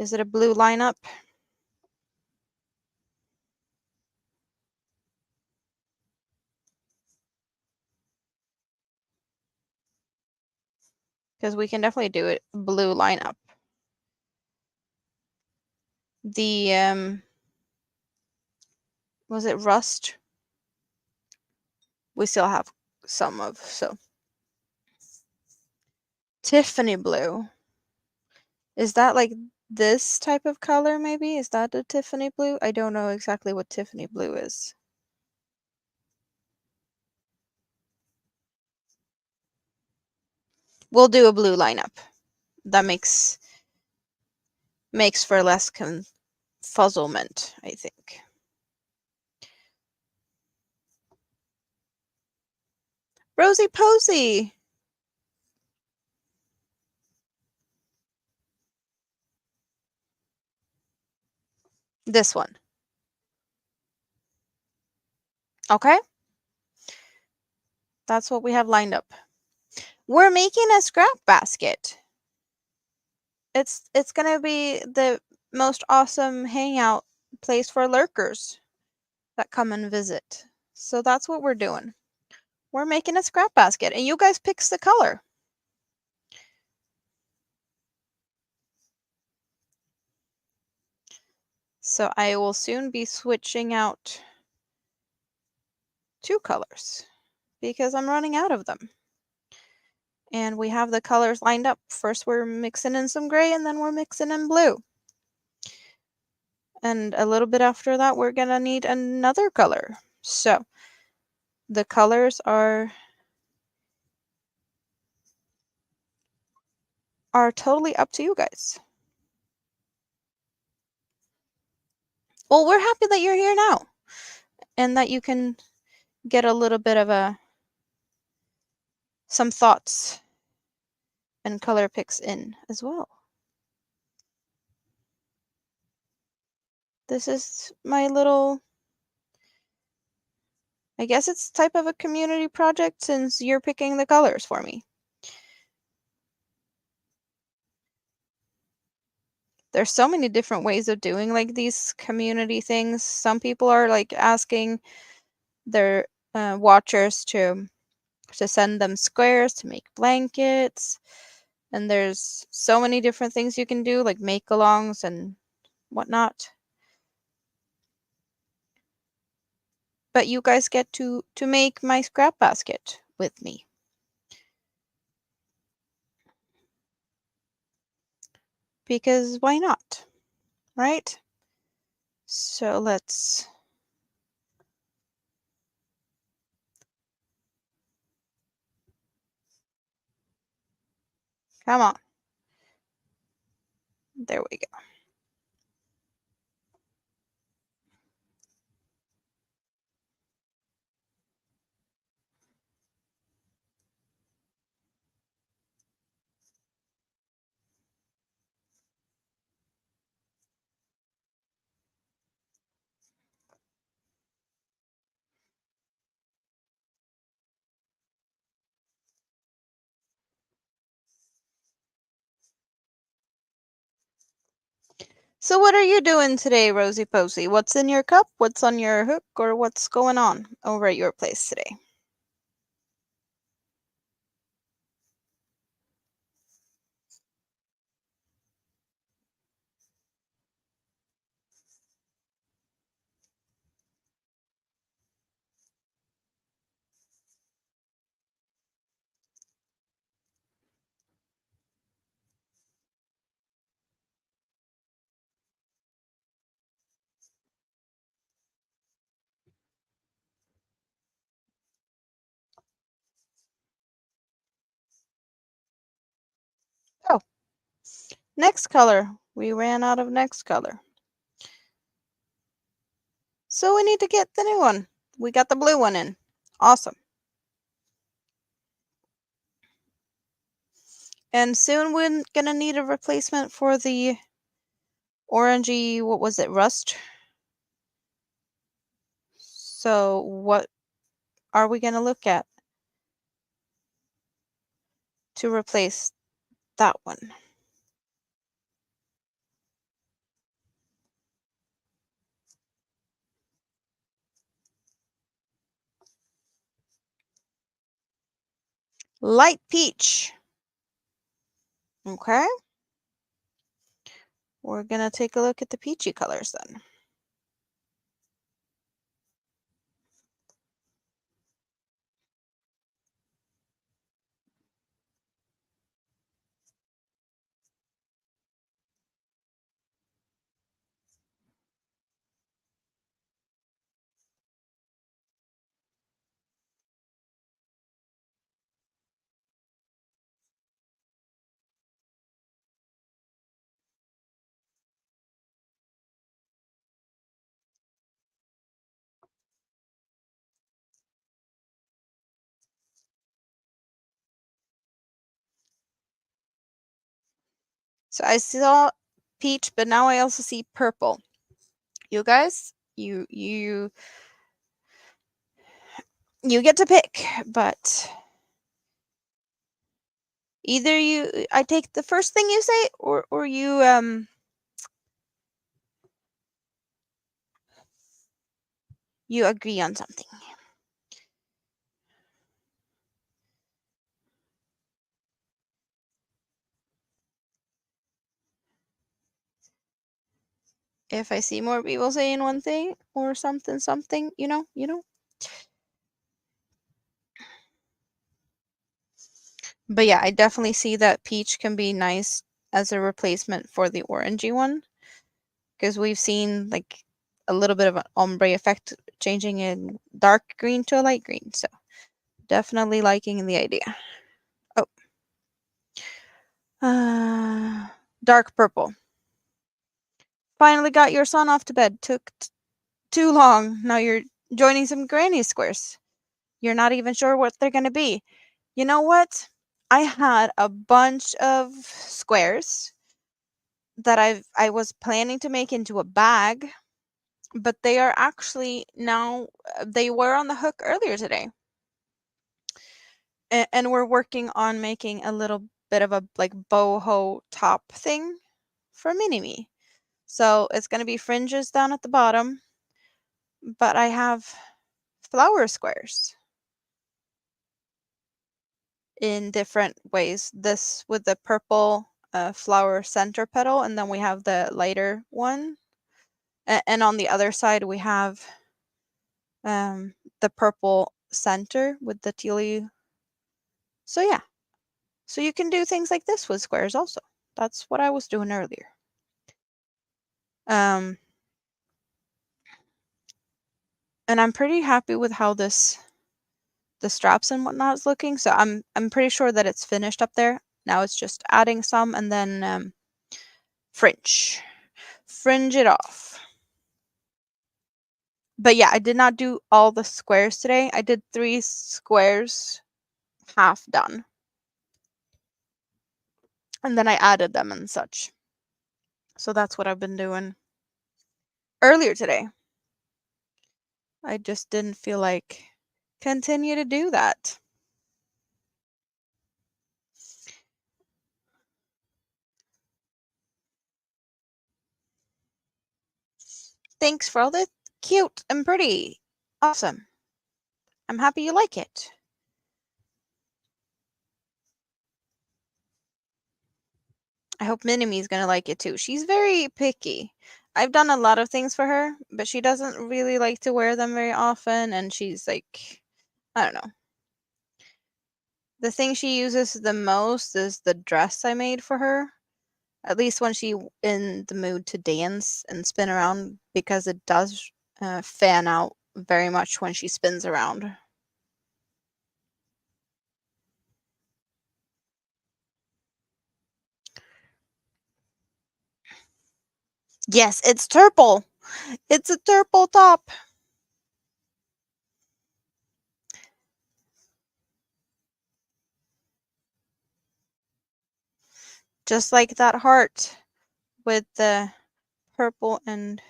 it a blue lineup? Because we can definitely do it blue lineup. The was it rust? We still have some of, so Tiffany blue. Is that like this type of color maybe? Is that a Tiffany blue? I don't know exactly what Tiffany blue is. We'll do a blue lineup. That makes for less confuzzlement, I think. Rosie Posey. This one. Okay. That's what we have lined up. We're making a scrap basket. It's gonna be the most awesome hangout place for lurkers that come and visit. So that's what we're doing. We're making a scrap basket, and you guys pick the color. So I will soon be switching out 2 colors because I'm running out of them. And we have the colors lined up. First we're mixing in some gray, and then we're mixing in blue. And a little bit after that, we're gonna need another color. So the colors are totally up to you guys. Well, we're happy that you're here now and that you can get a little bit of some thoughts and color picks in as well. This is my little I guess it's type of a community project since you're picking the colors for me. There's so many different ways of doing like these community things. Some people are like asking their watchers to send them squares to make blankets, and there's so many different things you can do, like make alongs and whatnot. But you guys get to make my scrap basket with me. Because why not? Right? So let's come on. There we go. So what are you doing today, Rosie Posey? What's in your cup? What's on your hook? Or what's going on over at your place today? Oh, next color. We ran out of next color. So we need to get the new one. We got the blue one in. Awesome. And soon we're gonna need a replacement for the orangey, what was it, rust? So what are we gonna look at to replace that one? Light peach. Okay. We're gonna take a look at the peachy colors then. So I saw peach, but now I also see purple. You guys, you get to pick, but either I take the first thing you say, or you agree on something. If I see more people saying one thing or something, you know. But yeah, I definitely see that peach can be nice as a replacement for the orangey one, because we've seen like a little bit of an ombre effect changing in dark green to a light green. So definitely liking the idea. Oh, dark purple. Finally got your son off to bed. Took too long. Now you're joining some granny squares. You're not even sure what they're gonna be. You know what? I had a bunch of squares that I was planning to make into a bag, but they are actually now, they were on the hook earlier today. And we're working on making a little bit of a like boho top thing for Mini-Me. So it's going to be fringes down at the bottom, but I have flower squares in different ways. This with the purple flower center petal, and then we have the lighter one. And on the other side, we have the purple center with the tealy. So yeah, so you can do things like this with squares also. That's what I was doing earlier. And I'm pretty happy with how the straps and whatnot is looking. So I'm pretty sure that it's finished up there. Now it's just adding some and then fringe it off. But yeah, I did not do all the squares today. I did 3 squares half done. And then I added them and such. So that's what I've been doing earlier today. I just didn't feel like continue to do that. Thanks for all the cute and pretty. Awesome. I'm happy you like it. I hope Minime's gonna like it too. She's very picky. I've done a lot of things for her, but she doesn't really like to wear them very often, and she's like, I don't know. The thing she uses the most is the dress I made for her. At least when she's in the mood to dance and spin around, because it does fan out very much when she spins around. Yes, it's purple. It's a purple top. Just like that heart with the purple and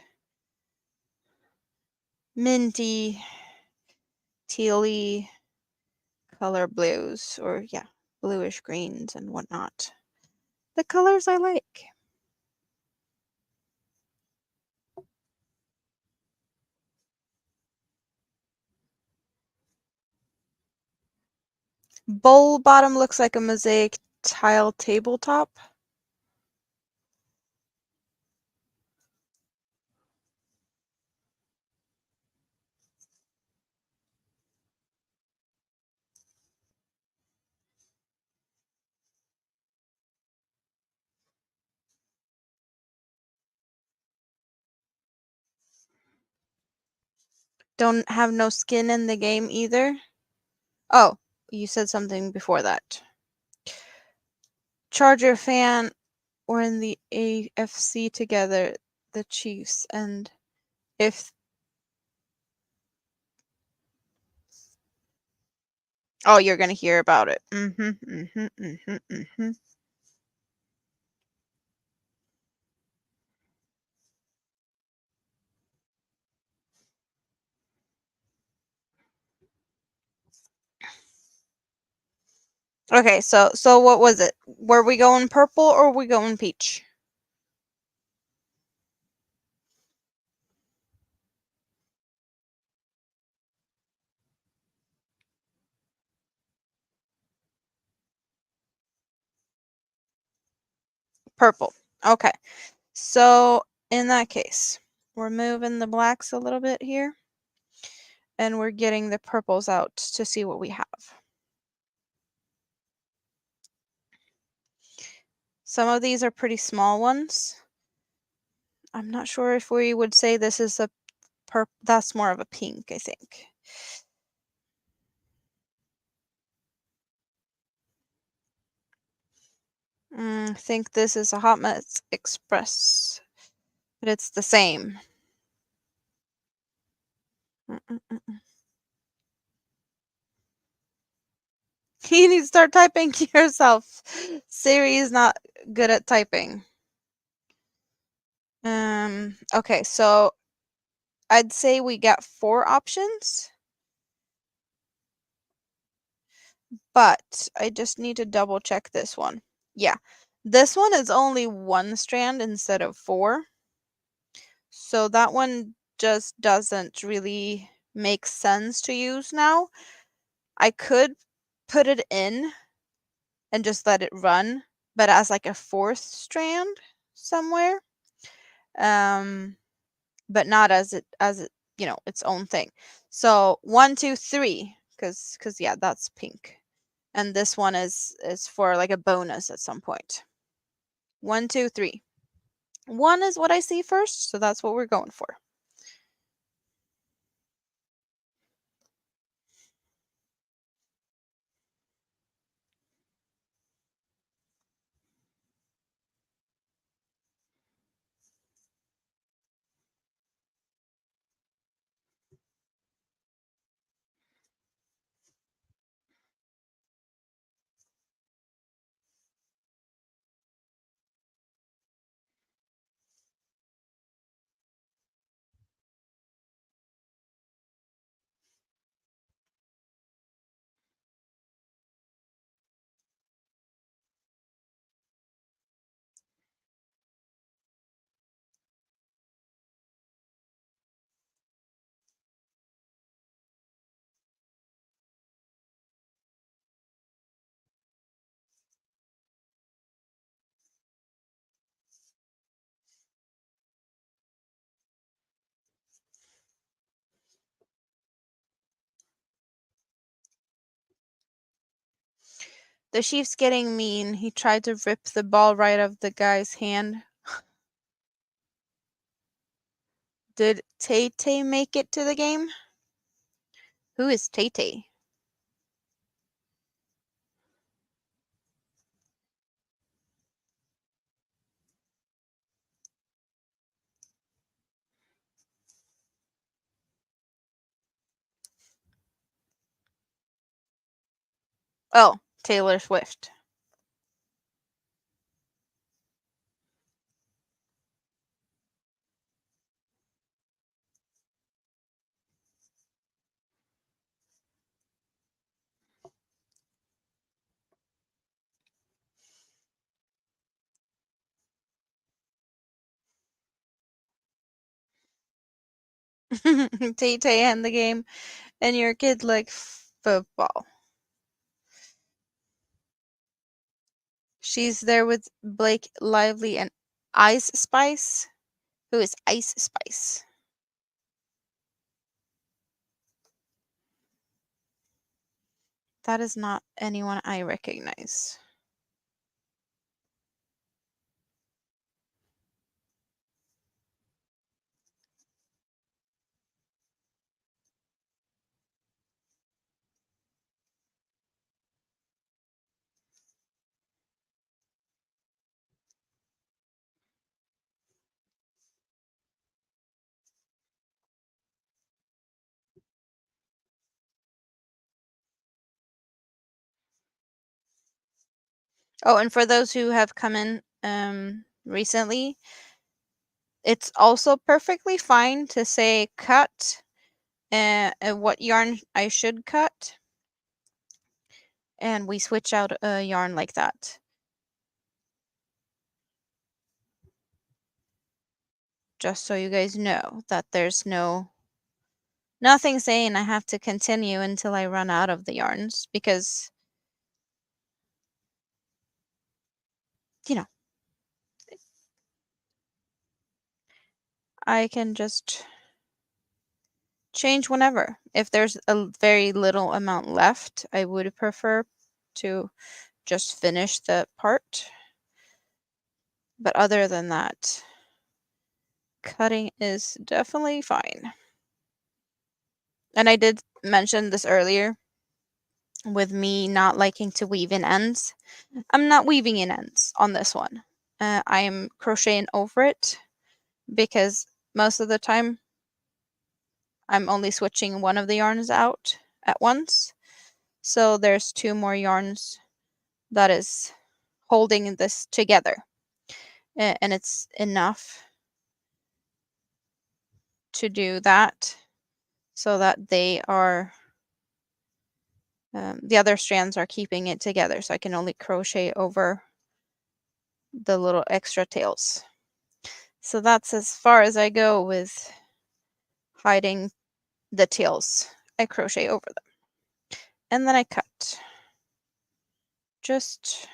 minty, tealy color blues, or yeah, bluish greens and whatnot. The colors I like. Bowl bottom looks like a mosaic tile tabletop. Don't have no skin in the game either. Oh, you said something before that. Charger fan or in the AFC together, the Chiefs, and if oh, you're gonna hear about it. Okay, so what was it? Were we going purple or were we going peach? Purple. Okay. So in that case, we're moving the blacks a little bit here, and we're getting the purples out to see what we have. Some of these are pretty small ones. I'm not sure if we would say this is a that's more of a pink, I think. I think this is a Hot Mess Express, but it's the same. You need to start typing yourself. Siri is not good at typing. Okay, so I'd say we got 4 options. But I just need to double check this one. Yeah, this one is only 1 strand instead of 4. So that one just doesn't really make sense to use now. I could put it in and just let it run, but as like a 4th strand somewhere. But not as it, its own thing. So 1, 2, 3, because yeah, that's pink. And this one is for like a bonus at some point. 1, 2, 3. 1 is what I see first, so that's what we're going for. The sheep's getting mean. He tried to rip the ball right out of the guy's hand. Did Tay make it to the game? Who is Tay? Oh, Taylor Swift. Tay and the game, and your kid like football. She's there with Blake Lively and Ice Spice. Who is Ice Spice? That is not anyone I recognize. Oh, and for those who have come in recently, it's also perfectly fine to say cut what yarn I should cut, and we switch out a yarn like that. Just so you guys know that there's nothing saying I have to continue until I run out of the yarns, because you know I can just change whenever. If there's a very little amount left, I would prefer to just finish the part. But other than that, cutting is definitely fine. And I did mention this earlier with me not liking to weave in ends. I'm not weaving in ends on this one. I'm crocheting over it because most of the time I'm only switching one of the yarns out at once. So there's 2 more yarns that is holding this together. And it's enough to do that so that they are the other strands are keeping it together, so I can only crochet over the little extra tails. So that's as far as I go with hiding the tails. I crochet over them and then I cut. Just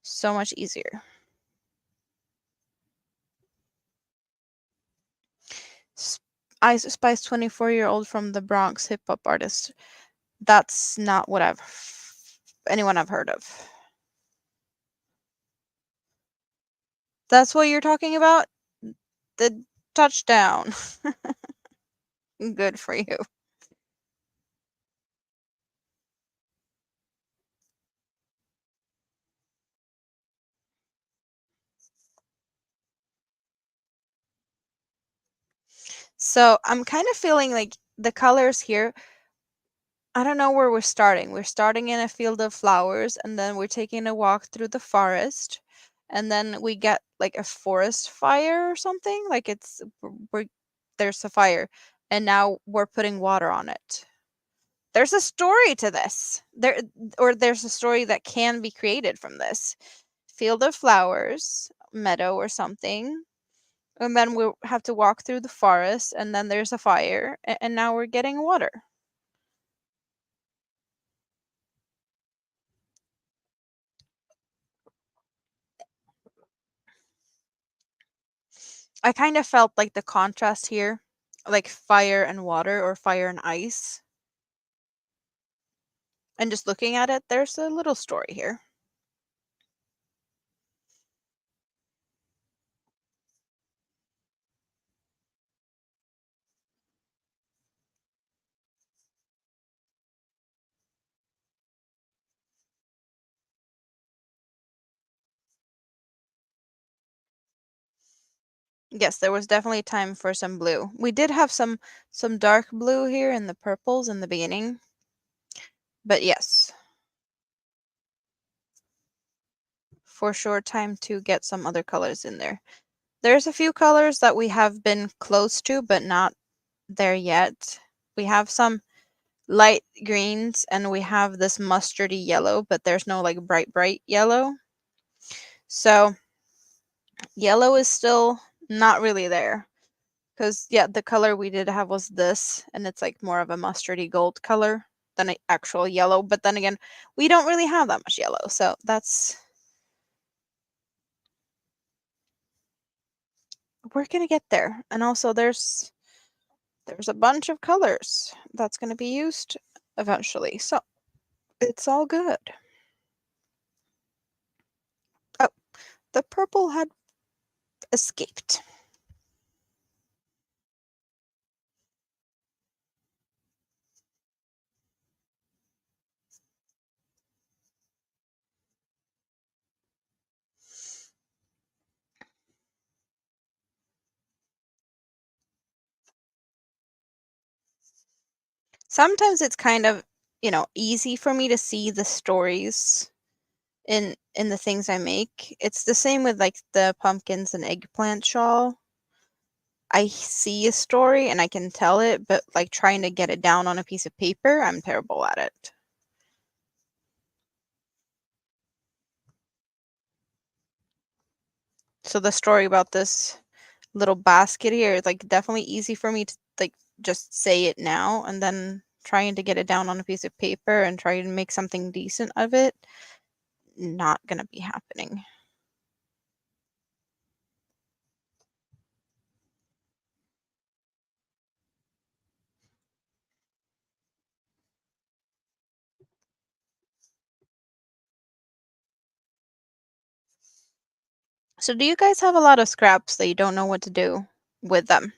so much easier. Ice Spice 24-year-old from the Bronx, hip hop artist. That's not what anyone I've heard of. That's what you're talking about? The touchdown. Good for you. So I'm kind of feeling like the colors here, I don't know where we're starting. We're starting in a field of flowers, and then we're taking a walk through the forest, and then we get like a forest fire or something. Like there's a fire, and now we're putting water on it. There's a story to this. There's a story that can be created from this. Field of flowers, meadow or something. And then we have to walk through the forest, and then there's a fire, and now we're getting water. I kind of felt like the contrast here, like fire and water or fire and ice. And just looking at it, there's a little story here. Yes, there was definitely time for some blue. We did have some dark blue here in the purples in the beginning. But yes, for sure time to get some other colors in there. There's a few colors that we have been close to, but not there yet. We have some light greens and we have this mustardy yellow, but there's no like bright yellow. So yellow is still not really there. Because, yeah, the color we did have was this, and it's like more of a mustardy gold color than an actual yellow. But then again, we don't really have that much yellow, so we're gonna get there. And also there's a bunch of colors that's gonna be used eventually, so it's all good. Oh, the purple had escaped. Sometimes it's kind of, easy for me to see the stories in the things I make. It's the same with like the pumpkins and eggplant shawl. I see a story and I can tell it, but like trying to get it down on a piece of paper, I'm terrible at it. So the story about this little basket here is like definitely easy for me to like just say it now, and then trying to get it down on a piece of paper and try to make something decent of it, not gonna be happening. So do you guys have a lot of scraps that you don't know what to do with them?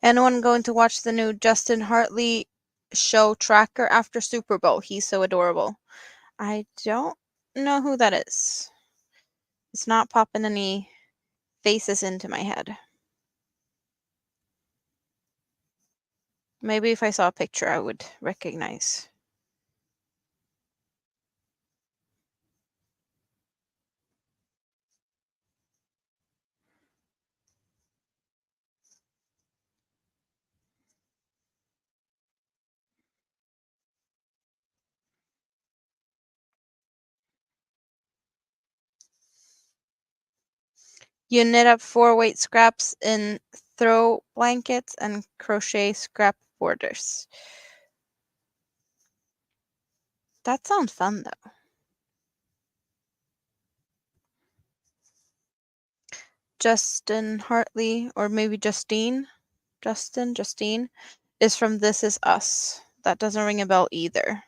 Anyone going to watch the new Justin Hartley show tracker after Super Bowl. He's so adorable. I don't know who that is. It's not popping any faces into my head. Maybe if I saw a picture, I would recognize. You knit up 4 weight scraps in throw blankets and crochet scrap borders. That sounds fun, though. Justin Hartley, or maybe Justine, Justine, is from This Is Us. That doesn't ring a bell either.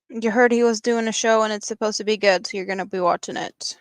You heard he was doing a show and it's supposed to be good, so you're gonna be watching it.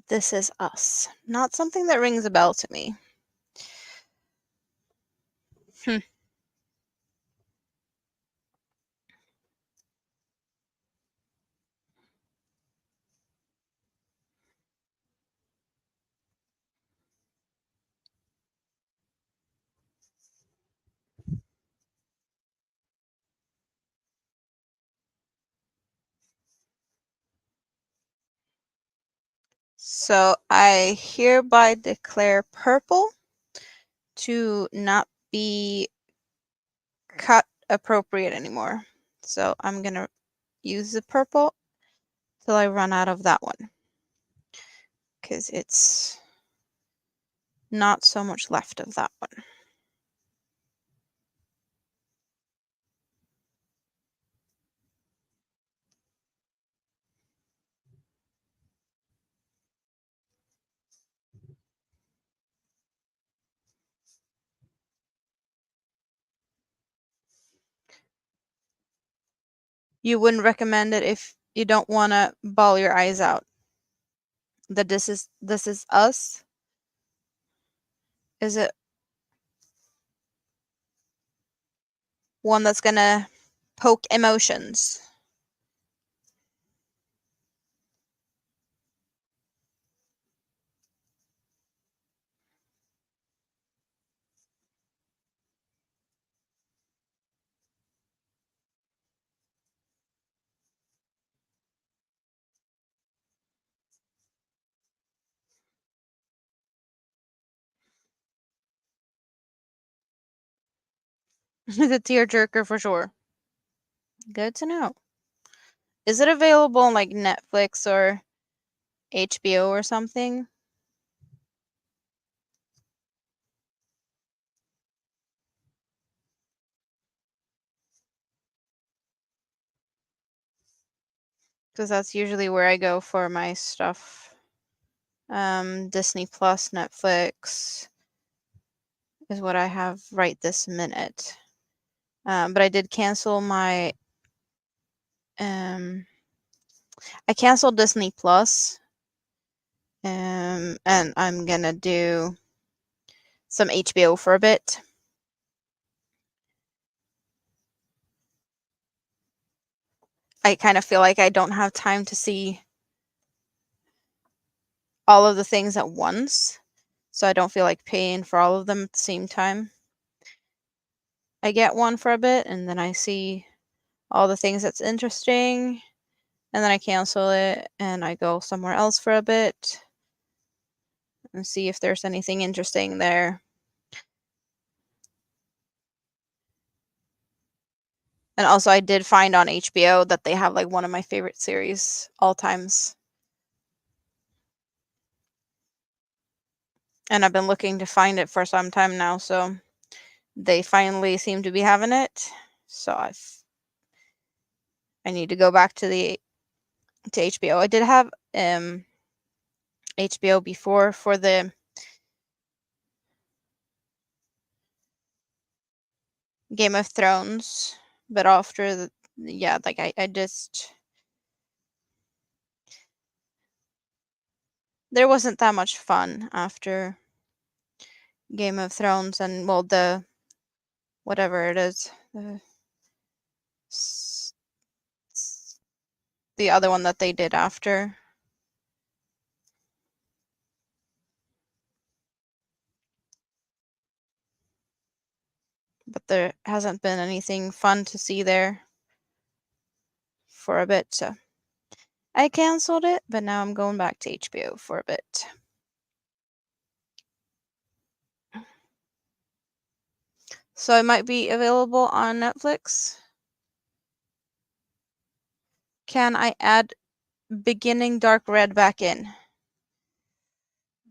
This Is Us. Not something that rings a bell to me. So I hereby declare purple to not be cut appropriate anymore. So I'm gonna use the purple till I run out of that one, because it's not so much left of that one. You wouldn't recommend it if you don't want to bawl your eyes out. The This Is Us. Is it one that's gonna poke emotions? The tearjerker for sure. Good to know. Is it available on like Netflix or HBO or something? because that's usually where I go for my stuff. Disney Plus, Netflix is what I have right this minute. But I did cancel my I canceled Disney Plus. And I'm gonna do some HBO for a bit. I kind of feel like I don't have time to see all of the things at once, so I don't feel like paying for all of them at the same time. I get one for a bit, and then I see all the things that's interesting, and then I cancel it, and I go somewhere else for a bit and see if there's anything interesting there. And also, I did find on HBO that they have like one of my favorite series all times. And I've been looking to find it for some time now, so they finally seem to be having it. So I need to go back to HBO. I did have HBO before for the Game of Thrones, but after like I just there wasn't that much fun after Game of Thrones and well the whatever it is the other one that they did after. But there hasn't been anything fun to see there for a bit, so I canceled it, but now I'm going back to HBO for a bit. So it might be available on Netflix. Can I add Beginning Dark Red back in?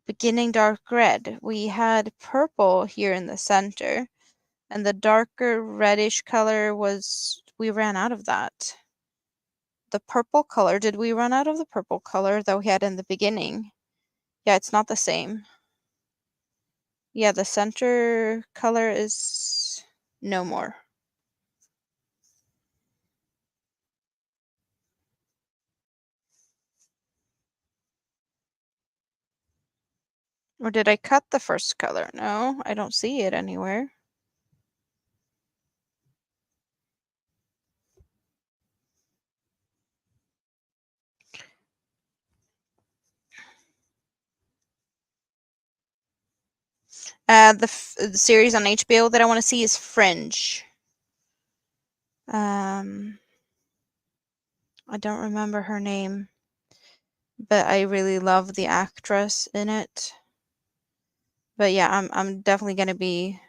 Beginning Dark Red. We had purple here in the center, and the darker reddish color we ran out of that. The purple color, did we run out of the purple color that we had in the beginning? Yeah, it's not the same. Yeah, the center color is no more. Or did I cut the first color? No, I don't see it anywhere. The series on HBO that I want to see is Fringe. I don't remember her name, but I really love the actress in it. But yeah, I'm definitely gonna be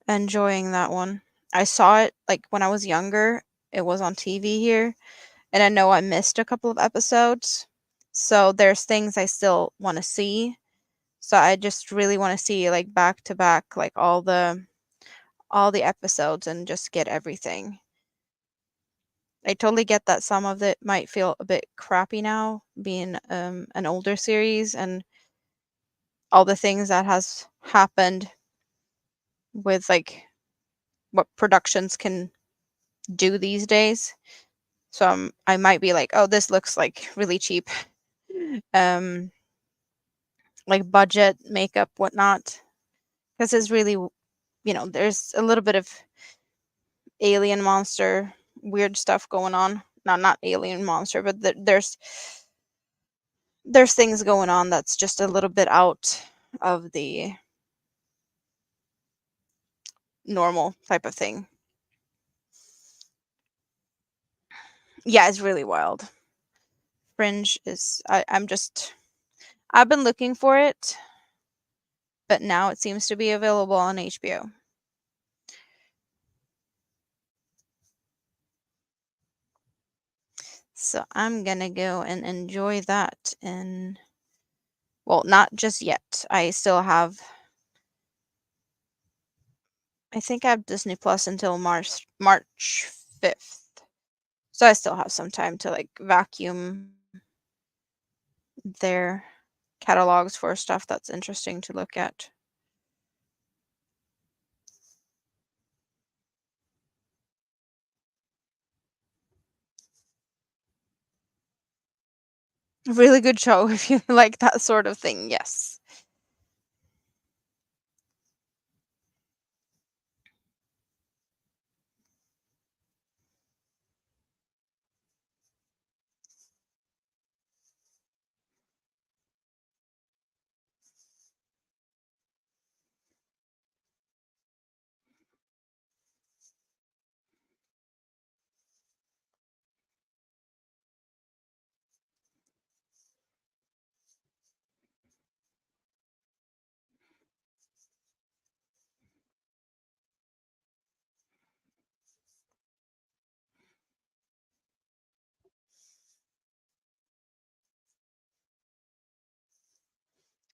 enjoying that one. I saw it like when I was younger. It was on TV here, and I know I missed a couple of episodes. So there's things I still want to see. So I just really want to see like back to back like all the episodes and just get everything. I totally get that some of it might feel a bit crappy now being an older series and all the things that has happened with like what productions can do these days. So I might be like, oh, this looks like really cheap, um, like budget makeup, whatnot, because it's really, there's a little bit of alien monster weird stuff going on. Not alien monster, but there's things going on that's just a little bit out of the normal type of thing. Yeah, it's really wild. Fringe is I've been looking for it, but now it seems to be available on HBO. So I'm gonna go and enjoy that and well, not just yet. I think I have Disney Plus until March 5th. So I still have some time to like vacuum their catalogs for stuff that's interesting to look at. Really good show if you like that sort of thing, yes.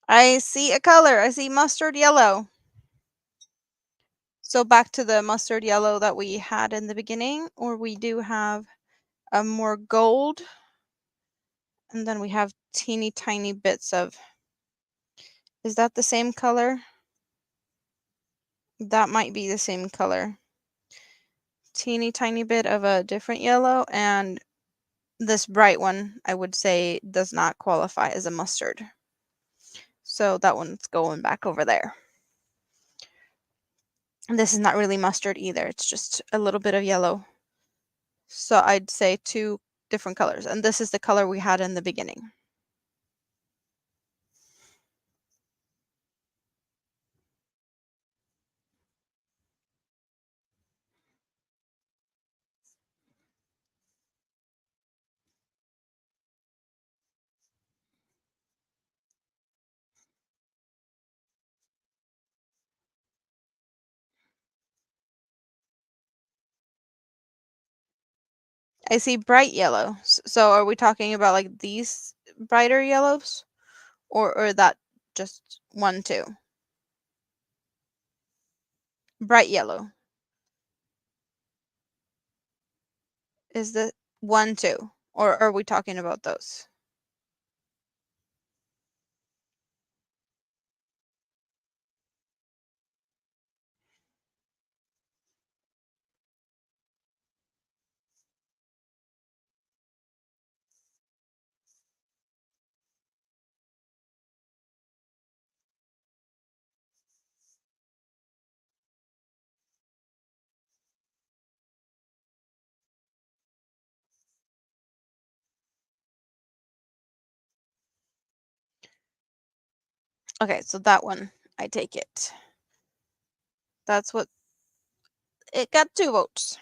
I see a color. I see mustard yellow. So back to the mustard yellow that we had in the beginning, or we do have a more gold, and then we have teeny tiny bits of, is that the same color? That might be the same color. Teeny tiny bit of a different yellow, and this bright one, I would say, does not qualify as a mustard. So that one's going back over there. And this is not really mustard either. It's just a little bit of yellow. So I'd say two different colors. And this is the color we had in the beginning. I see bright yellow. So are we talking about like these brighter yellows? Or that just one, two? Bright yellow. Is the one, two? Or are we talking about those? Okay, so that one, I take it. That's what it got 2 votes.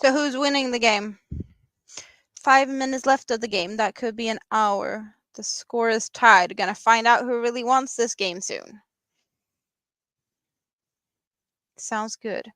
So who's winning the game? 5 minutes left of the game. That could be an hour. The score is tied. Gonna find out who really wants this game soon. Sounds good.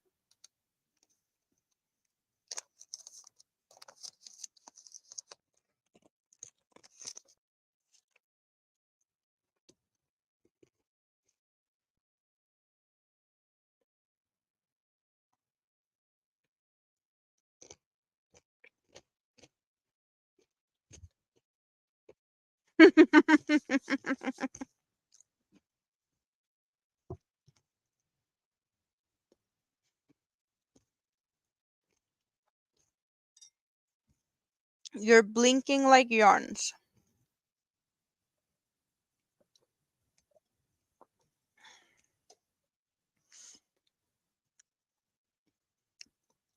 You're blinking like yarns.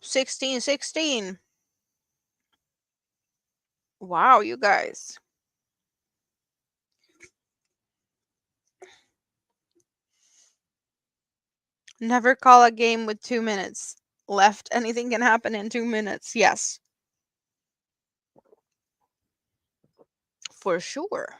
$16.16. Wow, you guys. Never call a game with 2 minutes left. Anything can happen in 2 minutes. Yes. For sure.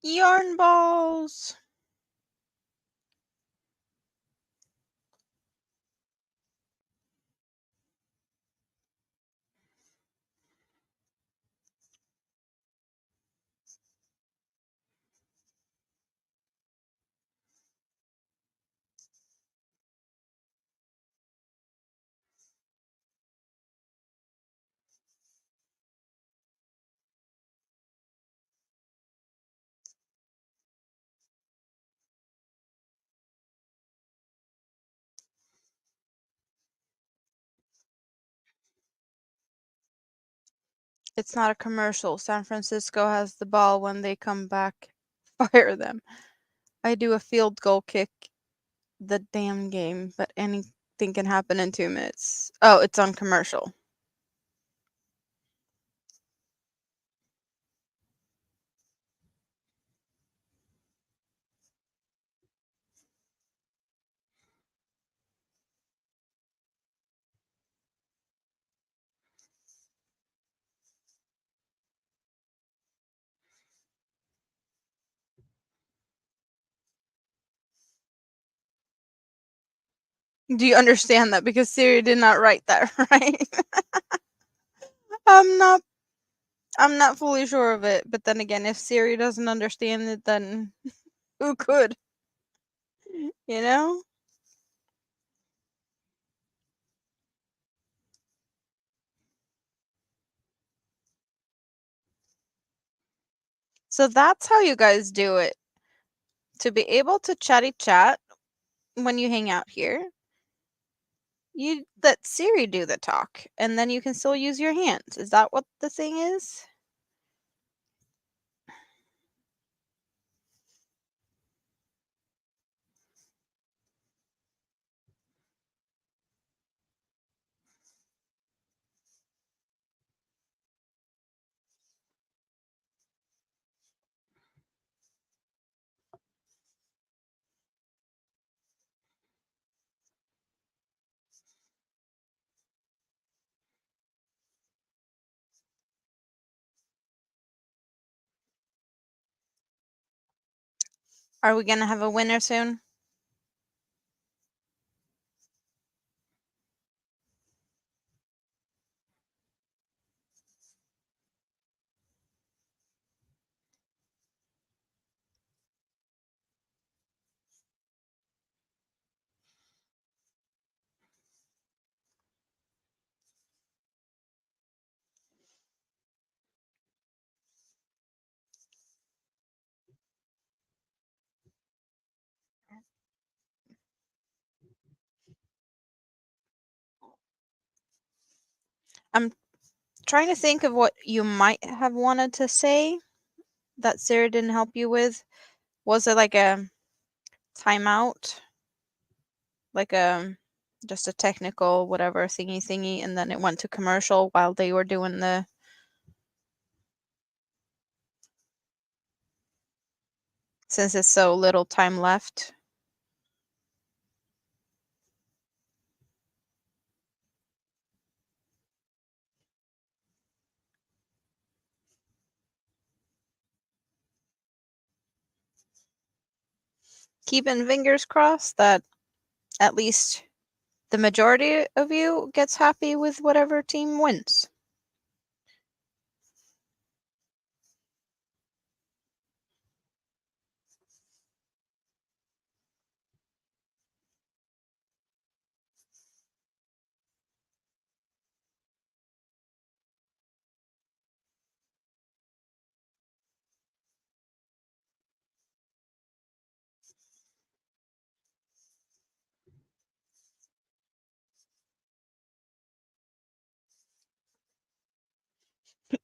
Yarn balls. It's not a commercial. San Francisco has the ball when they come back. Fire them. I do a field goal kick the damn game, but anything can happen in 2 minutes. Oh, it's on commercial. Do you understand that? Because Siri did not write that, right? I'm not I'm not fully sure of it, but then again, if Siri doesn't understand it, then who could? You know? So that's how you guys do it. To be able to chatty chat when you hang out here, you let Siri do the talk, and then you can still use your hands. Is that what the thing is? Are we gonna have a winner soon? I'm trying to think of what you might have wanted to say that Sarah didn't help you with. Was it like a timeout? Like just a technical whatever thingy, and then it went to commercial while they were doing the since it's so little time left. Keeping fingers crossed that at least the majority of you gets happy with whatever team wins.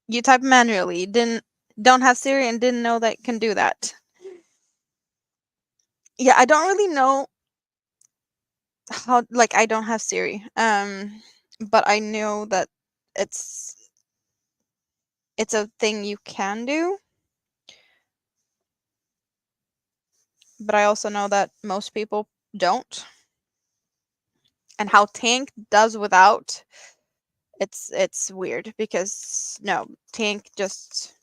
You type manually. You don't have Siri and didn't know that it can do that. Yeah, I don't really know how, like, I don't have Siri. But I know that it's it's a thing you can do. But I also know that most people don't. And how Tank does without, it's weird because no, Tank just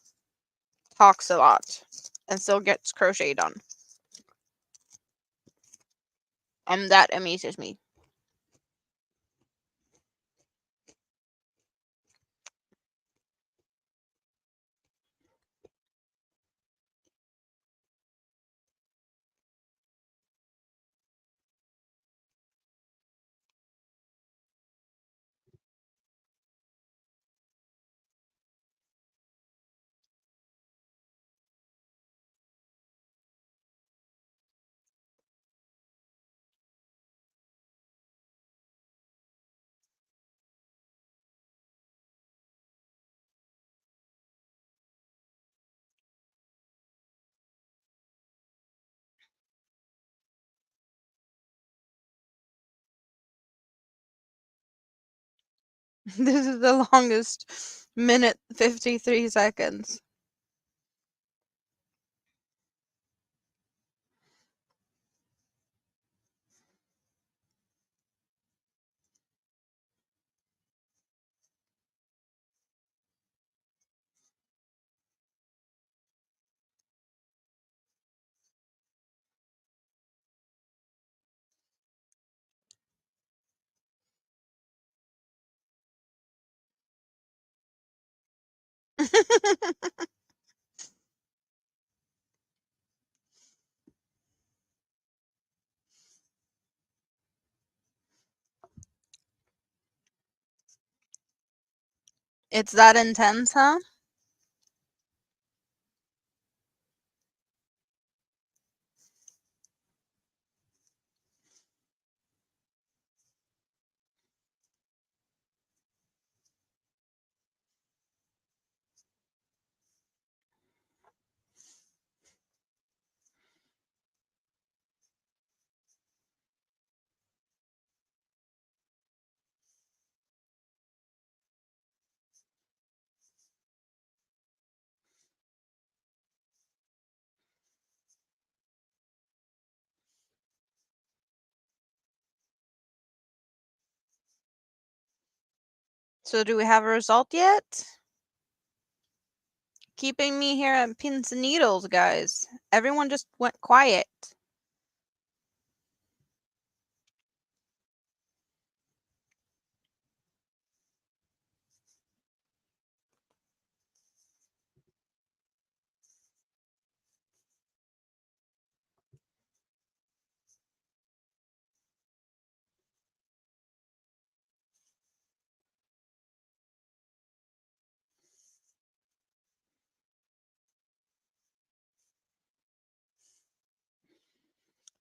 talks a lot and still gets crochet done. And that amuses me. This is the longest minute 53 seconds. It's that intense, huh? So do we have a result yet? Keeping me here at pins and needles, guys. Everyone just went quiet.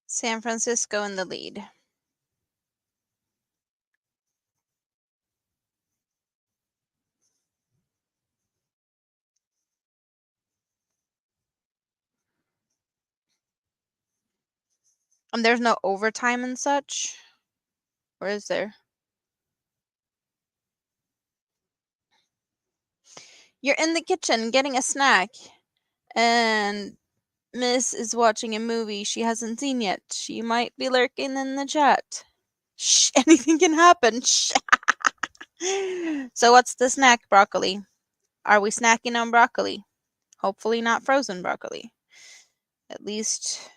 San Francisco in the lead. And there's no overtime and such? Or is there? You're in the kitchen getting a snack. And Miss is watching a movie she hasn't seen yet. She might be lurking in the chat. Shh, anything can happen. Shh. So what's the snack, broccoli? Are we snacking on broccoli? Hopefully not frozen broccoli. At least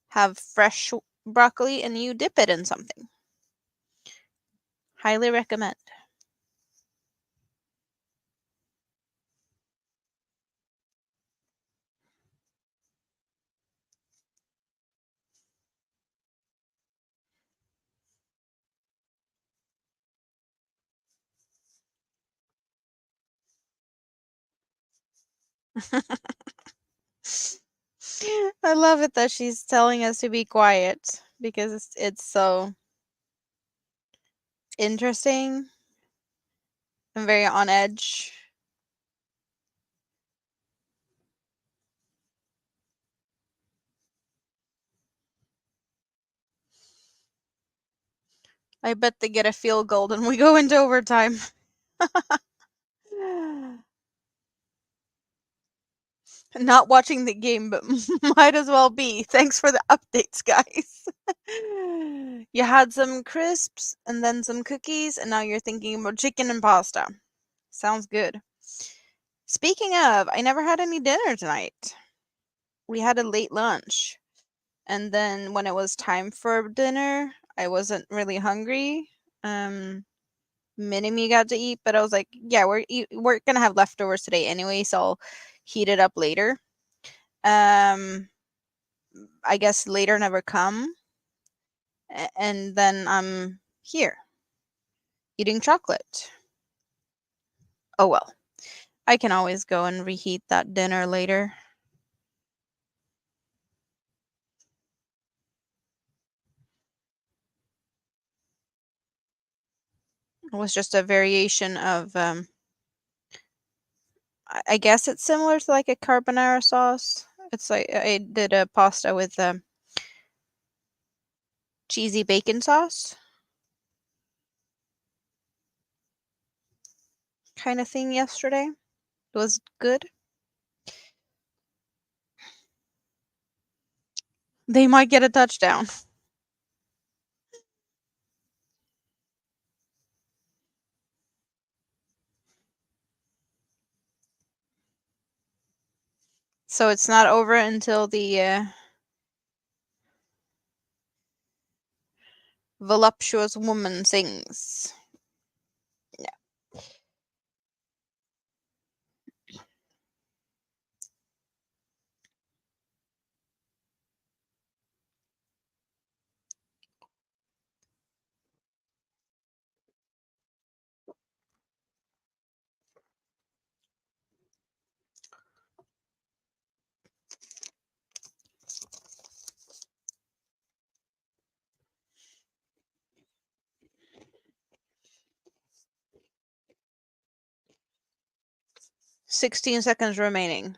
have fresh broccoli and you dip it in something. Highly recommend. I love it that she's telling us to be quiet because it's so interesting and very on edge. I bet they get a field goal and we go into overtime. Not watching the game, but might as well be. Thanks for the updates, guys. You had some crisps and then some cookies, and now you're thinking about chicken and pasta. Sounds good. Speaking of, I never had any dinner tonight. We had a late lunch. And then when it was time for dinner, I wasn't really hungry. Mini-Me got to eat, but I was like, yeah, we're gonna have leftovers today anyway, so I'll heat it up later. Um, I guess later never come, and then I'm here eating chocolate. Oh well, I can always go and reheat that dinner later. It was just a variation of I guess it's similar to like a carbonara sauce. It's like I did a pasta with cheesy bacon sauce kind of thing yesterday. It was good. They might get a touchdown. So it's not over until the voluptuous woman sings. Yeah. 16 seconds remaining.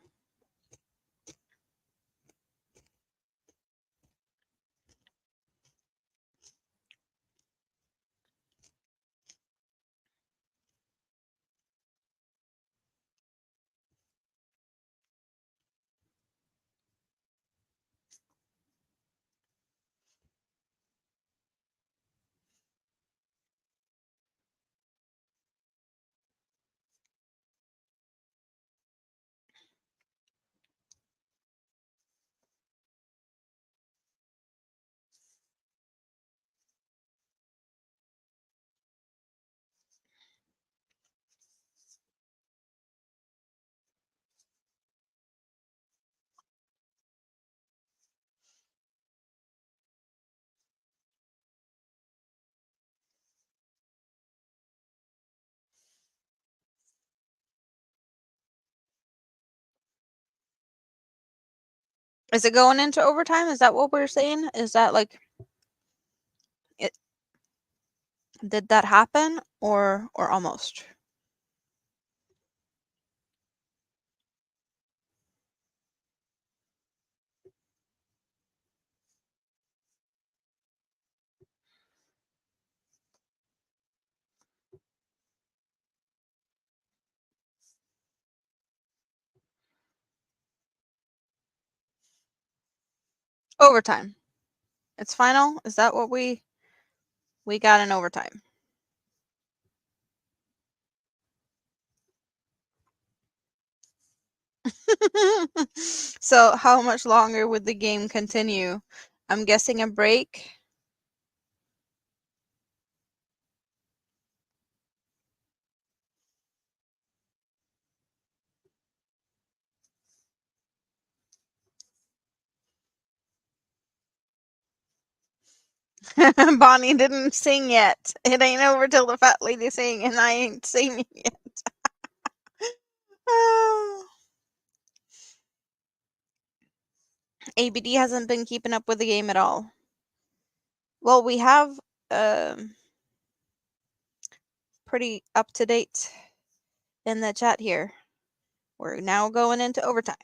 Is it going into overtime? Is that what we're saying? Is that like it did that happen or almost? Overtime. It's final? Is that what we got in overtime? So how much longer would the game continue I'm guessing a break. Bonnie didn't sing yet. It ain't over till the fat lady sing, and I ain't singing yet. ABD hasn't been keeping up with the game at all. Well, we have pretty up to date in the chat here. We're now going into overtime.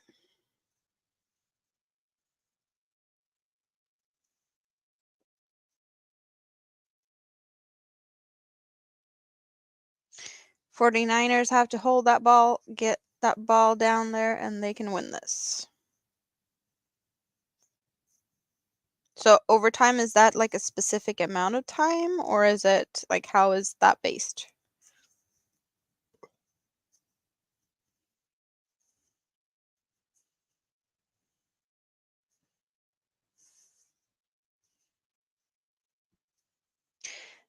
'49ers have to hold that ball, get that ball down there, and they can win this. So overtime, is that like a specific amount of time, or is it like, how is that based?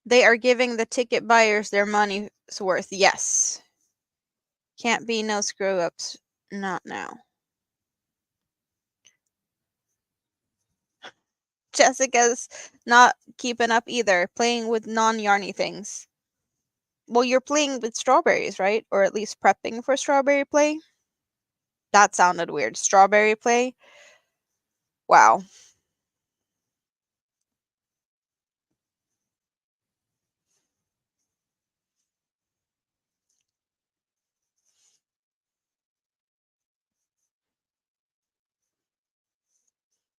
They are giving the ticket buyers their money's worth. Yes. Can't be no screw ups. Not now. Jessica's not keeping up either, playing with non-yarny things. Well, you're playing with strawberries, right? Or at least prepping for strawberry play? That sounded weird. Strawberry play? Wow.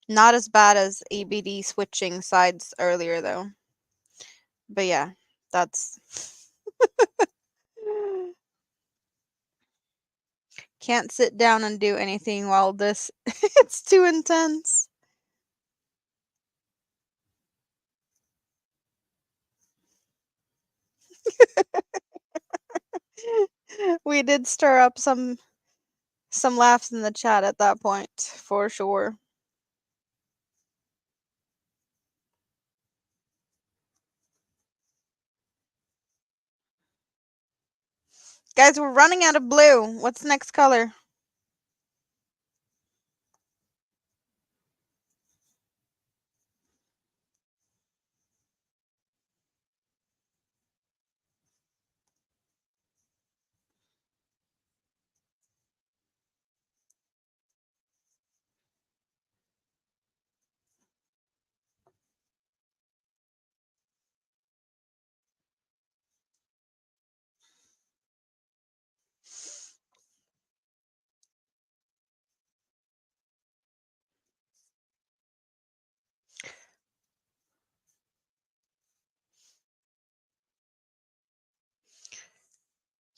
Not as bad as ABD switching sides earlier, though. But yeah, that's... Can't sit down and do anything while this... It's too intense. We did stir up some laughs in the chat at that point, for sure. Guys, we're running out of blue. What's the next color?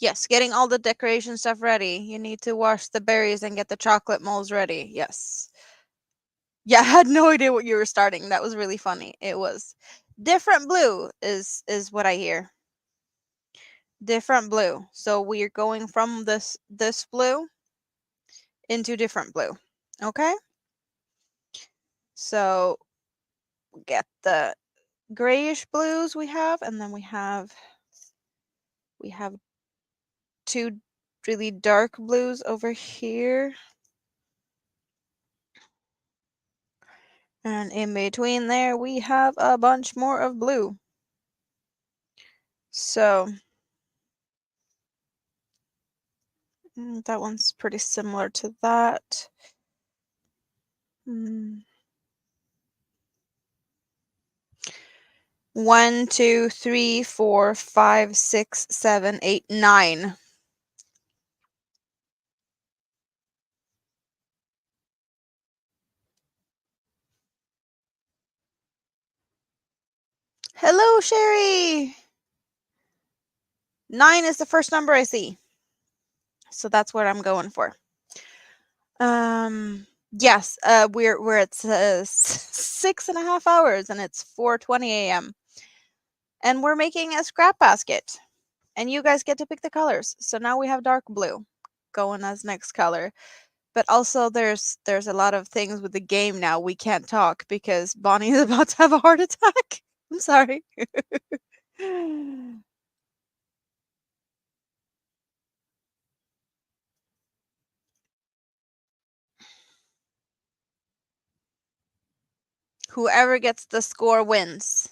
Yes, getting all the decoration stuff ready. You need to wash the berries and get the chocolate molds ready. Yes. Yeah, I had no idea what you were starting. That was really funny. It was. Different blue is what I hear. Different blue. So we're going from this blue into different blue. Okay? So get the grayish blues we have, and then we have two really dark blues over here. And in between there, we have a bunch more of blue. So that one's pretty similar to that. 1, 2, 3, 4, 5, 6, 7, 8, 9. Hello, Sherry. 9 is the first number I see. So that's what I'm going for. Yes, we're at 6.5 hours, and it's 4:20 a.m. And we're making a scrap basket, and you guys get to pick the colors. So now we have dark blue going as next color. But also there's a lot of things with the game now we can't talk because Bonnie is about to have a heart attack. I'm sorry. Whoever gets the score wins.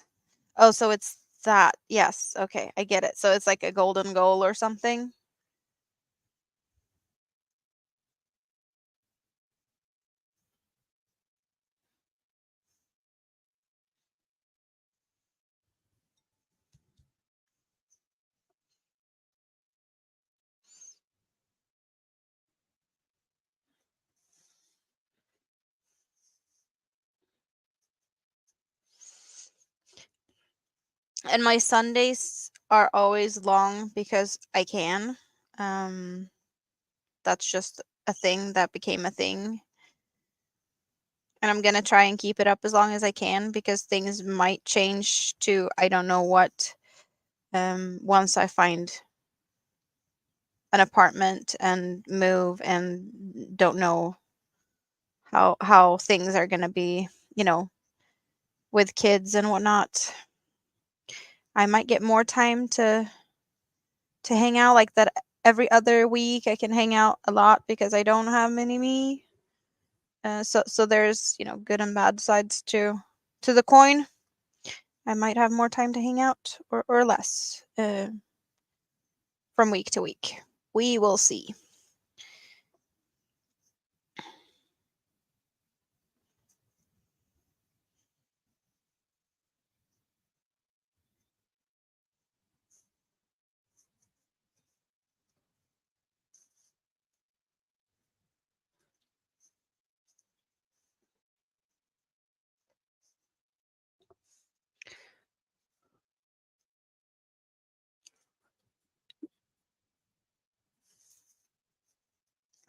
Oh, so it's that. Yes. Okay, I get it. So it's like a golden goal or something. And my Sundays are always long because I can. Um, that's just a thing that became a thing. And I'm gonna try and keep it up as long as I can because things might change to I don't know what once I find an apartment and move and don't know how things are gonna be, with kids and whatnot. I might get more time to hang out like that every other week. I can hang out a lot because I don't have many me. So there's good and bad sides to the coin. I might have more time to hang out or less from week to week. We will see.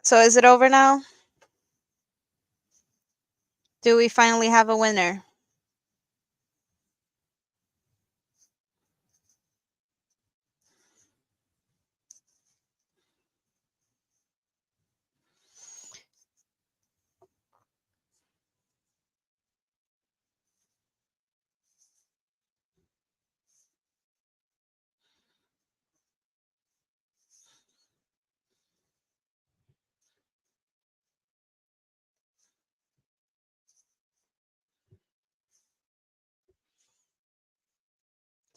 So is it over now? Do we finally have a winner?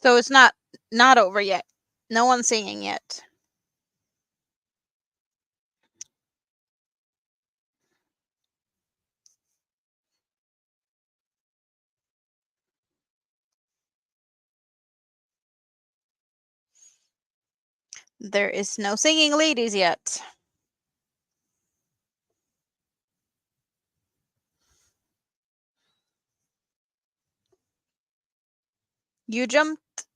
So it's not over yet. No one's singing yet. There is no singing ladies yet. You jumped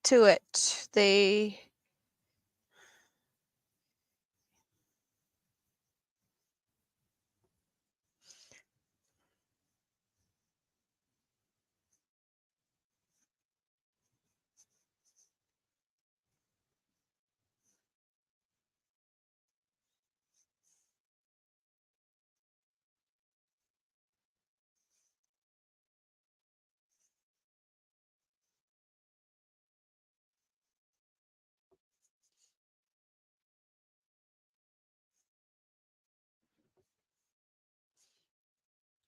to it.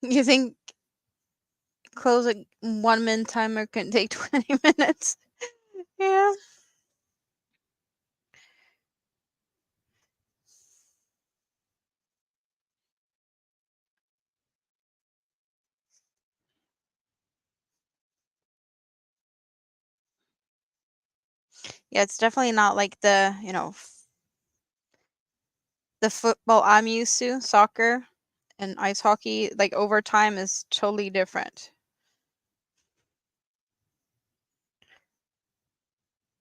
You think close a 1 minute timer can take 20 minutes? Yeah. Yeah, it's definitely not like the football I'm used to, soccer and ice hockey, like overtime is totally different.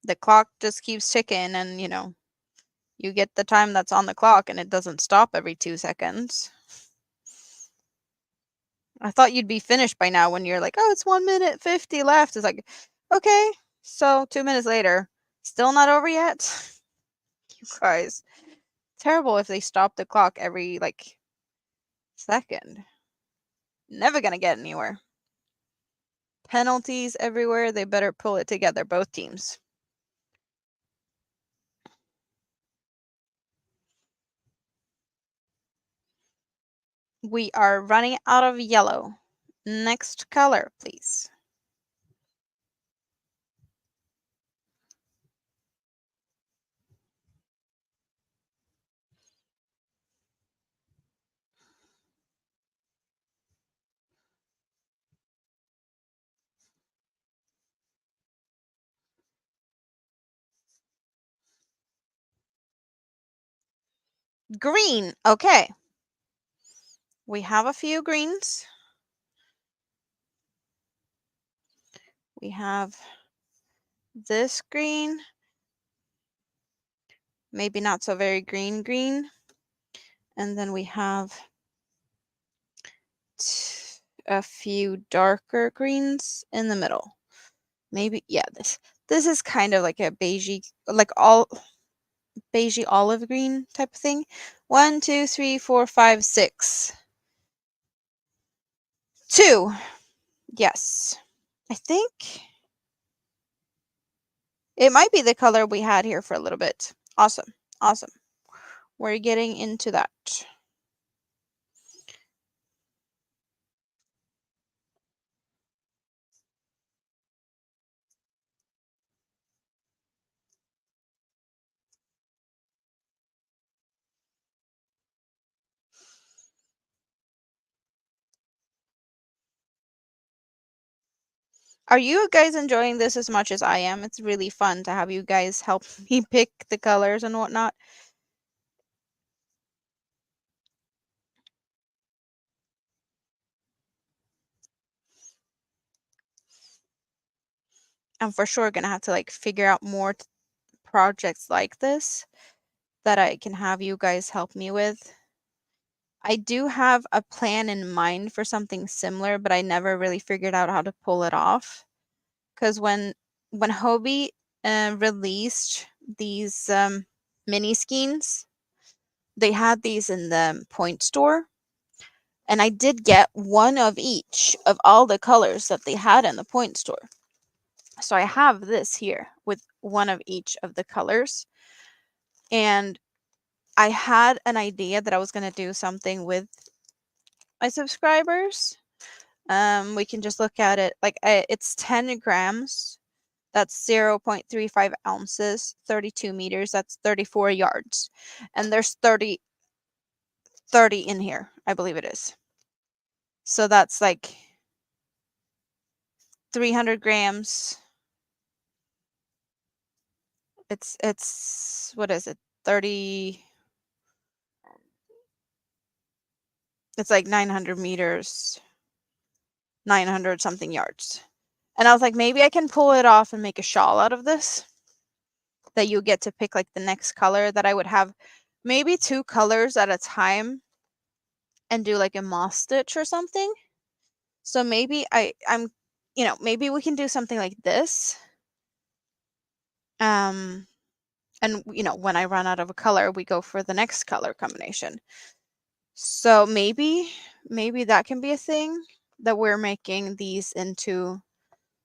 The clock just keeps ticking and, you get the time that's on the clock and it doesn't stop every 2 seconds. I thought you'd be finished by now when you're like, "Oh, it's 1 minute 50 left." It's like, "Okay." So 2 minutes later, still not over yet? You guys. Terrible if they stop the clock every, second. Never gonna get anywhere. Penalties everywhere. They better pull it together, both teams. We are running out of yellow. Next color, please. Green. Okay. We have a few greens. We have this green. Maybe not so very green. And then we have a few darker greens in the middle. Maybe, yeah, this is kind of like a beigey, like all beigey olive green type of thing. 1, 2, 3, 4, 5, 6. 2. Yes. I think it might be the color we had here for a little bit. Awesome. Awesome. We're getting into that. Are you guys enjoying this as much as I am? It's really fun to have you guys help me pick the colors and whatnot. I'm for sure gonna have to like figure out more projects like this that I can have you guys help me with. I do have a plan in mind for something similar, but I never really figured out how to pull it off. Because when Hobie released these mini skeins, they had these in the point store, and I did get one of each of all the colors that they had in the point store. So I have this here with one of each of the colors, and I had an idea that I was going to do something with my subscribers. We can just look at it like it's 10 grams. That's 0.35 ounces, 32 meters. That's 34 yards. And there's 30 in here, I believe it is. So that's like 300 grams. It's what is it? 30. It's like 900 meters, 900 something yards. And I was like, maybe I can pull it off and make a shawl out of this. That you get to pick like the next color, that I would have maybe 2 colors at a time and do like a moss stitch or something. So maybe I'm maybe we can do something like this. And when I run out of a color, we go for the next color combination. So maybe that can be a thing, that we're making these into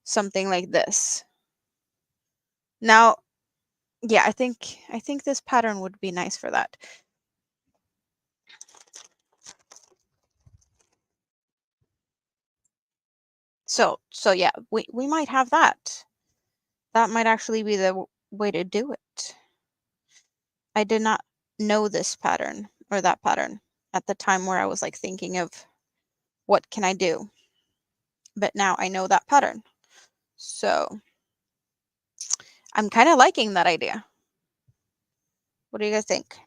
something like this. Now, yeah, I think this pattern would be nice for that. So yeah, we might have that. That might actually be the way to do it. I did not know this pattern or that pattern at the time where I was like thinking of what can I do. But now I know that pattern. So I'm kind of liking that idea. What do you guys think?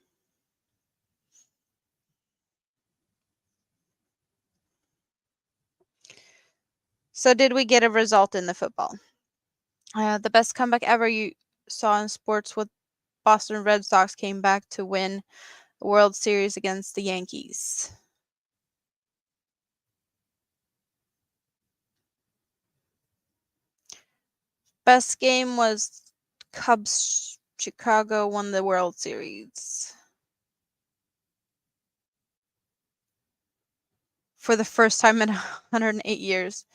So did we get a result in the football? The best comeback ever you saw in sports with Boston Red Sox came back to win the World Series against the Yankees. Best game was Cubs. Chicago won the World Series. for the first time in 108 years.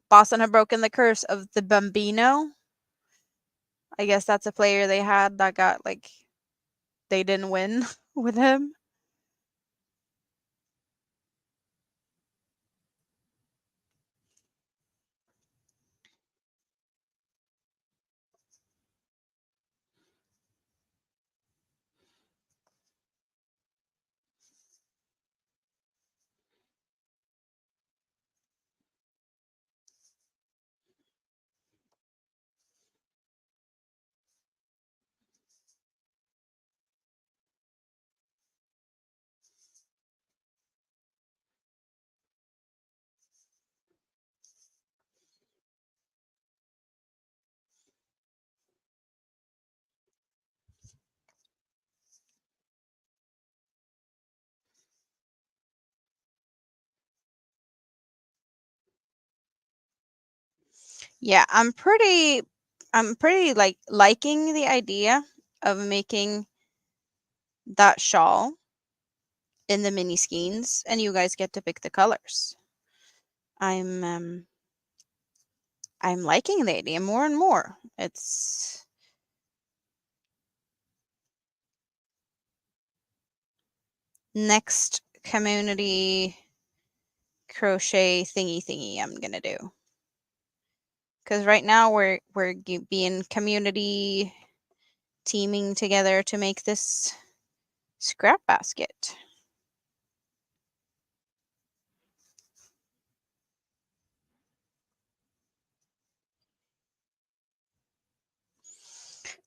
Boston had broken the curse of the Bambino. I guess that's a player they had that got, like, they didn't win with him. Yeah, I'm pretty like liking the idea of making that shawl in the mini skeins, and you guys get to pick the colors. I'm um I'm liking the idea more and more. It's next community crochet thingy I'm gonna do. Because right now we're being community teaming together to make this scrap basket.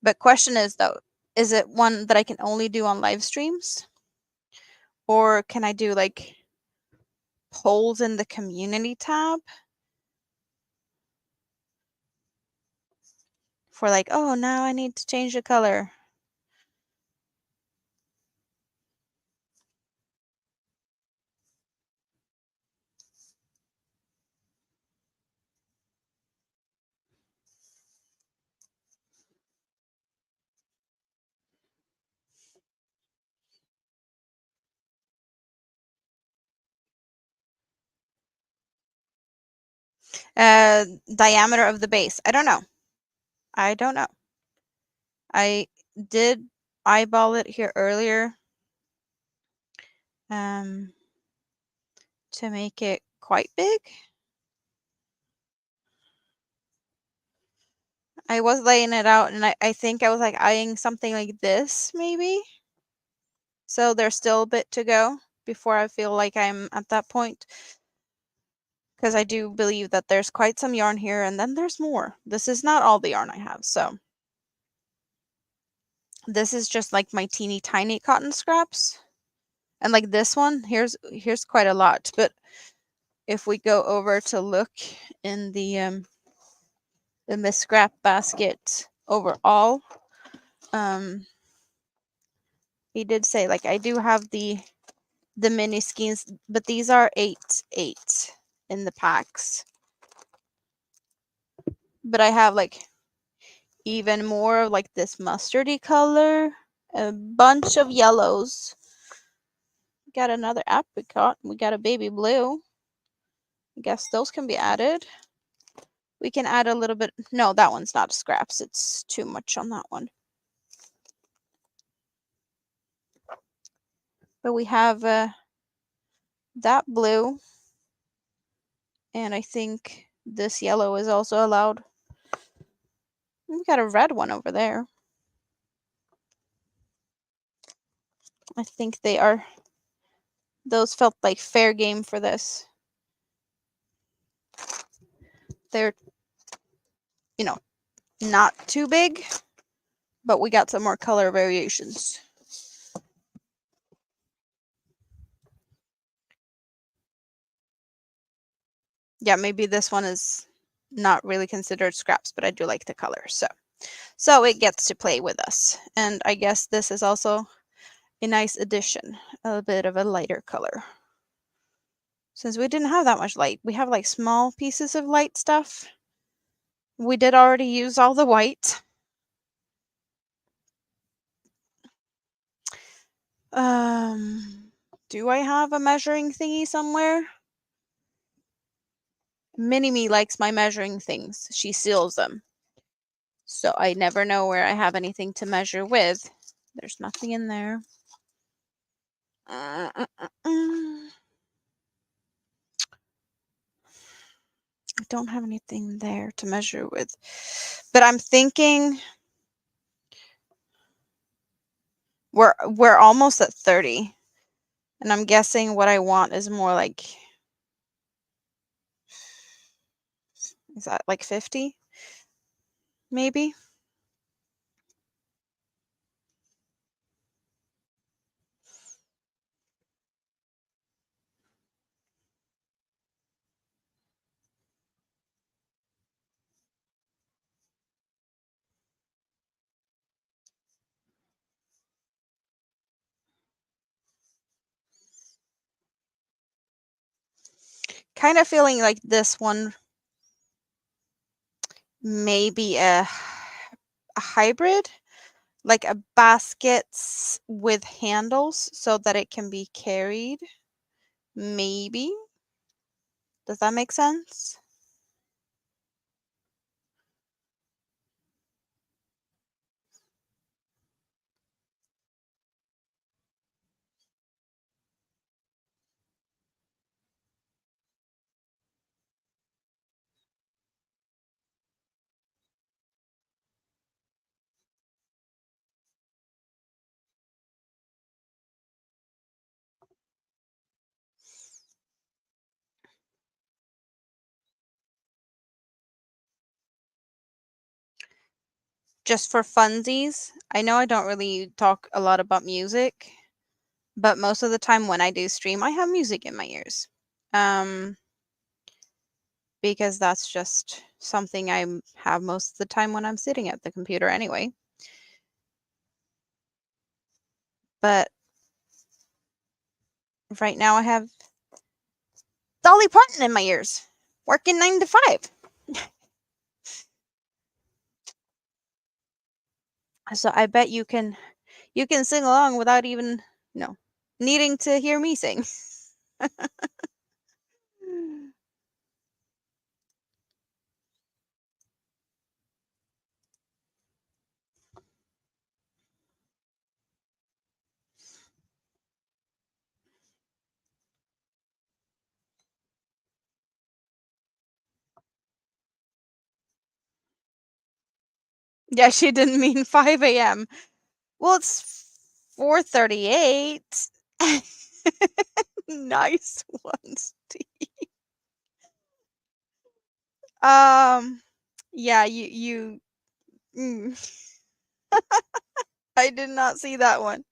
But question is though, is it one that I can only do on live streams? Or can I do like polls in the community tab? For like, oh, now I need to change the color. Diameter of the base. I don't know. I don't know. I did eyeball it here earlier to make it quite big. I was laying it out and I think I was like eyeing something like this maybe. So there's still a bit to go before I feel like I'm at that point. Because I do believe that there's quite some yarn here and then there's more. This is not all the yarn I have, so. This is just like my teeny tiny cotton scraps. And like this one, here's quite a lot. But if we go over to look in the Miss Scrap basket overall, he did say like I do have the mini skeins, but these are 8 in the packs. But I have like even more of like this mustardy color, a bunch of yellows. We got another apricot. We got a baby blue. I guess those can be added. We can add a little bit. No, that one's not scraps. It's too much on that one. But we have that blue. And I think this yellow is also allowed. We got a red one over there. I think they are. Those felt like fair game for this. They're, not too big, but we got some more color variations. Yeah, maybe this one is not really considered scraps, but I do like the color. So it gets to play with us. And I guess this is also a nice addition, a bit of a lighter color. Since we didn't have that much light, we have like small pieces of light stuff. We did already use all the white. Do I have a measuring thingy somewhere? Mini-Me likes my measuring things. She steals them. So I never know where I have anything to measure with. There's nothing in there. I don't have anything there to measure with. But I'm thinking we're almost at 30. And I'm guessing what I want is more like, is that like 50? Maybe? Kind of feeling like this one may be a hybrid, like a baskets with handles so that it can be carried. Maybe. Does that make sense? Just for funsies, I know I don't really talk a lot about music, but most of the time when I do stream, I have music in my ears. Because that's just something I have most of the time when I'm sitting at the computer anyway. But right now I have Dolly Parton in my ears, working 9 to 5. So I bet you can sing along without even needing to hear me sing. Yeah, she didn't mean 5 a.m. Well, it's 4:38. Nice one, Steve. Yeah, mm, I did not see that one.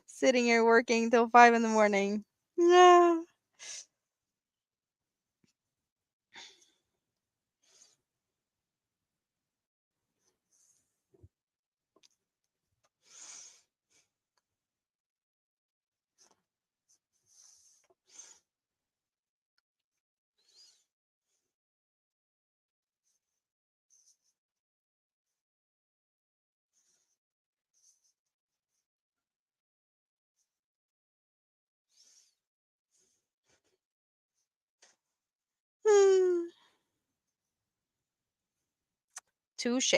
Sitting here working till 5 in the morning. No. Hmm. Touche.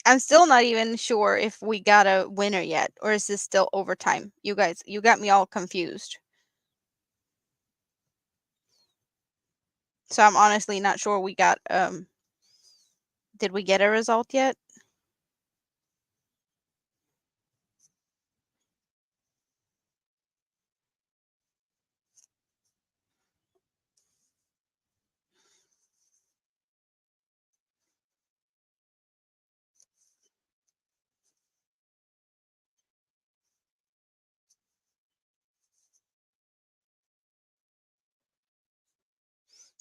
I'm still not even sure if we got a winner yet, or is this still overtime? You guys, you got me all confused. So I'm honestly not sure we got did we get a result yet?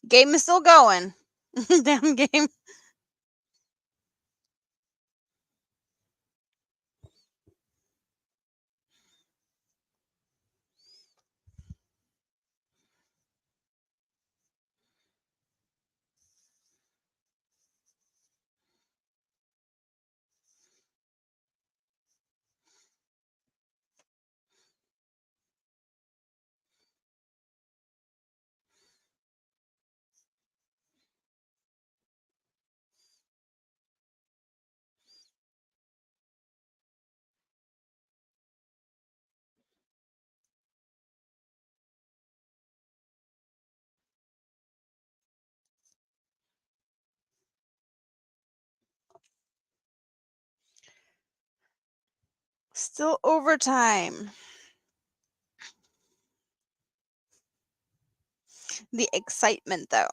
Game is still going. Damn game. Still overtime. The excitement, though.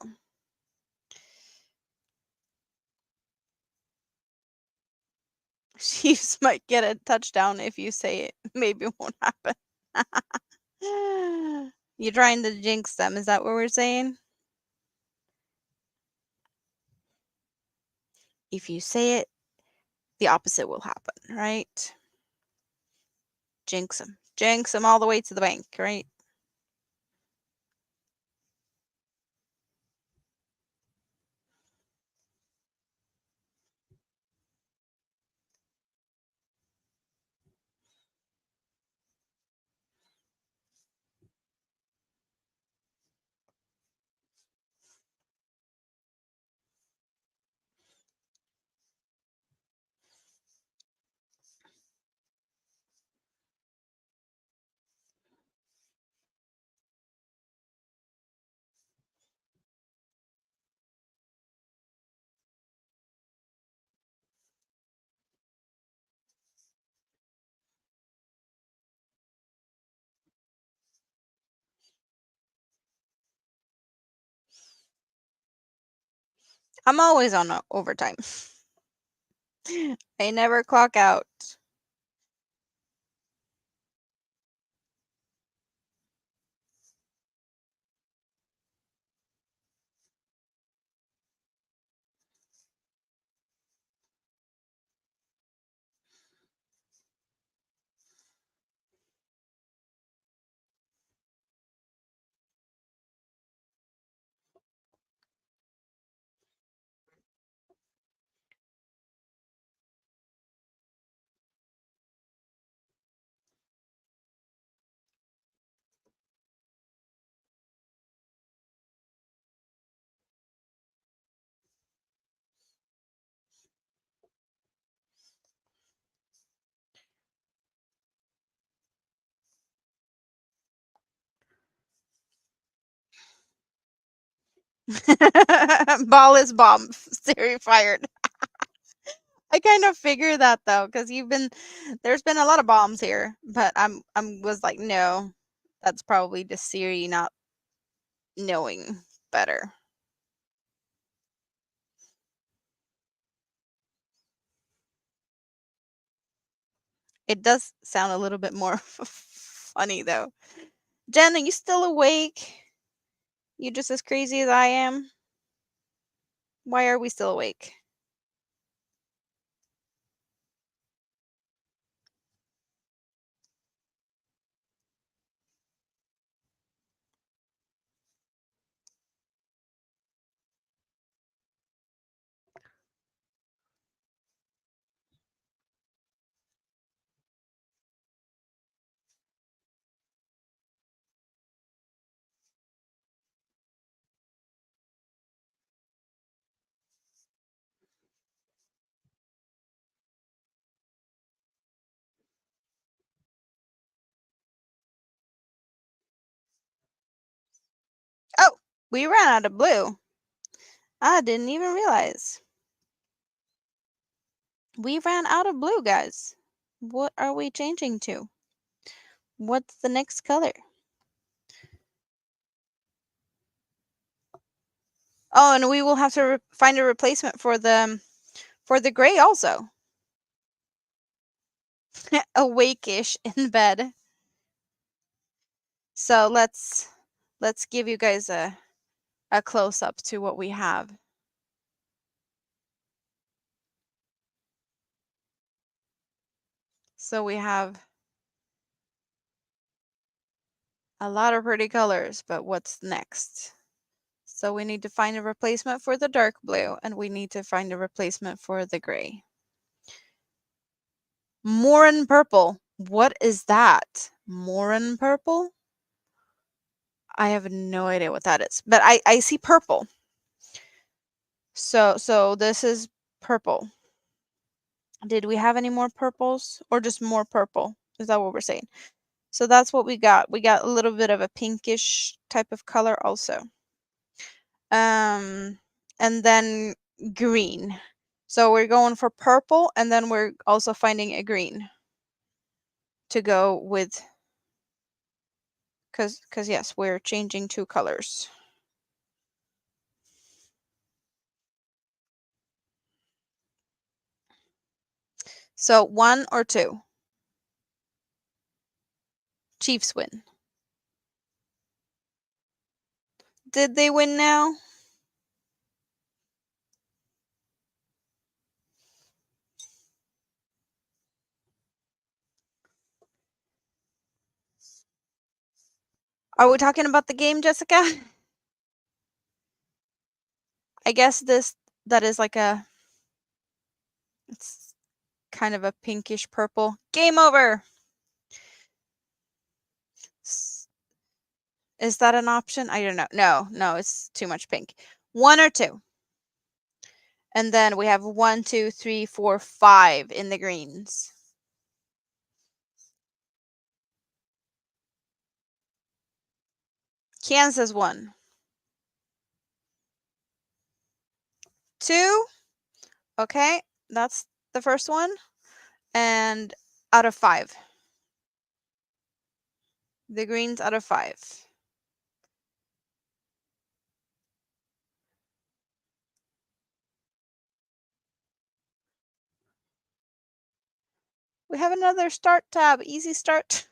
Chiefs might get a touchdown if you say it. Maybe it won't happen. You're trying to jinx them. Is that what we're saying? If you say it, the opposite will happen, right? Jinx them. Jinx them all the way to the bank, right? I'm always on overtime. I never clock out. Ball is bomb. Theory fired. I kind of figured that though, because there's been a lot of bombs here, but was like, no, that's probably just Siri not knowing better. It does sound a little bit more funny though. Jen, are you still awake? You just as crazy as I am? Why are we still awake? Oh, we ran out of blue. I didn't even realize. We ran out of blue, guys. What are we changing to? What's the next color? Oh, and we will have to find a replacement for the gray also. Awake-ish in bed. So let's give you guys a close up to what we have. So we have a lot of pretty colors, but what's next? So we need to find a replacement for the dark blue, and we need to find a replacement for the gray. Moran purple. What is that? Moran purple? I have no idea what that is, but I see purple. So this is purple. Did we have any more purples or just more purple? Is that what we're saying? So that's what we got. We got a little bit of a pinkish type of color also. And then green. So we're going for purple, and then we're also finding a green. to go with, because yes, we're changing 2 colors. So 1 or 2? Chiefs win. Did they win now? Are we talking about the game, Jessica? I guess that is like it's kind of a pinkish purple. Game over. Is that an option? I don't know. No, it's too much pink. 1 or 2? And then we have 1, 2, 3, 4, 5 in the greens. Kansas won. 2. Okay, that's the first one. And out of 5. The greens out of 5. We have another start tab. Easy start.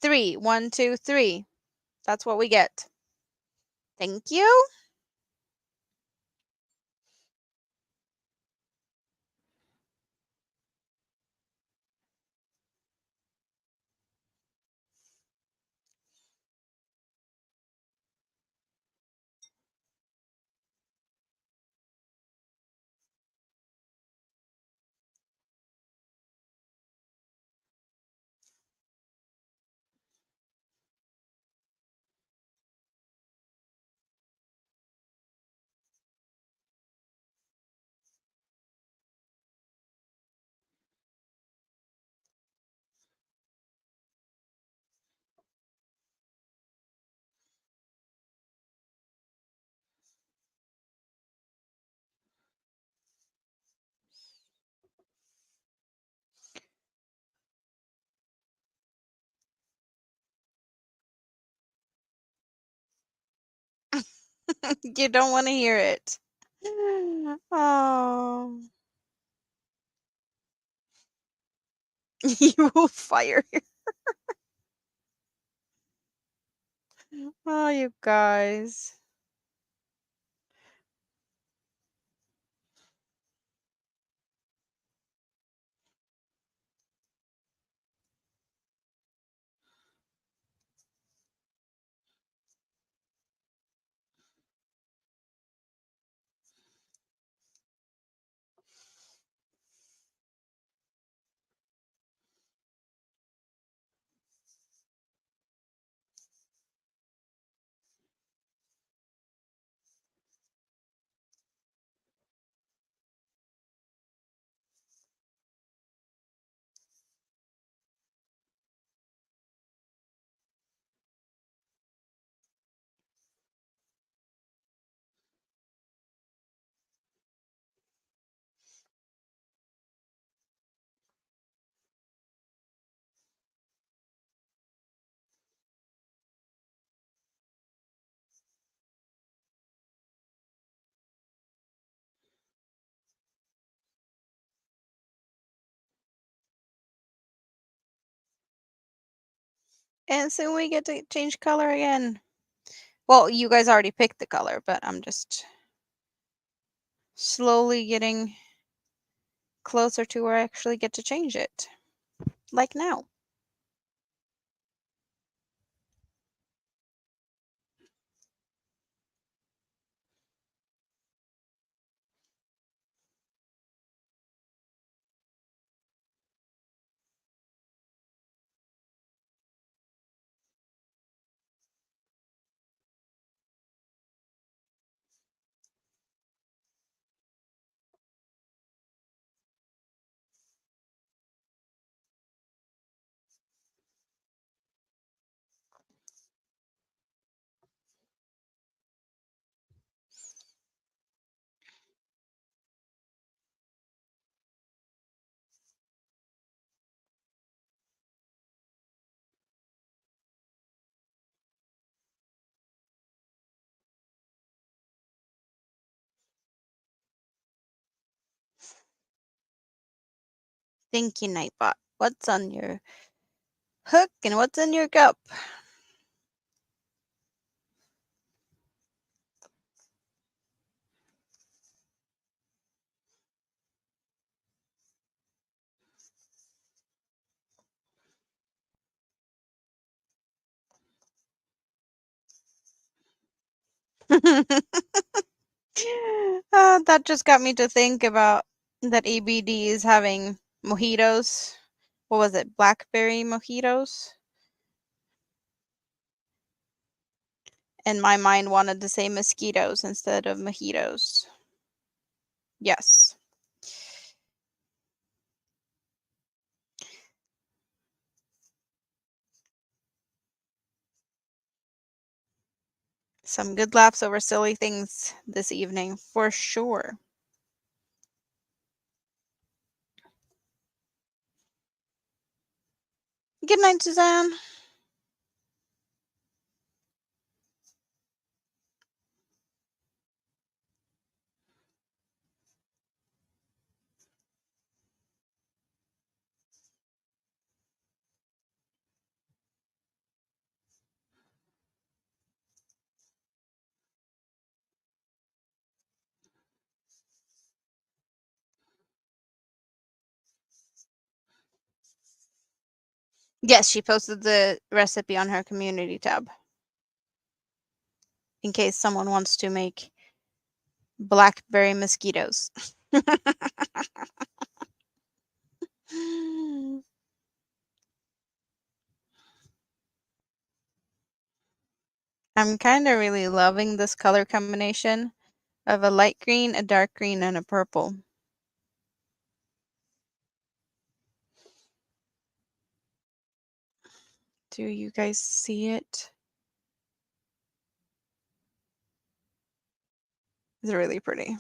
3. 1, 2, 3. That's what we get. Thank you. You don't want to hear it. Oh. You will fire. Oh, you guys. And soon we get to change color again. Well, you guys already picked the color, but I'm just slowly getting closer to where I actually get to change it. Like now. Thank you, Nightbot. What's on your hook and what's in your cup? That just got me to think about that ABD is having mojitos. What was it? Blackberry mojitos? And my mind wanted to say mosquitoes instead of mojitos. Yes. Some good laughs over silly things this evening, for sure. Good night, Suzanne. Yes, she posted the recipe on her community tab. In case someone wants to make blackberry mosquitoes. I'm kind of really loving this color combination of a light green, a dark green, and a purple. Do you guys see it? It's really pretty.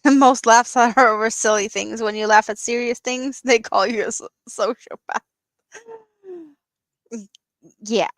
Most laughs are over silly things. When you laugh at serious things, they call you a sociopath. Yeah.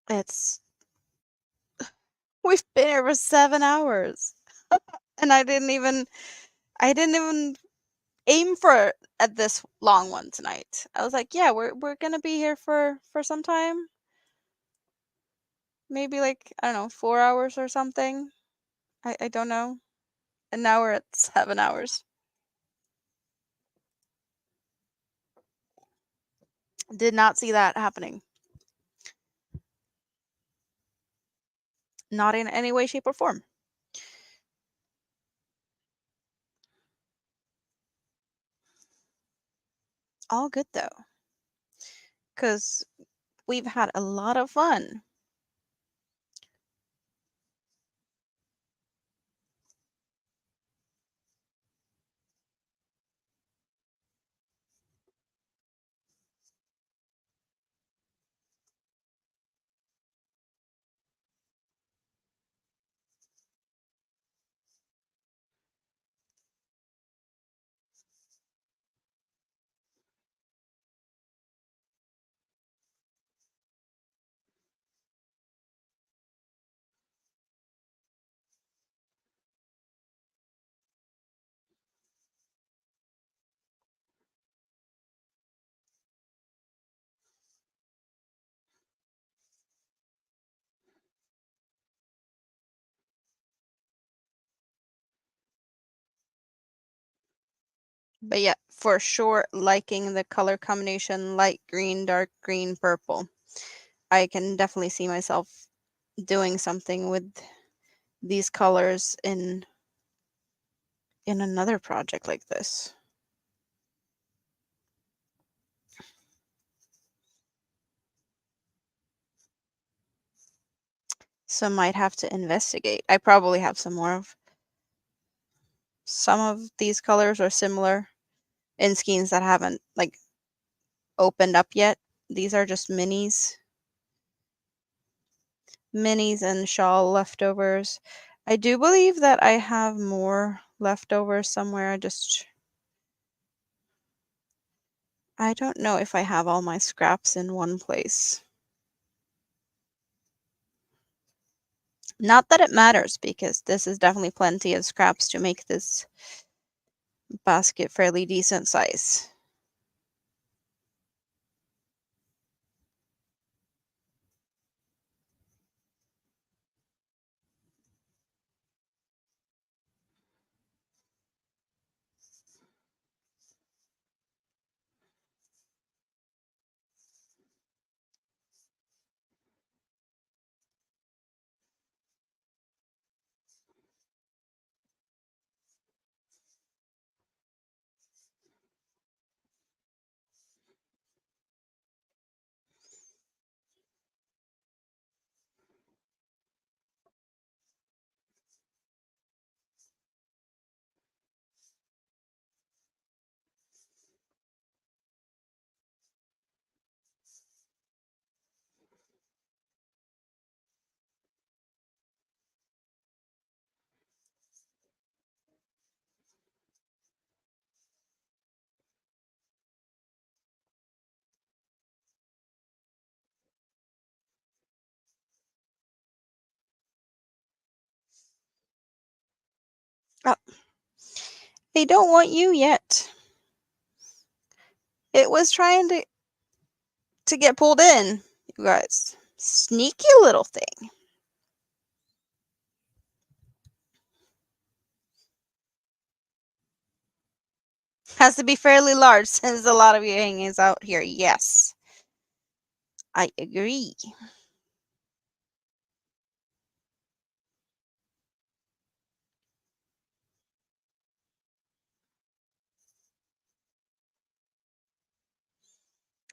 It's we've been here for 7 hours, and I didn't even aim for at this long one tonight. I was like, "Yeah, we're gonna be here for some time, maybe, like, I don't know, 4 hours or something." I don't know, and now we're at 7 hours. Did not see that happening. Not in any way, shape, or form. All good though, because we've had a lot of fun. But yeah, for sure, liking the color combination light green, dark green, purple. I can definitely see myself doing something with these colors in another project like this. So might have to investigate. I probably have some of these colors are similar in skeins that haven't like opened up yet. These are just minis and shawl leftovers. I do believe that I have more leftovers somewhere. I don't know if I have all my scraps in one place. Not that it matters, because this is definitely plenty of scraps to make this basket fairly decent size. Oh, they don't want you yet. It was trying to get pulled in, you guys. Sneaky little thing. Has to be fairly large since a lot of you hanging out here. Yes, I agree.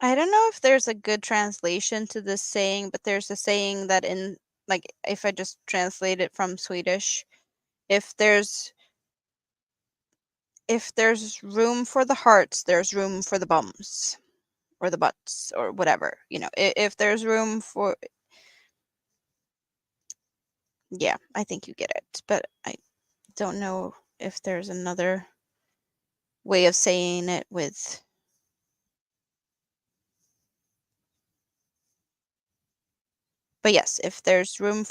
I don't know if there's a good translation to this saying, but there's a saying that like, if I just translate it from Swedish, if there's room for the hearts, there's room for the bums or the butts or whatever. If there's room for, yeah, I think you get it. But I don't know if there's another way of saying it with But yes, if there's room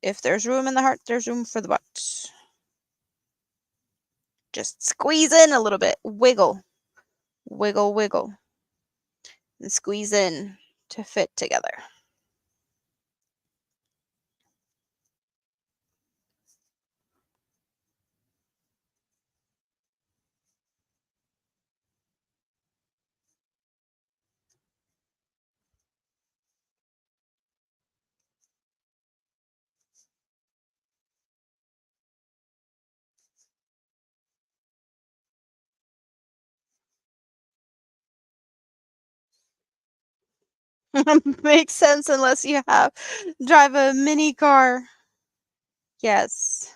in the heart, there's room for the butt. Just squeeze in a little bit. Wiggle. Wiggle, wiggle. And squeeze in to fit together. Makes sense unless you drive a mini car. Yes.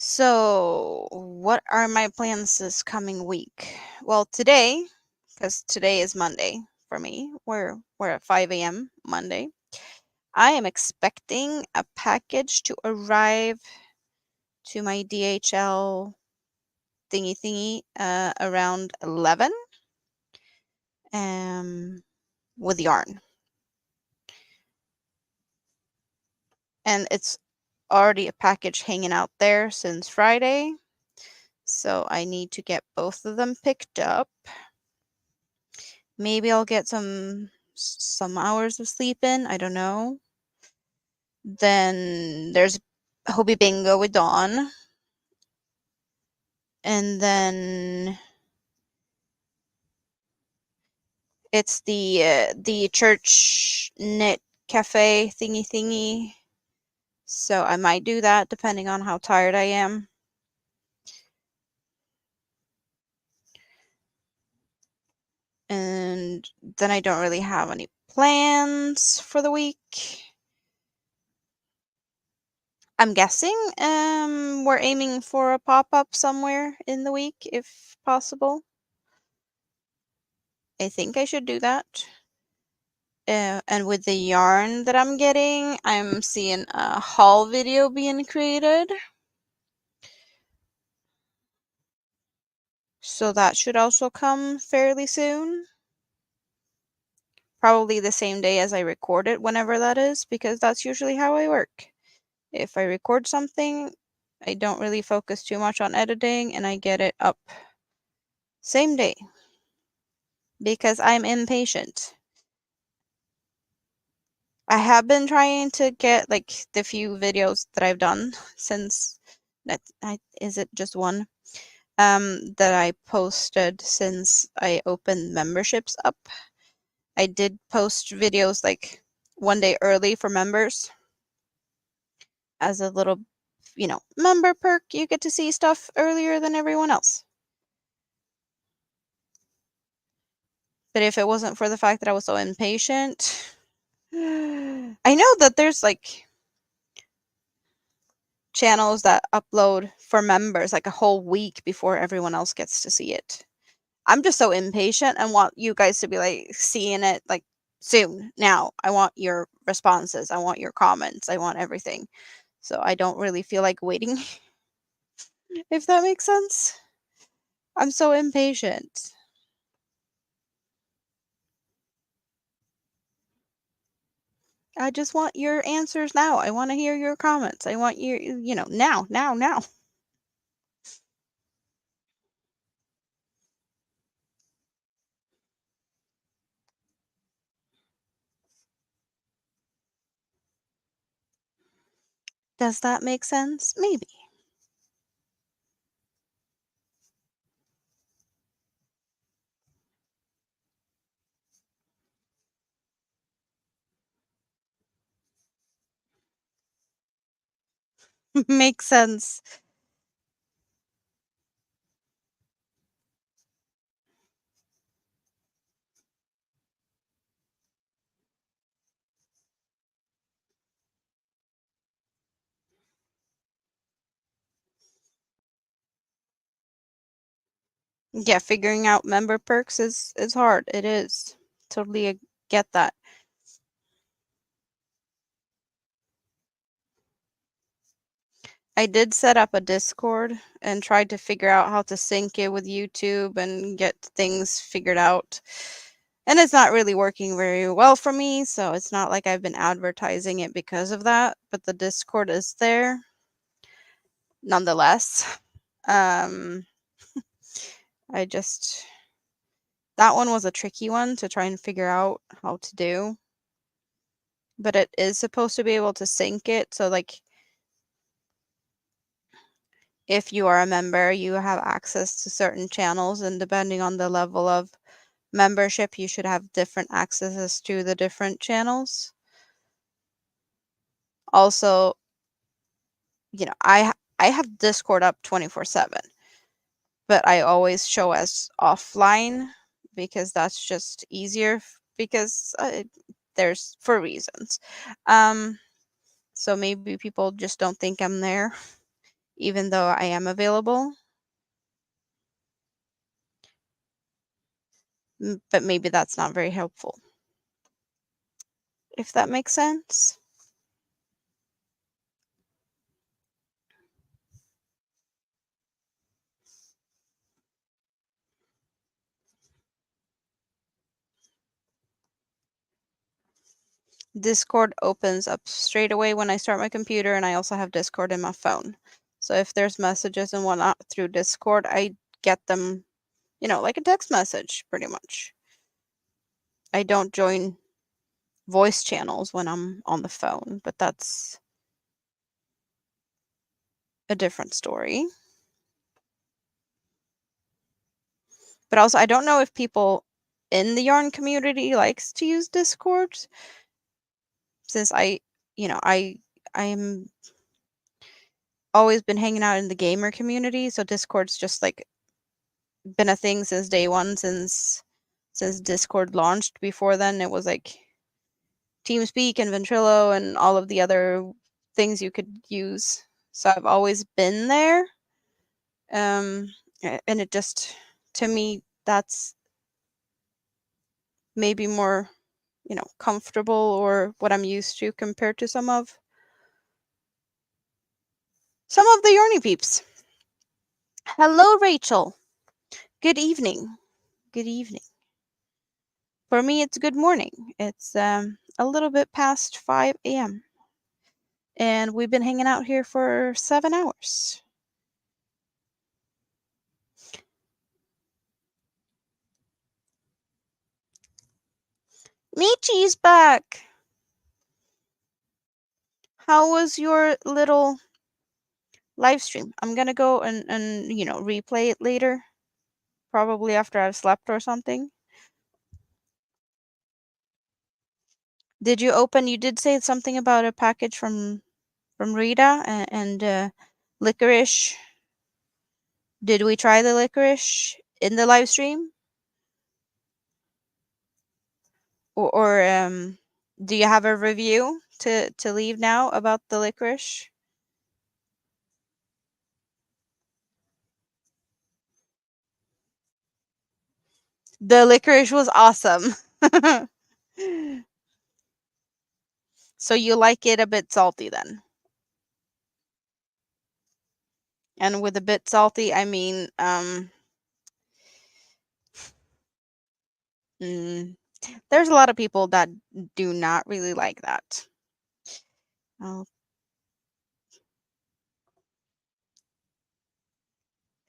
So, what are my plans this coming week? Well, today, because today is Monday for me, we're at 5 a.m. Monday. I am expecting a package to arrive to my DHL thingy around 11 with yarn. And it's already a package hanging out there since Friday. So I need to get both of them picked up. Maybe I'll get some hours of sleep in. I don't know. Then there's Hobie Bingo with Dawn. And then it's the church knit cafe thingy. So I might do that depending on how tired I am. And then I don't really have any plans for the week. I'm guessing we're aiming for a pop-up somewhere in the week if possible. I think I should do that. And with the yarn that I'm getting, I'm seeing a haul video being created. So that should also come fairly soon. Probably the same day as I record it, whenever that is, because that's usually how I work. If I record something, I don't really focus too much on editing and I get it up same day because I'm impatient. I have been trying to get like the few videos that I've done since is it just one that I posted since I opened memberships up. I did post videos like one day early for members as a little, member perk. You get to see stuff earlier than everyone else. But if it wasn't for the fact that I was so impatient, I know that there's like channels that upload for members like a whole week before everyone else gets to see it. I'm just so impatient and want you guys to be like seeing it like soon. Now, I want your responses. I want your comments. I want everything. So I don't really feel like waiting, if that makes sense. I'm so impatient. I just want your answers now. I want to hear your comments. I want now. Does that make sense? Maybe. Makes sense. Yeah, figuring out member perks is hard. It is. Totally get that. I did set up a Discord and tried to figure out how to sync it with YouTube and get things figured out. And it's not really working very well for me, so it's not like I've been advertising it because of that, but the Discord is there nonetheless. Um, I just that one was a tricky one to try and figure out how to do. But it is supposed to be able to sync it, so like if you are a member, you have access to certain channels, and depending on the level of membership, you should have different accesses to the different channels. Also, I have Discord up 24/7, but I always show as offline because that's just easier because there's for reasons. Um, so maybe people just don't think I'm there, even though I am available. But maybe that's not very helpful, if that makes sense. Discord opens up straight away when I start my computer, and I also have Discord in my phone. So if there's messages and whatnot through Discord, I get them, like a text message, pretty much. I don't join voice channels when I'm on the phone, but that's a different story. But also, I don't know if people in the yarn community likes to use Discord, since I'm always been hanging out in the gamer community, so Discord's just like been a thing since day one, since Discord launched. Before then, it was like TeamSpeak and Ventrilo and all of the other things you could use. So I've always been there. And it just, to me, that's maybe more, comfortable, or what I'm used to compared to some of the Yarny peeps. Hello, Rachel. Good evening. Good evening. For me, it's good morning. It's a little bit past 5 a.m. And we've been hanging out here for 7 hours. Michi's back. How was your little live stream? I'm gonna go and replay it later, probably after I've slept or something. Did you open? You did say something about a package from Rita and licorice. Did we try the licorice in the live stream, or do you have a review to leave now about the licorice? The licorice was awesome. So you like it a bit salty then? And with a bit salty, I mean, mm, there's a lot of people that do not really like that. Oh,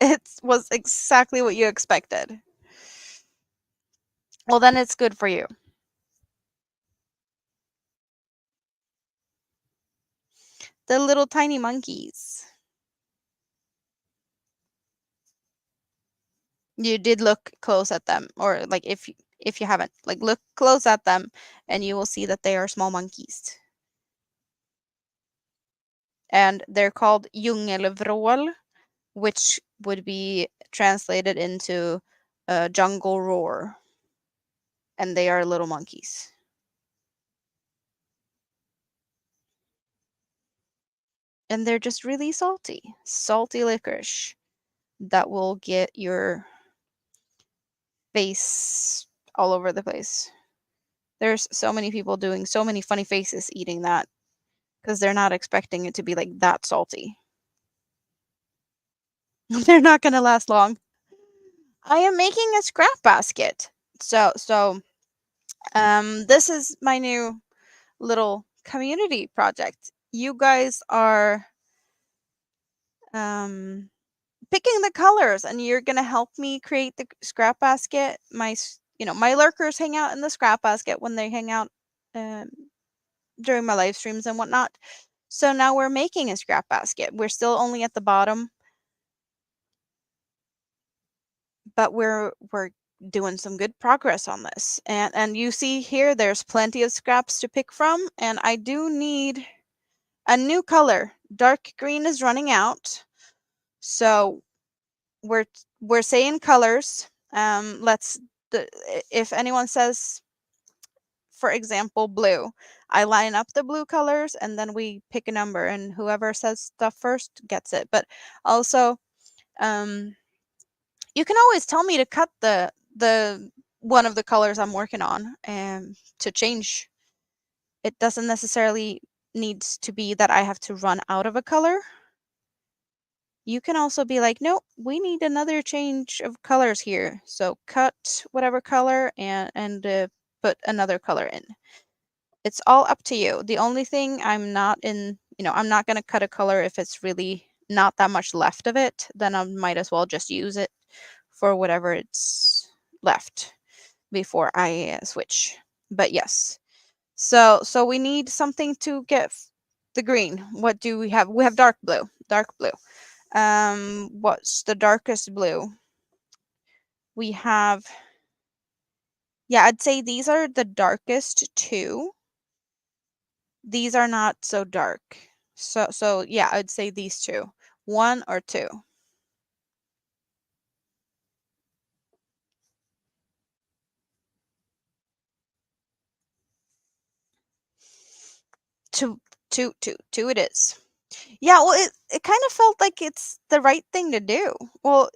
it was exactly what you expected. Well, then it's good for you. The little tiny monkeys. You did look close at them, or like if you haven't, like look close at them, and you will see that they are small monkeys. And they're called djungelvrål, which would be translated into jungle roar. And they are little monkeys. And they're just really salty licorice that will get your face all over the place. There's so many people doing so many funny faces eating that because they're not expecting it to be like that salty. They're not gonna last long. I am making a scrap basket. This is my new little community project. You guys are picking the colors, and you're gonna help me create the scrap basket. My lurkers hang out in the scrap basket when they hang out um, during my live streams and whatnot. So now we're making a scrap basket. We're still only at the bottom, but we're doing some good progress on this. And you see here, there's plenty of scraps to pick from, and I do need a new color. Dark green is running out, so we're we're saying colors. If anyone says, for example, blue, I line up the blue colors and then we pick a number, and whoever says stuff first gets it. But also, um, you can always tell me to cut the one of the colors I'm working on and to change. It doesn't necessarily needs to be that I have to run out of a color. You can also be like, nope, we need another change of colors here. So cut whatever color and put another color in. It's all up to you. The only thing I'm not I'm not going to cut a color if it's really not that much left of it. Then I might as well just use it for whatever it's left before I switch. But yes. So we need something to get the green. What do we have? We have dark blue. Dark blue. What's the darkest blue? We have, yeah, I'd say these are the darkest two. These are not so dark. So yeah, I'd say these two. One or two. Two, two it is. Yeah, well, it kind of felt like it's the right thing to do. Well,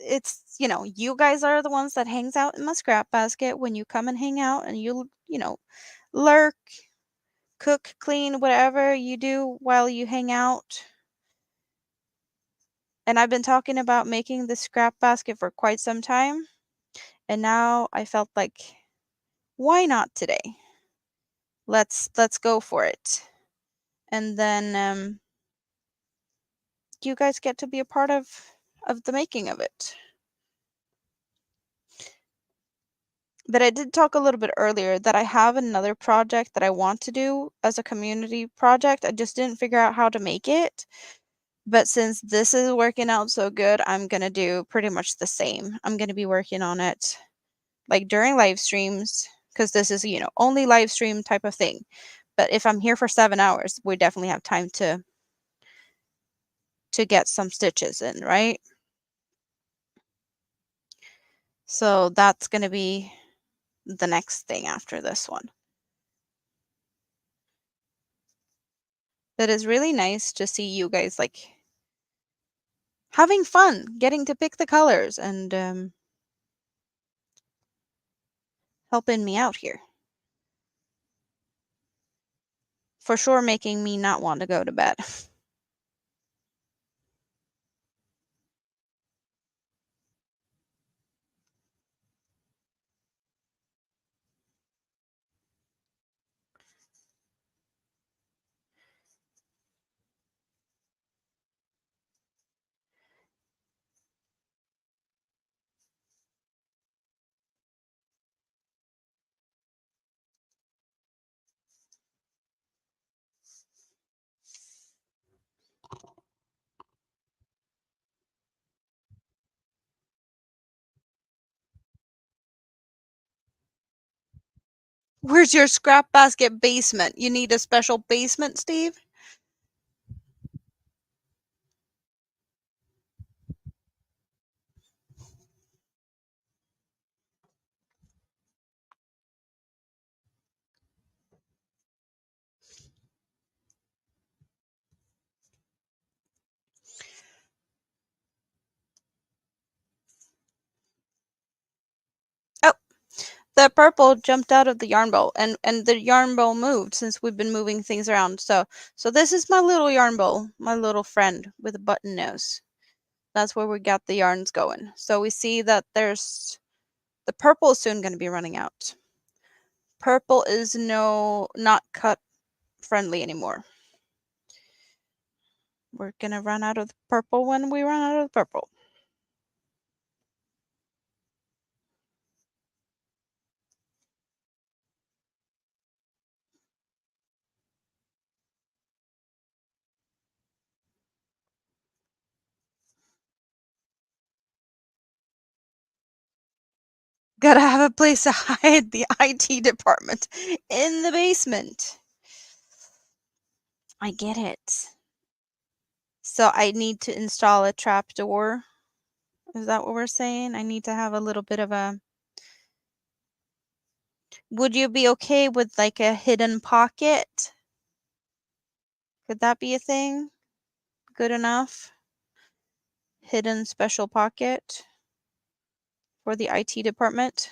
you guys are the ones that hangs out in my scrap basket when you come and hang out, and lurk, cook, clean, whatever you do while you hang out. And I've been talking about making the scrap basket for quite some time, and now I felt like, why not today? Let's go for it. And then you guys get to be a part of the making of it. But I did talk a little bit earlier that I have another project that I want to do as a community project. I just didn't figure out how to make it. But since this is working out so good, I'm going to do pretty much the same. I'm going to be working on it like during live streams, because this is, only live stream type of thing. But if I'm here for 7 hours, we definitely have time to get some stitches in, right? So that's going to be the next thing after this one. But it's really nice to see you guys like having fun, getting to pick the colors and helping me out here. For sure making me not want to go to bed. Where's your scrap basket basement? You need a special basement, Steve? Oh, The purple jumped out of the yarn bowl, and the yarn bowl moved since we've been moving things around. So this is my little yarn bowl, my little friend with a button nose. That's where we got the yarns going. So we see that there's the purple is soon going to be running out. Purple is not cut friendly anymore. We're going to run out of the purple when we run out of the purple. Gotta have a place to hide the IT department in the basement. I get it. So I need to install a trap door. Is that what we're saying? I need to have a little bit of a... Would you be okay with like a hidden pocket? Could that be a thing? Good enough? Hidden special pocket for the IT department?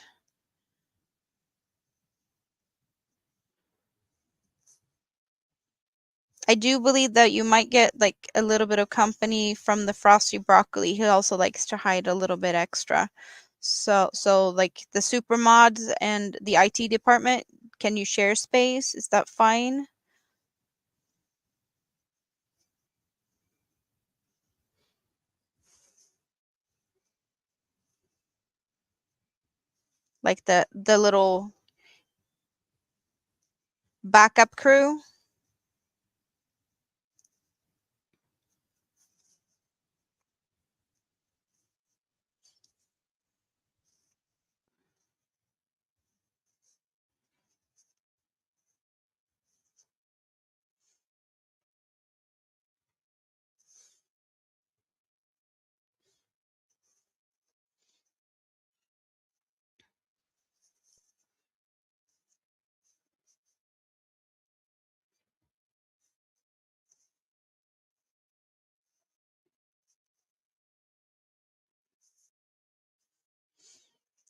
I do believe that you might get like a little bit of company from the Frosty Broccoli. He also likes to hide a little bit extra. So like the super mods and the IT department, can you share space? Is that fine? Like the little backup crew?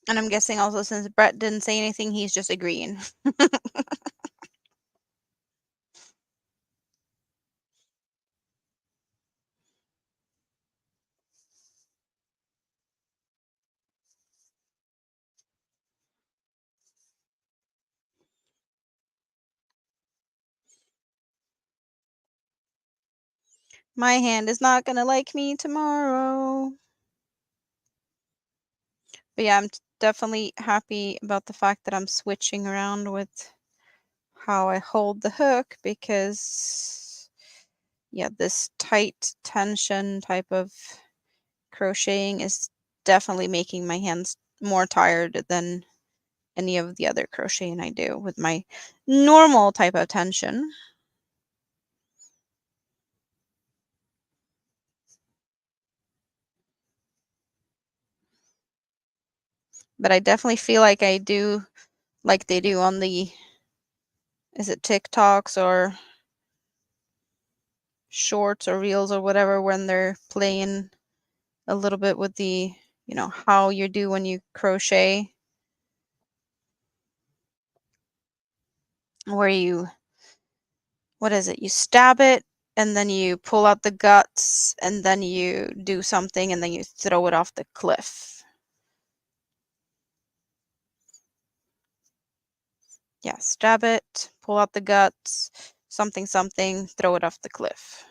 And I'm guessing also since Brett didn't say anything, he's just agreeing. My hand is not gonna like me tomorrow. But yeah, I'm definitely happy about the fact that I'm switching around with how I hold the hook, because yeah, this tight tension type of crocheting is definitely making my hands more tired than any of the other crocheting I do with my normal type of tension. But I definitely feel like I do like they do on the, is it TikToks or shorts or reels or whatever, when they're playing a little bit with the, how you do when you crochet, where you, what is it? You stab it and then you pull out the guts and then you do something and then you throw it off the cliff. Yeah, stab it, pull out the guts, something, something, throw it off the cliff.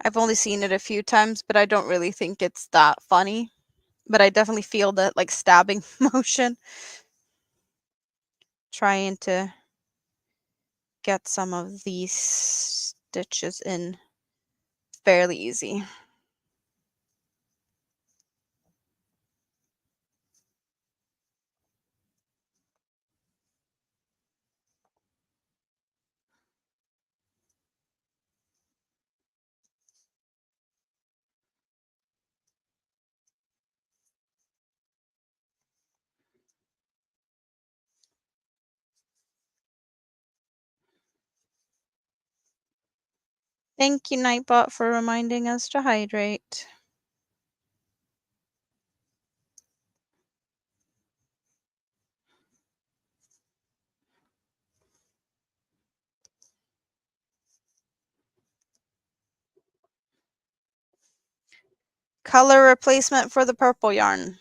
I've only seen it a few times, but I don't really think it's that funny. But I definitely feel that like stabbing motion, trying to get some of these stitches in fairly easy. Thank you, Nightbot, for reminding us to hydrate. Color replacement for the purple yarn.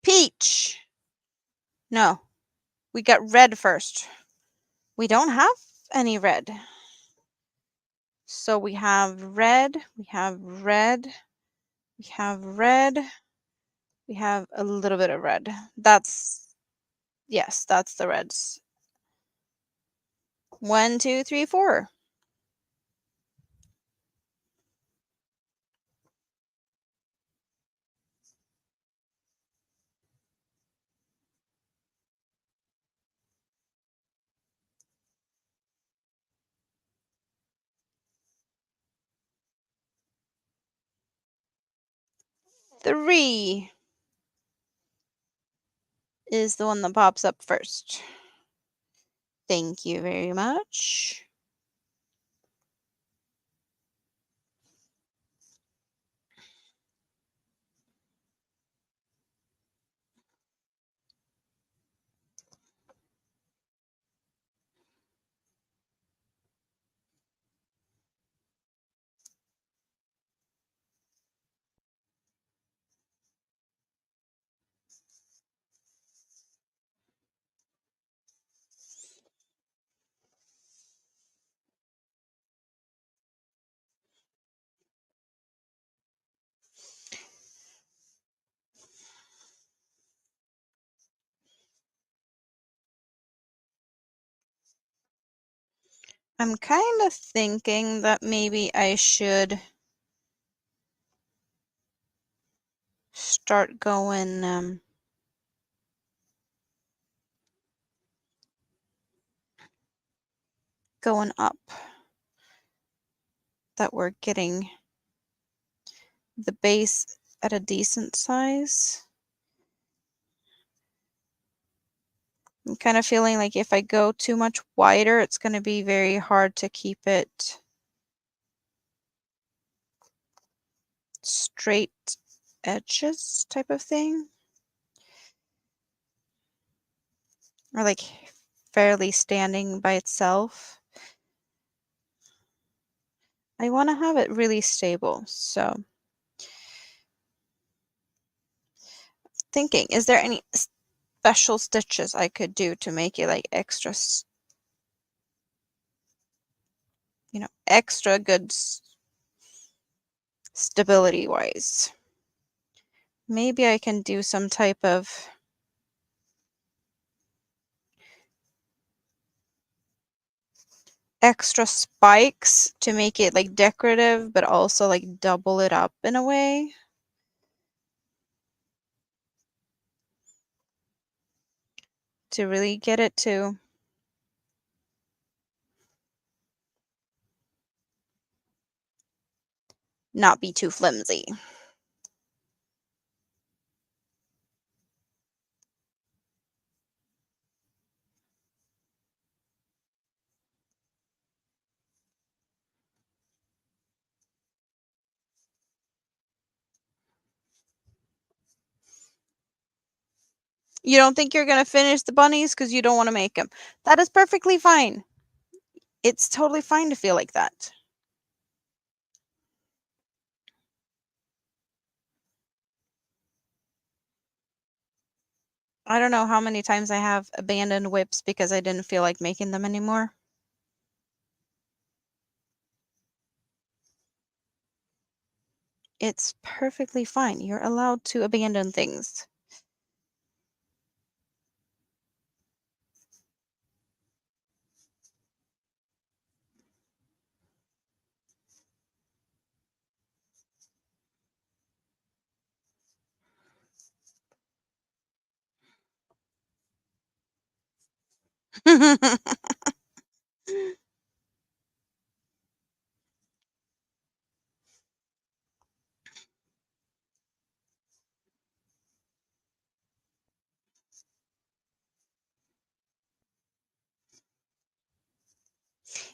Peach. No, we got red first. We don't have any red. So we have red, we have red, we have red, we have a little bit of red. Yes, that's the reds. 1, 2, 3, 4. Three is the one that pops up first. Thank you very much. I'm kind of thinking that maybe I should start going up, that we're getting the base at a decent size. I'm kind of feeling like if I go too much wider, it's going to be very hard to keep it straight edges type of thing. Or like fairly standing by itself. I want to have it really stable, so thinking, is there any special stitches I could do to make it like extra, extra good stability wise? Maybe I can do some type of extra spikes to make it like decorative, but also like double it up in a way. To really get it to not be too flimsy. You don't think you're going to finish the bunnies because you don't want to make them. That is perfectly fine. It's totally fine to feel like that. I don't know how many times I have abandoned whips because I didn't feel like making them anymore. It's perfectly fine. You're allowed to abandon things.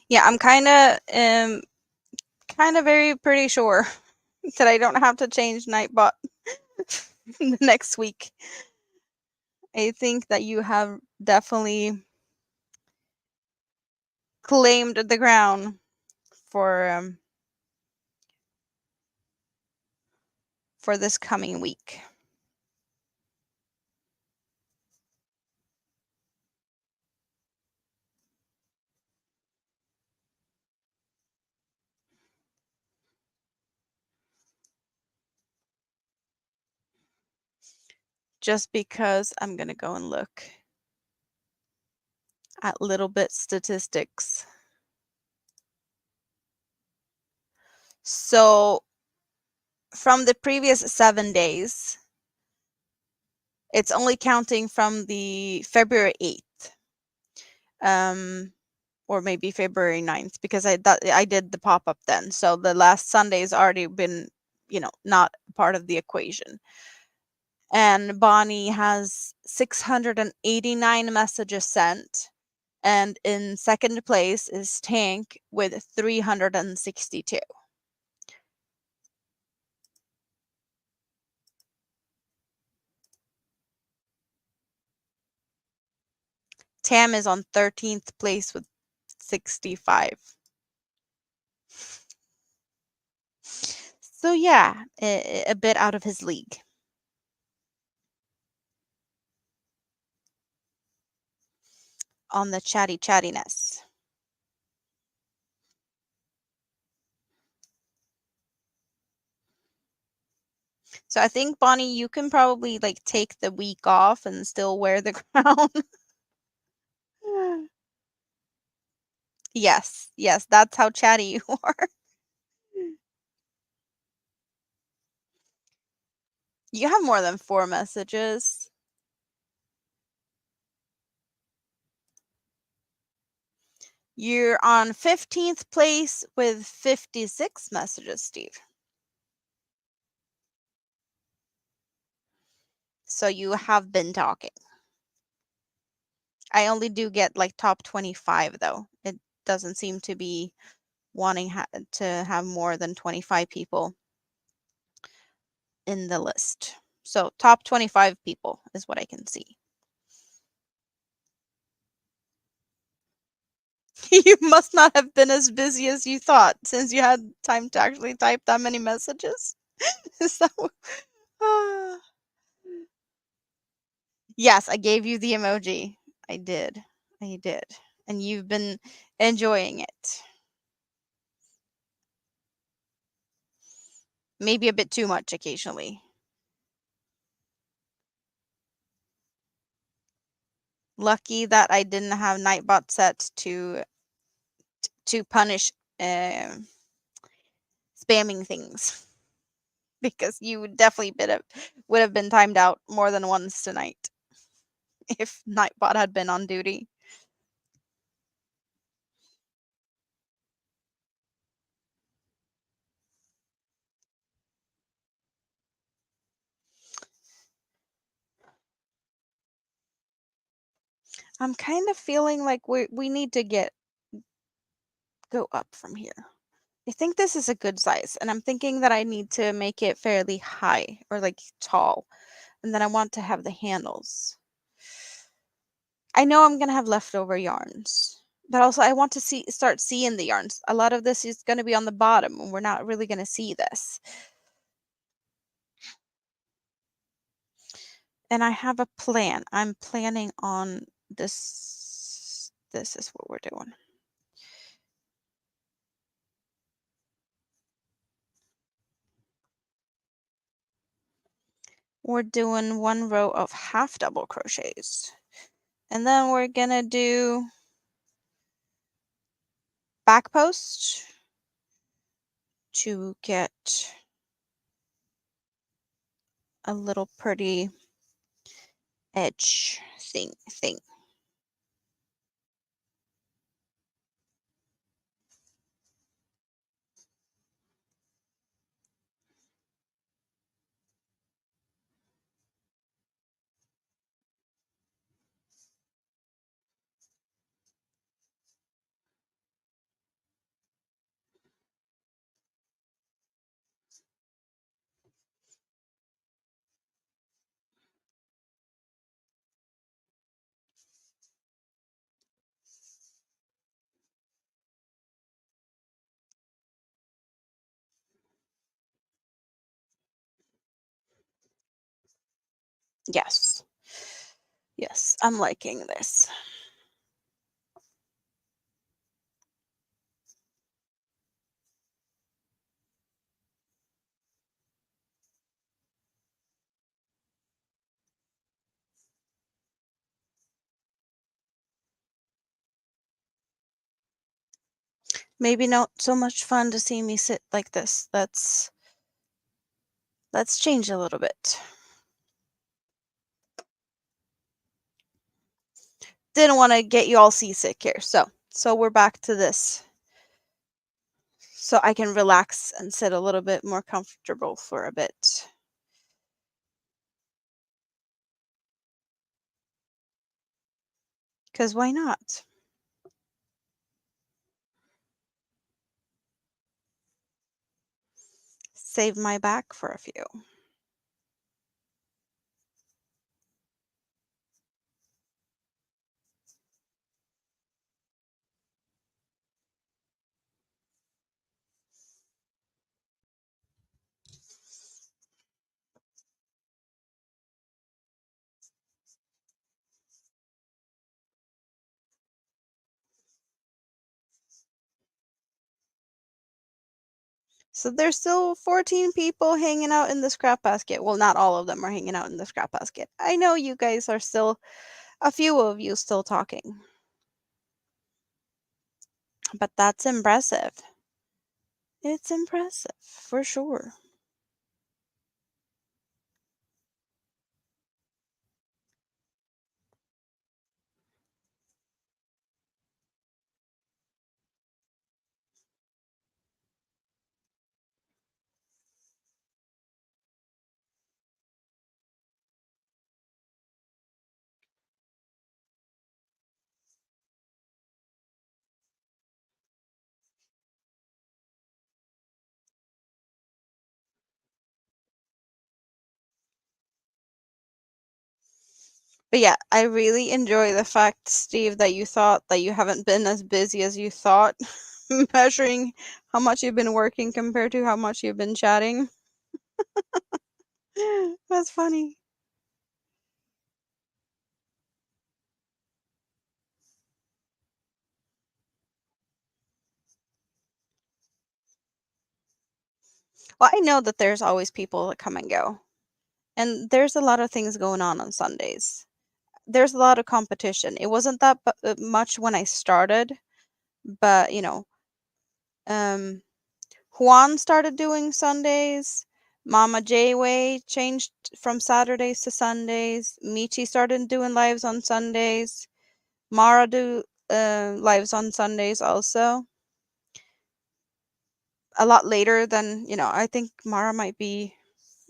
Yeah, I'm kind of very pretty sure that I don't have to change Nightbot the next week. I think that you have definitely claimed the ground for this coming week. Just because I'm gonna go and look at little bit statistics. So from the previous 7 days, it's only counting from the February 8th. Or maybe February 9th, because I did the pop-up then. So the last Sunday's already been, not part of the equation. And Bonnie has 689 messages sent. And in second place is Tank with 362. Tam is on 13th place with 65. So yeah, a bit out of his league. On the chattiness. So I think, Bonnie, you can probably like take the week off and still wear the crown. Yes, yes, that's how chatty you are. You have more than 4 messages. You're on 15th place with 56 messages, Steve. So you have been talking. I only do get like top 25 though. It doesn't seem to be wanting to have more than 25 people in the list. So top 25 people is what I can see. You must not have been as busy as you thought, since you had time to actually type that many messages. Is that what? Yes, I gave you the emoji. I did. I did. And you've been enjoying it. Maybe a bit too much occasionally. Lucky that I didn't have Nightbot set to punish spamming things, because you definitely would have been timed out more than once tonight if Nightbot had been on duty. I'm kind of feeling like we need to go up from here. I think this is a good size, and I'm thinking that I need to make it fairly high or like tall, and then I want to have the handles. I know I'm gonna have leftover yarns, but also I want to start seeing the yarns. A lot of this is gonna be on the bottom, and we're not really gonna see this. And I have a plan. I'm planning on this. This is what we're doing. We're doing 1 row of half double crochets. And then we're gonna do back post to get a little pretty edge thing. Yes. Yes, I'm liking this. Maybe not so much fun to see me sit like this. Let's change a little bit. Didn't want to get you all seasick here. So we're back to this. So I can relax and sit a little bit more comfortable for a bit. Because why not? Save my back for a few. So there's still 14 people hanging out in the scrap basket. Well, not all of them are hanging out in the scrap basket. I know you guys are still, a few of you still talking. But that's impressive. It's impressive, for sure. But yeah, I really enjoy the fact, Steve, that you thought that you haven't been as busy as you thought, measuring how much you've been working compared to how much you've been chatting. That's funny. Well, I know that there's always people that come and go, and there's a lot of things going on Sundays. There's a lot of competition. It wasn't that much when I started, but um, Juan started doing Sundays. Mama Jayway changed from Saturdays to Sundays. Michi started doing lives on Sundays. Mara do lives on Sundays also. A lot later than, I think Mara might be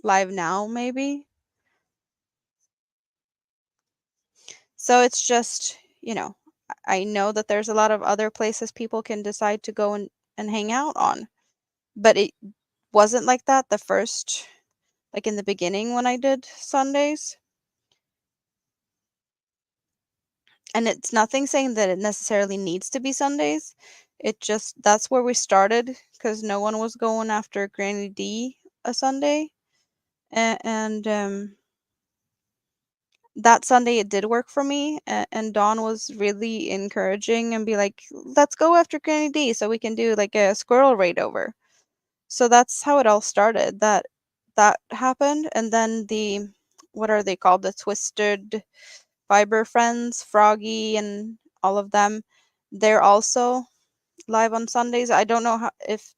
live now, maybe. So it's just, I know that there's a lot of other places people can decide to go and hang out on. But it wasn't like that the first, like in the beginning when I did Sundays. And it's nothing saying that it necessarily needs to be Sundays. It just, that's where we started because no one was going after Granny D a Sunday. And that Sunday it did work for me. And Dawn was really encouraging and be like, let's go after Granny D so we can do like a squirrel raid over. So that's how it all started. That happened. And then what are they called? The Twisted Fiber friends, Froggy and all of them, they're also live on Sundays. I don't know if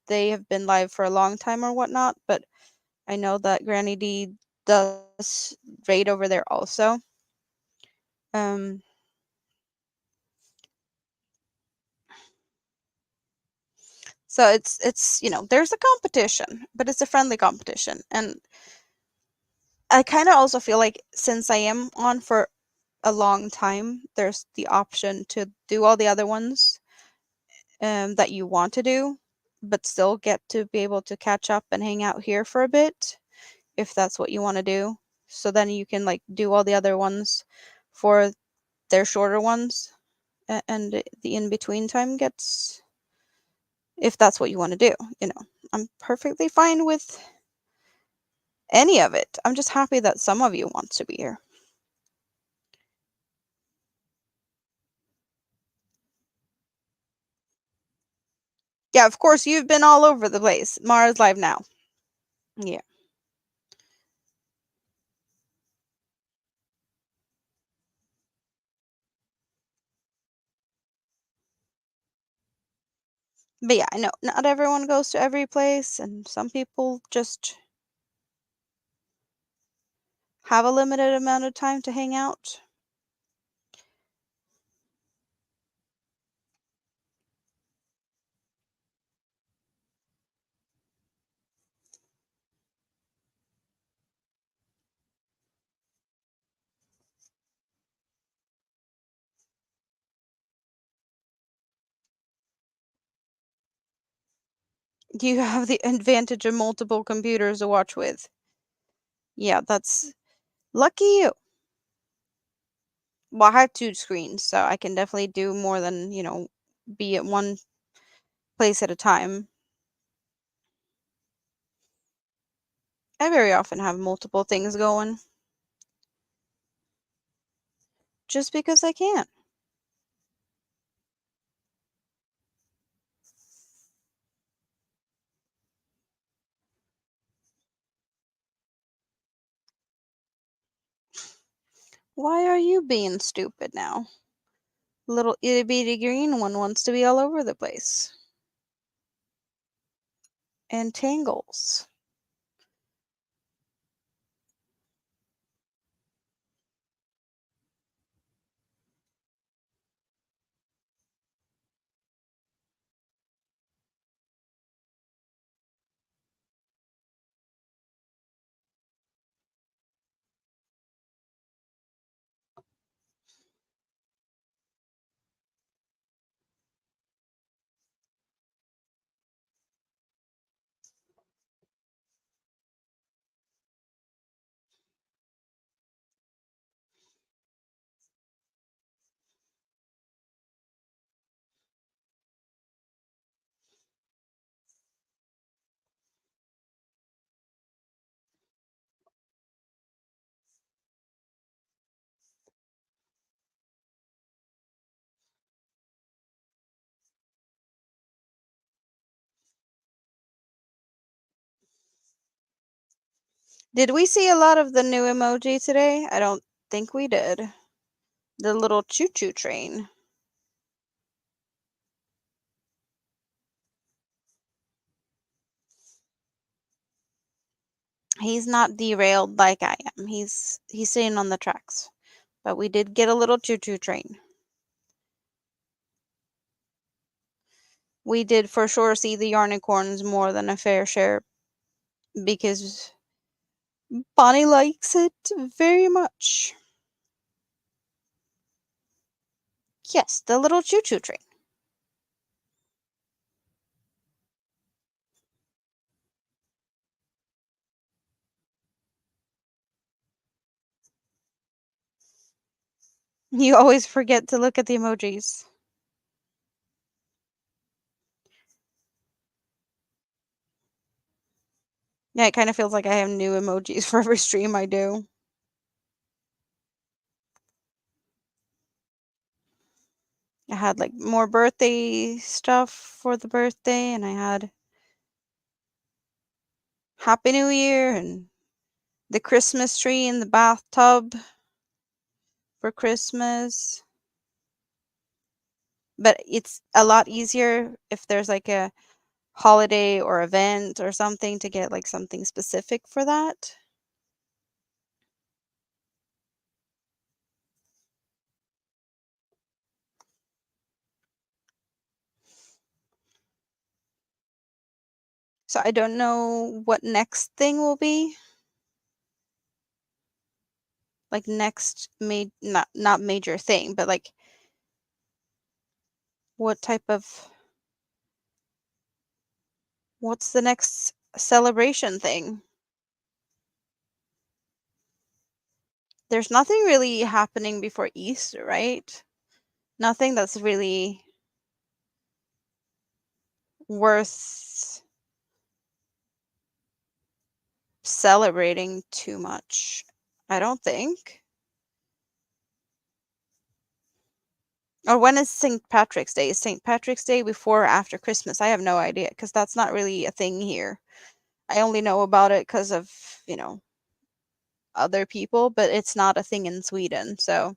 they have been live for a long time or whatnot, but I know that Granny D does raid over there also. Um, so it's there's a competition, but it's a friendly competition, and I kind of also feel like since I am on for a long time, there's the option to do all the other ones that you want to do, but still get to be able to catch up and hang out here for a bit if that's what you want to do. So then you can like do all the other ones for their shorter ones, and the in between time gets, if that's what you want to do. I'm perfectly fine with any of it. I'm just happy that some of you want to be here. Yeah, of course, you've been all over the place. Mara's live now. Yeah. But yeah, I know not everyone goes to every place, and some people just have a limited amount of time to hang out. You have the advantage of multiple computers to watch with. Yeah, that's lucky you. Well, I have two screens, so I can definitely do more than, be at one place at a time. I very often have multiple things going just because I can. Why are you being stupid now? Little itty bitty green one wants to be all over the place. And tangles. Did we see a lot of the new emoji today? I don't think we did. The little choo-choo train. He's not derailed like I am. He's sitting on the tracks. But we did get a little choo-choo train. We did for sure see the yarnicorns more than a fair share because Bonnie likes it very much. Yes, the little choo-choo train. You always forget to look at the emojis. Yeah, it kind of feels like I have new emojis for every stream I do. I had like more birthday stuff for the birthday, and I had Happy New Year and the Christmas tree in the bathtub for Christmas. But it's a lot easier if there's like a holiday or event or something to get like something specific for that. So I don't know what next thing will be. Like next not major thing, but like what type of what's the next celebration thing? There's nothing really happening before Easter, right? Nothing that's really worth celebrating too much. I don't think. Or when is St. Patrick's Day? Is St. Patrick's Day before or after Christmas? I have no idea because that's not really a thing here. I only know about it because of, other people, but it's not a thing in Sweden. So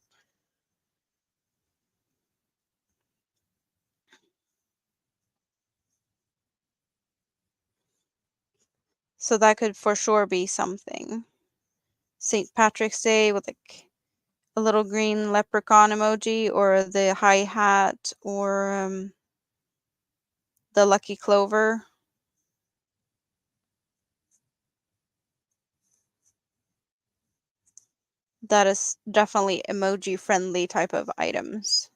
that could for sure be something. St. Patrick's Day with like a little green leprechaun emoji, or the high hat, or the lucky clover. That is definitely emoji friendly type of items.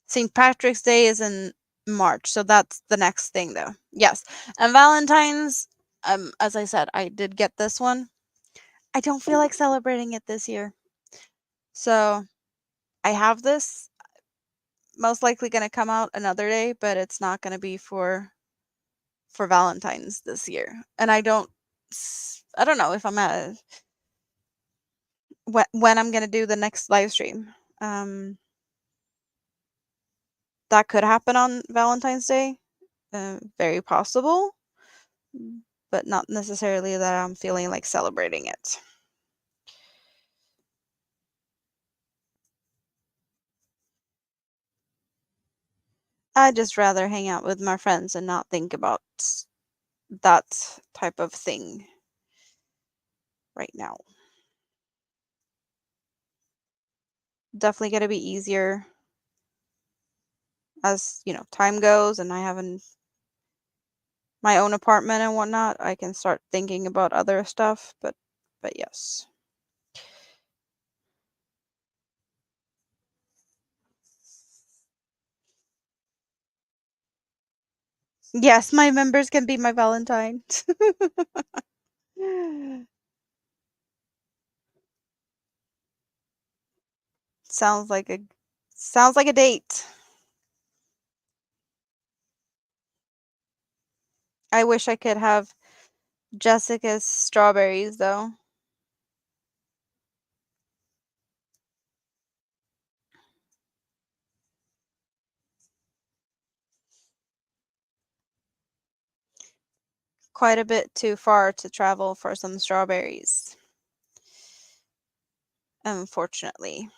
St. Patrick's Day is in March, so that's the next thing though. Yes. And Valentine's, as I said, I did get this one. I don't feel like celebrating it this year. So I have this, most likely going to come out another day, but it's not going to be for Valentine's this year. And I don't know if I'm at when I'm going to do the next live stream. That could happen on Valentine's Day. Very possible, but not necessarily that I'm feeling like celebrating it. I'd just rather hang out with my friends and not think about that type of thing right now. Definitely going to be easier as, time goes and I have my own apartment and whatnot. I can start thinking about other stuff, but yes. Yes, my members can be my Valentines. Sounds like a date. I wish I could have Jessica's strawberries though. Quite a bit too far to travel for some strawberries. Unfortunately.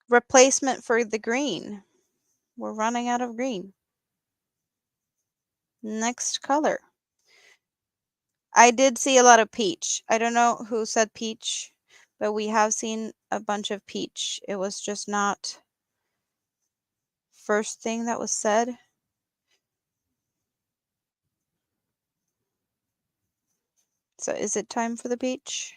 Replacement for the green. We're running out of green. Next color. I did see a lot of peach. I don't know who said peach, but we have seen a bunch of peach. It was just not first thing that was said. So is it time for the peach?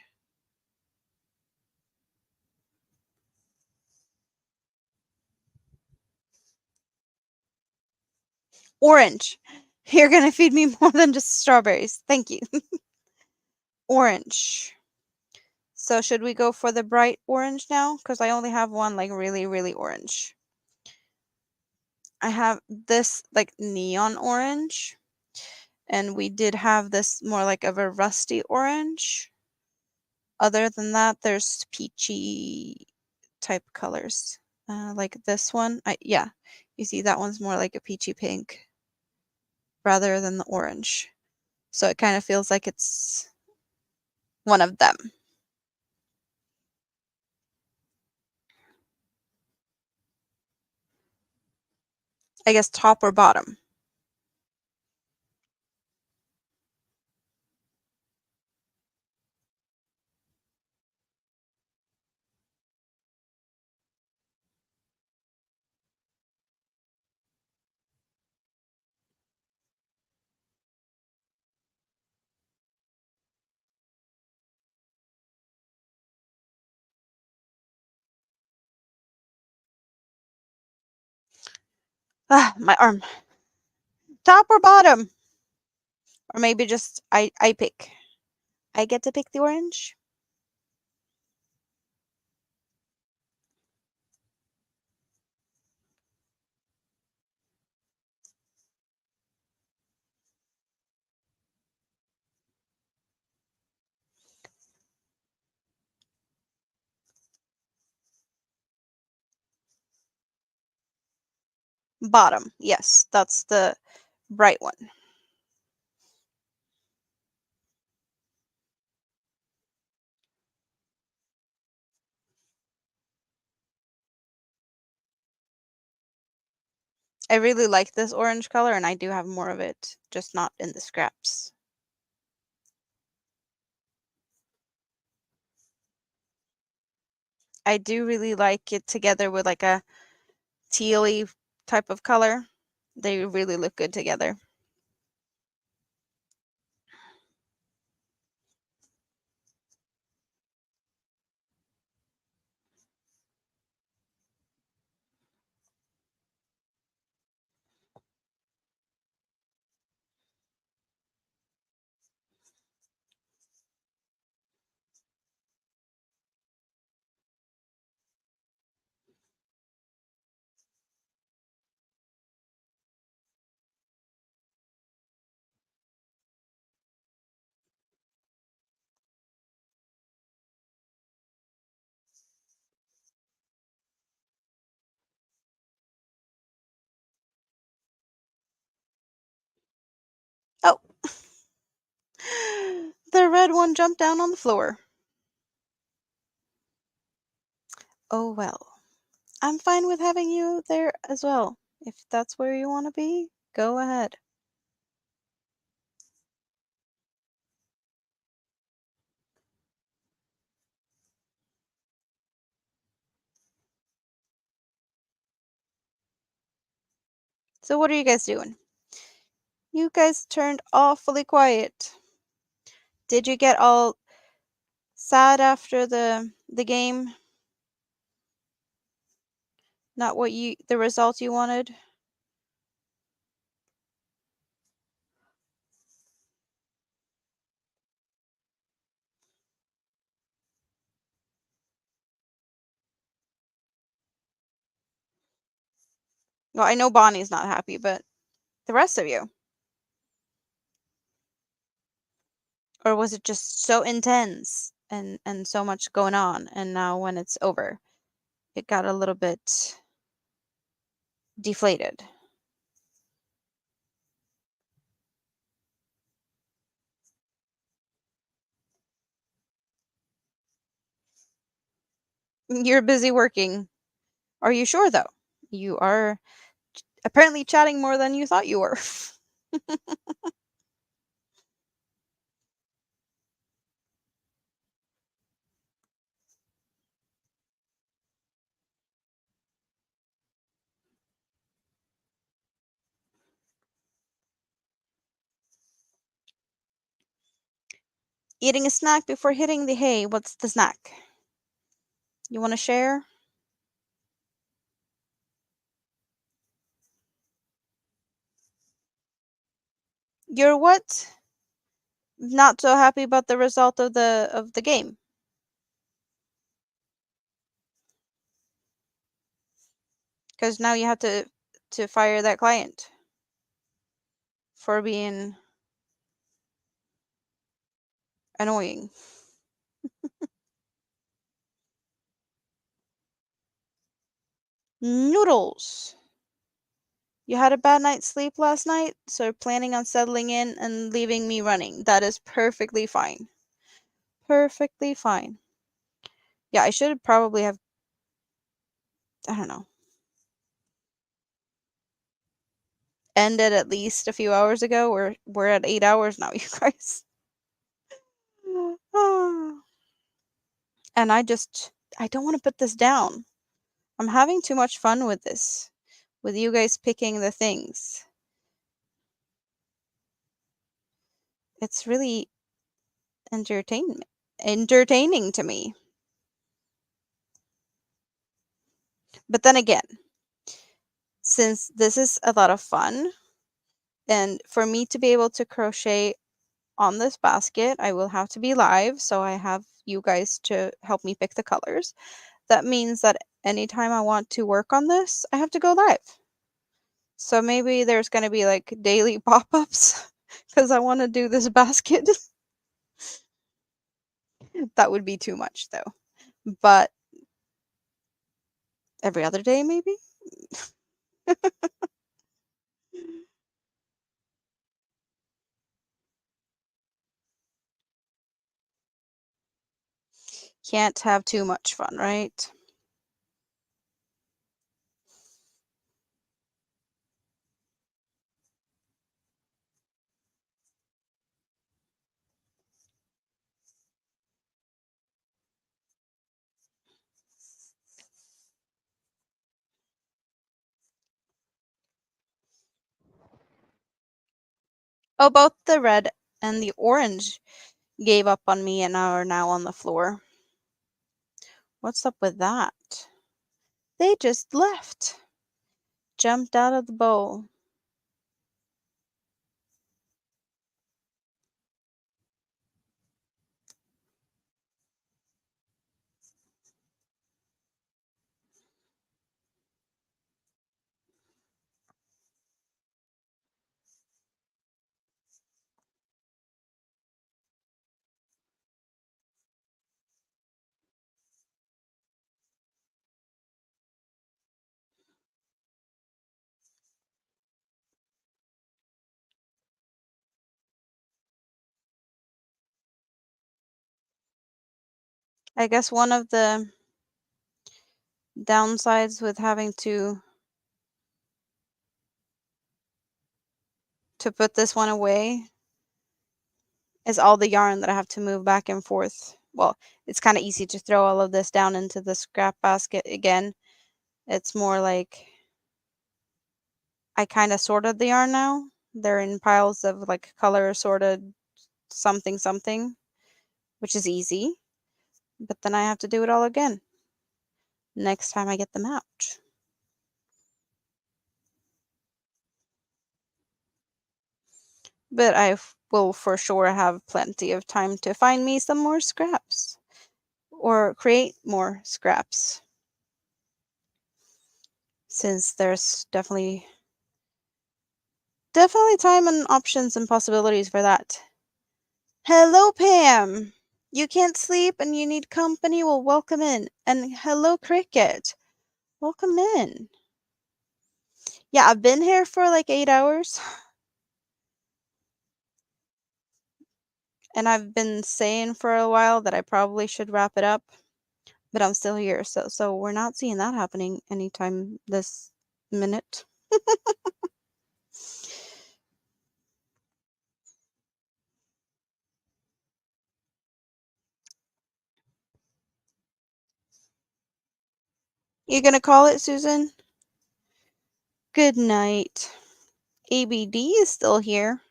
Orange. You're gonna feed me more than just strawberries. Thank you. Orange. So should we go for the bright orange now? Because I only have one like really, really orange. I have this like neon orange. And we did have this more like of a rusty orange. Other than that, there's peachy type colors. Like this one. Yeah, you see that one's more like a peachy pink rather than the orange. So it kind of feels like it's one of them. I guess top or bottom. Ah, my arm. Top or bottom? Or maybe just I pick. I get to pick the orange? Bottom. Yes, that's the bright one. I really like this orange color, and I do have more of it, just not in the scraps. I do really like it together with like a tealy type of color. They really look good together. Oh, the red one jumped down on the floor. Oh well. I'm fine with having you there as well. If that's where you want to be, go ahead. So what are you guys doing? You guys turned awfully quiet. Did you get all sad after the game? Not what you the result you wanted? Well, I know Bonnie's not happy, but the rest of you? Or was it just so intense and so much going on, and now when it's over, it got a little bit deflated? You're busy working. Are you sure though? You are apparently chatting more than you thought you were. Eating a snack before hitting the hay. What's the snack? You want to share? You're what? Not so happy about the result of the game. Because now you have to fire that client for being annoying. Noodles. You had a bad night's sleep last night, so you're planning on settling in and leaving me running. That is perfectly fine. Perfectly fine. Yeah, I should probably have, I don't know, ended at least a few hours ago. We're at 8 hours now, you guys. And I don't want to put this down. I'm having too much fun with this, with you guys picking the things. It's really entertaining to me. But then again, since this is a lot of fun, and for me to be able to crochet on this basket, I will have to be live, so I have you guys to help me pick the colors. That means that anytime I want to work on this, I have to go live. So maybe there's going to be like daily pop-ups because I want to do this basket. That would be too much though. But every other day maybe? Can't have too much fun, right? Oh, both the red and the orange gave up on me and are now on the floor. What's up with that? They just left. Jumped out of the bowl. I guess one of the downsides with having to put this one away is all the yarn that I have to move back and forth. Well, it's kind of easy to throw all of this down into the scrap basket again. It's more like I kind of sorted the yarn now. They're in piles of like color sorted something something, which is easy. But then I have to do it all again next time I get them out. But will for sure have plenty of time to find me some more scraps or create more scraps, since there's definitely time and options and possibilities for that. Hello, Pam. You can't sleep and you need company? Well, welcome in. And hello, Cricket. Welcome in. Yeah, I've been here for like 8 hours, and I've been saying for a while that I probably should wrap it up, but I'm still here, so we're not seeing that happening anytime this minute. You gonna call it, Susan? Good night. ABD is still here.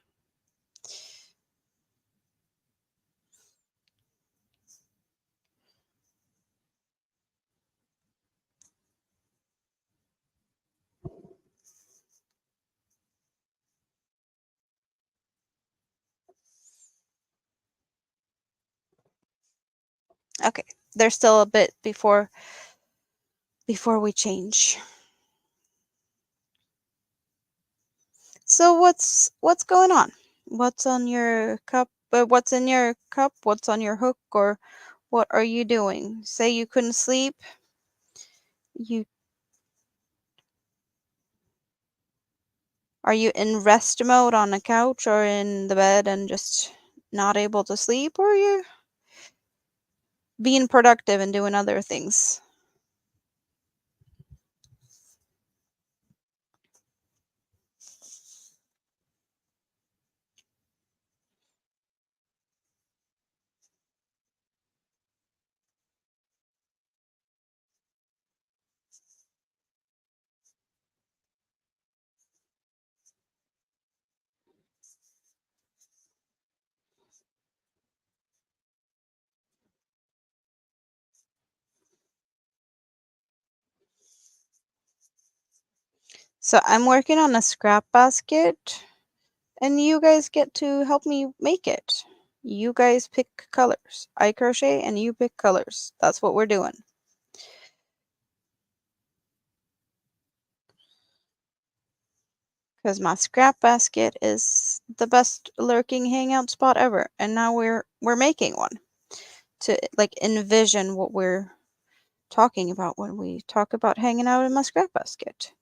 Okay, there's still a bit before we change. So what's going on? What's on your cup? What's in your cup? What's on your hook? Or what are you doing? Say you couldn't sleep. You Are you in rest mode on the couch or in the bed and just not able to sleep, or are you being productive and doing other things? So I'm working on a scrap basket, and you guys get to help me make it. You guys pick colors. I crochet and you pick colors. That's what we're doing. Because my scrap basket is the best lurking hangout spot ever, and now we're making one to like envision what we're talking about when we talk about hanging out in my scrap basket.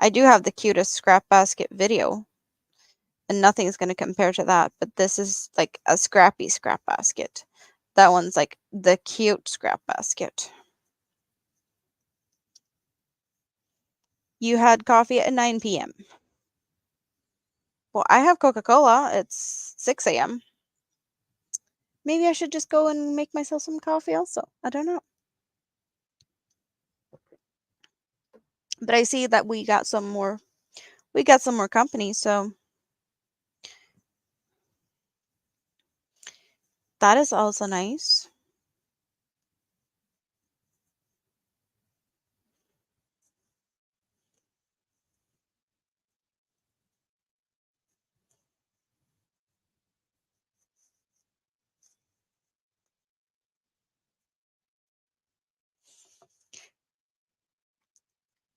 I do have the cutest scrap basket video, and nothing's going to compare to that, but this is like a scrappy scrap basket. That one's like the cute scrap basket. You had coffee at 9 p.m. Well, I have Coca-Cola. It's 6 a.m. Maybe I should just go and make myself some coffee also. I don't know. But I see that we got some more company, so that is also nice.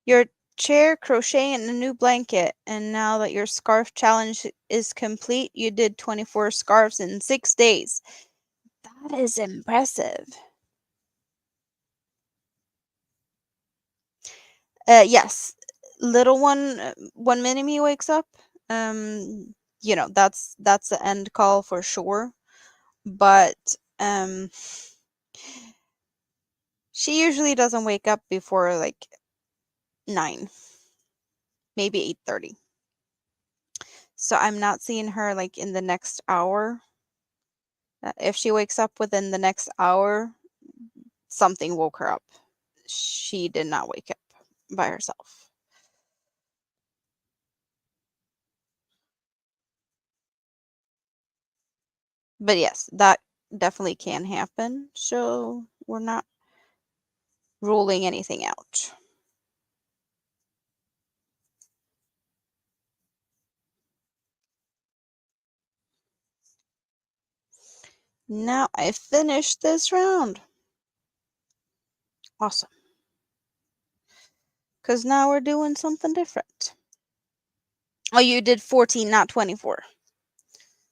Your chair crocheting a new blanket, and now that your scarf challenge is complete, you did 24 scarves in 6 days. That is impressive. Yes. Little one, when Minnie wakes up, that's the end call for sure. But she usually doesn't wake up before like 9, maybe 8:30. So I'm not seeing her like in the next hour. If she wakes up within the next hour, something woke her up. She did not wake up by herself. But yes, that definitely can happen. So we're not ruling anything out. Now I finished this round. Awesome. Because now we're doing something different. Oh, you did 14, not 24.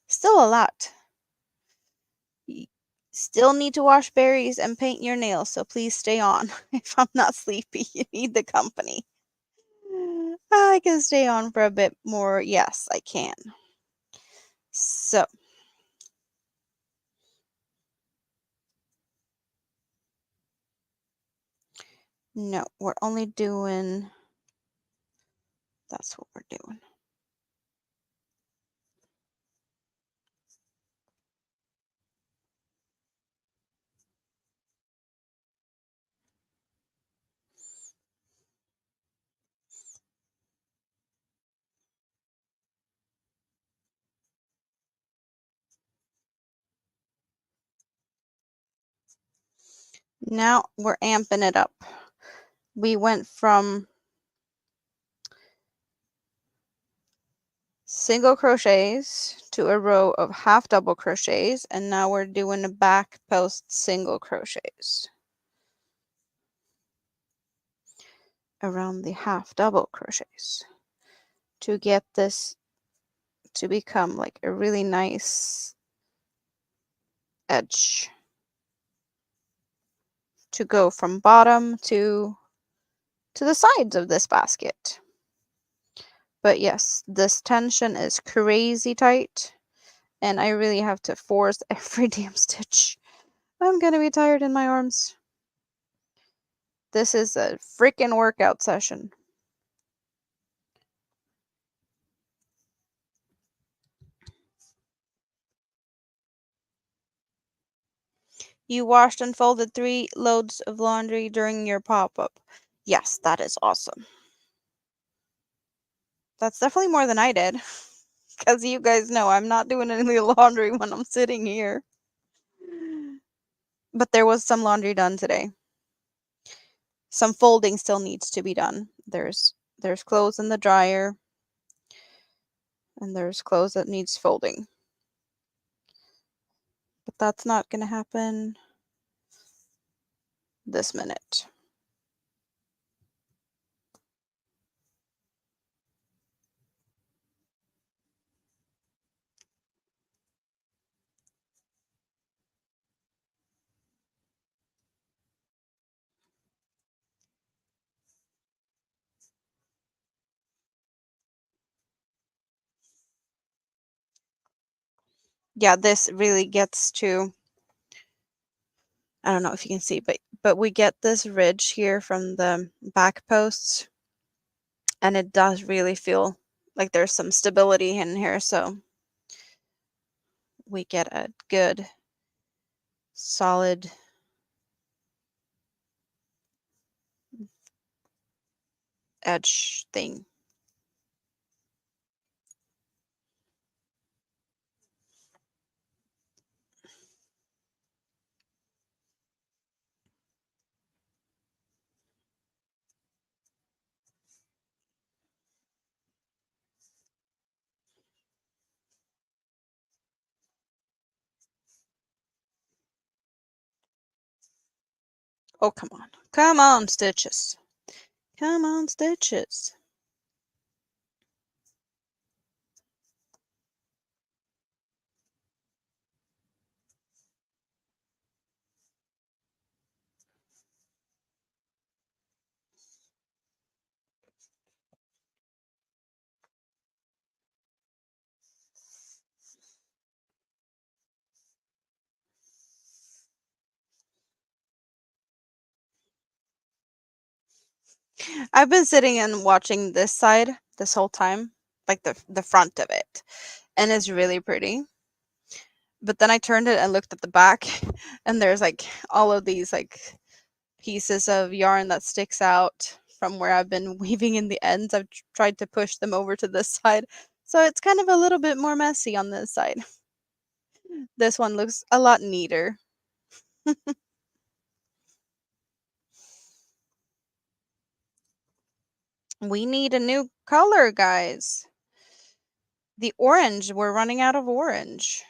Still a lot. You still need to wash berries and paint your nails, so please stay on. If I'm not sleepy, you need the company. I can stay on for a bit more. Yes, I can. So, no, we're only doing, that's what we're doing. Now we're amping it up. We went from single crochets to a row of half double crochets, and now we're doing a back post single crochets around the half double crochets to get this to become like a really nice edge to go from bottom to the sides of this basket. But yes, this tension is crazy tight, and I really have to force every damn stitch. I'm gonna be tired in my arms. This is a freaking workout session. You washed and folded 3 loads of laundry during your pop-up. Yes, that is awesome. That's definitely more than I did. Because you guys know I'm not doing any laundry when I'm sitting here. But there was some laundry done today. some folding still needs to be done. There's clothes in the dryer, and there's clothes that needs folding. But that's not going to happen this minute. Yeah, this really gets to, I don't know if you can see, but we get this ridge here from the back posts, and it does really feel like there's some stability in here, so we get a good solid edge thing. Oh, come on. Come on, stitches. Come on, stitches. I've been sitting and watching this side this whole time, like the front of it, and it's really pretty. But then I turned it and looked at the back, and there's like all of these like pieces of yarn that sticks out from where I've been weaving in the ends. I've tried to push them over to this side, so it's kind of a little bit more messy on this side. This one looks a lot neater. We need a new color, guys. The orange, we're running out of orange.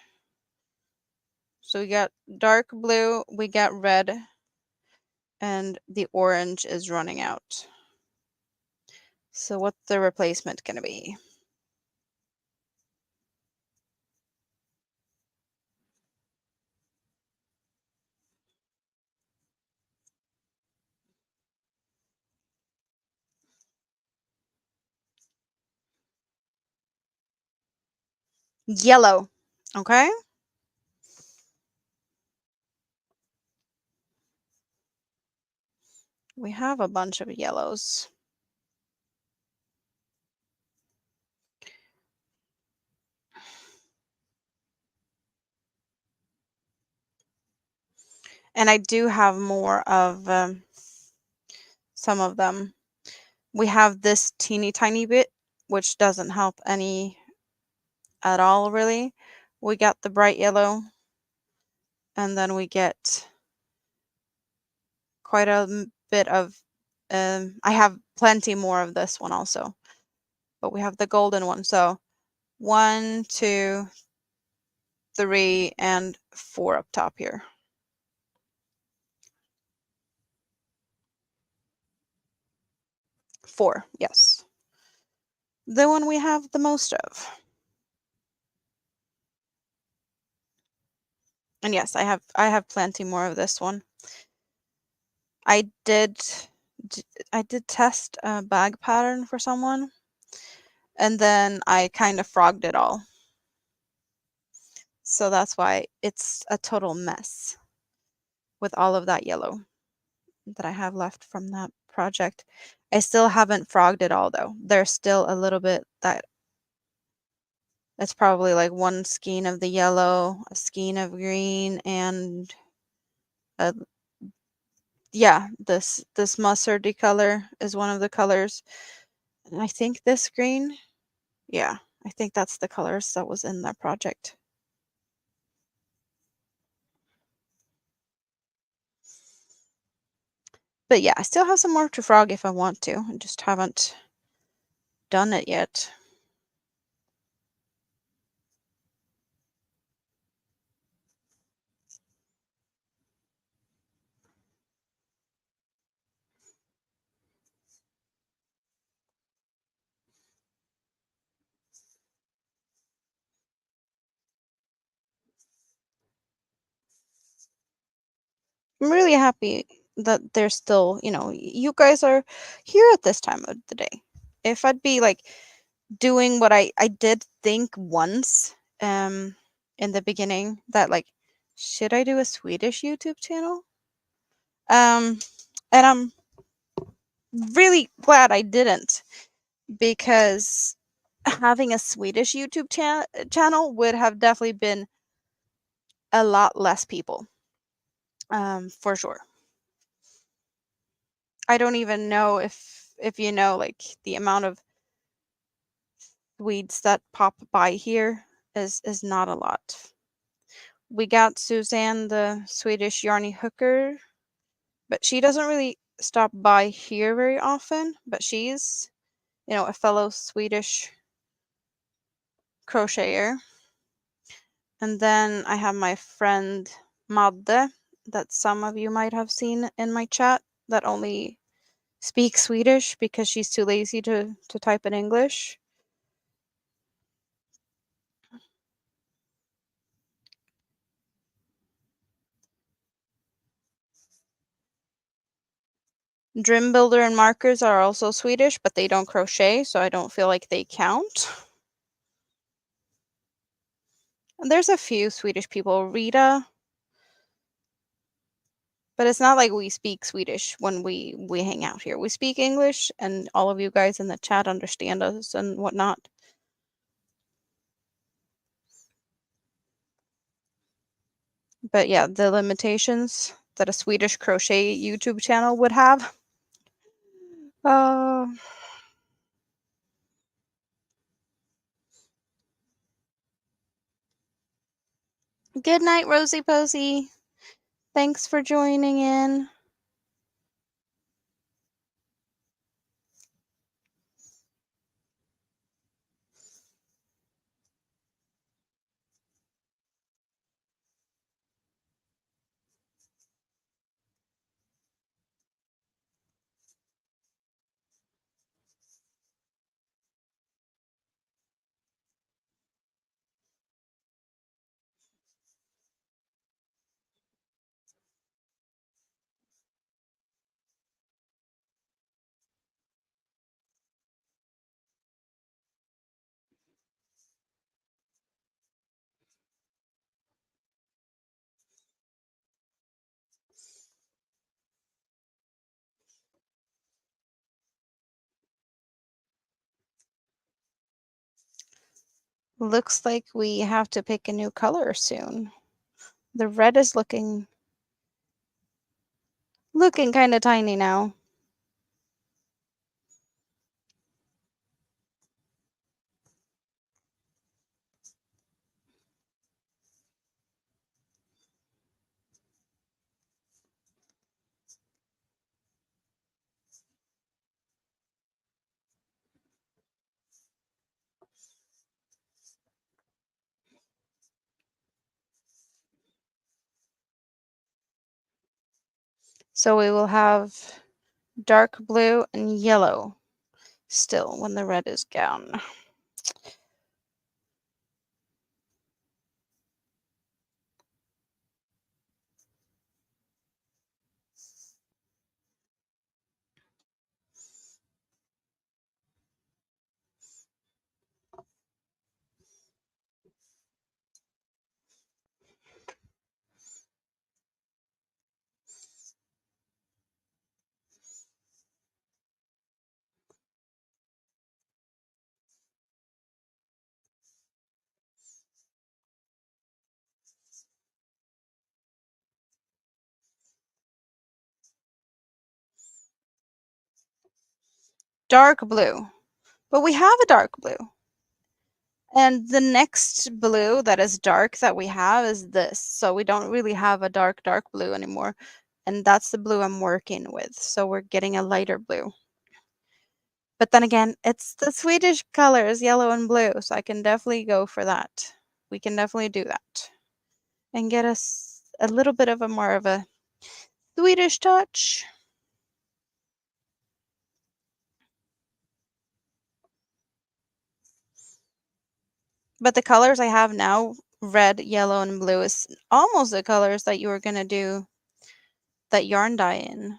So we got dark blue, we got red, and the orange is running out. So what's the replacement going to be? Yellow. Okay. We have a bunch of yellows. And I do have more of some of them. We have this teeny tiny bit, which doesn't help any at all, really. We got the bright yellow, and then we get quite a bit of, I have plenty more of this one also, but we have the golden one. So 1, 2, 3, and 4 up top here. 4, yes. The one we have the most of. And yes, I have plenty more of this one. I did test a bag pattern for someone, and then I kind of frogged it all. So that's why it's a total mess with all of that yellow that I have left from that project. I still haven't frogged it all though. There's still a little bit that's probably like one skein of the yellow, a skein of green, and a, yeah, this mustardy color is one of the colors. And I think this green, yeah, I think that's the colors that was in that project. But yeah, I still have some more to frog if I want to. I just haven't done it yet. I'm really happy that there's still, you guys are here at this time of the day. If I'd be like doing what I did think once in the beginning that like should I do a Swedish YouTube channel? And I'm really glad I didn't, because having a Swedish YouTube channel would have definitely been a lot less people. For sure. I don't even know if you know, like, the amount of Swedes that pop by here is not a lot. We got Suzanne, the Swedish yarny hooker, but she doesn't really stop by here very often. But she's, a fellow Swedish crocheter. And then I have my friend Madde, that some of you might have seen in my chat, that only speaks Swedish because she's too lazy to type in English. Drim Builder and Markers are also Swedish, but they don't crochet, so I don't feel like they count. And there's a few Swedish people. Rita. But it's not like we speak Swedish when we hang out here. We speak English, and all of you guys in the chat understand us and whatnot. But yeah, the limitations that a Swedish crochet YouTube channel would have. Uh, Good night, Rosie Posey. Thanks for joining in. Looks like we have to pick a new color soon. The red is looking kind of tiny now. So we will have dark blue and yellow still when the red is gone. Dark blue. But we have a dark blue. And the next blue that is dark that we have is this. So we don't really have a dark blue anymore. and that's the blue I'm working with. So we're getting a lighter blue. But then again, it's the Swedish colors, yellow and blue, so I can definitely go for that. We can definitely do that and get us a little bit of a more of a Swedish touch. But the colors I have now, red, yellow, and blue, is almost the colors that you were going to do that yarn dye in.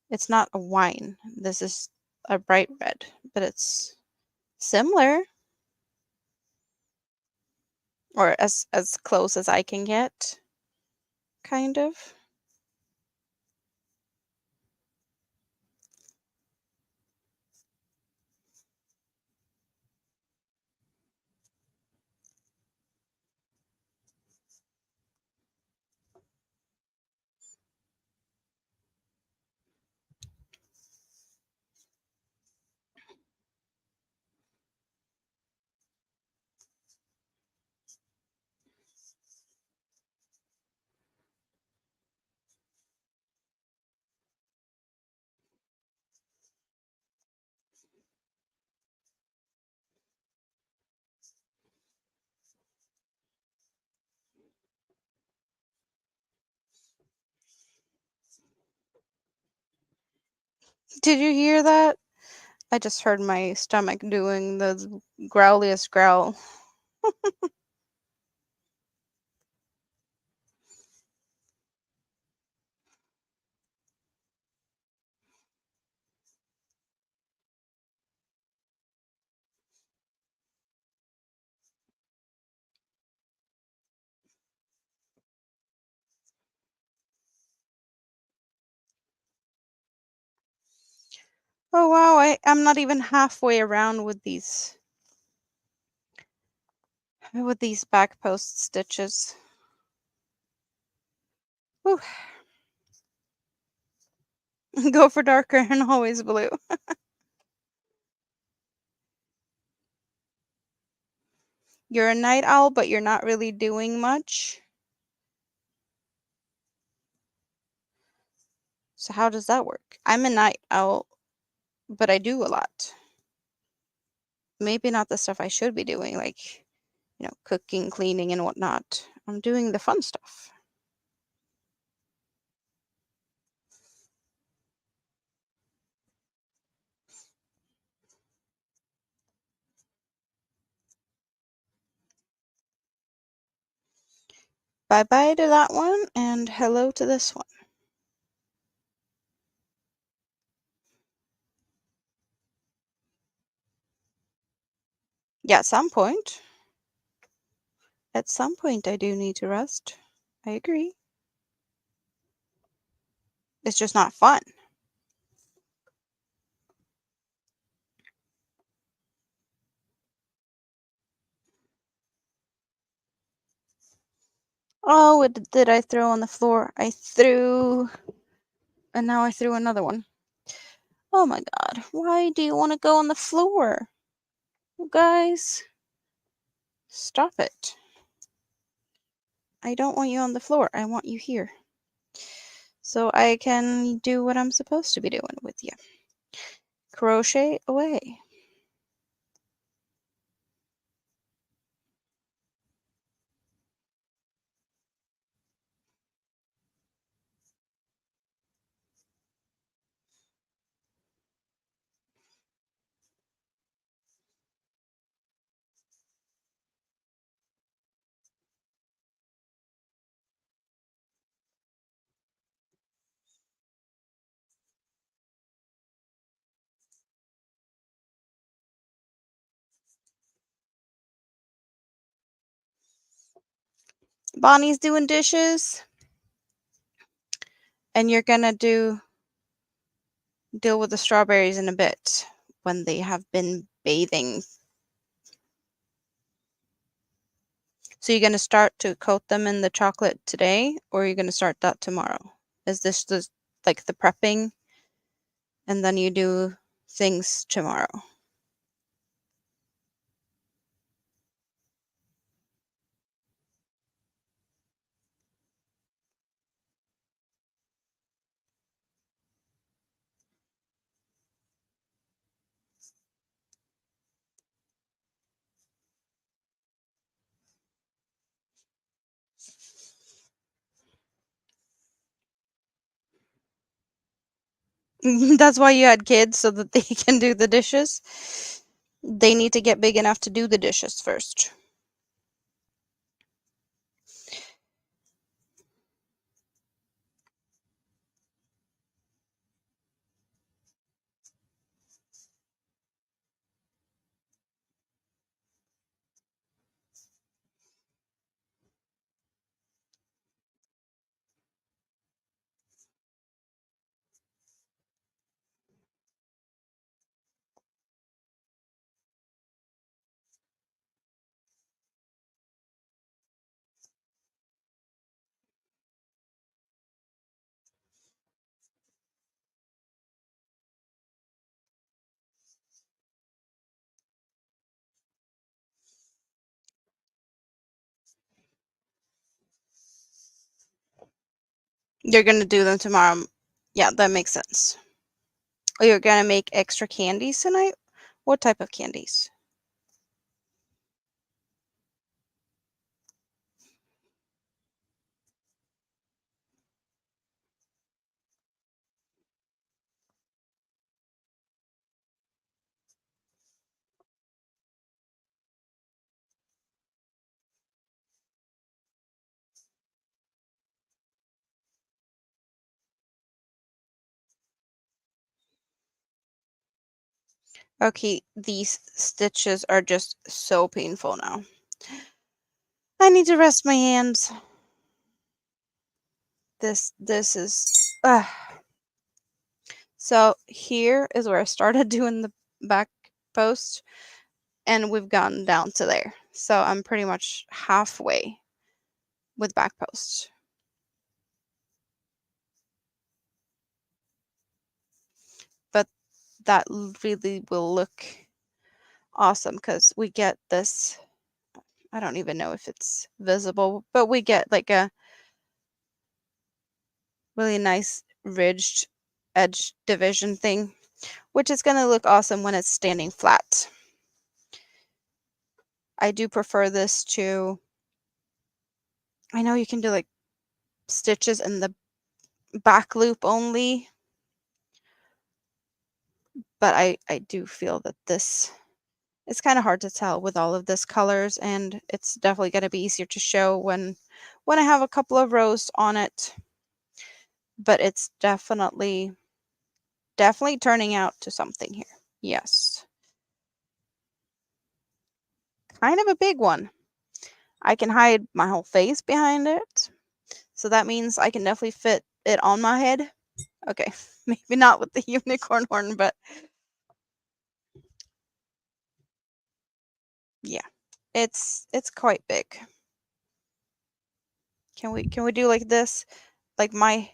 It's not a wine. This is a bright red, but it's similar, or as close as I can get, kind of. Did you hear that? I just heard my stomach doing the growliest growl. Oh wow, I'm not even halfway around with these back post stitches. Whew. Go for darker and always blue. You're a night owl, but you're not really doing much. So how does that work? I'm a night owl, but I do a lot. Maybe not the stuff I should be doing, like, cooking, cleaning, and whatnot. I'm doing the fun stuff. Bye-bye to that one, and hello to this one. Yeah, at some point. At some point, I do need to rest. I agree. It's just not fun. Oh, what did I throw on the floor? I threw, and now I threw another one. Oh my god, why do you want to go on the floor? You guys, stop it. I don't want you on the floor. I want you here. So I can do what I'm supposed to be doing with you. Crochet away. Bonnie's doing dishes. And you're gonna deal with the strawberries in a bit when they have been bathing. So you're gonna start to coat them in the chocolate today, or you're gonna start that tomorrow? Is this like the prepping, and then you do things tomorrow? That's why you had kids, so that they can do the dishes. They need to get big enough to do the dishes first. You're gonna do them tomorrow. Yeah, that makes sense. Oh, you're gonna make extra candies tonight? What type of candies? Okay, these stitches are just so painful now. I need to rest my hands. This is so here is where I started doing the back post, and we've gone down to there. So I'm pretty much halfway with back post. But that really will look awesome because we get this. I don't even know if it's visible, but we get like a really nice ridged edge division thing, which is going to look awesome when it's standing flat. I do prefer this to, I know you can do like stitches in the back loop only, but I do feel that this, it's kind of hard to tell with all of this colors, and it's definitely going to be easier to show when I have a couple of rows on it. But it's definitely turning out to something here. Yes. Kind of a big one. I can hide my whole face behind it. So that means I can definitely fit it on my head. Okay, maybe not with the unicorn horn, but yeah. It's quite big. Can we do like this? Like my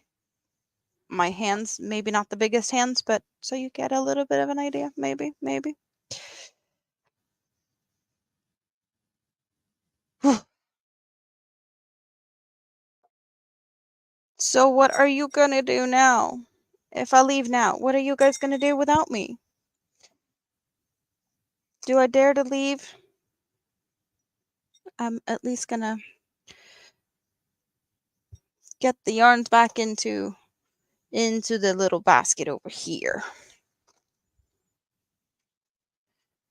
hands, maybe not the biggest hands, but so you get a little bit of an idea, maybe. So what are you gonna do now? If I leave now, what are you guys gonna do without me? Do I dare to leave? I'm at least gonna get the yarns back into the little basket over here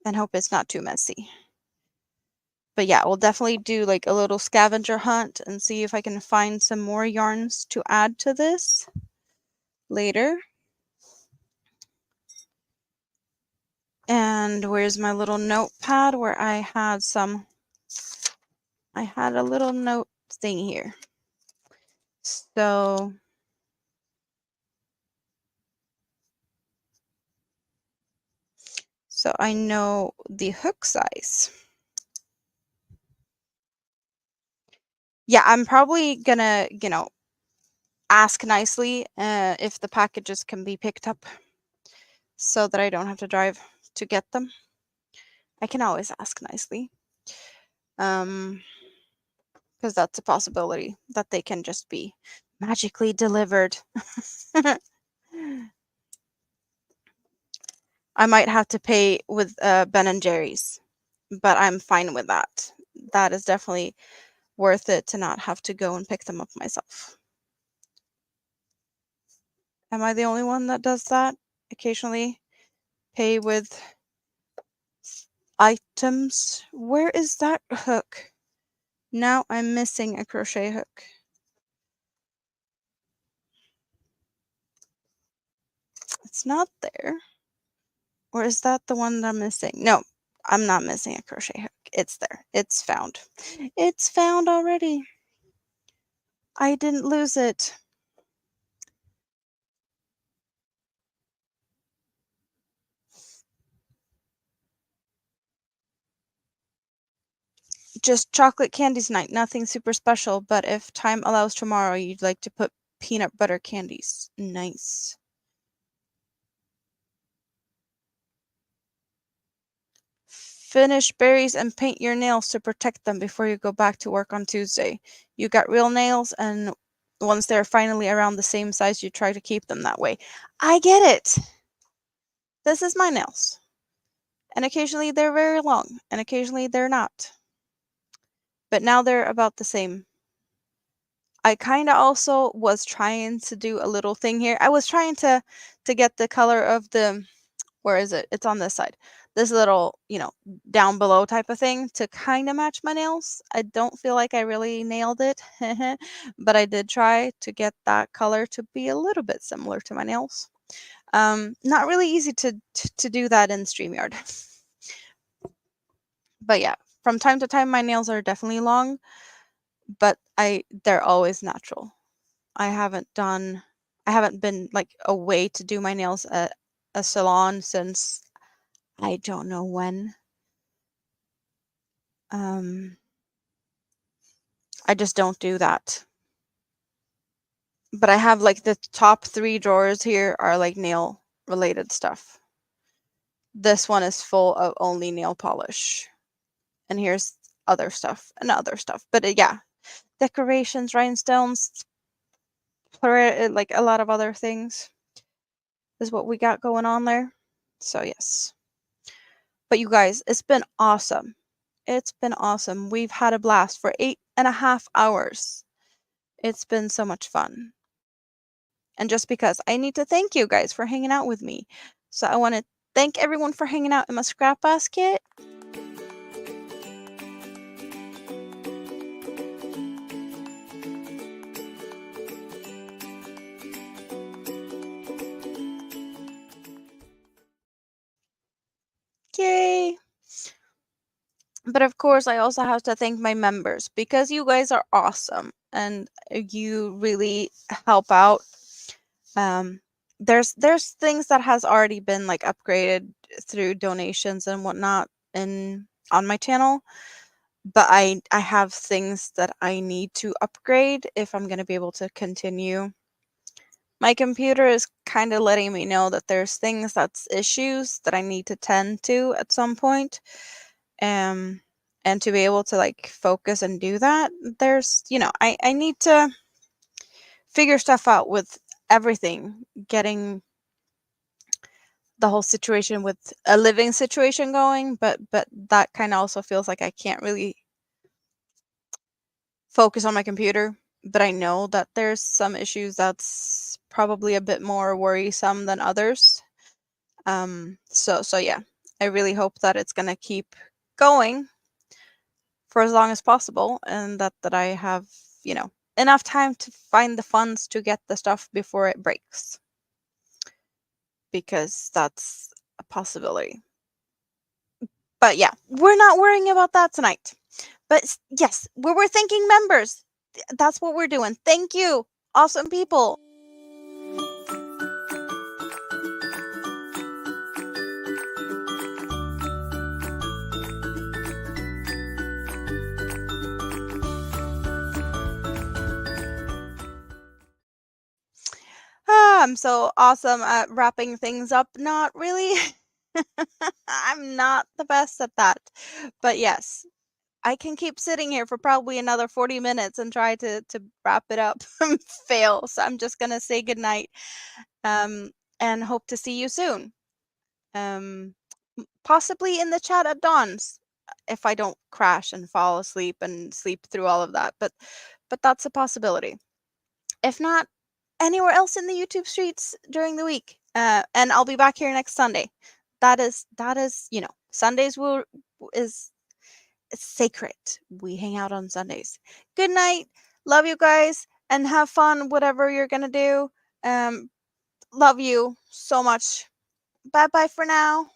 and hope it's not too messy. But yeah, we'll definitely do like a little scavenger hunt and see if I can find some more yarns to add to this later. And where's my little notepad where I had a little note thing here. So I know the hook size. Yeah, I'm probably gonna, ask nicely if the packages can be picked up so that I don't have to drive to get them. I can always ask nicely. Because that's a possibility that they can just be magically delivered. I might have to pay with Ben and Jerry's, but I'm fine with that. That is definitely worth it to not have to go and pick them up myself. Am I the only one that does that? Occasionally pay with items. Where is that hook? Now I'm missing a crochet hook. It's not there. Or is that the one that I'm missing? No, I'm not missing a crochet hook. It's there. It's found. It's found already. I didn't lose it. Just chocolate candies night. Nothing super special, but if time allows tomorrow, you'd like to put peanut butter candies. Nice. Finish berries and paint your nails to protect them before you go back to work on Tuesday. You got real nails, and once they're finally around the same size, you try to keep them that way. I get it. This is my nails. And occasionally they're very long, and occasionally they're not. But now they're about the same. I kind of also was trying to do a little thing here. I was trying to get the color of the, where is it? It's on this side. This little, down below type of thing to kind of match my nails. I don't feel like I really nailed it, but I did try to get that color to be a little bit similar to my nails. Not really easy to do that in StreamYard. But yeah, from time to time my nails are definitely long, but they're always natural. I haven't been like away to do my nails at a salon since I don't know when. I just don't do that. But I have like the top 3 drawers here are like nail related stuff. This one is full of only nail polish. And here's other stuff and other stuff. But yeah, decorations, rhinestones, like a lot of other things is what we got going on there. So yes. But you guys, it's been awesome. It's been awesome. We've had a blast for 8.5 hours. It's been so much fun. And just because I need to thank you guys for hanging out with me. So I want to thank everyone for hanging out in my scrap basket. Yay! But of course, I also have to thank my members because you guys are awesome and you really help out. There's things that has already been like upgraded through donations and whatnot on my channel, but I have things that I need to upgrade if I'm going to be able to continue. My computer is kind of letting me know that there's things that's issues that I need to tend to at some point. And to be able to like focus and do that, there's, I need to figure stuff out with everything, getting the whole situation with a living situation going, but that kind of also feels like I can't really focus on my computer. But I know that there's some issues that's probably a bit more worrisome than others. So yeah, I really hope that it's gonna keep going for as long as possible, and that I have, enough time to find the funds to get the stuff before it breaks, because that's a possibility. But yeah, we're not worrying about that tonight. But yes, we're thanking members. That's what we're doing. Thank you, awesome people. I'm so awesome at wrapping things up. Not really. I'm not the best at that. But yes, I can keep sitting here for probably another 40 minutes and try to wrap it up and fail. So I'm just gonna say goodnight, and hope to see you soon. Possibly in the chat at dawn's if I don't crash and fall asleep and sleep through all of that. But that's a possibility. If not, anywhere else in the YouTube streets during the week. And I'll be back here next Sunday. That is, Sundays will is sacred. We hang out on Sundays. Good night. Love you guys and have fun whatever you're gonna do. Love you so much. Bye bye for now.